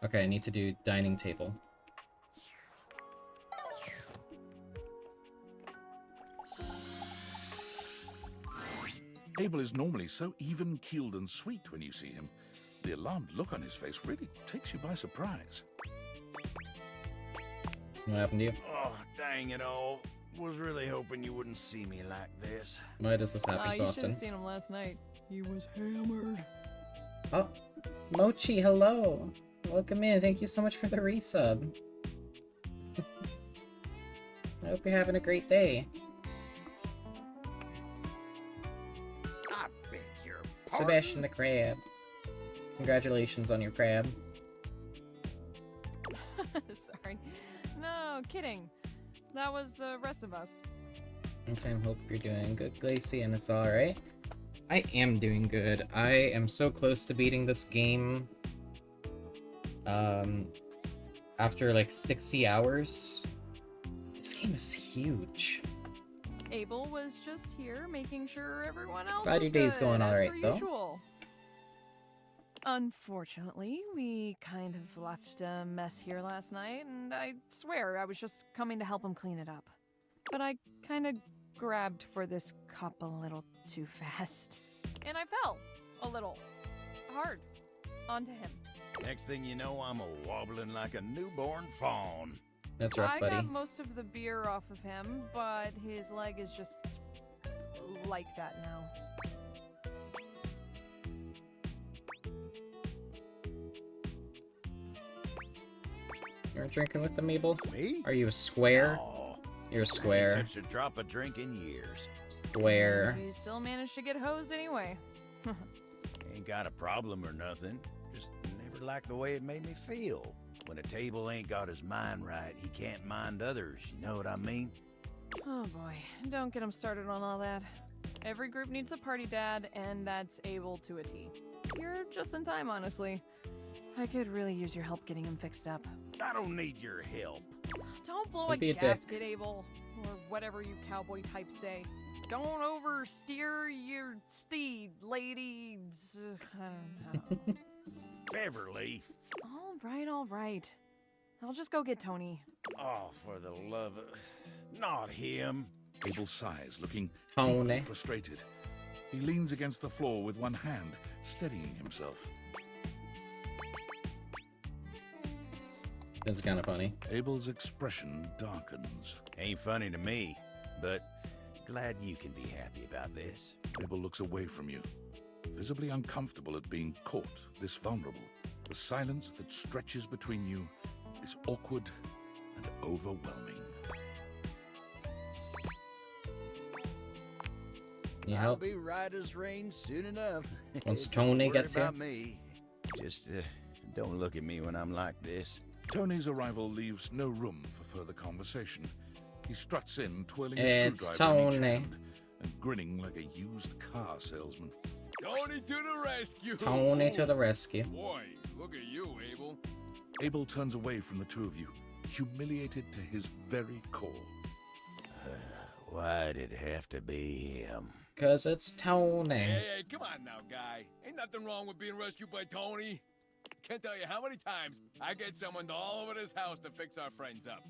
Okay, I need to do dining table. Abel is normally so even-keeled and sweet when you see him, The alarmed look on his face really takes you by surprise. What happened to you? Oh, dang it all. Was really hoping you wouldn't see me like this. Why does this happen so You should often? have seen him last night. He was hammered. Oh, Mochi, hello. Welcome in. Thank you so much for the resub. I hope you're having a great day. I beg your pardon? Sebastian the Crab. Congratulations on your crab. Sorry. No, kidding. That was the rest of us. Okay, I hope you're doing good, Glacy, and it's alright. I am doing good. I am so close to beating this game. After like 60 hours. This game is huge. Abel was just here making sure everyone else Glad was your day's good, going as alright, per though. usual. Unfortunately, we kind of left a mess here last night, and I swear I was just coming to help him clean it up. But I kind of grabbed for this cup a little too fast. And I fell a little hard onto him. Next thing you know, I'm a-wobbling like a newborn fawn. That's rough, I buddy. got most of the beer off of him, but his leg is just like that now. You're drinking with them, Abel? Me? Are you a square? No. You're a I ain't square. touched a drop of drink in years. Square. You still managed to get hosed anyway. Ain't got a problem or nothing. Just never liked the way it made me feel. When a table ain't got his mind right, he can't mind others, you know what I mean? Oh boy, don't get him started on all that. Every group needs a party dad, and that's Abel to a T. You're just in time, honestly. I could really use your help getting him fixed up. I don't need your help. Don't blow Don't a be a dick. gasket, Abel, or whatever you cowboy types say. Don't oversteer your steed, ladies. I don't know. Beverly. All right. I'll just go get Tony. Oh, for the love of... Not him. Abel sighs, looking Tony. deeply frustrated. He leans against the floor with one hand, steadying himself. This is kind of funny. Abel's expression darkens. Ain't funny to me, but glad you can be happy about this. Abel looks away from you, visibly uncomfortable at being caught this vulnerable. The silence that stretches between you is awkward and overwhelming. You I'll help? be right as rain soon enough. Once Don't Tony worry gets here? about me. Just don't look at me when I'm like this. Tony's arrival leaves no room for further conversation. He struts in, twirling a It's screwdriver in each Tony. hand and grinning like a used car salesman. Tony to the rescue! Tony to the rescue. Boy, look at you, Abel. Abel turns away from the two of you, humiliated to his very core. Why'd it have to be him? 'Cause it's Tony. Hey, come on now, guy. Ain't nothing wrong with being rescued by Tony. Can't tell you how many times I get someone all over this house to fix our friends up.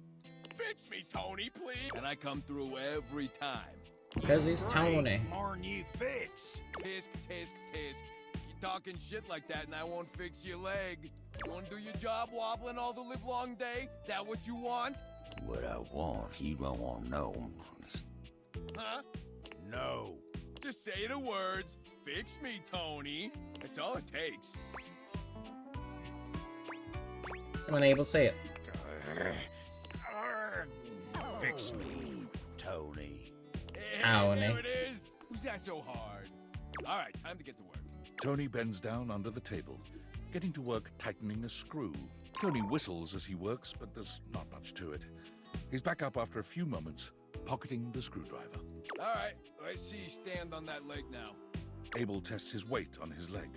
Fix me, Tony, please. And I come through every time. 'Cause he's Tony. More'n you fix. Tisk, tisk, tisk. Keep talking shit like that and I won't fix your leg. You wanna do your job wobbling all the livelong day? That what you want? What I want, you don't want to know. Huh? No. Just say the words, fix me, Tony. That's all it takes. Come on, Abel, say it. Fix me, Tony. Hey, Tony. there it is. Who's that so hard? All right, time to get to work. Tony bends down under the table, getting to work tightening a screw. Tony whistles as he works, but there's not much to it. He's back up after a few moments, pocketing the screwdriver. All right, let's see you stand on that leg now. Abel tests his weight on his leg,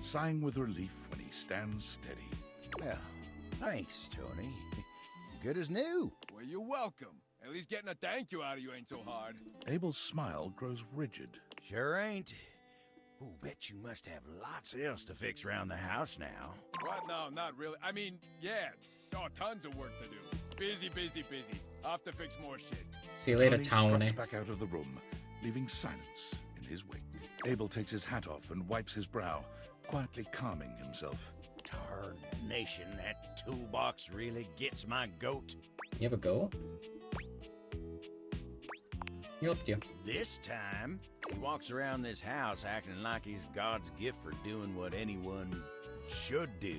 sighing with relief when he stands steady. Well, thanks, Tony. Good as new. Well, you're welcome. At least getting a thank you out of you ain't so hard. Abel's smile grows rigid. Sure ain't. Ooh, bet you must have lots else to fix around the house now. What? No, not really. I mean, yeah. Oh, tons of work to do. Busy, busy, busy. I'll have to fix more shit. See you later, Tony Tony. struts back out of the room, leaving silence in his wake. Abel takes his hat off and wipes his brow, quietly calming himself. Tarnation, that toolbox really gets my goat. You have a goat? He helped you. This time, he walks around this house acting like he's God's gift for doing what anyone should do.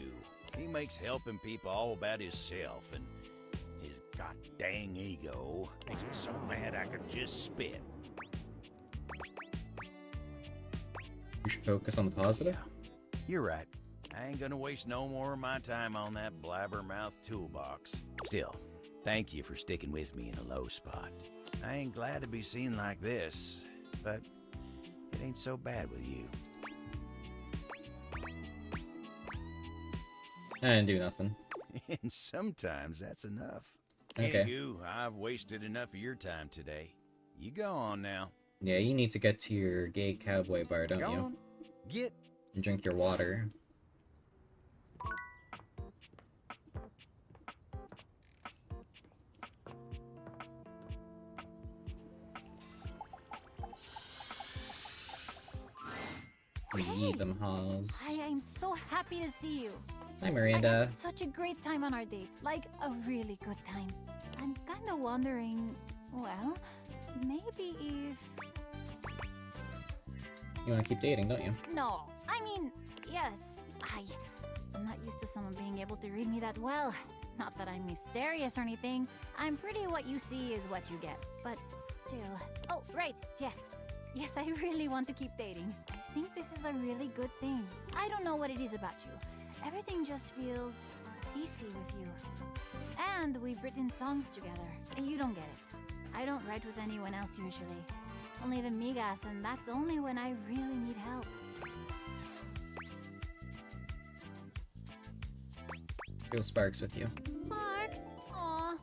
He makes helping people all about himself, and his goddamn ego makes me so mad I could just spit. You should focus on the positive. You're right. I ain't gonna waste no more of my time on that blabbermouth toolbox. Still, thank you for sticking with me in a low spot. I ain't glad to be seen like this, but it ain't so bad with you. I didn't do nothing. And sometimes that's enough. Okay. Anywho, I've wasted enough of your time today. You go on now. Yeah, you need to get to your gay cowboy bar, don't Go you? on. Get. And drink your water. Yee them halls. I am so happy to see you. Hi, I Miranda. had such a great time on our date. Like, a really good time. I'm kinda wondering, well, maybe if... You want to keep dating, don't you? No, I mean, yes. I'm not used to someone being able to read me that well. Not that I'm mysterious or anything. I'm pretty what you see is what you get. But still... Oh, right, yes. Yes, I really want to keep dating. I think this is a really good thing. I don't know what it is about you. Everything just feels easy with you. And we've written songs together, and you don't get it. I don't write with anyone else usually. Only the migas, and that's only when I really need help. Feel sparks with you. Sparks? Aw.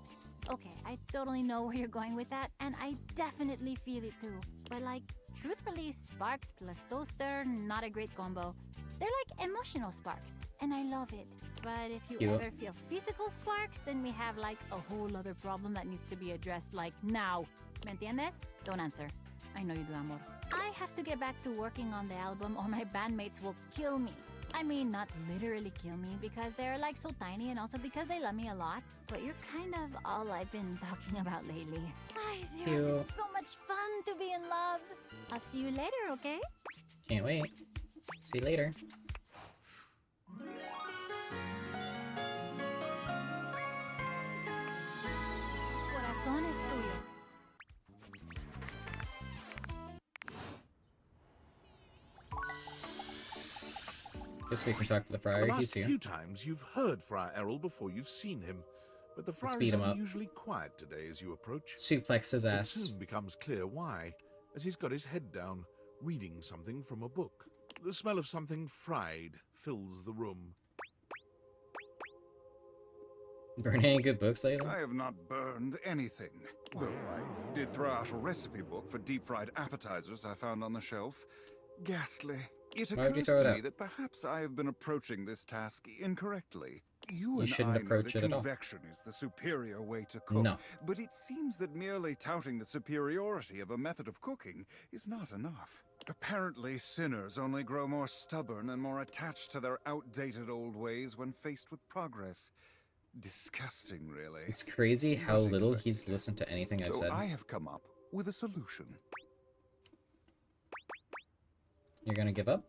Okay, I totally know where you're going with that, and I definitely feel it too. But like, truthfully, sparks plus toaster, not a great combo. They're like emotional sparks, and I love it. But if you Cute. ever feel physical sparks, then we have like a whole other problem that needs to be addressed like now. ¿Me entiendes? Don't answer. I know you do, amor. I have to get back to working on the album or my bandmates will kill me. I mean, not literally kill me because they're like so tiny and also because they love me a lot. But you're kind of all I've been talking about lately. Ay, Dios, Cute. it's so much fun to be in love. I'll see you later, okay? Can't wait. See you later. Corazón es tuyo. Guess we can talk to the friar. The He's last here. few times you've heard Friar Errol before you've seen him, but the friar beat is him up. unusually quiet today as you approach. Suplex his It ass. soon becomes clear why, as he's got his head down, reading something from a book. The smell of something fried fills the room. Burn any good books lately? I have not burned anything. Though I did throw out a recipe book for deep-fried appetizers I found on the shelf. Ghastly. It Why would you occurs throw it to out? me that perhaps I have been approaching this task incorrectly. You You and shouldn't I know approach that it at all. convection is the superior way to cook. No. But it seems that merely touting the superiority of a method of cooking is not enough. Apparently, sinners only grow more stubborn and more attached to their outdated old ways when faced with progress. Disgusting, really. It's crazy how little he's listened to anything I've So said. I have come up with a solution. You're gonna give up?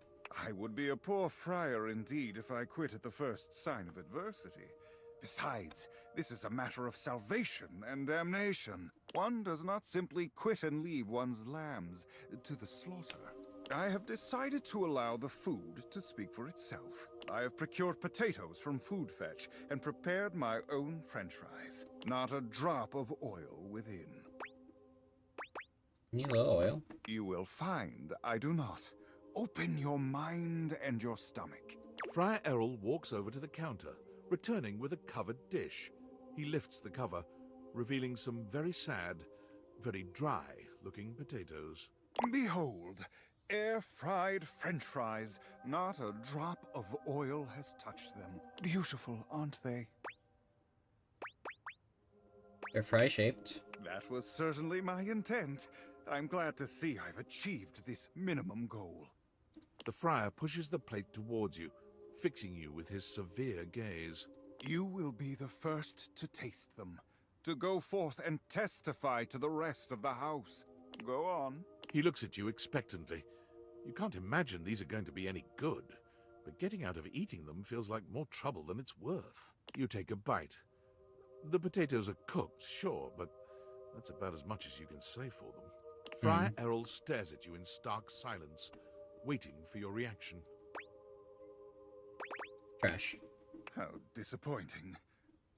I would be a poor friar indeed if I quit at the first sign of adversity. Besides, this is a matter of salvation and damnation. One does not simply quit and leave one's lambs to the slaughter. I have decided to allow the food to speak for itself. I have procured potatoes from Food Fetch and prepared my own french fries. Not a drop of oil within. Need a little oil. You will find I do not. Open your mind and your stomach. Friar Errol walks over to the counter, returning with a covered dish. He lifts the cover, revealing some very sad, very dry-looking potatoes. Behold, air-fried french fries. Not a drop of oil has touched them. Beautiful, aren't they? They're fry-shaped. That was certainly my intent. I'm glad to see I've achieved this minimum goal. The friar pushes the plate towards you, fixing you with his severe gaze. You will be the first to taste them, to go forth and testify to the rest of the house. Go on. He looks at you expectantly. You can't imagine these are going to be any good, but getting out of eating them feels like more trouble than it's worth. You take a bite. The potatoes are cooked, sure, but that's about as much as you can say for them. Friar Errol stares at you in stark silence, waiting for your reaction. Trash. How disappointing.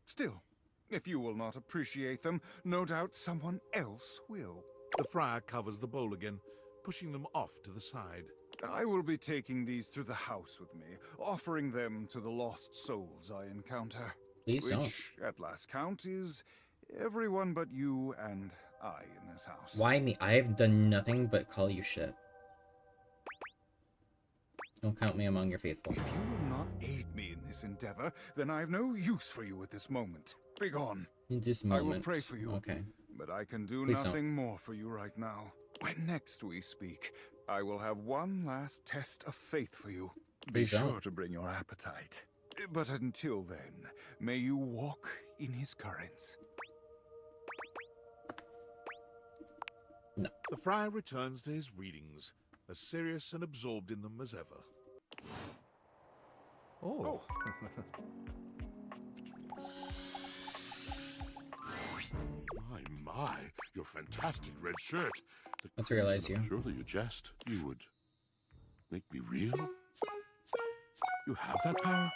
Still, if you will not appreciate them, no doubt someone else will. The friar covers the bowl again, pushing them off to the side. I will be taking these through the house with me, offering them to the lost souls I encounter. Please don't. Which, at last count, is everyone but you and I in this house. Why me? I have done nothing but call you shit. Don't count me among your faithful. If you will not aid me in this endeavor, then I have no use for you at this moment. Begone. In this moment. I will pray for you. Okay. But I can do Please nothing more for you right now. When next we speak, I will have one last test of faith for you. Be sure to bring your appetite. But until then, may you walk in his currents. No. The friar returns to his readings, as serious and absorbed in them as ever. Oh. My, your fantastic red shirt. Let's realize you. Surely you jest. You would make me real? You have that power?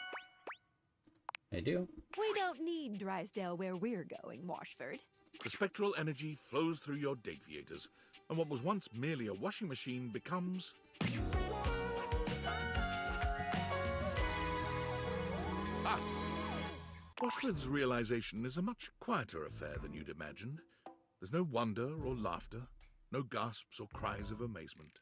I do. We don't need Drysdale where we're going, Washford. The spectral energy flows through your deviators, and what was once merely a washing machine becomes... Ah! Washford's realization is a much quieter affair than you'd imagined. There's no wonder or laughter, no gasps or cries of amazement.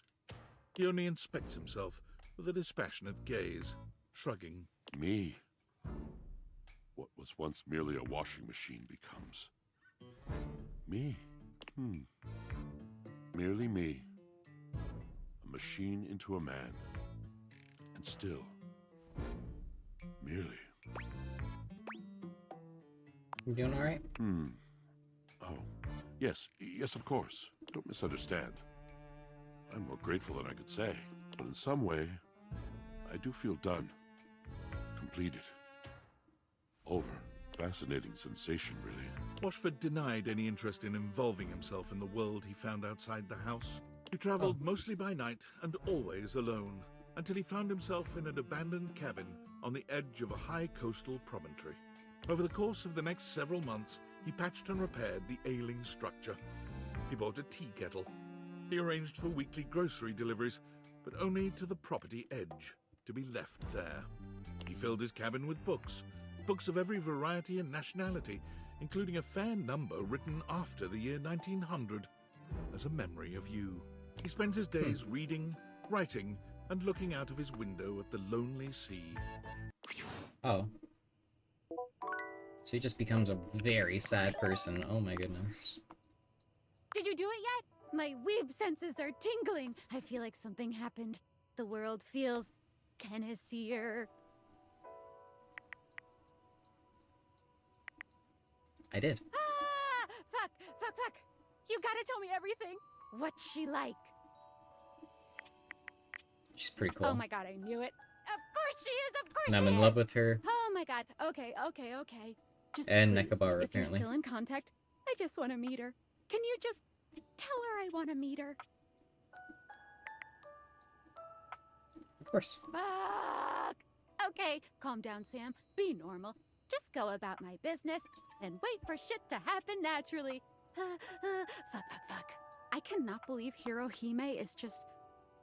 He only inspects himself with a dispassionate gaze, shrugging. Me? What was once merely a washing machine becomes... me? Merely me. A machine into a man. And still... merely... You doing alright? Oh, yes, of course. Don't misunderstand. I'm more grateful than I could say. But in some way, I do feel done. Completed. Over. Fascinating sensation, really. Washford denied any interest in involving himself in the world he found outside the house. He traveled mostly by night and always alone, until he found himself in an abandoned cabin on the edge of a high coastal promontory. Over the course of the next several months, he patched and repaired the ailing structure. He bought a tea kettle. He arranged for weekly grocery deliveries, but only to the property edge, to be left there. He filled his cabin with books of every variety and nationality, including a fair number written after the year 1900, as a memory of you. He spends his days reading, writing, and looking out of his window at the lonely sea. Oh. So he just becomes a very sad person. Oh my goodness. Did you do it yet? My weeb senses are tingling. I feel like something happened. The world feels Tennesseeer. I did. Ah! Fuck! You gotta tell me everything. What's she like? She's pretty cool. Oh my god, I knew it. Of course she is, of course And I'm she in is. love with her. Oh my god. Okay. Just And please, Nekabara, if apparently. you're still in contact, I just want to meet her. Can you just tell her I want to meet her? Of course. Fuck! Okay, calm down, Sam. Be normal. Just go about my business and wait for shit to happen naturally. Fuck. I cannot believe Hirohime is just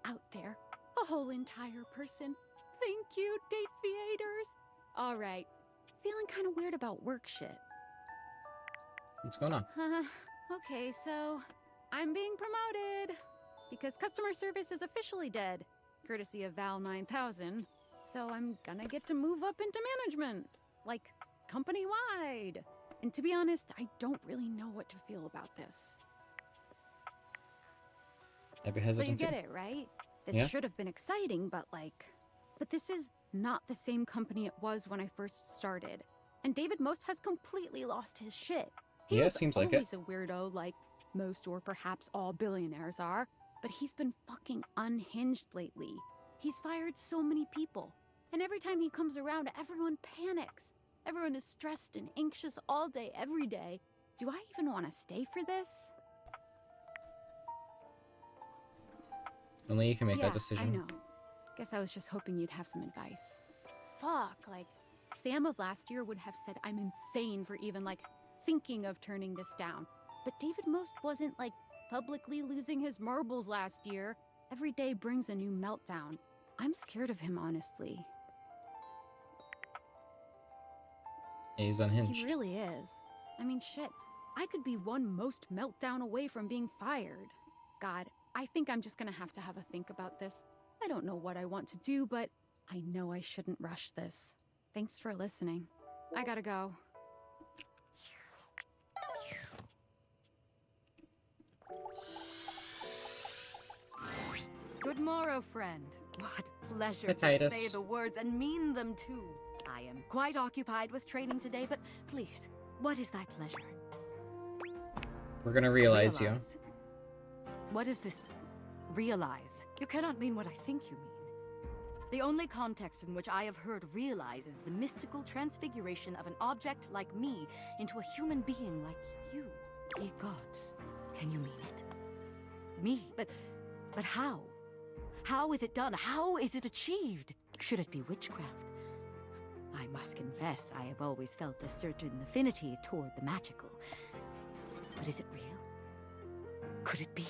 out there. A whole entire person. Thank you, date theaters. All right. Feeling kind of weird about work shit. What's going on? Okay, so I'm being promoted because customer service is officially dead, courtesy of Val 9000. So I'm gonna get to move up into management, like company-wide. And to be honest, I don't really know what to feel about this. I'd be So hesitant you get to. it, right? This Yeah. should have been exciting, but this is not the same company it was when I first started. And David Most has completely lost his shit. He Yeah, was seems like it. always a weirdo, like most or perhaps all billionaires are, but he's been fucking unhinged lately. He's fired so many people, and every time he comes around, everyone panics. Everyone is stressed and anxious all day, every day. Do I even want to stay for this? Only you can make Yeah, that decision. I know. Guess I was just hoping you'd have some advice. Fuck, Sam of last year would have said I'm insane for even, thinking of turning this down. But David Most wasn't, publicly losing his marbles last year. Every day brings a new meltdown. I'm scared of him, honestly. He's unhinged. He really is. I mean, shit. I could be one Most meltdown away from being fired. God, I think I'm just gonna have a think about this. I don't know what I want to do, but I know I shouldn't rush this. Thanks for listening. I gotta go. Good morrow, friend. What pleasure Hi, to Titus. say the words and mean them too. I am quite occupied with training today, but please, what is thy pleasure? We're gonna realize you. What is this realize? You cannot mean what I think you mean. The only context in which I have heard realize is the mystical transfiguration of an object like me into a human being like you. Ye gods, can you mean it? Me? But how? How is it done? How is it achieved? Should it be witchcraft? I must confess, I have always felt a certain affinity toward the magical. But is it real? Could it be?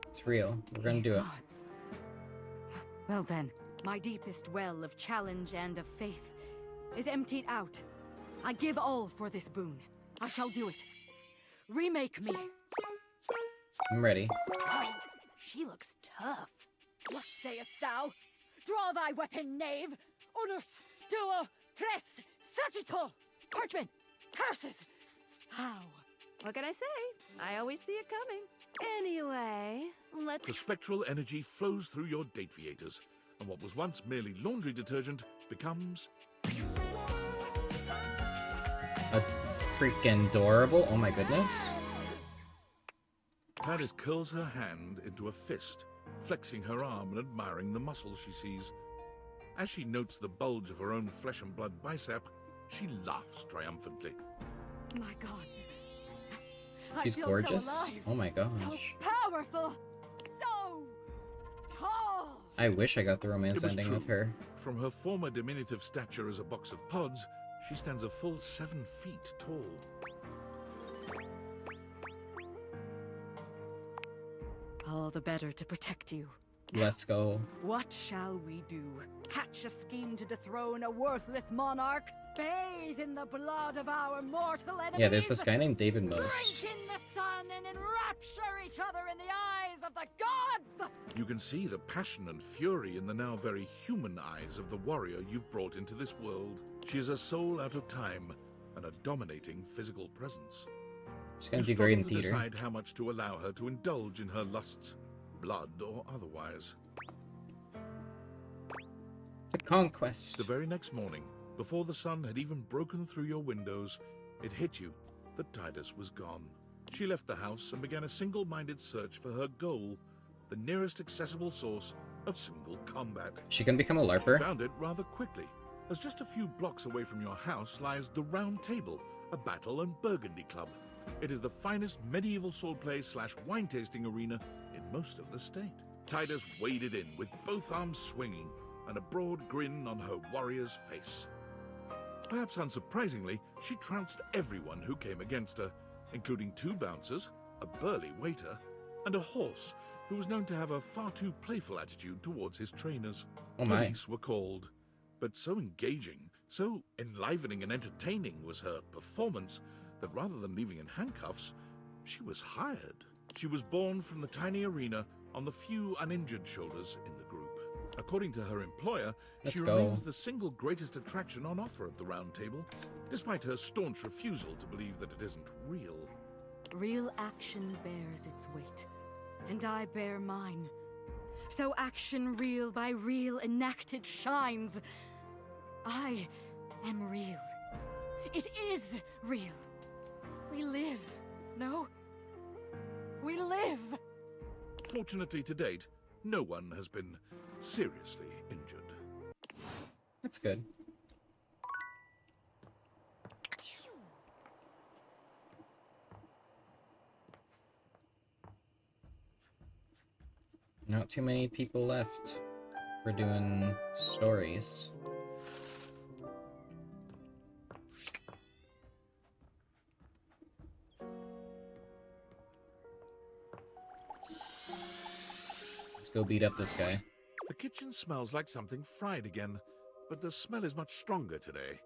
It's real. We're gonna do it. Gods. Well then, my deepest well of challenge and of faith is emptied out. I give all for this boon. I shall do it. Remake me. I'm ready. Oh, she looks tough. What sayest thou? Draw thy weapon, knave! Unus, duo, tres, sagittal! Parchment! Curses! How? What can I say? I always see it coming. Anyway, let's... The spectral energy flows through your dateviators, and what was once merely laundry detergent becomes... A freaking adorable. Oh my goodness. Paris curls her hand into a fist, flexing her arm and admiring the muscle she sees. As she notes the bulge of her own flesh and blood bicep, she laughs triumphantly. My gods. She's I feel gorgeous. So alive, Oh my gosh. so powerful, so tall. I wish I got the romance It was ending true. with her. From her former diminutive stature as a box of pods, she stands a full 7 feet tall. All the better to protect you. Let's go. What shall we do? Hatch a scheme to dethrone a worthless monarch? Bathe in the blood of our mortal enemies? Yeah, there's this guy named David Most. Drink in the sun and enrapture each other in the eyes of the gods! You can see the passion and fury in the now very human eyes of the warrior you've brought into this world. She is a soul out of time and a dominating physical presence. She's gonna You do great in struggle to theater. decide how much to allow her to indulge in her lusts, blood or otherwise. The conquest. The very next morning, before the sun had even broken through your windows, it hit you that Titus was gone. She left the house and began a single-minded search for her goal, the nearest accessible source of single combat. She gonna become a LARPer? She found it rather quickly, as just a few blocks away from your house lies the Round Table, a battle and burgundy club. It is the finest medieval swordplay / wine tasting arena in most of the state. Titus waded in with both arms swinging and a broad grin on her warrior's face. Perhaps unsurprisingly, she trounced everyone who came against her, including 2 bouncers, a burly waiter, and a horse who was known to have a far too playful attitude towards his trainers. Oh my. Police were called, but so engaging, so enlivening and entertaining was her performance that rather than leaving in handcuffs, she was hired. She was born from the tiny arena on the few uninjured shoulders in the group. According to her employer, Let's she go. remains the single greatest attraction on offer at the Round Table, despite her staunch refusal to believe that it isn't real. Real action bears its weight. and I bear mine. So action reel by reel enacted shines. I am real. It is real. We live, no? We live! Fortunately to date, no one has been seriously injured. That's good. Not too many people left for doing stories. Let's go beat up this guy. The kitchen smells like something fried again, but the smell is much stronger today,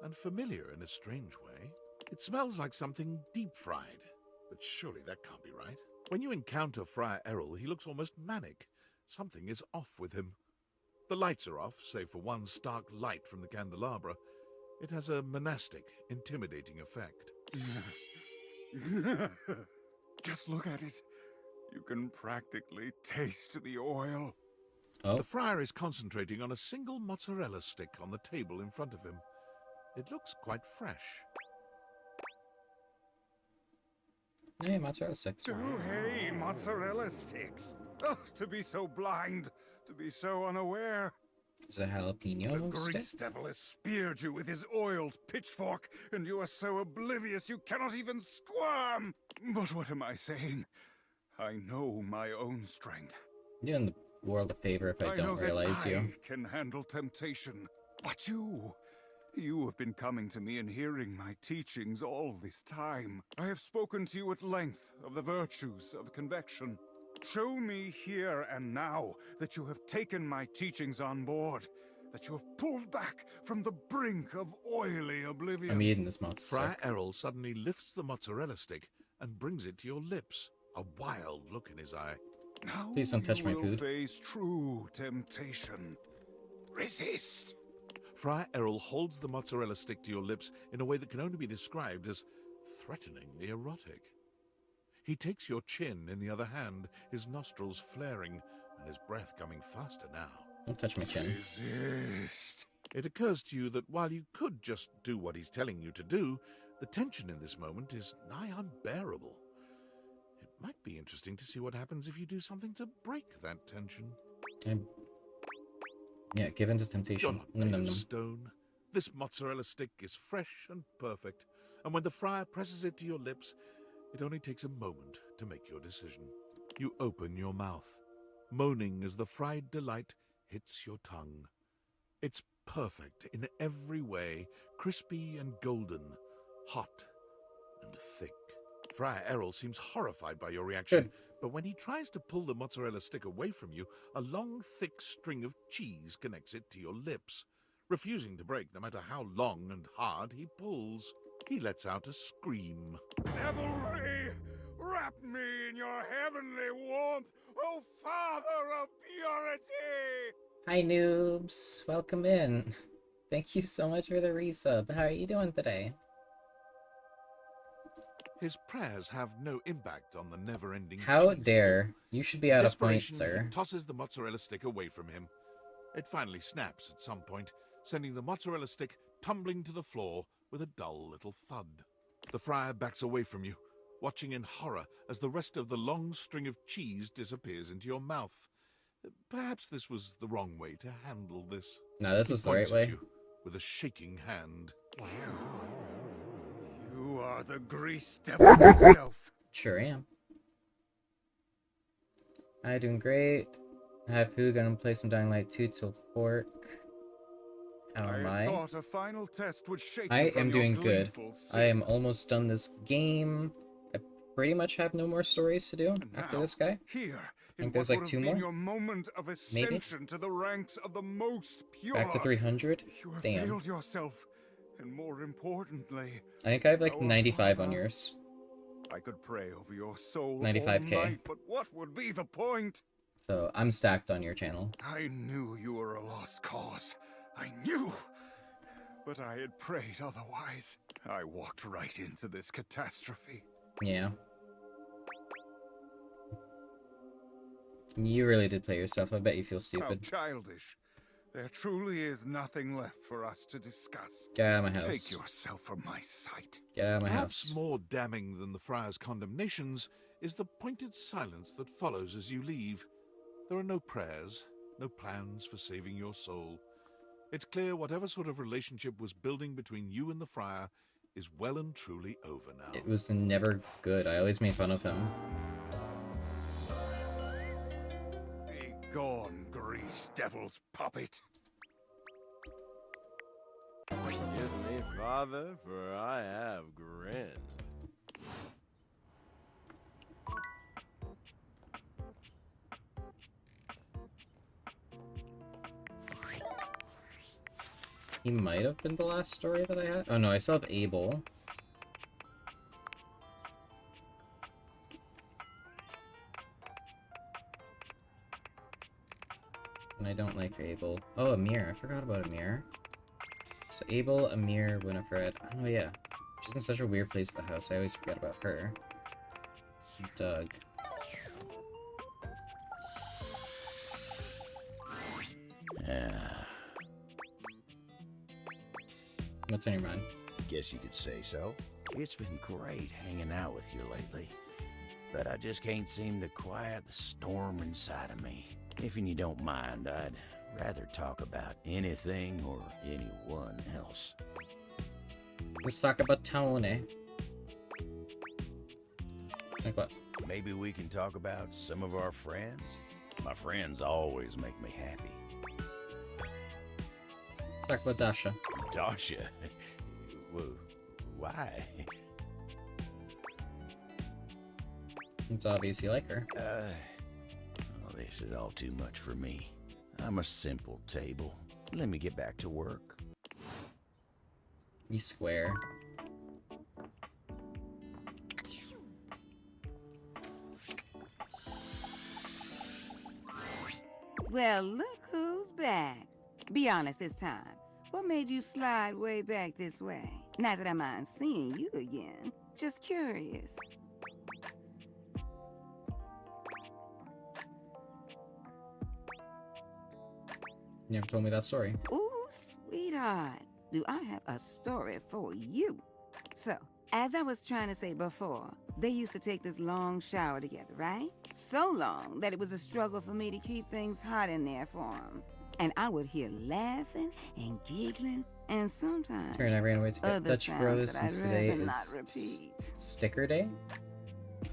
and familiar in a strange way. It smells like something deep-fried, but surely that can't be right. When you encounter Friar Errol, he looks almost manic. Something is off with him. The lights are off, save for one stark light from the candelabra. It has a monastic, intimidating effect. Just look at it. You can practically taste the oil. Oh. The friar is concentrating on a single mozzarella stick on the table in front of him. It looks quite fresh. Hey, mozzarella sticks. Oh, hey, mozzarella sticks. Oh, to be so blind, to be so unaware. Is it a jalapeno The stick? grease devil has speared you with his oiled pitchfork, and you are so oblivious you cannot even squirm. But what am I saying? I know my own strength. Doing the world a favor if I know don't realize that you. I can handle temptation. But you have been coming to me and hearing my teachings all this time. I have spoken to you at length of the virtues of convection. Show me here and now that you have taken my teachings on board, that you have pulled back from the brink of oily oblivion. I'm eating this mozzarella Friar Errol suddenly lifts the mozzarella stick and brings it to your lips, a wild look in his eye. Now Please don't touch my you will food. face true temptation. Resist. Friar Errol holds the mozzarella stick to your lips in a way that can only be described as threateningly erotic. He takes your chin in the other hand, his nostrils flaring, and his breath coming faster now. Don't touch my chin. Resist. It occurs to you that while you could just do what he's telling you to do, the tension in this moment is nigh unbearable. It might be interesting to see what happens if you do something to break that tension. Yeah, give in to You're temptation. not Num, made num, of num. stone. This mozzarella stick is fresh and perfect, and when the friar presses it to your lips, it only takes a moment to make your decision. You open your mouth, moaning as the fried delight hits your tongue. It's perfect in every way, crispy and golden, hot and thick. Friar Errol seems horrified by your reaction, Good. but when he tries to pull the mozzarella stick away from you, a long, thick string of cheese connects it to your lips, refusing to break no matter how long and hard he pulls. He lets out a scream. Devilry, wrap me in your heavenly warmth, O Father of purity! Hi, noobs. Welcome in. Thank you so much for the resub. How are you doing today? His prayers have no impact on the never-ending How cheese dare. You should be out of point, Desperation, sir. he tosses the mozzarella stick away from him. It finally snaps at some point, sending the mozzarella stick tumbling to the floor with a dull little thud. The friar backs away from you, watching in horror as the rest of the long string of cheese disappears into your mouth. Perhaps this was the wrong way to handle this. No, this He was the right points at way. you with a shaking hand. You are the grease devil himself. Sure am. Hi, doing great. I have food, gonna play some Dying Light 2 till fork. How am I I? thought a final test would shake I you from am your doing good. gleeful I am sin. almost done this game. I pretty much have no more stories to do after Now, this guy. Here, I think in there's what like would 2 have been more. your moment of ascension to the ranks of the most pure. Back to 300. You have Damn. failed yourself, and more importantly, I think I have like our 95 on Father. yours. I could pray over your soul 95K. all night, but what would be the point? So I'm stacked on your channel. I knew you were a lost cause. I knew! But I had prayed otherwise. I walked right into this catastrophe. Yeah. You really did play yourself. I bet you feel How stupid. childish. There truly is nothing left for us to discuss. Get out of my house. Take yourself from my sight. Get out of my Perhaps house. more damning than the friar's condemnations is the pointed silence that follows as you leave. There are no prayers, no plans for saving your soul. It's clear whatever sort of relationship was building between you and the friar is well and truly over now. It was never good. I always made fun of him. Be gone, grease devil's puppet. Excuse me, father, for I have grinned. He might have been the last story that I had. Oh no, I still have Abel. And I don't like Abel. Oh, Amir. I forgot about Amir. So Abel, Amir, Winifred. Oh yeah. She's in such a weird place in the house. I always forget about her. Doug. What's on your mind? Guess you could say so. It's been great hanging out with you lately, but I just can't seem to quiet the storm inside of me. If you don't mind, I'd rather talk about anything or anyone else. Let's talk about Tony. Like what? Maybe we can talk about some of our friends? My friends always make me happy. Let's talk about Dasha. Dasha? Why? It's obvious you like her. Well, this is all too much for me. I'm a simple table. Let me get back to work. You square. Well, look who's back. Be honest this time. What made you slide way back this way? Not that I mind seeing you again. Just curious. You never told me that story. Ooh, sweetheart. Do I have a story for you? So, as I was trying to say before, they used to take this long shower together, right? So long that it was a struggle for me to keep things hot in there for them. And I would hear laughing and giggling, and sometimes Turn, I ran away to get other Dutch sounds Bros that I'd since today rather not is repeat. Sticker Day?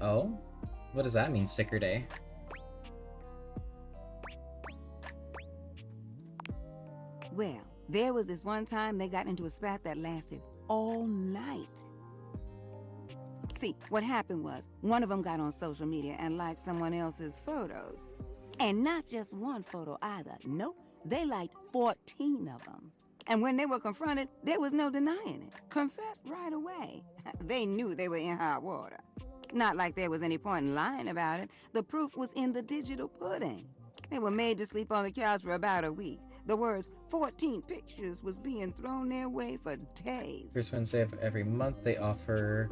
Oh? What does that mean, Sticker Day? Well, there was this one time they got into a spat that lasted all night. See, what happened was, one of them got on social media and liked someone else's photos. And not just one photo either. Nope, they liked 14 of them. And when they were confronted, there was no denying it. Confessed right away. They knew they were in hot water. Not like there was any point in lying about it. The proof was in the digital pudding. They were made to sleep on the couch for about a week. The words 14 pictures was being thrown their way for days. First Wednesday of every month, they offer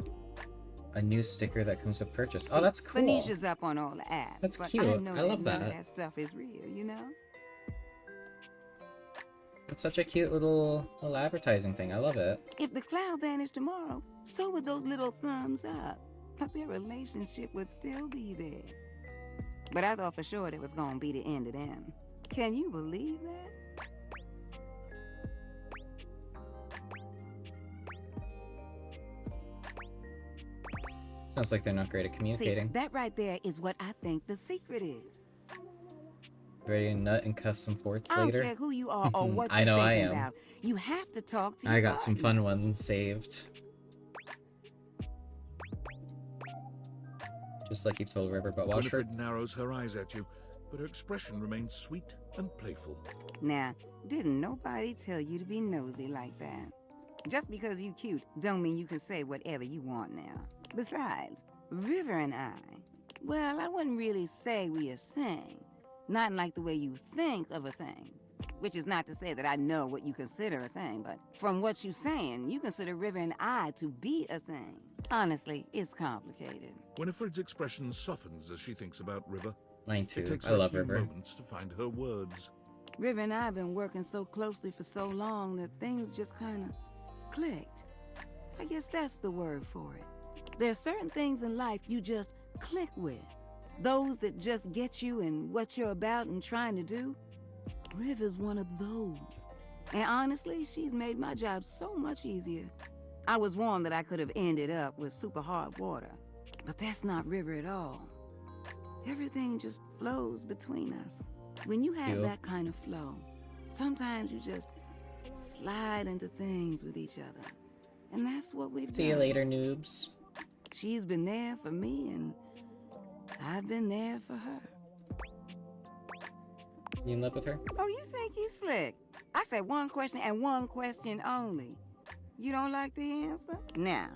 a new sticker that comes with purchase. Oh, See, that's cool. Phoenicia's up on all the apps. That's but cute. I know I love none of that. that stuff is real, you know? It's such a cute little advertising thing. I love it. If the cloud vanished tomorrow, so would those little thumbs up. But their relationship would still be there. But I thought for sure it was gonna be the end of them. Can you believe that? Sounds like they're not great at communicating. See, that right there is what I think the secret is. Ready to nut and cuss some forts I don't later? care who you are or what I you're know thinking I am. about. You have to talk to I your got some partner. fun ones saved. Just like you've told River about Washford. Winifred narrows her eyes at you, but her expression remains sweet and playful. Now, didn't nobody tell you to be nosy like that? Just because you cute don't mean you can say whatever you want now. Besides, River and I, well, I wouldn't really say we a thing. Not in like the way you think of a thing. Which is not to say that I know what you consider a thing, but from what you're saying, you consider River and I to be a thing. Honestly, it's complicated. Winifred's expression softens as she thinks about River. Mine It too. takes I her a love few River. moments to find her words. River and I have been working so closely for so long that things just kind of clicked. I guess that's the word for it. There are certain things in life you just click with. Those that just get you in what you're about and trying to do. River's one of those. And honestly, she's made my job so much easier. I was warned that I could have ended up with super hard water. But that's not River at all. Everything just flows between us. When you have that kind of flow, sometimes you just slide into things with each other. And that's what we've done. See you later, noobs. She's been there for me, and I've been there for her. You in love with her? Oh, you think you slick? I said one question and one question only. You don't like the answer? Now,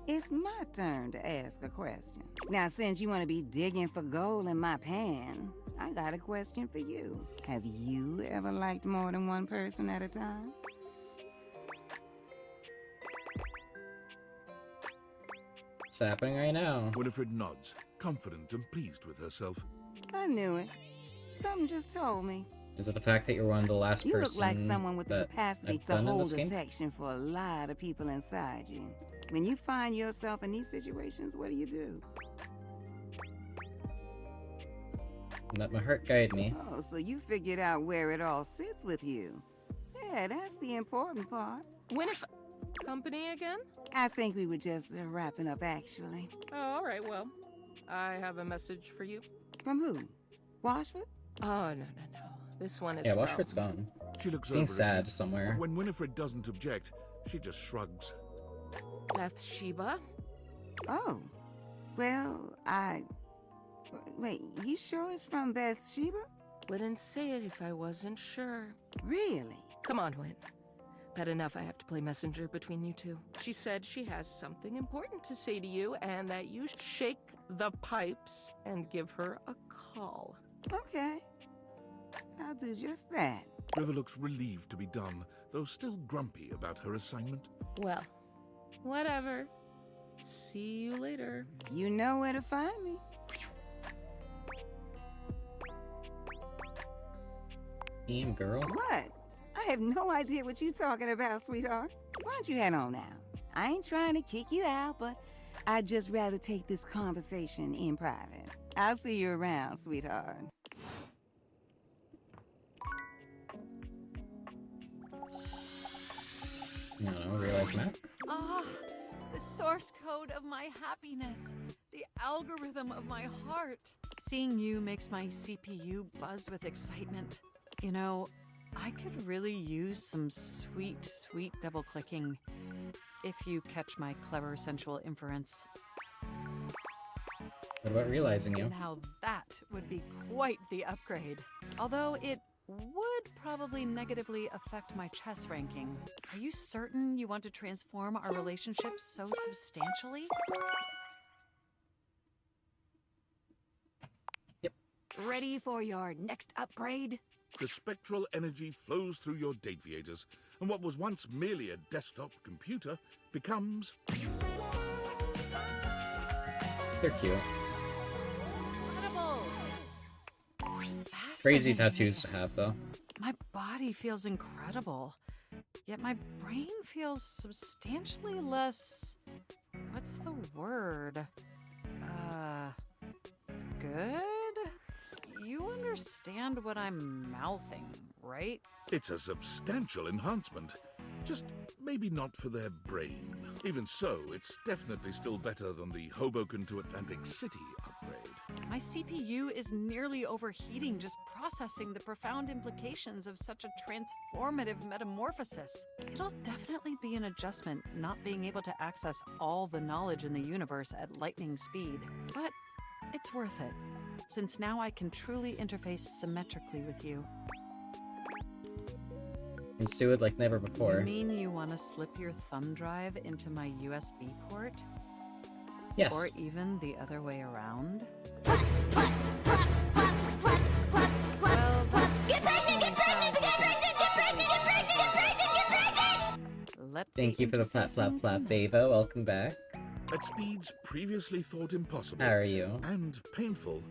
it's my turn to ask a question. Now, since you want to be digging for gold in my pan, I got a question for you. Have you ever liked more than one person at a time? What's happening right now? Winifred nods, confident and pleased with herself. I knew it. Something just told me. Is it the fact that you're one of the last You look person like someone with the that capacity I've to done in hold this game? affection for a lot of people inside you. When you find yourself in these situations, what do? Let my heart guide me. Oh, so you figured out where it all sits with you. Yeah, that's the important part. Winifred... Company again? I think we were just wrapping up, actually. Oh, all right, well, I have a message for you. From who? Washford? Oh, no. This one is Yeah, from... Washford's gone. She looks Being over sad at you. somewhere. When Winifred doesn't object, she just shrugs. Bathsheba? Oh. Well, Wait, you sure it's from Bathsheba? Wouldn't say it if I wasn't sure. Really? Come on, Win. Bad enough I have to play messenger between you two. She said she has something important to say to you and that you should shake the pipes and give her a call. Okay. I'll do just that. River looks relieved to be done, though still grumpy about her assignment. Well, whatever. See you later. You know where to find me. Damn, girl. What? I have no idea what you're talking about, sweetheart. Why don't you head on now? I ain't trying to kick you out, but I'd just rather take this conversation in private. I'll see you around, sweetheart. No, realize map. Ah, the source code of my happiness, the algorithm of my heart. Seeing you makes my CPU buzz with excitement. You know, I could really use some sweet, sweet double-clicking if you catch my clever sensual inference. What about realizing you? Now that would be quite the upgrade. Although it would probably negatively affect my chess ranking. Are you certain you want to transform our relationship so substantially? Yep. Ready for your next upgrade? The spectral energy flows through your Dateviators, and what was once merely a desktop computer becomes... They're cute. Incredible. Crazy Fascinating. tattoos to have, though. My body feels incredible, yet my brain feels substantially less... What's the word? Good? You understand what I'm mouthing, right? It's a substantial enhancement. Just maybe not for their brain. Even so, it's definitely still better than the Hoboken to Atlantic City upgrade. My CPU is nearly overheating just processing the profound implications of such a transformative metamorphosis. It'll definitely be an adjustment not being able to access all the knowledge in the universe at lightning speed. But it's worth it, since now I can truly interface symmetrically with you. And do it like never You before. mean you want to slip your thumb drive into my USB port? Yes. Or even the other way around? Thank you for the flap flap flap, Bavo. Welcome back. At speeds previously thought impossible How are you? and painful,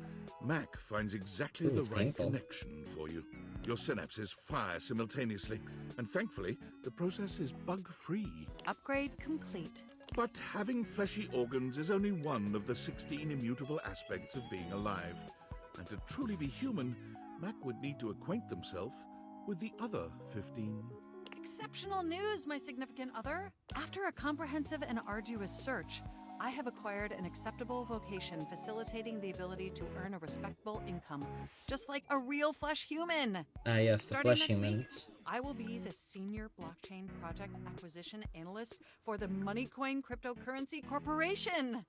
Mac finds exactly Ooh, the it's right painful. connection for you. Your synapses fire simultaneously, and thankfully, the process is bug-free. Upgrade complete. But having fleshy organs is only one of the 16 immutable aspects of being alive. And to truly be human, Mac would need to acquaint themselves with the other 15. Exceptional news, my significant other. After a comprehensive and arduous search, I have acquired an acceptable vocation facilitating the ability to earn a respectable income, just like a real flesh human. Ah, yes, the Starting flesh next week, humans. I will be the senior blockchain project acquisition analyst for the Moneycoin Cryptocurrency Corporation.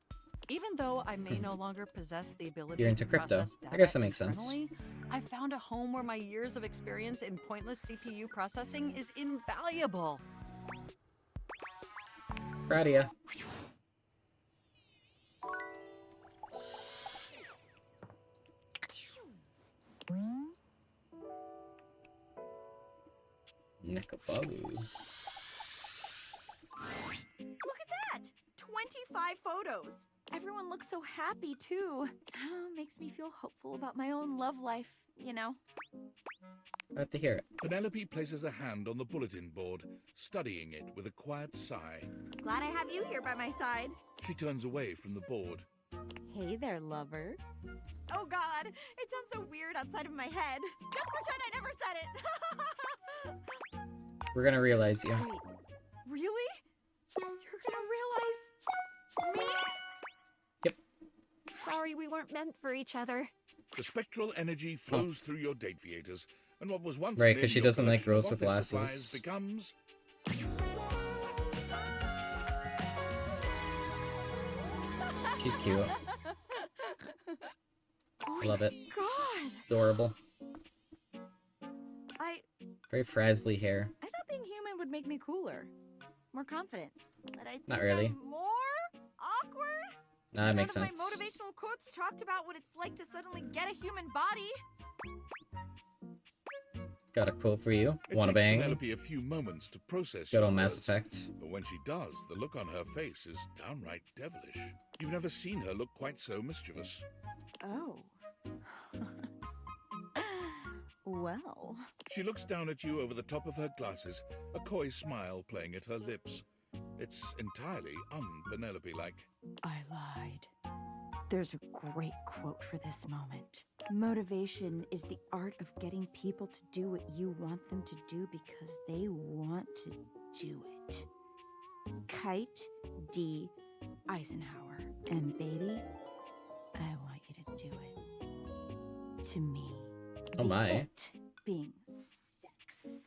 Even though I may no longer possess the ability You're into to crypto. process I data guess that makes sense. internally, I found a home where my years of experience in pointless CPU processing is invaluable. Proud of ya. Nekabalu. Look at that! 25 photos. Everyone looks so happy, too. Oh, makes me feel hopeful about my own love life, you know? Glad to hear it. Penelope places a hand on the bulletin board, studying it with a quiet sigh. Glad I have you here by my side. She turns away from the board. Hey there, lover. Oh god, it sounds so weird outside of my head. Just pretend I never said it. We're gonna realize you. Wait, really? You're gonna realize me? Sorry we weren't meant for each other. The spectral energy flows through your date viators, and what was once Right, merely 'cause she your doesn't like collection of girls with office glasses. supplies becomes She's cute. Love it. God! Adorable. I Very frazzly hair. thought being human would make me cooler. More confident. But I think Not really. I'm more awkward. Nah, that makes None sense. of my motivational quotes talked about what it's like to suddenly get a human body. Got a quote for you. It Wanna takes bang? Penelope a few moments to process Good your old Mass words, Effect. but when she does, the look on her face is downright devilish. You've never seen her look quite so mischievous. Oh. Well. She looks down at you over the top of her glasses, a coy smile playing at her lips. It's entirely un-Penelope-like. I lied. There's a great quote for this moment. Motivation is the art of getting people to do what you want them to do because they want to do it. Kite D. Eisenhower. And baby, I want you to do it. To me. Oh my. It being sex. Let's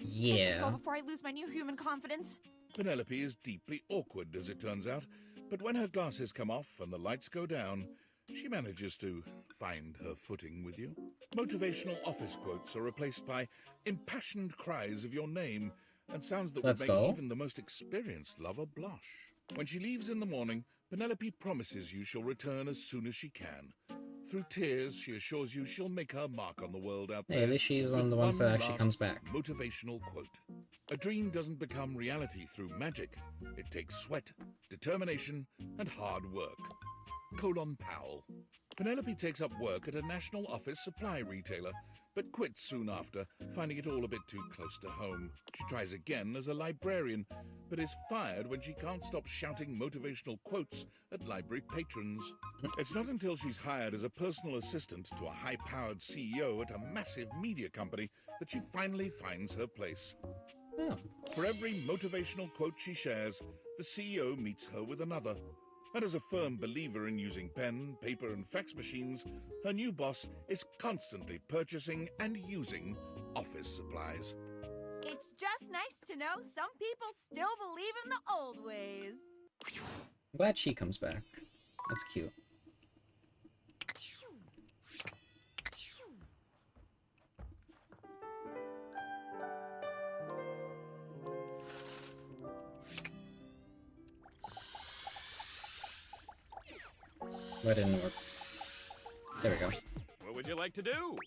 just go Yeah. before I lose my new human confidence. Penelope is deeply awkward, as it turns out, but when her glasses come off and the lights go down, she manages to find her footing with you. Motivational office quotes are replaced by impassioned cries of your name and sounds that Let's would make go. even the most experienced lover blush. When she leaves in the morning, Penelope promises you she'll return as soon as she can. Through tears, she assures you she'll make her mark on the world out there. Hey, at least she's one of with the ones that one actually last comes back. Motivational quote. A dream doesn't become reality through magic. It takes sweat, determination, and hard work. Colon Powell. Penelope takes up work at a national office supply retailer, but quits soon after, finding it all a bit too close to home. She tries again as a librarian, but is fired when she can't stop shouting motivational quotes at library patrons. It's not until she's hired as a personal assistant to a high-powered CEO at a massive media company that she finally finds her place. Oh. For every motivational quote she shares, the CEO meets her with another. And as a firm believer in using pen, paper, and fax machines, her new boss is constantly purchasing and using office supplies. It's just nice to know some people still believe in the old ways. I'm glad she comes back. That's cute. That didn't work. There we go. What would you like to do?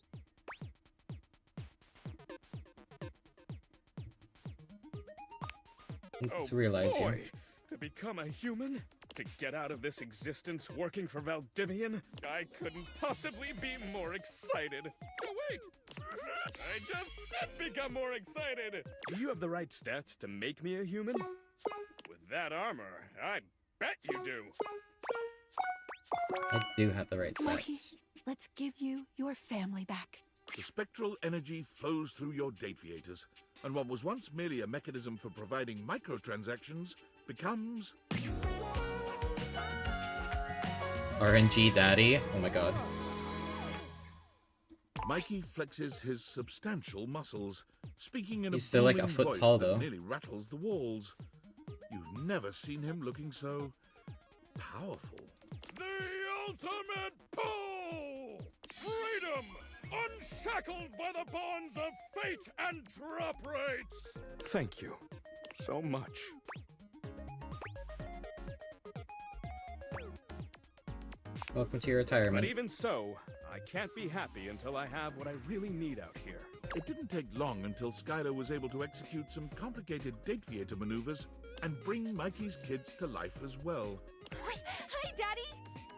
Let's realize you. Boy, to become a human, to get out of this existence working for Valdivian, I couldn't possibly be more excited. Oh, wait! I just did become more excited! Do you have the right stats to make me a human? With that armor, I bet you do. I do have the right Mikey, stats. let's give you your family back. The spectral energy flows through your Dateviators, and what was once merely a mechanism for providing microtransactions becomes... RNG Daddy. Oh my god. Mikey flexes his substantial muscles, speaking in He's a still like a booming foot voice tall, that though. nearly rattles the walls. You've never seen him looking so powerful. The ultimate pull! Freedom! Unshackled by the bonds of fate and drop rates! Thank you so much. Welcome to your retirement. But even so, I can't be happy until I have what I really need out here. It didn't take long until Skylar was able to execute some complicated Dateviator maneuvers and bring Mikey's kids to life as well. Hi, Daddy!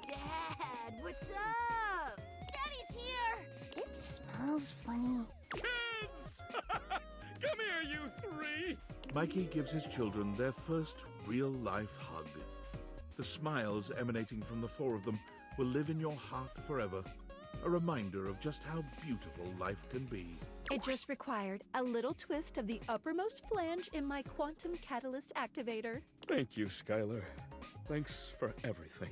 Dad, what's up? Daddy's here! It smells funny. Kids! Come here, you three! Mikey gives his children their first real-life hug. The smiles emanating from the four of them will live in your heart forever, a reminder of just how beautiful life can be. It just required a little twist of the uppermost flange in my quantum catalyst activator. Thank you, Skylar. Thanks for everything.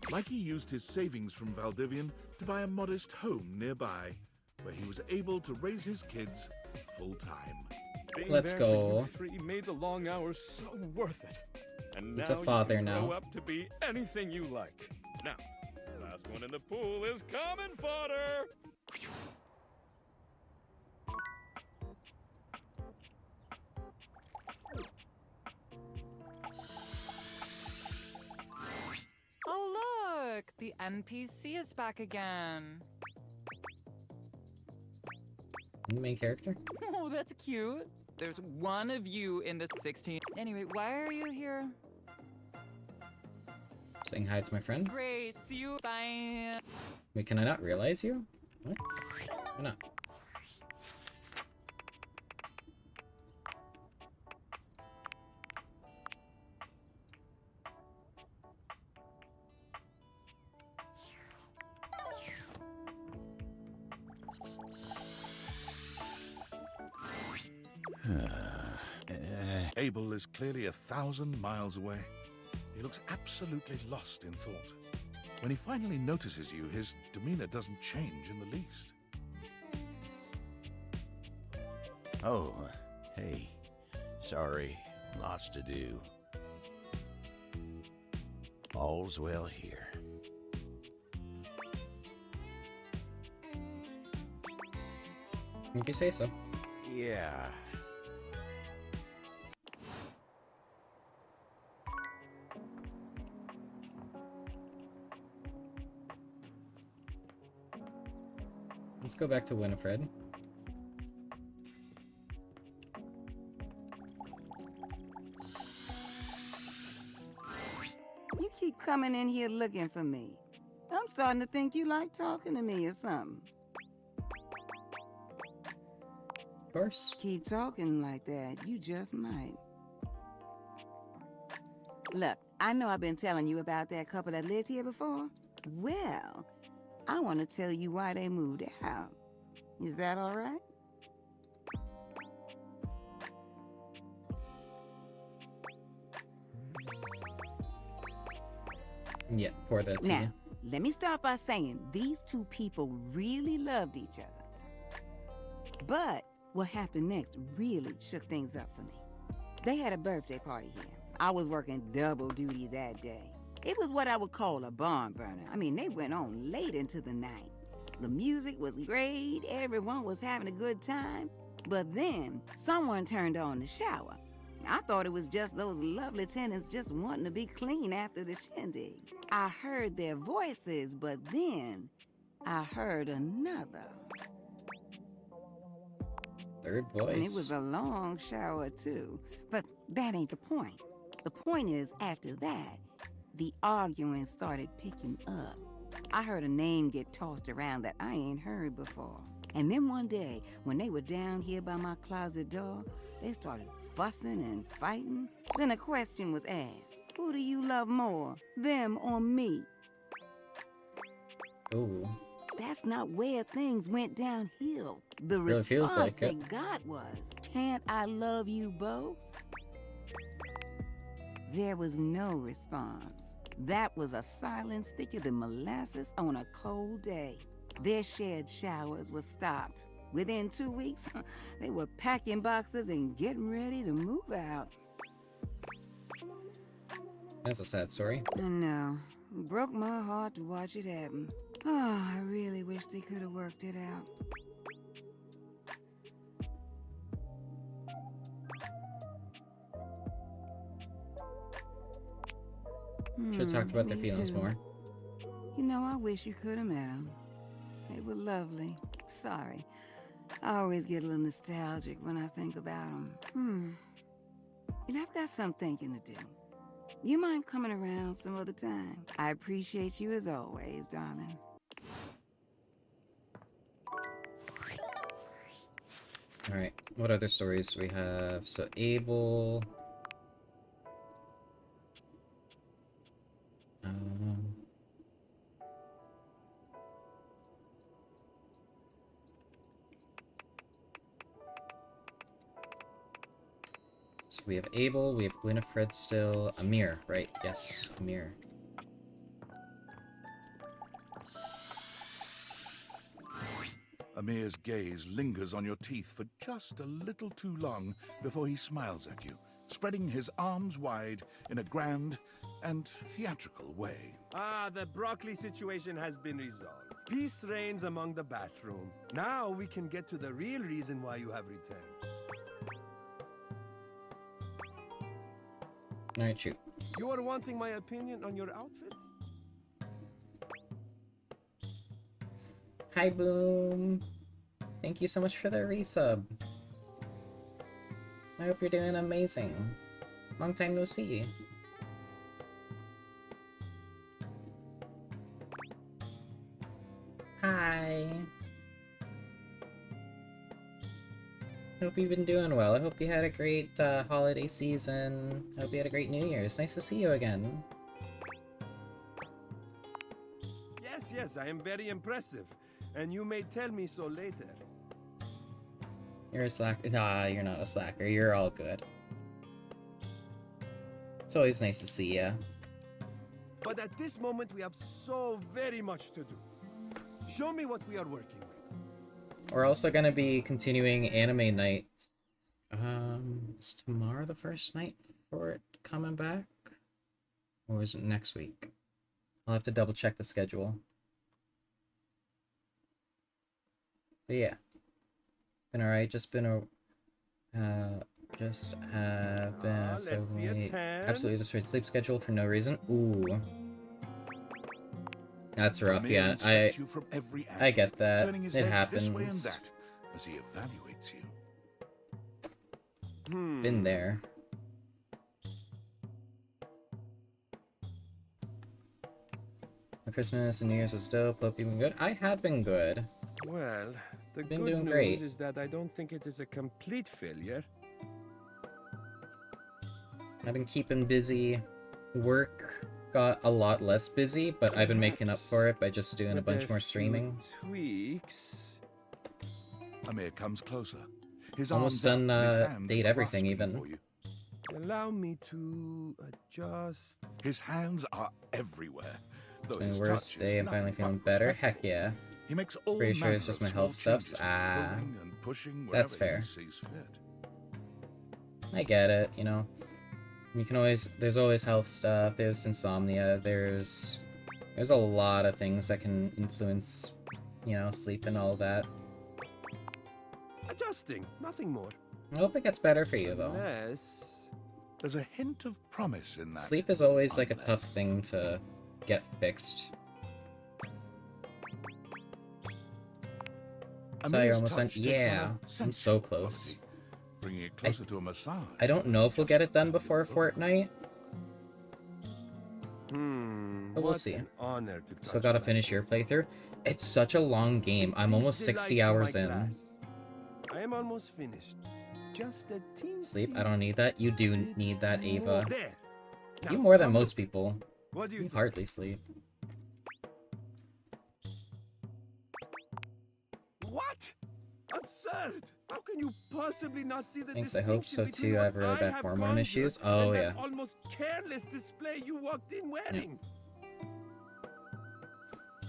Mikey used his savings from Valdivian to buy a modest home nearby, where he was able to raise his kids full-time. Being Let's there for go. you three made the long hours so worth it. And He's now a father you can now. grow up to be anything you like. Now, the last one in the pool is common fodder. Oh, look! The NPC is back again. Main character? Oh, that's cute. There's one of you in the 16. Anyway, why are you here? Saying hi to my friend. Great, see you. Bye. Wait, can I not realize you? What? Why not? Abel is clearly 1,000 miles away. He looks absolutely lost in thought. When he finally notices you, his demeanor doesn't change in the least. Oh, hey. Sorry, lots to do. All's well here. If you say so. Yeah. Let's go back to Winifred. You keep coming in here looking for me. I'm starting to think you like talking to me or something. Of course. Keep talking like that, you just might. Look, I know I've been telling you about that couple that lived here before. Well, I want to tell you why they moved out. Is that all right? Yeah, pour that tea. Now, let me start by saying these two people really loved each other. But what happened next really shook things up for me. They had a birthday party here. I was working double duty that day. It was what I would call a barn burner. I mean, they went on late into the night. The music was great, everyone was having a good time. But then, someone turned on the shower. I thought it was just those lovely tenants just wanting to be clean after the shindig. I heard their voices, but then I heard another. Third voice. And it was a long shower, too. But that ain't the point. The point is, after that, the arguing started picking up. I heard a name get tossed around that I ain't heard before. And then one day, when they were down here by my closet door, they started fussing and fighting. Then a question was asked. Who do you love more, them or me? Ooh. That's not where things went downhill. The Really feels response like they it. got was, can't I love you both? There was no response. That was a silence thicker than molasses on a cold day. Their shared showers were stopped. Within 2 weeks, they were packing boxes and getting ready to move out. That's a sad story. I know. It broke my heart to watch it happen. Oh, I really wish they could have worked it out. Should have talked about their Me feelings too. more. You know, I wish you could have met them. They were lovely. Sorry. I always get a little nostalgic when I think about them. You know, I've got some thinking to do. You mind coming around some other time? I appreciate you as always, darling. Alright, what other stories do we have? So, Abel... So we have Abel, we have Winifred still. Amir, right? Yes, Amir. Amir's gaze lingers on your teeth for just a little too long before he smiles at you, spreading his arms wide in a grand and theatrical way. Ah, the broccoli situation has been resolved. Peace reigns among the bathroom. Now we can get to the real reason why you have returned. Alright, shoot. You are wanting my opinion on your outfit? Hi, Boom! Thank you so much for the resub. I hope you're doing amazing. Long time no see. Hi! Hope you've been doing well. I hope you had a great holiday season. I hope you had a great New Year's. Nice to see you again. Yes, I am very impressive. And you may tell me so later. You're a slacker. Nah, you're not a slacker. You're all good. It's always nice to see ya. But at this moment, we have so very much to do. Show me what we are working with. We're also gonna be continuing anime night. Is tomorrow the first night for it coming back? Or is it next week? I'll have to double check the schedule. But yeah. Been alright, just been a... just have been so late. Absolutely destroyed sleep schedule for no reason. Ooh. That's rough, Amir yeah. inspects you from every angle, I get that. turning his It head happens. this way and that as he evaluates you. Been there. My Christmas and New Year's was dope. Hope you've been good. I have been good. Well, the Been good doing news great. is that I don't think it is a complete failure. I've been keeping busy. Work got a lot less busy, but I've been making up for it by just doing a With bunch more few streaming. Tweaks. Amir comes closer. His Almost arms done out, his hands date everything grasping even. for you. Allow me to adjust. His hands are everywhere. It's though been his the worst touch is day. I'm finally nothing feeling but better. respectful. Heck yeah. He makes all Pretty sure it's manner just of my small health stuffs. changes, Ah. pulling and pushing That's wherever he fair. sees fit. I get it, you know. You can always... There's always health stuff. There's insomnia. There's a lot of things that can influence, you know, sleep and all that. Adjusting, nothing more. I hope it gets better for you, though. Unless... There's a hint of promise in that. Sleep is always, like, a tough thing to get fixed. So you're Amir's almost done? touch takes on a Yeah, I'm sensual so close. quality, bringing it closer to a massage. I don't know if we'll get it done before Fortnite. But we'll what see. an honor to Still touch gotta my finish your boss. playthrough. It's such a long game. I'm almost Please 60 delight to hours my in. glass. I am almost finished. Just a teensy Sleep? I don't need that. You do need that, Ava. there. You Now, more than come most look. people. What do you think? hardly sleep. What? Absurd! How can you possibly not see the Thanks, I hope distinction so between too. I what have really bad have hormone conjured issues. Oh, and yeah. that almost careless display you walked in wearing?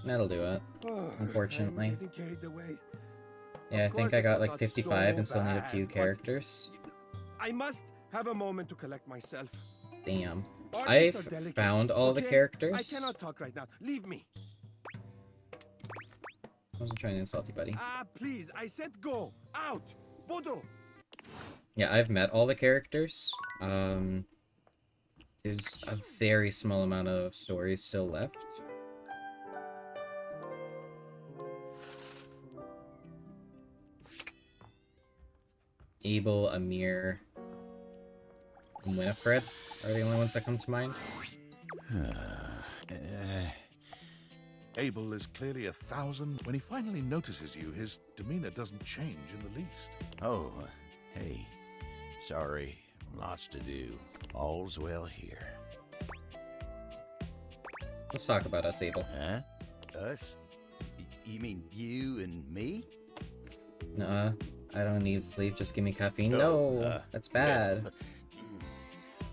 That'll do it. Unfortunately. I'm getting carried away. Yeah, I Of think course I it got was like not 55 and so still need a bad, few but characters. I must have a moment to collect myself. Damn. Artists are I've delicate, found all the okay? characters. I cannot talk right now. Leave me. I wasn't trying to insult you, buddy. Ah, please. I said go. Out. Bodo. Yeah, I've met all the characters. There's a very small amount of stories still left. Abel, Amir, and Winifred are the only ones that come to mind. Abel is clearly 1,000. When he finally notices you, his demeanor doesn't change in the least. Oh, hey. Sorry, lots to do. All's well here. Let's talk about us, Abel. Huh? Us? You mean you and me? Nuh-uh. I don't need sleep, just give me caffeine. No, No, that's bad. well,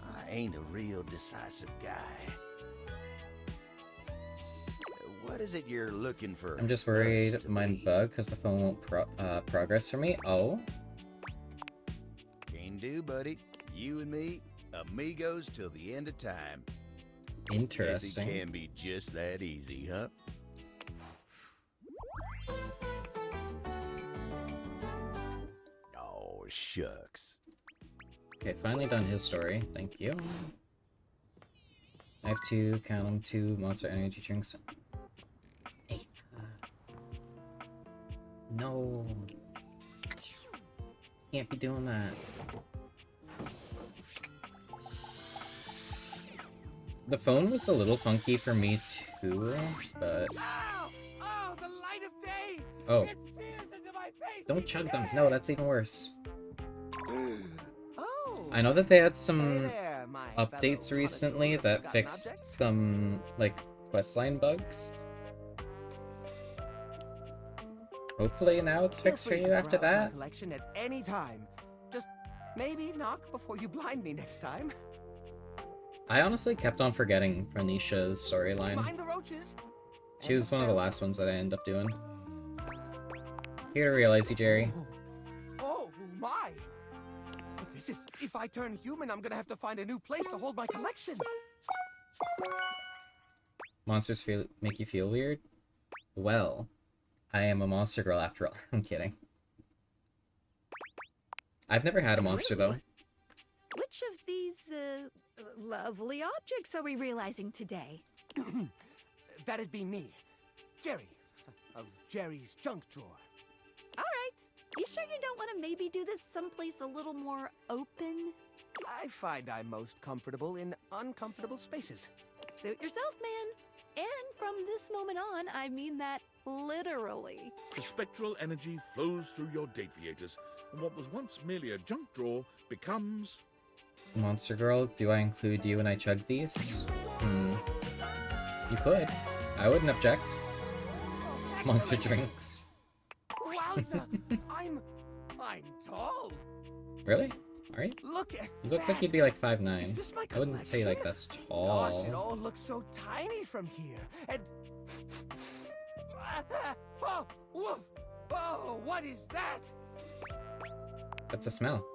I ain't a real decisive guy. What is it you're looking for? I'm just us worried to mine be? bug because the phone won't progress for me. Oh, Can do, buddy. You and me, amigos till the end of time. interesting. Guess it can be just that easy, huh? Oh, shucks. Okay, finally done his story. Thank you. I have to count them 2 monster energy drinks. Hey. No. Can't be doing that. The phone was a little funky for me too, but... Oh, the light of day! Oh. It sears into my face! Don't chug them. No, that's even worse. Oh. I know that they had Hey some there, my updates fellow recently connoisseur of that forgotten fixed objects. some, like, questline bugs. Hopefully now it's Feel fixed for free you to after browse my that. collection at any time. Just maybe knock before you blind me next time. I honestly kept on forgetting Pranisha's storyline. Mind the roaches. She was one of the last ones that I ended up doing. Here to realize you, Jerry. Oh my! This is. If I turn human, I'm gonna have to find a new place to hold my collection. Monsters make you feel weird? Well, I am a monster girl after all. I'm kidding. I've never had a monster though. Which of these lovely objects are we realizing today? That'd be me, Jerry, of Jerry's junk drawer. All right. You sure you don't want to maybe do this someplace a little more open? I find I'm most comfortable in uncomfortable spaces. Suit yourself, man. And from this moment on, I mean that literally. The spectral energy flows through your deviators, and what was once merely a junk drawer becomes... Monster girl, do I include you when I chug these? You could. I wouldn't object. Monster drinks. Wowza! I'm tall. Really? Alright. Look at You look that. like you'd be like 5'9". Is this my I wouldn't say like collection? that's Gosh, tall. it all looks so tiny from here. And oh, woof! Oh, what is that? That's a smell.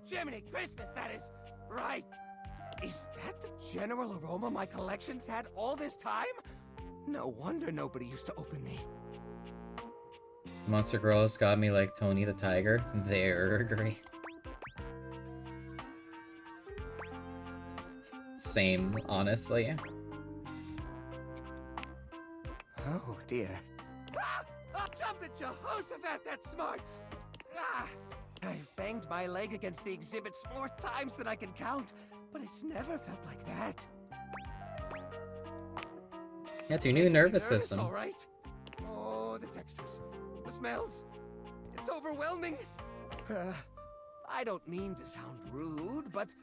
Jiminy Christmas, that is right. Is that the general aroma my collection's had all this time? No wonder nobody used to open me. Monster girl has got me like Tony the Tiger. They're great. Same, honestly. Oh dear. Jump it, Jehoshaphat, that's smart. I've banged my leg against the exhibits more times than I can count, but it's never felt like that. That's your new nervous nervous, system. all right. Oh, the textures, the smells. It's overwhelming. I don't mean to sound rude, but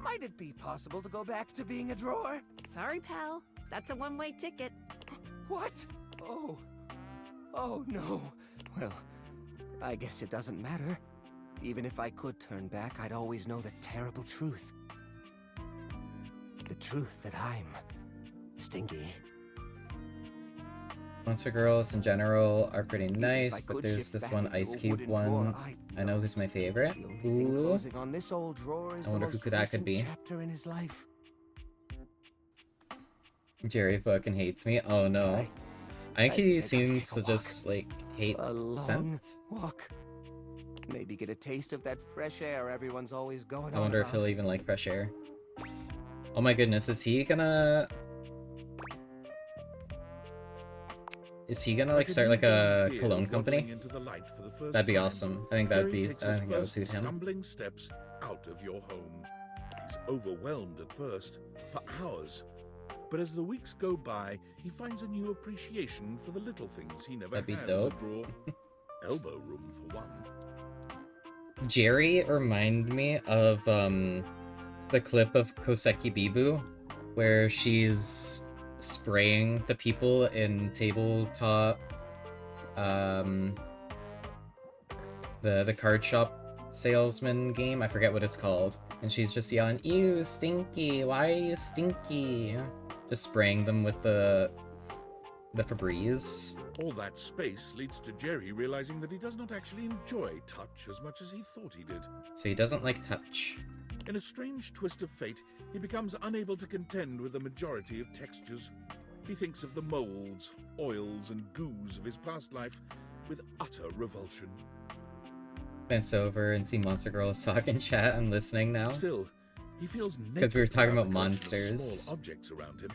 might it be possible to go back to being a drawer? Sorry, pal. That's a one-way ticket. What? Oh. Oh, no. Well, I guess it doesn't matter. Even if I could turn back, I'd always know the terrible truth. The truth that I'm stinky. Monster girls in general are pretty nice, but there's this one Ice Cube one. I know who's my favorite. Ooh. On this old drawer is I wonder who that could be. Chapter in his life. Jerry fucking hates me. Oh no. I think he seems to just like hate scents. Walk. Maybe get a taste of that fresh air everyone's always going on. I wonder if he'll even like fresh air. Oh my goodness, is he gonna like start like a cologne company? That'd be awesome. I think that would suit him. Stumbling steps out of your home. He's overwhelmed at first, for hours. But as the weeks go by, he finds a new appreciation for the little things he never That'd be had dope. as a drawer. Elbow room for one. Jerry reminded me of the clip of Koseki Bibu where she's spraying the people in tabletop the card shop salesman game. I forget what it's called. And she's just yelling, "Ew, stinky, why are you stinky?" Just spraying them with the Febreze. All that space leads to Jerry realizing that he does not actually enjoy touch as much as he thought he did. So he doesn't like touch. In a strange twist of fate, he becomes unable to contend with the majority of textures. He thinks of the molds, oils, and goos of his past life with utter revulsion. Glance over and see Monster Girls talk in chat. I'm listening now. Still, he feels because we were talking about monsters. Small objects around him.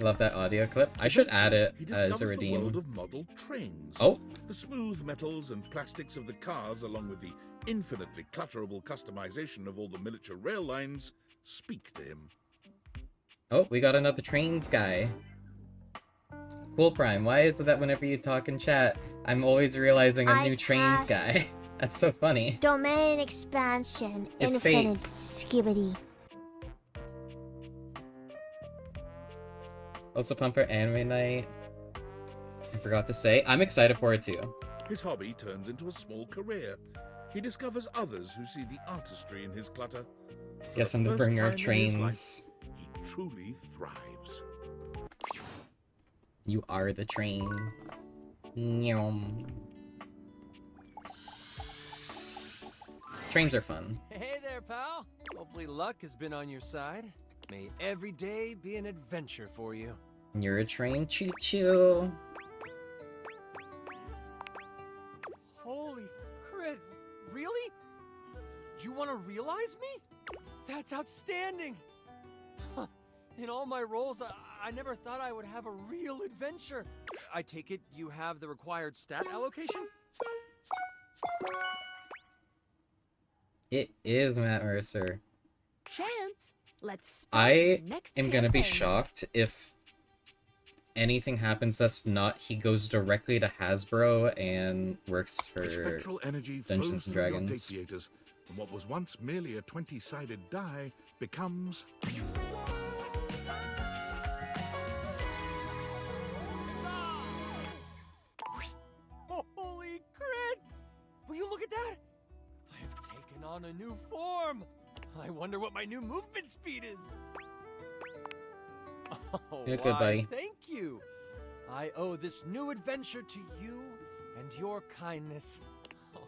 Love that audio clip. I should add it as a redeem. The world of model trains. Oh, the smooth metals and plastics of the cars, along with the infinitely clutterable customization of all the miniature rail lines, speak to him. Oh, we got another trains guy. Cool Prime, why is it that whenever you talk in chat, I'm always realizing a new trains guy? That's so funny. Domain expansion. It's Infinite fate. skibbity. Also pumped for anime night. I forgot to say, I'm excited for it too. His hobby turns into a small career. He discovers others who see the artistry in his clutter. Yes, I'm the bringer of trains. He truly thrives. You are the train. Nyom. Trains are fun. Hey there, pal. Hopefully luck has been on your side. May every day be an adventure for you. You're a train, choo-choo. Holy crit, really? You want to realize me? That's outstanding! Huh. In all my roles, I never thought I would have a real adventure. I take it you have the required stat allocation? It is Matt Mercer. Chance, let's I next am gonna be campaign. shocked if anything happens that's not he goes directly to Hasbro and works for Spectral energy Dungeons flows and through your Dragons. datiators, and what was once merely a 20-sided die becomes... Holy crit! Will you look at that? I have taken on a new form. I wonder what my new movement speed is. Oh, You're good, buddy. Thank you. I owe this new adventure to you and your kindness. Oh,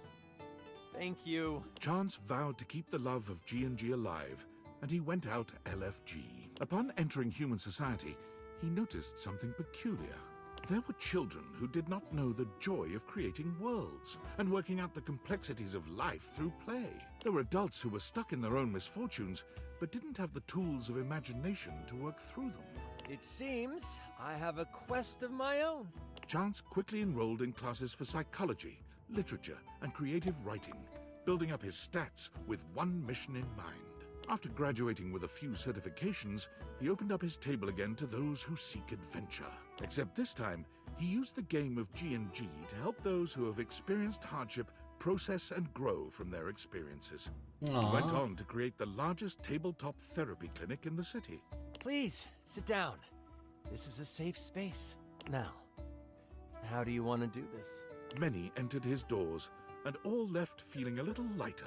thank you. Chance vowed to keep the love of G&G alive, and he went out LFG. Upon entering human society, he noticed something peculiar. There were children who did not know the joy of creating worlds and working out the complexities of life through play. There were adults who were stuck in their own misfortunes, but didn't have the tools of imagination to work through them. It seems I have a quest of my own. Chance quickly enrolled in classes for psychology, literature, and creative writing, building up his stats with one mission in mind. After graduating with a few certifications, he opened up his table again to those who seek adventure. Except this time, he used the game of G&G to help those who have experienced hardship process and grow from their experiences. He went on to create the largest tabletop therapy clinic in the city. Please, sit down. This is a safe space. Now, how do you want to do this? Many entered his doors, and all left feeling a little lighter,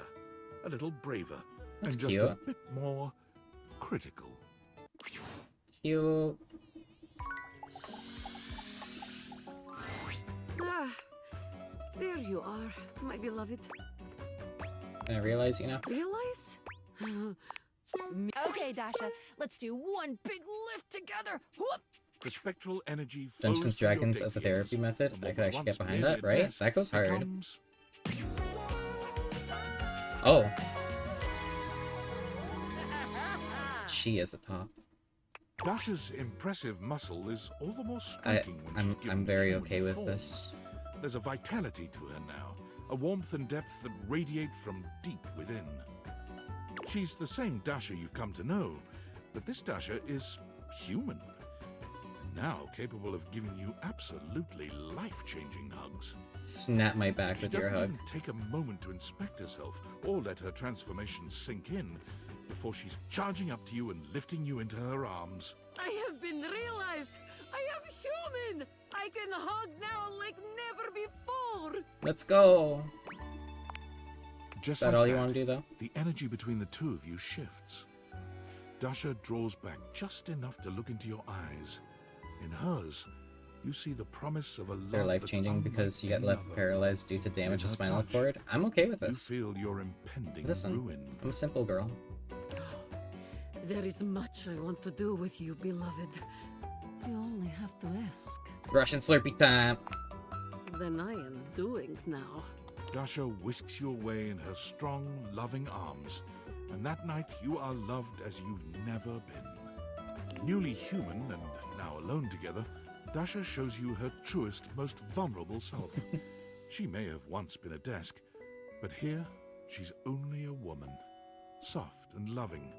a little braver, That's and just cute. a bit more critical. Cute. Ah, there you are, my beloved. And I realize, you know. Realize? Okay, Dasha, let's do one big lift together. Whoop! The spectral energy flows Dungeons and through your Dragons as a data therapy theaters, method. and I what could was actually get once behind merely that, a right? desk That goes hard. becomes Oh. She is a top. Dasha's impressive muscle is all the more striking when she's given I'm very human okay with form. this. There's a vitality to her now, a warmth and depth that radiate from deep within. She's the same Dasha you've come to know, but this Dasha is human. And now capable of giving you absolutely life-changing hugs. Snap my back She with your doesn't hug. even take a moment to inspect herself or let her transformation sink in before she's charging up to you and lifting you into her arms. I have been realized. I am human. I can hug now like never before. Let's go. Just Is that like all you want to do, though? The energy between the two of you shifts. Dasha draws back just enough to look into your eyes. In hers, you see the promise of a love They're life that's changing unlike because you get any left other. paralyzed due to damage In to her spinal touch, cord. I'm okay with You this. feel your impending Listen, ruin. I'm a simple girl. There is much I want to do with you, beloved. You only have to ask. Russian Slurpee time. Then I am doing now. Dasha whisks you away in her strong, loving arms, and that night you are loved as you've never been. Newly human and now alone together, Dasha shows you her truest, most vulnerable self. She may have once been a desk, but here she's only a woman, soft and loving,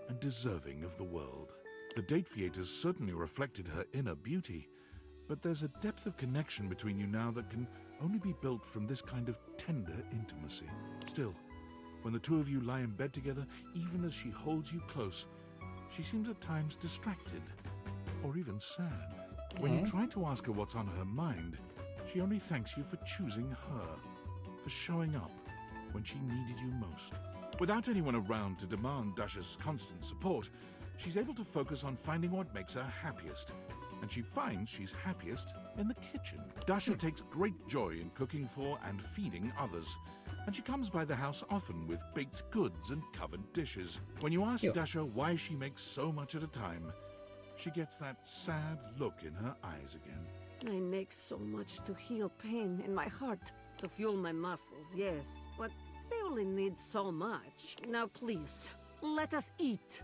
and deserving of the world. The date theaters certainly reflected her inner beauty, but there's a depth of connection between you now that can only be built from this kind of tender intimacy. Still, when the two of you lie in bed together, even as she holds you close, she seems at times distracted, or even sad. When you try to ask her what's on her mind, she only thanks you for choosing her, for showing up when she needed you most. Without anyone around to demand Dasha's constant support, she's able to focus on finding what makes her happiest, and she finds she's happiest in the kitchen. Dasha takes great joy in cooking for and feeding others, and she comes by the house often with baked goods and covered dishes. When you ask Dasha why she makes so much at a time, she gets that sad look in her eyes again. I make so much to heal pain in my heart, to fuel my muscles, yes, but they only need so much. Now please, let us eat.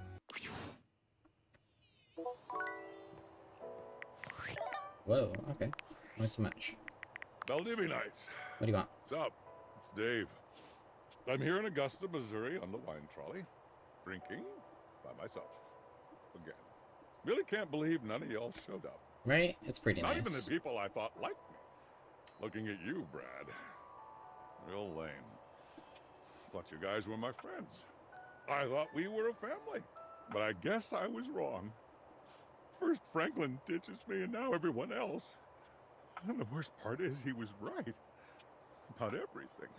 Whoa, okay. Nice to match. Valdivinites. What do you want? What's up? It's Dave. I'm here in Augusta, Missouri on the wine trolley, drinking by myself. Again. Really can't believe none of y'all showed up. Right? It's pretty Not even nice. the people I thought liked me. Looking at you, Brad. Real lame. Thought you guys were my friends. I thought we were a family. But I guess I was wrong. First Franklin ditches me and now everyone else. And the worst part is he was right. About everything.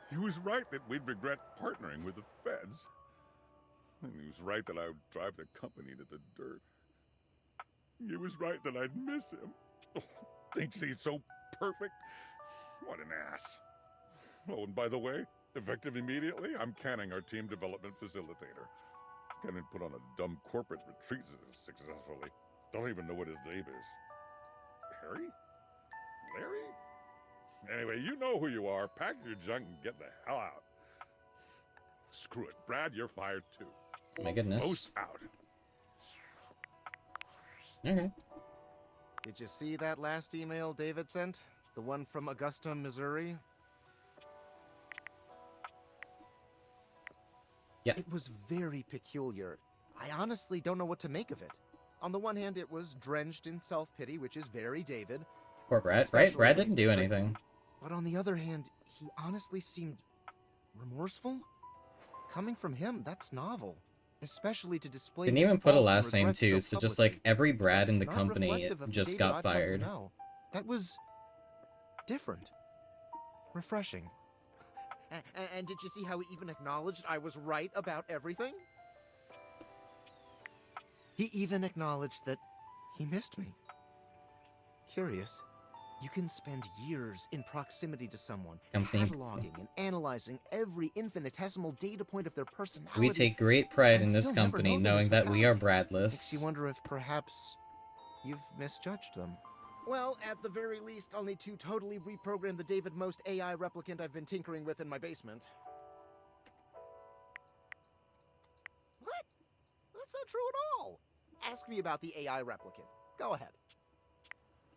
He was right that we'd regret partnering with the feds. And he was right that I would drive the company to the dirt. He was right that I'd miss him. Thinks he's so perfect. What an ass. Oh, and by the way, effective immediately, I'm canning our team development facilitator. Can't even put on a dumb corporate retreat successfully. Don't even know what his name is. Harry? Larry? Anyway, you know who you are. Pack your junk and get the hell out. Screw it. Brad, you're fired too. My goodness. Post out. Okay. Did you see that last email David sent? The one from Augusta, Missouri? Yeah. It was very peculiar. I honestly don't know what to make of it. On the one hand, it was drenched in self-pity, which is very David. Poor Brad, right? especially Brad when didn't he's do betrayed. anything. But on the other hand, he honestly seemed remorseful. Coming from him, that's novel. Especially to display Didn't his even put a faults and last name regrets too, so so just publicly. like every Brad in That's the not company reflective of the just David got I've come to fired. know. That was different. Refreshing. And did you see how he even acknowledged I was right about everything? He even acknowledged that he missed me. Curious. You can spend years in proximity to someone, Company. cataloging and analyzing every infinitesimal data point of their personality. We take great pride in and this still never company know them knowing in that we are totality. Makes Bradless. you wonder if perhaps you've misjudged them. Well, at the very least, I'll need to totally reprogram the David Most AI replicant I've been tinkering with in my basement. What? That's not true at all. Ask me about the AI replicant. Go ahead.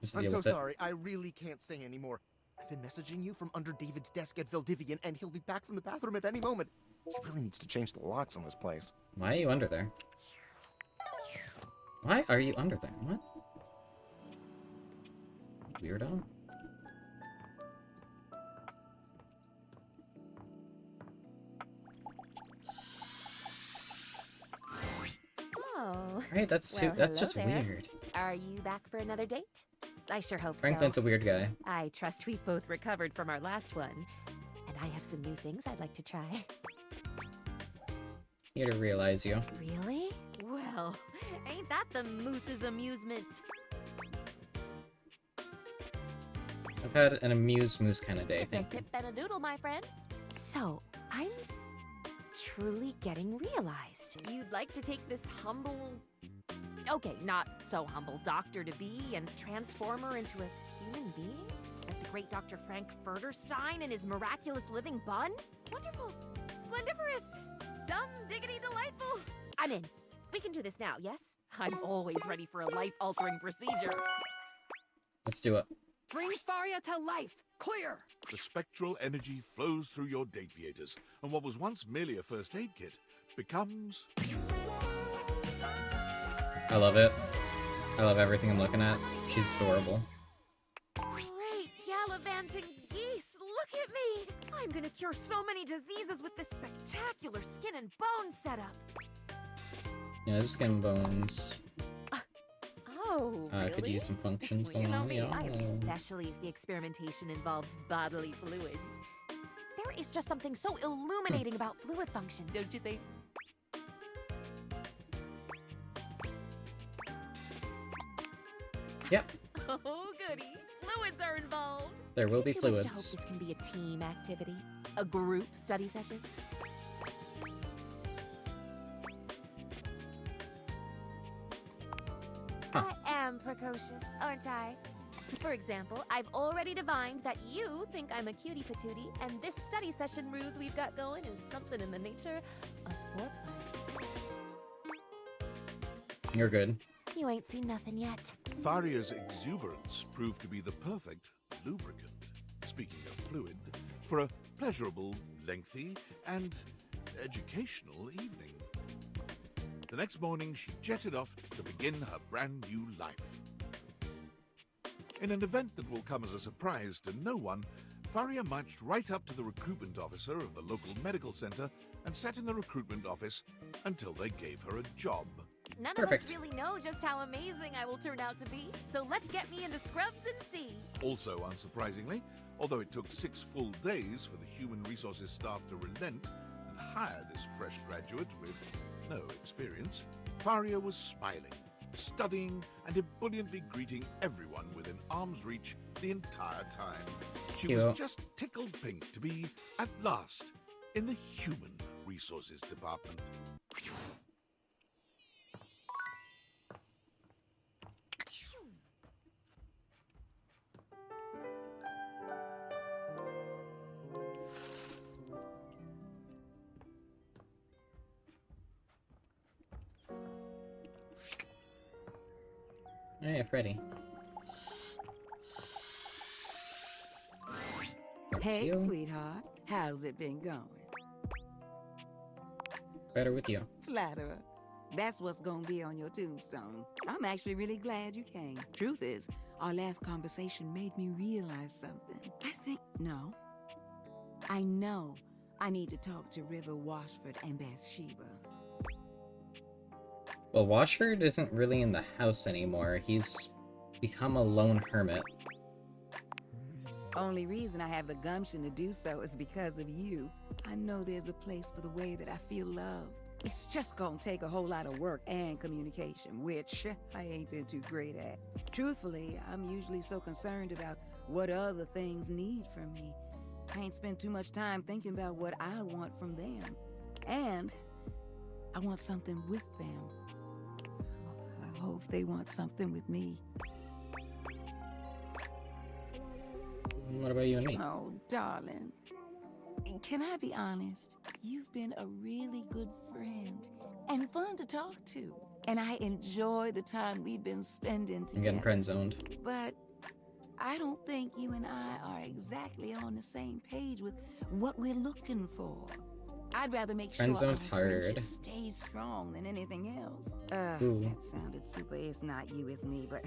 Just I'm deal so with it. sorry. I really can't say anymore. I've been messaging you from under David's desk at Valdivian, and he'll be back from the bathroom at any moment. He really needs to change the locks on this place. Why are you under there? Why are you under there? What? Weirdo. Oh. Right, that's well, that's hello just there. weird. Are you back for another date? I sure hope Franklin's so. a weird guy. I trust we both recovered from our last one. And I have some new things I'd like to try. Here to realize you. Really? Well, ain't that the moose's amusement? I've had an amuse moose kind of day, It's a thank you. pip and a doodle, my friend. So, I'm truly getting realized. You'd like to take this humble... Okay, not so humble doctor-to-be and transform her into a human being? Like the great Dr. Frank Furterstein and his miraculous living bun? Wonderful! Splendiferous! Dumb, diggity, delightful! I'm in. We can do this now, yes? I'm always ready for a life-altering procedure. Let's do it. Bring Faria to life! Clear! The spectral energy flows through your Dateviators, and what was once merely a first aid kit becomes... I love it. I love everything I'm looking at. She's adorable. Great gallivanting geese! Look at me! I'm gonna cure so many diseases with this spectacular skin and bone setup! Yeah, skin and bones. Oh, really? Could use some functions Well, going you know on. me, Yeah. especially if the experimentation involves bodily fluids. There is just something so illuminating about fluid function, don't you think? Yep. Oh, goody. Fluids are involved. There will be Isn't too much to fluids. hope this can be a team activity? A group study session? Huh. I am precocious, aren't I? For example, I've already divined that you think I'm a cutie patootie, and this study session ruse we've got going is something in the nature of foreplay. You're good. You ain't seen nothing yet. Faria's exuberance proved to be the perfect lubricant, speaking of fluid, for a pleasurable, lengthy, and educational evening. The next morning, she jetted off to begin her brand new life. In an event that will come as a surprise to no one, Faria marched right up to the recruitment officer of the local medical center and sat in the recruitment office until they gave her a job. None Perfect. of us really know just how amazing I will turn out to be, so let's get me into scrubs and see. Also, unsurprisingly, although it took 6 full days for the human resources staff to relent and hire this fresh graduate with no experience, Faria was smiling, studying, and ebulliently greeting everyone within arm's reach the entire time. She was Cute. just tickled pink to be, at last, in the human resources department. Hey, Freddy. Hey, you. sweetheart. How's it been going? Better with you. Flatterer. That's what's gonna be on your tombstone. I'm actually really glad you came. Truth is, our last conversation made me realize something. No. I know I need to talk to River Washford and Bathsheba. Well, Washford isn't really in the house anymore. He's become a lone hermit. Only reason I have the gumption to do so is because of you. I know there's a place for the way that I feel love. It's just gonna take a whole lot of work and communication, which I ain't been too great at. Truthfully, I'm usually so concerned about what other things need from me. I ain't spent too much time thinking about what I want from them. And I want something with them. I hope they want something with me. What about you and me? Oh, darling. Can I be honest? You've been a really good friend and fun to talk to. And I enjoy the time we've been spending together. I'm getting friend-zoned. But I don't think you and I are exactly on the same page with what we're looking for. I'd rather make sure our friendship stays strong than anything else. That sounded super. It's not you, it's me, but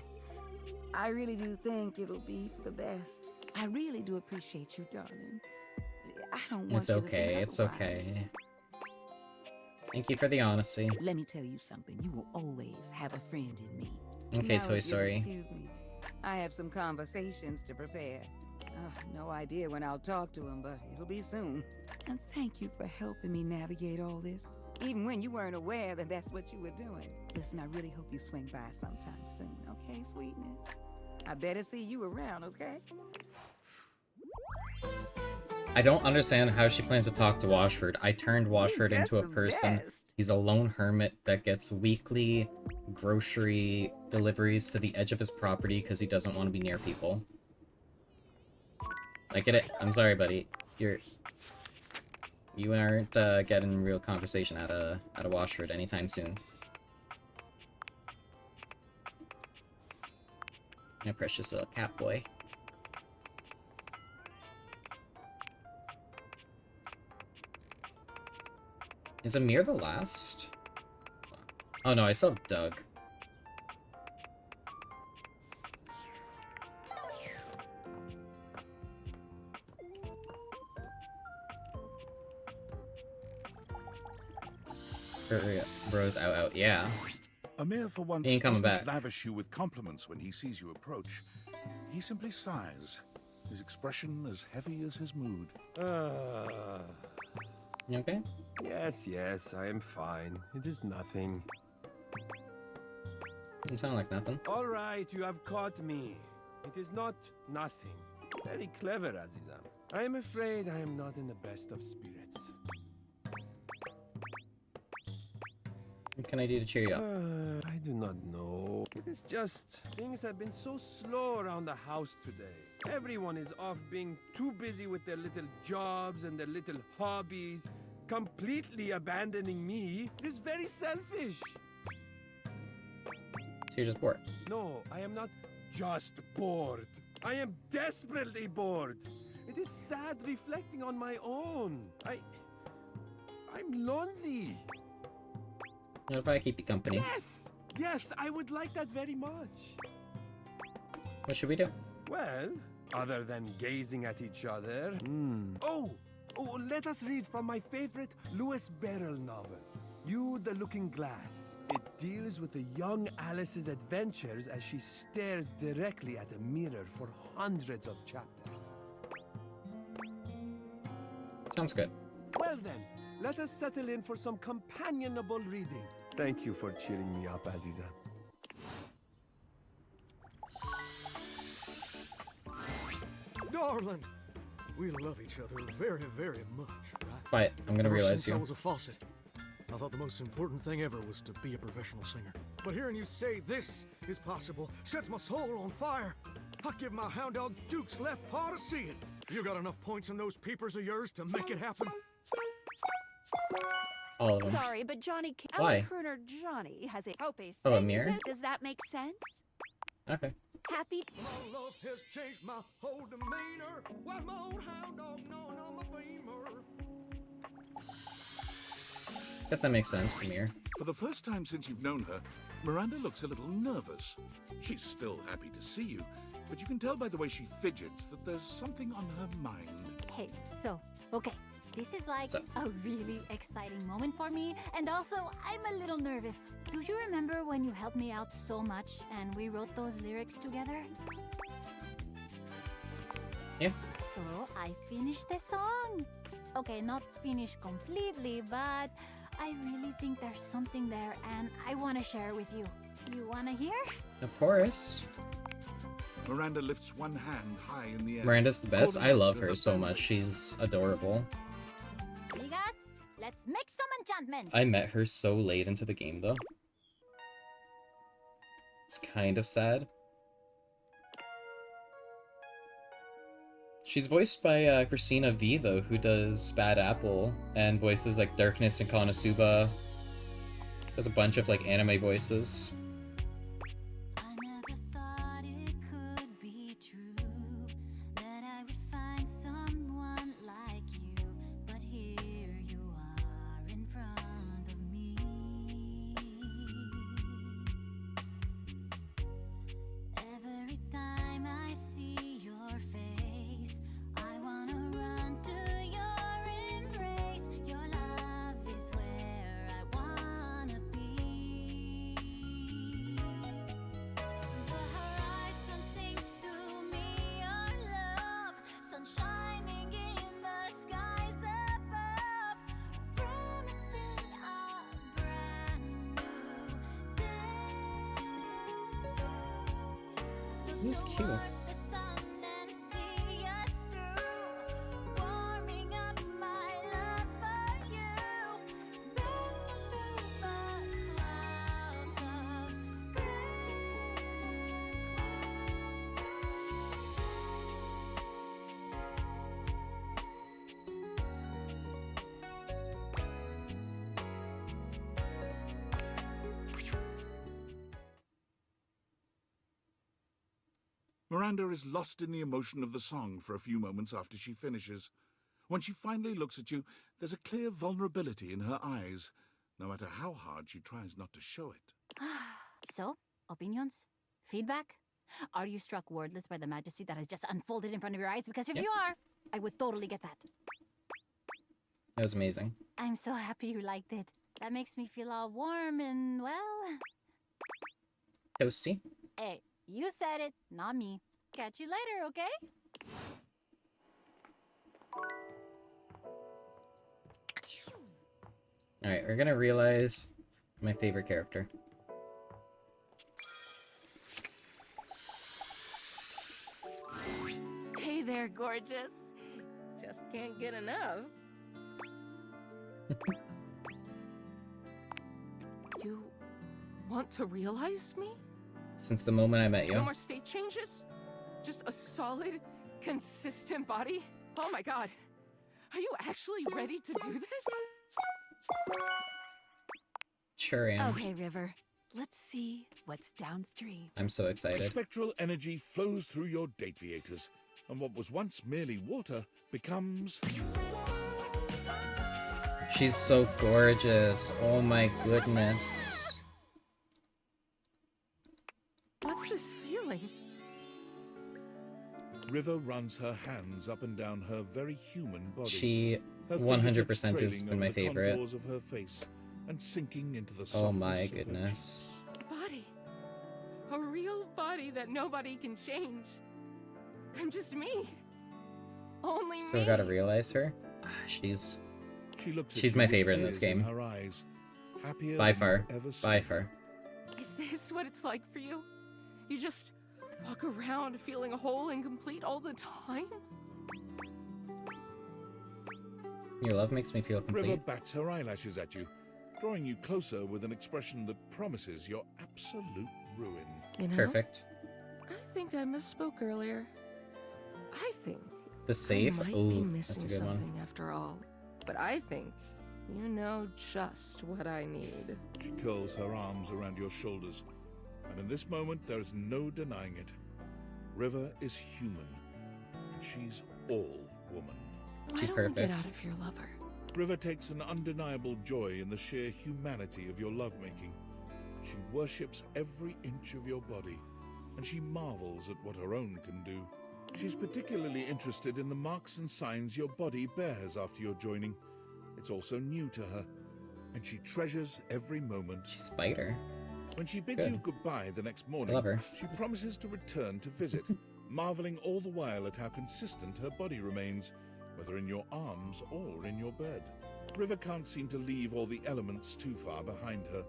I really do think it'll be for the best. I really do appreciate you, darling. I don't want It's you okay, to think it's otherwise. okay. Thank you for the honesty. Let me tell you something. You will always have a friend in me. Okay, Now, Toy if you'll Story. Excuse me. I have some conversations to prepare. No idea when I'll talk to him, but it'll be soon. And thank you for helping me navigate all this, even when you weren't aware that that's what you were doing. Listen, I really hope you swing by sometime soon, okay, sweetness? I better see you around, okay? I don't understand how she plans to talk to Washford. I turned Washford into a the person. best. He's a lone hermit that gets weekly grocery deliveries to the edge of his property because he doesn't want to be near people. I get it. I'm sorry, buddy. You aren't getting real conversation out of Washford anytime soon. My precious little cat boy. Is Amir the last? Oh no, I still have Doug. Bros out, yeah. Amir for once He ain't coming doesn't back. lavish you with compliments when he sees you approach. He simply sighs, his expression as heavy as his mood. You okay? Yes, I am fine. It is nothing. You sound like nothing. All right, you have caught me. It is not nothing. Very clever, Azizam. I am afraid I am not in the best of spirits. What can I do to cheer you up? I do not know. It is just things have been so slow around the house today. Everyone is off being too busy with their little jobs and their little hobbies, completely abandoning me. It is very selfish. So you're just bored. No, I am not just bored. I am desperately bored. It is sad reflecting on my own. I'm lonely. What if I keep you company? Yes, I would like that very much. What should we do? Well, other than gazing at each other... Oh, let us read from my favorite Lewis Barrel novel, You the Looking Glass. It deals with the young Alice's adventures as she stares directly at a mirror for hundreds of chapters. Sounds good. Well then, let us settle in for some companionable reading. Thank you for cheering me up, Aziza. Darling, we love each other very, very much, right? Quiet. I'm gonna Ever realize since you. I was a faucet, I thought the most important thing ever was to be a professional singer. But hearing you say this is possible sets my soul on fire. I give my hound dog Duke's left paw to see it. You got enough points in those peepers of yours to make it happen? All of them. Sorry, but Johnny, Why? our crooner Johnny has a hope he Oh, a sings mirror? it. Does that make sense? Okay. Happy. My love has changed my whole demeanor. Why's my old hound dog gnawing on my femur? Guess that makes sense, Samir. For the first time since you've known her, Miranda looks a little nervous. She's still happy to see you, but you can tell by the way she fidgets that there's something on her mind. Hey, okay. This is like a really exciting moment for me, and also I'm a little nervous. Do you remember when you helped me out so much and we wrote those lyrics together? Yeah. So I finished the song. Okay, not finished completely, but I really think there's something there and I want to share with you. You want to hear? Of course. Miranda lifts one hand high in the air. Miranda's the best. holding I up love to her so much. She's adorable. Amigas, let's make some enchantment. I met her so late into the game, though. It's kind of sad. She's voiced by Christina V, though, who does Bad Apple and voices like Darkness and Konosuba. Does a bunch of like anime voices. This is cute. Miranda is lost in the emotion of the song for a few moments after she finishes. When she finally looks at you, there's a clear vulnerability in her eyes, no matter how hard she tries not to show it. So, opinions? Feedback? Are you struck wordless by the majesty that has just unfolded in front of your eyes? Because if you are, I would totally get that. That was amazing. I'm so happy you liked it. That makes me feel all warm and, well... Toasty. Hey, you said it, not me. Catch you later, okay? Alright, we're gonna realize my favorite character. Hey there, gorgeous. Just can't get enough. You want to realize me? Since the moment I met you. No more state changes? Just a solid, consistent body? Oh my god. Are you actually ready to do this? Sure am. Okay, River. Let's see what's downstream. I'm so excited. Spectral energy flows through your Dateviators, and what was once merely water becomes... She's so gorgeous. Oh my goodness. What's this feeling? River runs her hands up and down her very human body. She Her 100% fingertips has trailing been over my the favorite. contours of her face and sinking into the Oh softness my of her goodness. Body. A real body that nobody can change. I'm just me. Only Still me. gotta realize her. She's She looks at she's you my with favorite in this tears game. her eyes, happier By than far. you've ever seen By her. far. Is this what it's like for you? You just walk around feeling whole and complete all the time? Your love makes me feel River complete. bats her eyelashes at you, drawing you closer with an expression that promises your absolute ruin. You know, Perfect. I think I misspoke earlier. I think The safe? I might be Ooh, missing that's a good one. something after all. But I think you know just what I need. She curls her arms around your shoulders, and in this moment there is no denying it. River is human, and she's all woman. Why She's don't we perfect. get out of here, lover? River takes an undeniable joy in the sheer humanity of your lovemaking. She worships every inch of your body, and she marvels at what her own can do. She's particularly interested in the marks and signs your body bears after your joining. It's also new to her, and she treasures every moment. She's a biter. When she bids you goodbye the next morning, Love her. she promises to return to visit, marveling all the while at how consistent her body remains, whether in your arms or in your bed. River can't seem to leave all the elements too far behind her.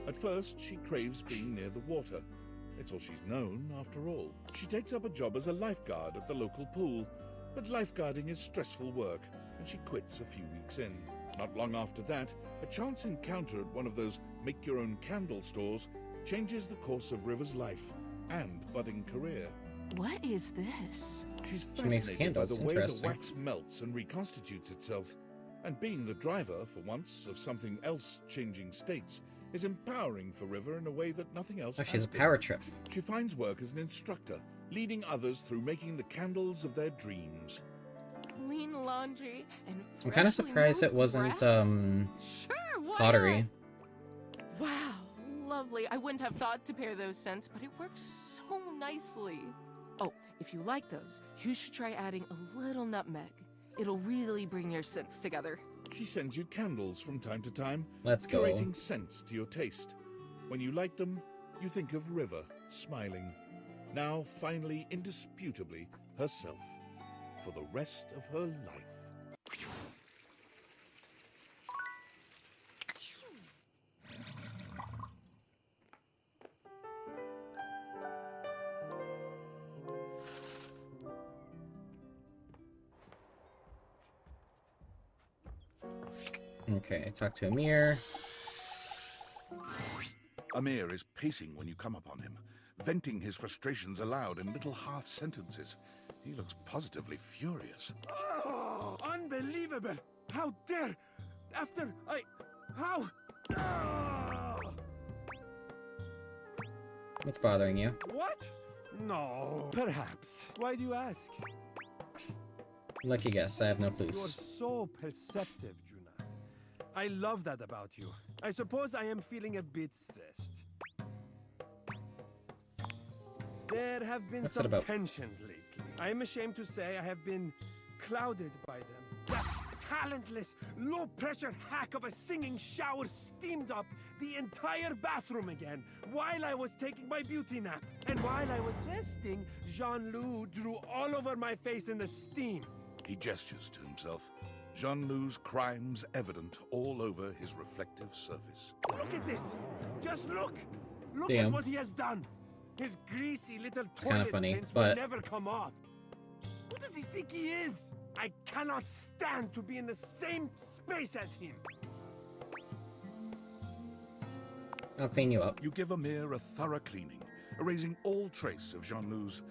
At first, she craves being near the water. It's all she's known, after all. She takes up a job as a lifeguard at the local pool, but lifeguarding is stressful work, and she quits a few weeks in. Not long after that, a chance encounter at one of those make-your-own-candle stores changes the course of River's life and budding career. What is this? She's She makes fascinated candles. by the way the Interesting. wax melts and reconstitutes itself, and being the driver, for once, of something else changing states is empowering for River in a way that nothing else Oh, has she's a been. power trip. She finds work as an instructor, leading others through making the candles of their dreams. Clean laundry and I'm kind of freshly surprised mowed it wasn't grass? Sure, why pottery. not? Wow, lovely. I wouldn't have thought to pair those scents, but it works so nicely. Oh, if you like those, you should try adding a little nutmeg. It'll really bring your scents together. She sends you candles from time to time, Let's go. curating scents to your taste. When you light them, you think of River, smiling. Now, finally, indisputably, herself. For the rest of her life. Okay, talk to Amir. Amir is pacing when you come upon him, venting his frustrations aloud in little half sentences. He looks positively furious. Oh, unbelievable! How dare! After I... How? Ah! What's bothering you? What? No. Perhaps. Why do you ask? Lucky guess. I have no You're clues. so perceptive, Juna. I love that about you. I suppose I am feeling a bit stressed. There have been What's that some about? tensions lately. I am ashamed to say I have been clouded by them. That talentless, low-pressure hack of a singing shower steamed up the entire bathroom again while I was taking my beauty nap. And while I was resting, Jean-Loup drew all over my face in the steam. He gestures to himself, Jean-Loup's crimes evident all over his reflective surface. Look at this! Just look! Look Damn. at what he has done! His greasy little kinda toilet funny, prints but- will never come off. Who does he think he is? I cannot stand to be in the same space as him. I'll clean you up. You give Amir a thorough cleaning, erasing all trace of Jean-Loup's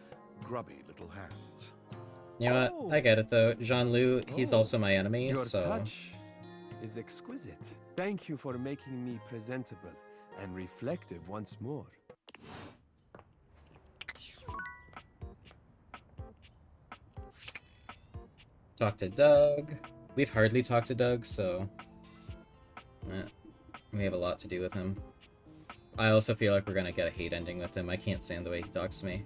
grubby little hands. You know what? I get it though. Jean-Loup, he's also my enemy, Your so... touch is exquisite. Thank you for making me presentable and reflective once more. Talk to Doug. We've hardly talked to Doug, so... we have a lot to do with him. I also feel like we're gonna get a hate ending with him. I can't stand the way he talks to me.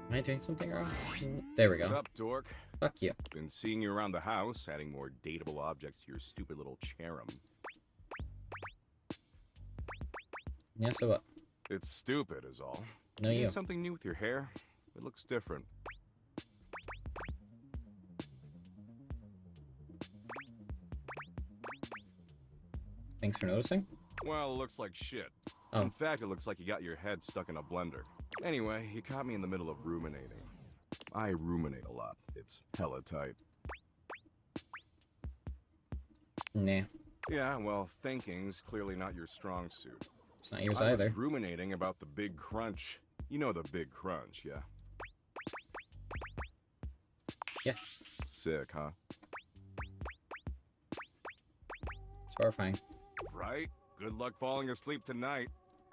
Am I doing something wrong? There we go. What's up, dork? Fuck you. Been seeing you around the house, adding more dateable objects to your stupid little cherub. Yeah, so what? It's stupid, is all. No, you. Something new with your hair? It looks different. Thanks for noticing. Well, it looks like shit. Oh. In fact, it looks like you got your head stuck in a blender. Anyway, you caught me in the middle of ruminating. I ruminate a lot. It's hella tight. Nah. Yeah, well, thinking's clearly not your strong suit. It's not yours I either. was ruminating about the big crunch. You know the big crunch, yeah? Yeah. Sick, huh? It's horrifying. Right? Good luck falling asleep tonight.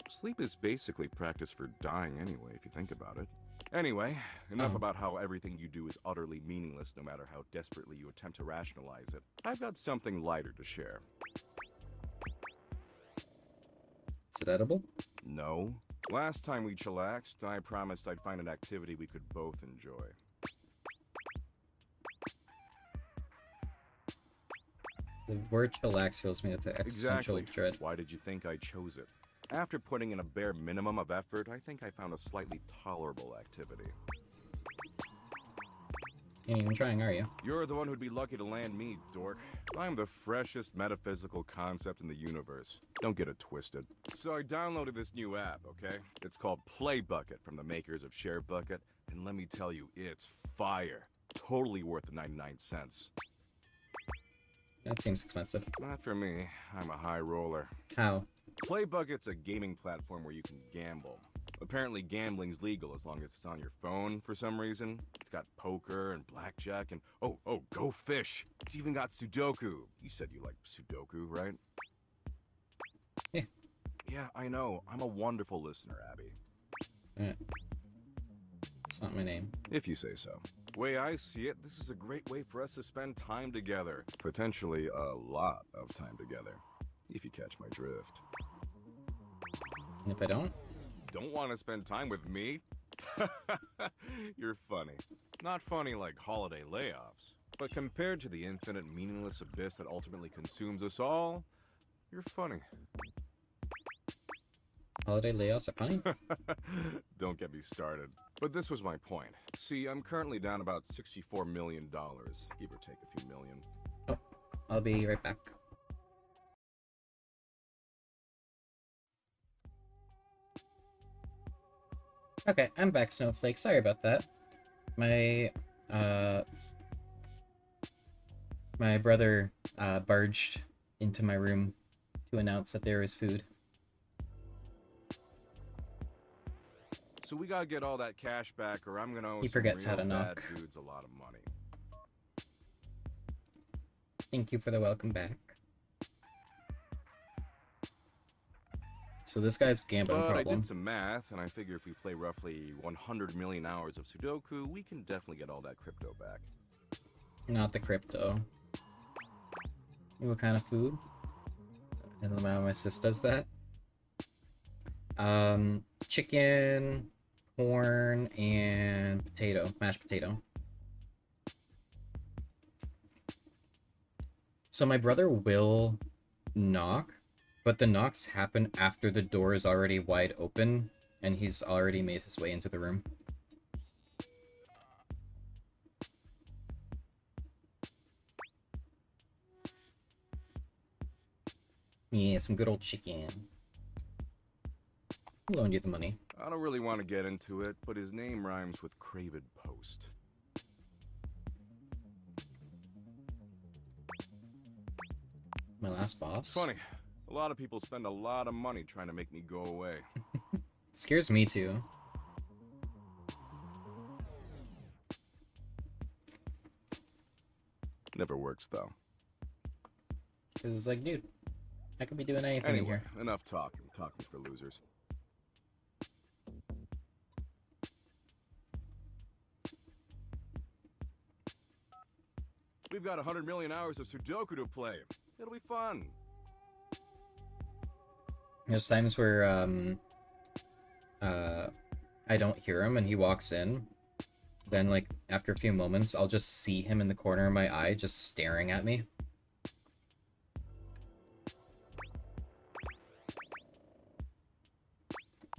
Sleep is basically practice for dying anyway, if you think about it. Anyway, enough about how everything you do is utterly meaningless no matter how desperately you attempt to rationalize it. I've got something lighter to share. Is it edible? No. Last time we chillaxed, I promised I'd find an activity we could both enjoy. The word chillax fills me with existential Exactly. dread. Why did you think I chose it? After putting in a bare minimum of effort, I think I found a slightly tolerable activity. You ain't even trying, are you? You're the one who'd be lucky to land me, dork. I'm the freshest metaphysical concept in the universe. Don't get it twisted. So I downloaded this new app, okay? It's called Play Bucket from the makers of Share Bucket, and let me tell you, it's fire. Totally worth the 99 cents. That seems expensive. Not for me. I'm a high roller. How? Play Bucket's a gaming platform where you can gamble. Apparently gambling's legal as long as it's on your phone for some reason. It's got poker and blackjack and oh, go fish. It's even got Sudoku. You said you like Sudoku, right? Yeah. Yeah, I know. I'm a wonderful listener, Abby. It's not my name. If you say so. Way I see it, this is a great way for us to spend time together. Potentially a lot of time together. If you catch my drift. And if I don't? Don't want to spend time with me? You're funny. Not funny like holiday layoffs, but compared to the infinite meaningless abyss that ultimately consumes us all, you're funny. Holiday layoffs are funny? Don't get me started. But this was my point. See, I'm currently down about $64 million, give or take a few million. Oh, I'll be right back. Okay, I'm back, Snowflake. Sorry about that. My brother barged into my room to announce that there is food. So we gotta get all that cash back, or I'm gonna owe He some forgets how real to bad knock. dudes a lot of money. Thank you for the welcome back. So this guy's gambling But I problem. did some math, and I figure if we play roughly 100 million hours of Sudoku, we can definitely get all that crypto back. Not the crypto. What kind of food? I don't know how my sis does that. Chicken, corn, and potato. Mashed potato. So my brother will knock, but the knocks happen after the door is already wide open, and he's already made his way into the room. Yeah, some good old chicken. I'll loan you the money. I don't really want to get into it, but his name rhymes with Craven Post. My last boss? Funny. A lot of people spend a lot of money trying to make me go away. Scares me too. Never works, though. Cause it's like, dude, I could be doing anything in Anyway, here. enough talking. Talking's for losers. We've got 100 million hours of Sudoku to play. It'll be fun. There's times where I don't hear him and he walks in. Then like after a few moments I'll just see him in the corner of my eye just staring at me.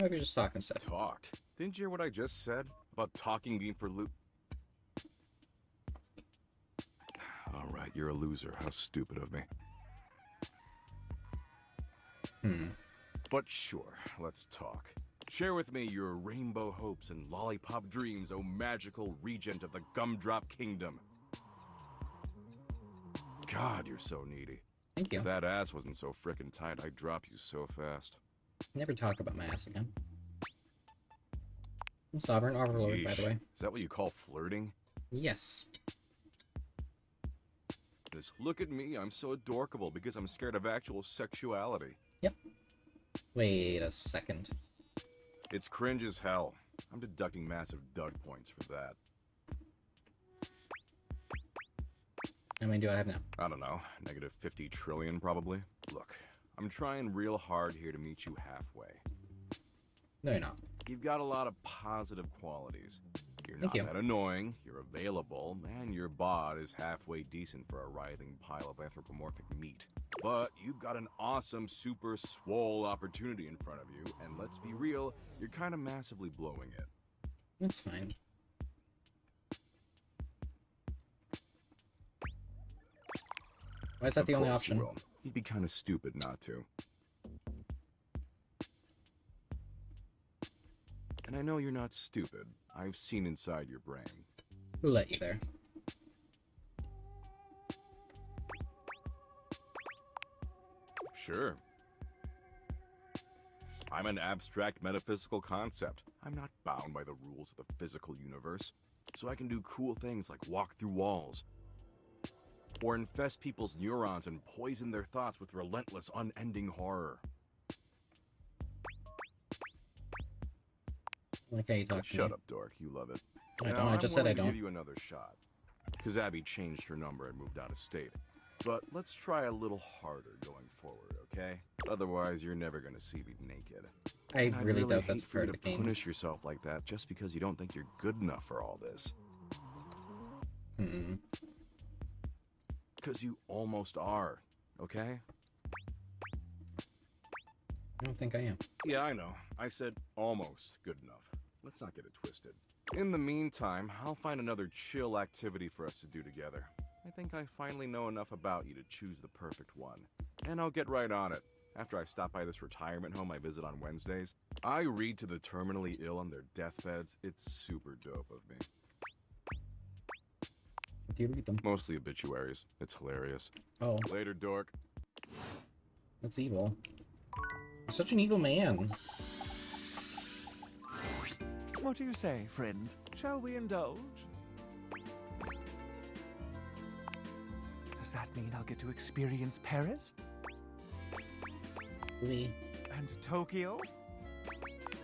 I could just talk instead. Talked? Didn't you hear what I just said? About talking being for Alright, you're a loser. How stupid of me. But sure, let's talk. Share with me your rainbow hopes and lollipop dreams, O magical regent of the Gumdrop Kingdom. God, you're so needy. Thank you. If that ass wasn't so frickin' tight, I'd drop you so fast. Never talk about my ass again. I'm Sovereign Overlord, by the Yeesh. way. Is that what you call flirting? Yes. This look at me, I'm so adorkable because I'm scared of actual sexuality. Yep. Wait a second. It's cringe as hell. I'm deducting massive Doug points for that. How many do I have now? I don't know, negative 50 trillion probably. Look, I'm trying real hard here to meet you halfway. No, you're not. You've got a lot of positive qualities. You're Thank not you. that annoying, you're available, and your bod is halfway decent for a writhing pile of anthropomorphic meat. But you've got an awesome, super swole opportunity in front of you, and let's be real, you're kind of massively blowing it. That's fine. Why is that the only Of course you option? will. You'd be kind of stupid not to. And I know you're not stupid. I've seen inside your brain. Who let you there? Sure. I'm an abstract metaphysical concept. I'm not bound by the rules of the physical universe. So I can do cool things like walk through walls. Or infest people's neurons and poison their thoughts with relentless, unending horror. Like how you talk to me. Shut up, dork. You love it. I Now, don't. I just said I I'm willing to don't. give you another shot. Because Abby changed her number and moved out of state. But let's try a little harder going forward, okay? Otherwise, you're never gonna see me naked. I And I'd really doubt that's hate for part you of the to game. punish yourself like that just because you don't think you're good enough for all this. Hmm. Because you almost are, okay? I don't think I am. Yeah, I know. I said almost good enough. Let's not get it twisted. In the meantime, I'll find another chill activity for us to do together. I think I finally know enough about you to choose the perfect one. And I'll get right on it. After I stop by this retirement home I visit on Wednesdays, I read to the terminally ill on their deathbeds. It's super dope of me. Do you read them? Mostly obituaries. It's hilarious. Oh. Later, dork. That's evil. You're such an evil man. What do you say, friend? Shall we indulge? Does that mean I'll get to experience Paris? Oui. And Tokyo?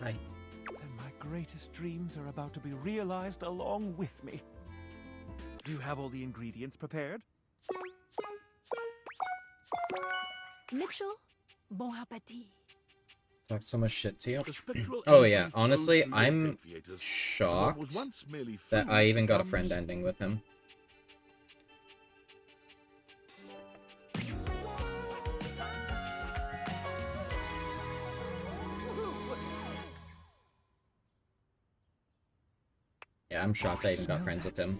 Hi. Then my greatest dreams are about to be realized along with me. Do you have all the ingredients prepared? Mitchell, bon appétit. Talked so much shit to you. The spectral Oh energy yeah, flows honestly, through your I'm dick theaters, and what shocked was once merely that food I even got a becomes- friend ending with him. Yeah, I'm shocked I even got friends with him.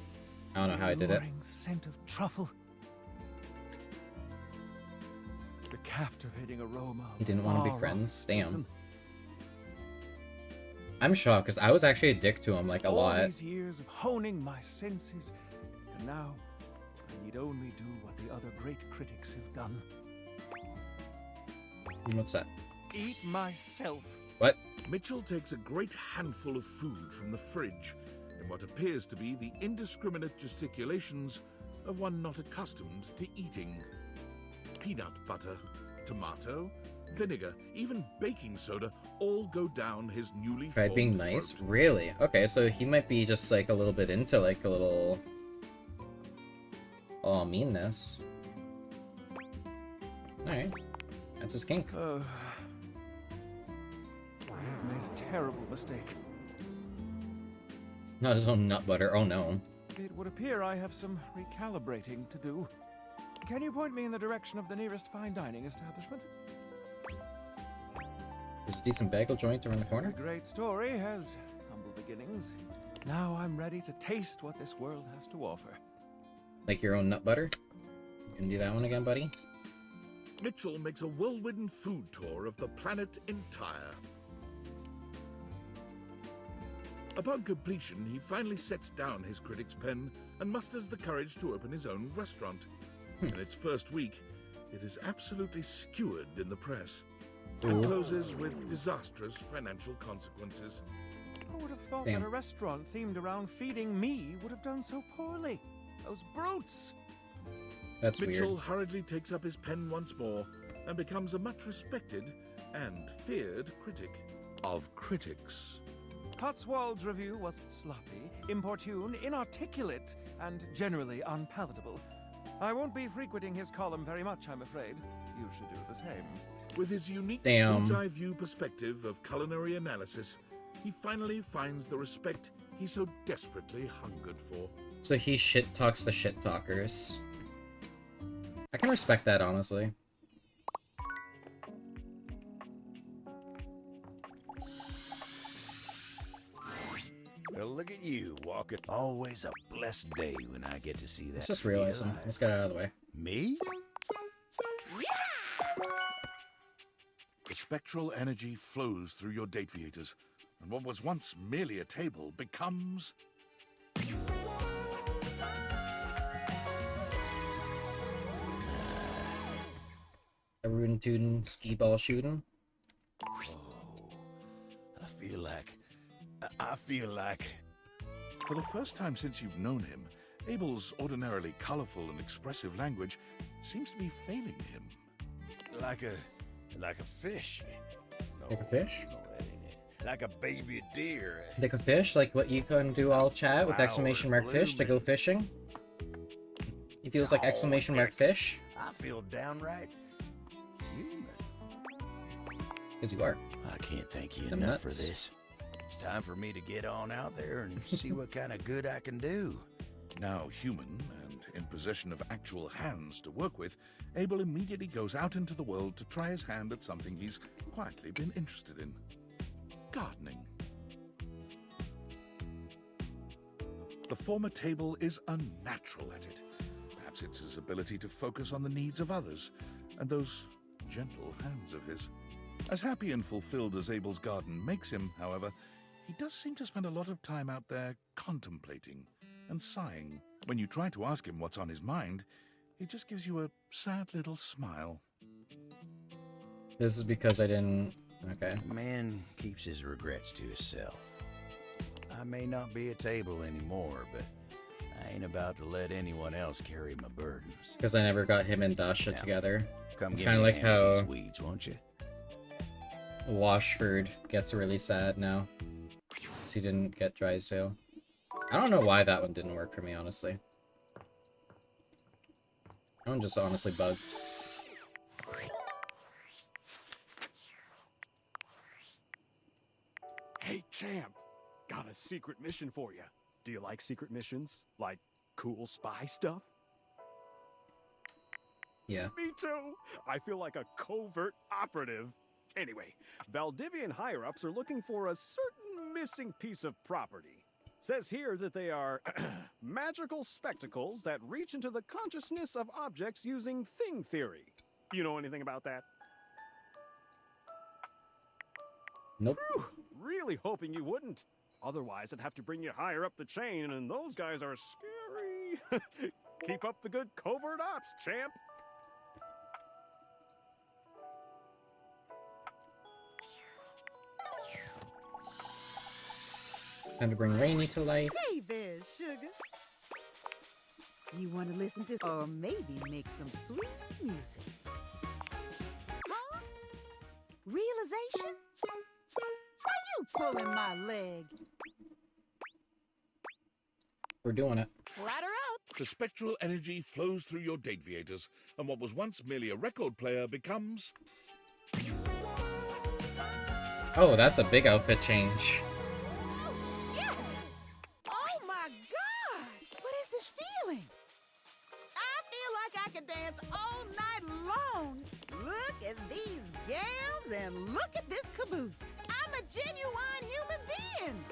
I don't know how I did it. Alluring scent of truffle. The captivating aroma. He didn't want to be far-off friends. Damn. Stilton. I'm shocked because I was actually a dick to him like a All lot. these years of honing my senses, and now I need only do what the other great critics have done. What's that? Eat myself. What? Mitchell takes a great handful of food from the fridge in what appears to be the indiscriminate gesticulations of one not accustomed to eating. Peanut butter, tomato, vinegar, even baking soda all go down his newly Tried being formed nice? throat. Really? Okay, so he might be just like a little bit into like a little... Oh, meanness. Alright. That's his kink. I have made a terrible mistake. Not his own nut butter. Oh no. It would appear I have some recalibrating to do. Can you point me in the direction of the nearest fine dining establishment? There's a decent bagel joint around the corner. A great story has humble beginnings. Now I'm ready to taste what this world has to offer. Like your own nut butter? You can do that one again, buddy? Mitchell makes a whirlwind food tour of the planet entire. Upon completion, he finally sets down his critic's pen and musters the courage to open his own restaurant. In its first week, it is absolutely skewered in the press and Ooh. closes with disastrous financial consequences. Who would have thought Damn. that a restaurant themed around feeding me would have done so poorly? Those brutes! That's Mitchell weird. hurriedly takes up his pen once more and becomes a much respected and feared critic of critics. Cotswold's review was sloppy, importune, inarticulate, and generally unpalatable. I won't be frequenting his column very much, I'm afraid. You should do the same. With his unique Damn. bird's eye view perspective of culinary analysis, he finally finds the respect he so desperately hungered for. So he shit talks the shit talkers. I can respect that, honestly. Well, look at you walking. Always a blessed day when I get to see that. Let's just realize him. Let's get out of the way. Me? The spectral energy flows through your date viators, and what was once merely a table becomes... A rootin' tootin' ski ball shooting. I feel like... For the first time since you've known him, Abel's ordinarily colorful and expressive language seems to be failing him. Like a fish. Like a fish? No, that ain't it. Like a baby deer. Like a fish? Like what you can do all chat with exclamation mark fish to go fishing? He feels like exclamation mark fish? I feel downright human. Because you are. I can't thank you The enough for nuts. this. It's time for me to get on out there and see what kind of good I can do. Now human, and in possession of actual hands to work with, Abel immediately goes out into the world to try his hand at something he's quietly been interested in. Gardening. The former table is unnatural at it. Perhaps it's his ability to focus on the needs of others, and those gentle hands of his. As happy and fulfilled as Abel's garden makes him, however, he does seem to spend a lot of time out there contemplating and sighing. When you try to ask him what's on his mind, he just gives you a sad little smile. This is because I didn't... Okay. Man keeps his regrets to himself. I may not be a table anymore, but I ain't about to let anyone else carry my burdens. Because I never got him and Dasha together. Come It's give kind me of a like hand with how these weeds, won't you? Washford gets really sad now. Because he didn't get Drysdale. I don't know why that one didn't work for me, honestly. That one just honestly bugged. Hey, champ. Got a secret mission for you. Do you like secret missions? Like cool spy stuff? Yeah. Me too. I feel like a covert operative. Anyway, Valdivian higher-ups are looking for a certain missing piece of property. Says here that they are magical spectacles that reach into the consciousness of objects using thing theory. You know anything about that? Nope. Whew, really hoping you wouldn't. Otherwise, I'd have to bring you higher up the chain, and those guys are scary. Keep up the good covert ops, champ. Time to bring Rainy to life. Hey there, sugar. You want to listen to or maybe make some sweet music? Huh? Realization? Why you pulling my leg? We're doing it. Ladder up. The spectral energy flows through your date viators, and what was once merely a record player becomes... Oh, that's a big outfit change. Yes! Oh my God! What is this feeling? I feel like I could dance all night long. Look at these gams and look at this caboose. I'm a genuine human being.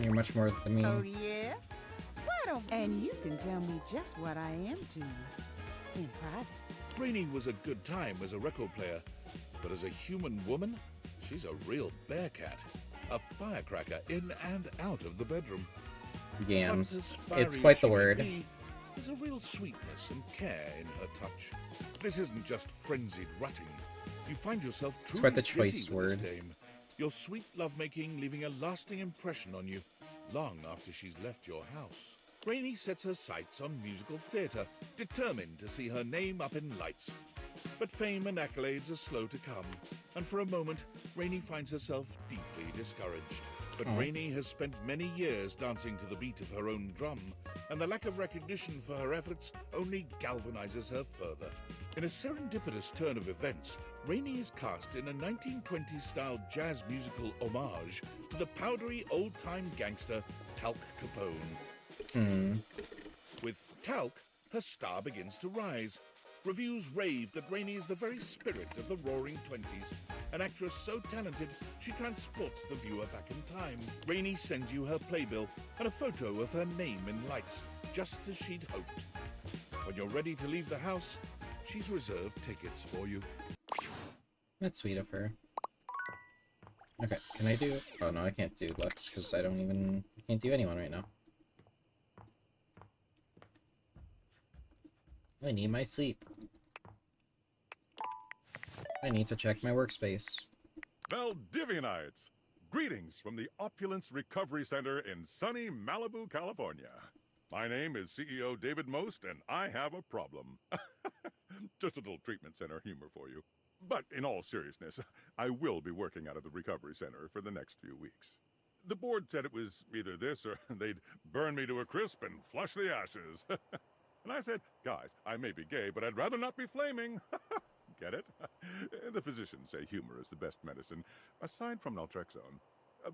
You're much more than me. Oh yeah? Why don't... And you can tell me just what I am to you in private. Rainey was a good time as a record player, but as a human woman, she's a real bear cat. A firecracker in and out of the bedroom. Yams. But as It's fiery quite as the she may word. be, there's a real sweetness and care in her touch. This isn't just frenzied rutting. You find yourself truly quite the busy choice with this word. dame. Your sweet lovemaking leaving a lasting impression on you long after she's left your house. Rainey sets her sights on musical theatre, determined to see her name up in lights. But fame and accolades are slow to come, and for a moment, Rainey finds herself deeply discouraged. But Rainey has spent many years dancing to the beat of her own drum, and the lack of recognition for her efforts only galvanizes her further. In a serendipitous turn of events, Rainey is cast in a 1920s-style jazz musical homage to the powdery old-time gangster Talc Capone. With Talc, her star begins to rise. Reviews rave that Rainey is the very spirit of the roaring 20s, an actress so talented she transports the viewer back in time. Rainey sends you her playbill and a photo of her name in lights, just as she'd hoped. When you're ready to leave the house, she's reserved tickets for you. That's sweet of her. Okay, can I do... Oh no, I can't do Lux, because I can't do anyone right now. I need my sleep. I need to check my workspace. Valdivianites! Greetings from the Opulence Recovery Center in sunny Malibu, California. My name is CEO David Most, and I have a problem. Just a little treatment center humor for you. But in all seriousness, I will be working out of the recovery center for the next few weeks. The board said it was either this or they'd burn me to a crisp and flush the ashes. And I said, guys, I may be gay, but I'd rather not be flaming. Get it? The physicians say humor is the best medicine, aside from naltrexone.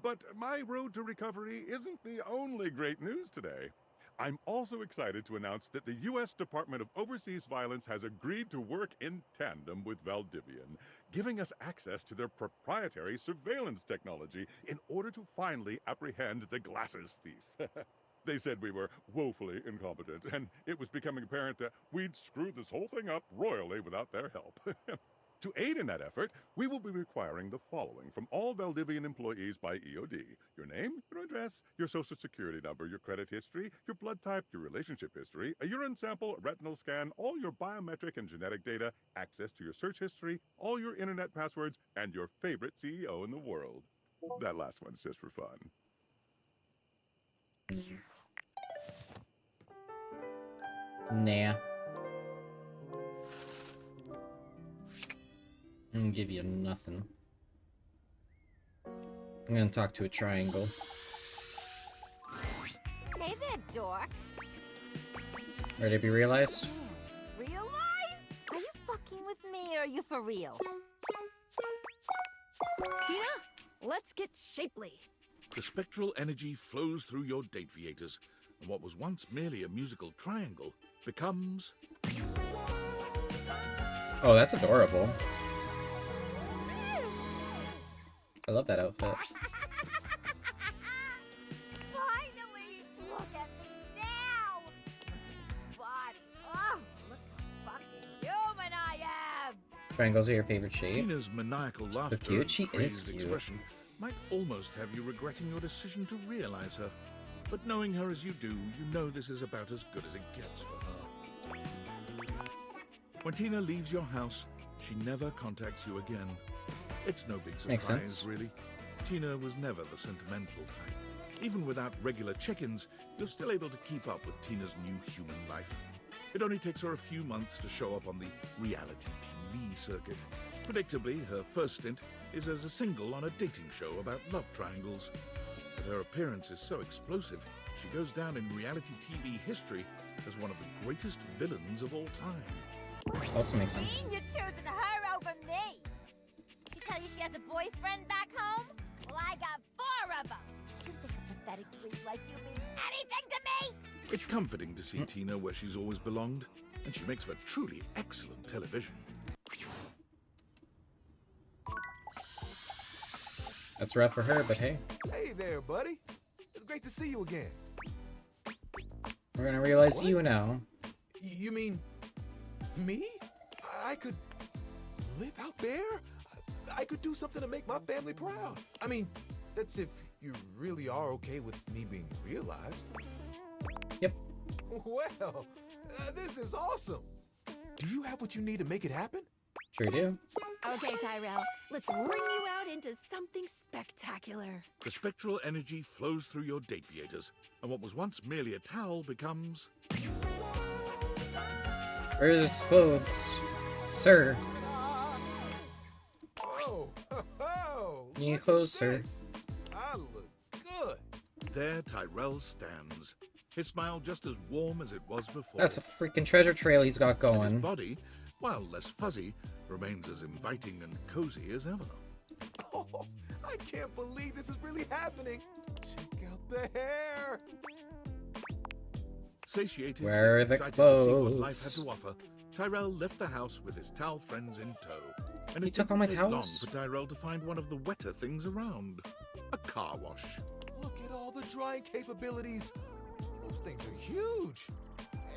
But my road to recovery isn't the only great news today. I'm also excited to announce that the U.S. Department of Overseas Violence has agreed to work in tandem with Valdivian, giving us access to their proprietary surveillance technology in order to finally apprehend the glasses thief. They said we were woefully incompetent, and it was becoming apparent that we'd screw this whole thing up royally without their help. To aid in that effort, we will be requiring the following from all Valdivian employees by EOD. Your name, your address, your social security number, your credit history, your blood type, your relationship history, a urine sample, a retinal scan, all your biometric and genetic data, access to your search history, all your internet passwords, and your favorite CEO in the world. That last one's just for fun. Nah. I'm gonna give you nothing. I'm gonna talk to a triangle. Hey there, dork. Ready to be realized? Realized? Are you fucking with me or are you for real? Tina, let's get shapely. The spectral energy flows through your date viators, and what was once merely a musical triangle becomes... Oh, that's adorable. I love that outfit. Finally! Look at me now! Body. Oh, look how fucking human I am! Triangles are your favorite shape. Tina's maniacal laughter cute. and She is crazed cute. expression might almost have you regretting your decision to realize her. But knowing her as you do, you know this is about as good as it gets for her. When Tina leaves your house, she never contacts you again. It's no big Makes surprise, sense. really. Tina was never the sentimental type. Even without regular check-ins, you're still able to keep up with Tina's new human life. It only takes her a few months to show up on the reality TV circuit. Predictably, her first stint is as a single on a dating show about love triangles. But her appearance is so explosive, she goes down in reality TV history as one of the greatest villains of all time. Also makes sense. You're choosing her over me! She tell you she has a boyfriend back home? Well, I got 4 of them! You think a pathetic creep like you means anything to me? It's comforting to see Tina where she's always belonged, and she makes for truly excellent television. That's rough for her, but hey. Hey there, buddy. It's great to see you again. We're gonna realize What? you now. You mean me? I could live out there? I could do something to make my family proud. I mean, that's if you really are okay with me being realized. Yep. Well, this is awesome. Do you have what you need to make it happen? Sure do. Okay, Tyrell, let's ring you out into something spectacular. The spectral energy flows through your deviators, and what was once merely a towel becomes... Where's clothes? Sir. Oh, ho, You need clothes, sir. I look good. There Tyrell stands, his smile just as warm as it was before. That's a freaking treasure trail he's got And his going. body, while less fuzzy, remains as inviting and cozy as ever. Oh, I can't believe this is really happening. Check out the hair. Satiated Where are and the excited to see what life had clothes? to offer, Tyrell left the house with his towel friends in tow. And You it took didn't all my take towels? long for Tyrell to find one of the wetter things around. A car wash. Look at all the drying capabilities. Those things are huge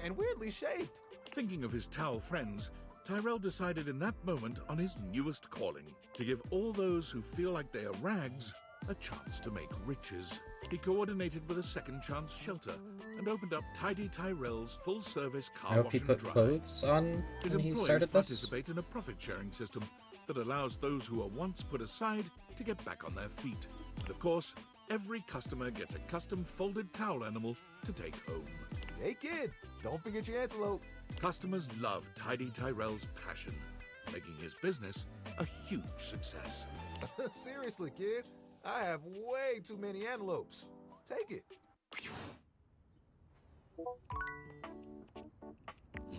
and weirdly shaped. Thinking of his towel friends, Tyrell decided in that moment on his newest calling, to give all those who feel like they are rags a chance to make riches. He coordinated with a second chance shelter and opened up Tidy Tyrell's full-service I car hope wash he and put dry. clothes on His when he employees started this. participate in a profit-sharing system that allows those who are once put aside to get back on their feet. And of course, every customer gets a custom folded towel animal to take home. Hey kid, don't forget your antelope. Customers love Tidy Tyrell's passion, making his business a huge success. Seriously, kid, I have way too many antelopes. Take it.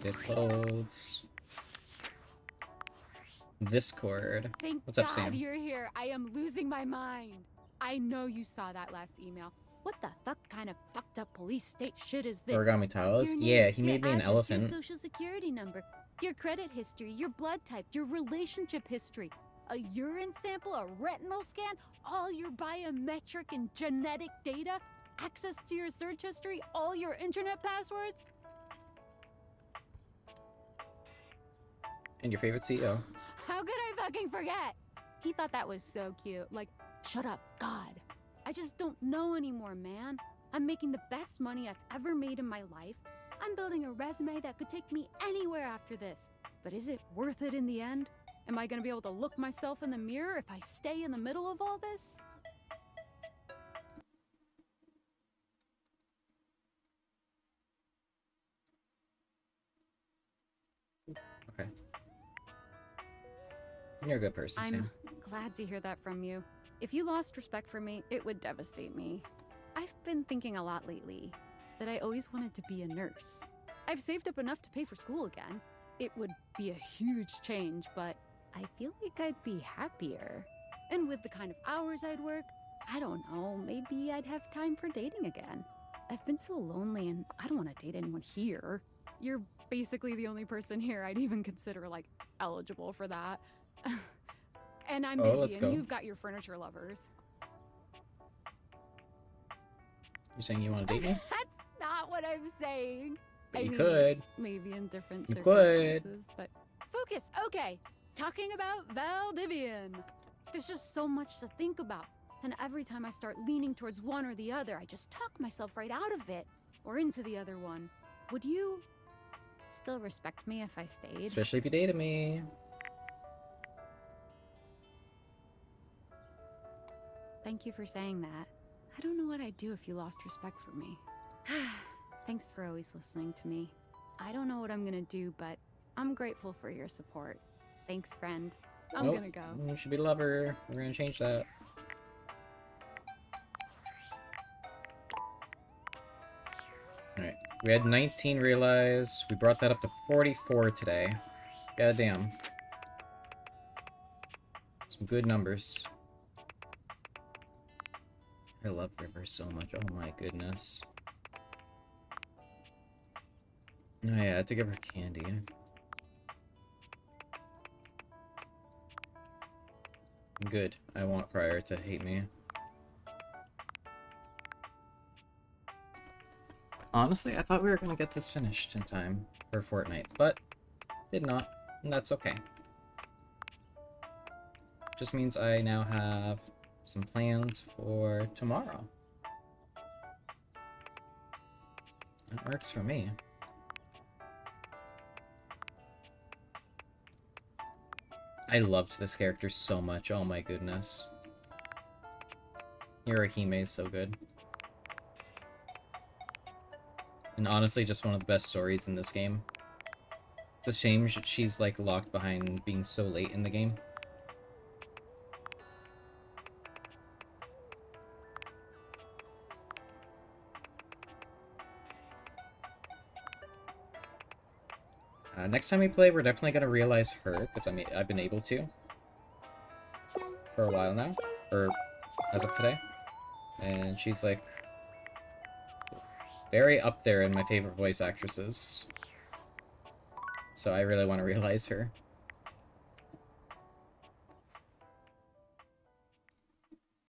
Get clothes. Discord. Thank What's up, God Sam? you're here. I am losing my mind. I know you saw that last email. What the fuck kind of fucked up police state shit is this? Origami towels? Your Yeah, name, he your made me an address, elephant. Your social security number, your credit history, your blood type, your relationship history, a urine sample, a retinal scan, all your biometric and genetic data, access to your search history, all your internet passwords. And your favorite E CEO. How could I fucking forget? He thought that was so cute. Like, shut up, God. I just don't know anymore, man. I'm making the best money I've ever made in my life. I'm building a resume that could take me anywhere after this. But is it worth it in the end? Am I gonna be able to look myself in the mirror if I stay in the middle of all this? Okay. You're a good person, I'm Sam. glad to hear that from you. If you lost respect for me, it would devastate me. I've been thinking a lot lately that I always wanted to be a nurse. I've saved up enough to pay for school again. It would be a huge change, but I feel like I'd be happier. And with the kind of hours I'd work, I don't know, maybe I'd have time for dating again. I've been so lonely and I don't want to date anyone here. You're basically the only person here I'd even consider, like, eligible for that. And I'm Oh, let's busy, go. and you've got your furniture lovers. You saying you want to date me? That's not what I'm saying. But I you mean, could. Maybe in different You could. circumstances, but focus. Okay, talking about Valdivian. There's just so much to think about, and every time I start leaning towards one or the other, I just talk myself right out of it or into the other one. Would you still respect me if I stayed? Especially if you dated me. Thank you for saying that. I don't know what I'd do if you lost respect for me. Thanks for always listening to me. I don't know what I'm gonna do, but I'm grateful for your support. Thanks, friend. I'm Nope. gonna go. You should be lover. We're gonna change that. Alright. We had 19 realized. We brought that up to 44 today. Goddamn. Some good numbers. I love River so much. Oh my goodness. Oh yeah, I had to give her candy. Good. I want Fryer to hate me. Honestly, I thought we were gonna get this finished in time for Fortnite, but did not, and that's okay. Just means I now have some plans for tomorrow. That works for me. I loved this character so much. Oh my goodness. Hirahime is so good. And honestly, just one of the best stories in this game. It's a shame she's, like, locked behind being so late in the game. Next time we play, we're definitely gonna realize her, because I've been able to. For a while now. Or, as of today. And she's, like, very up there in my favorite voice actresses. So I really want to realize her.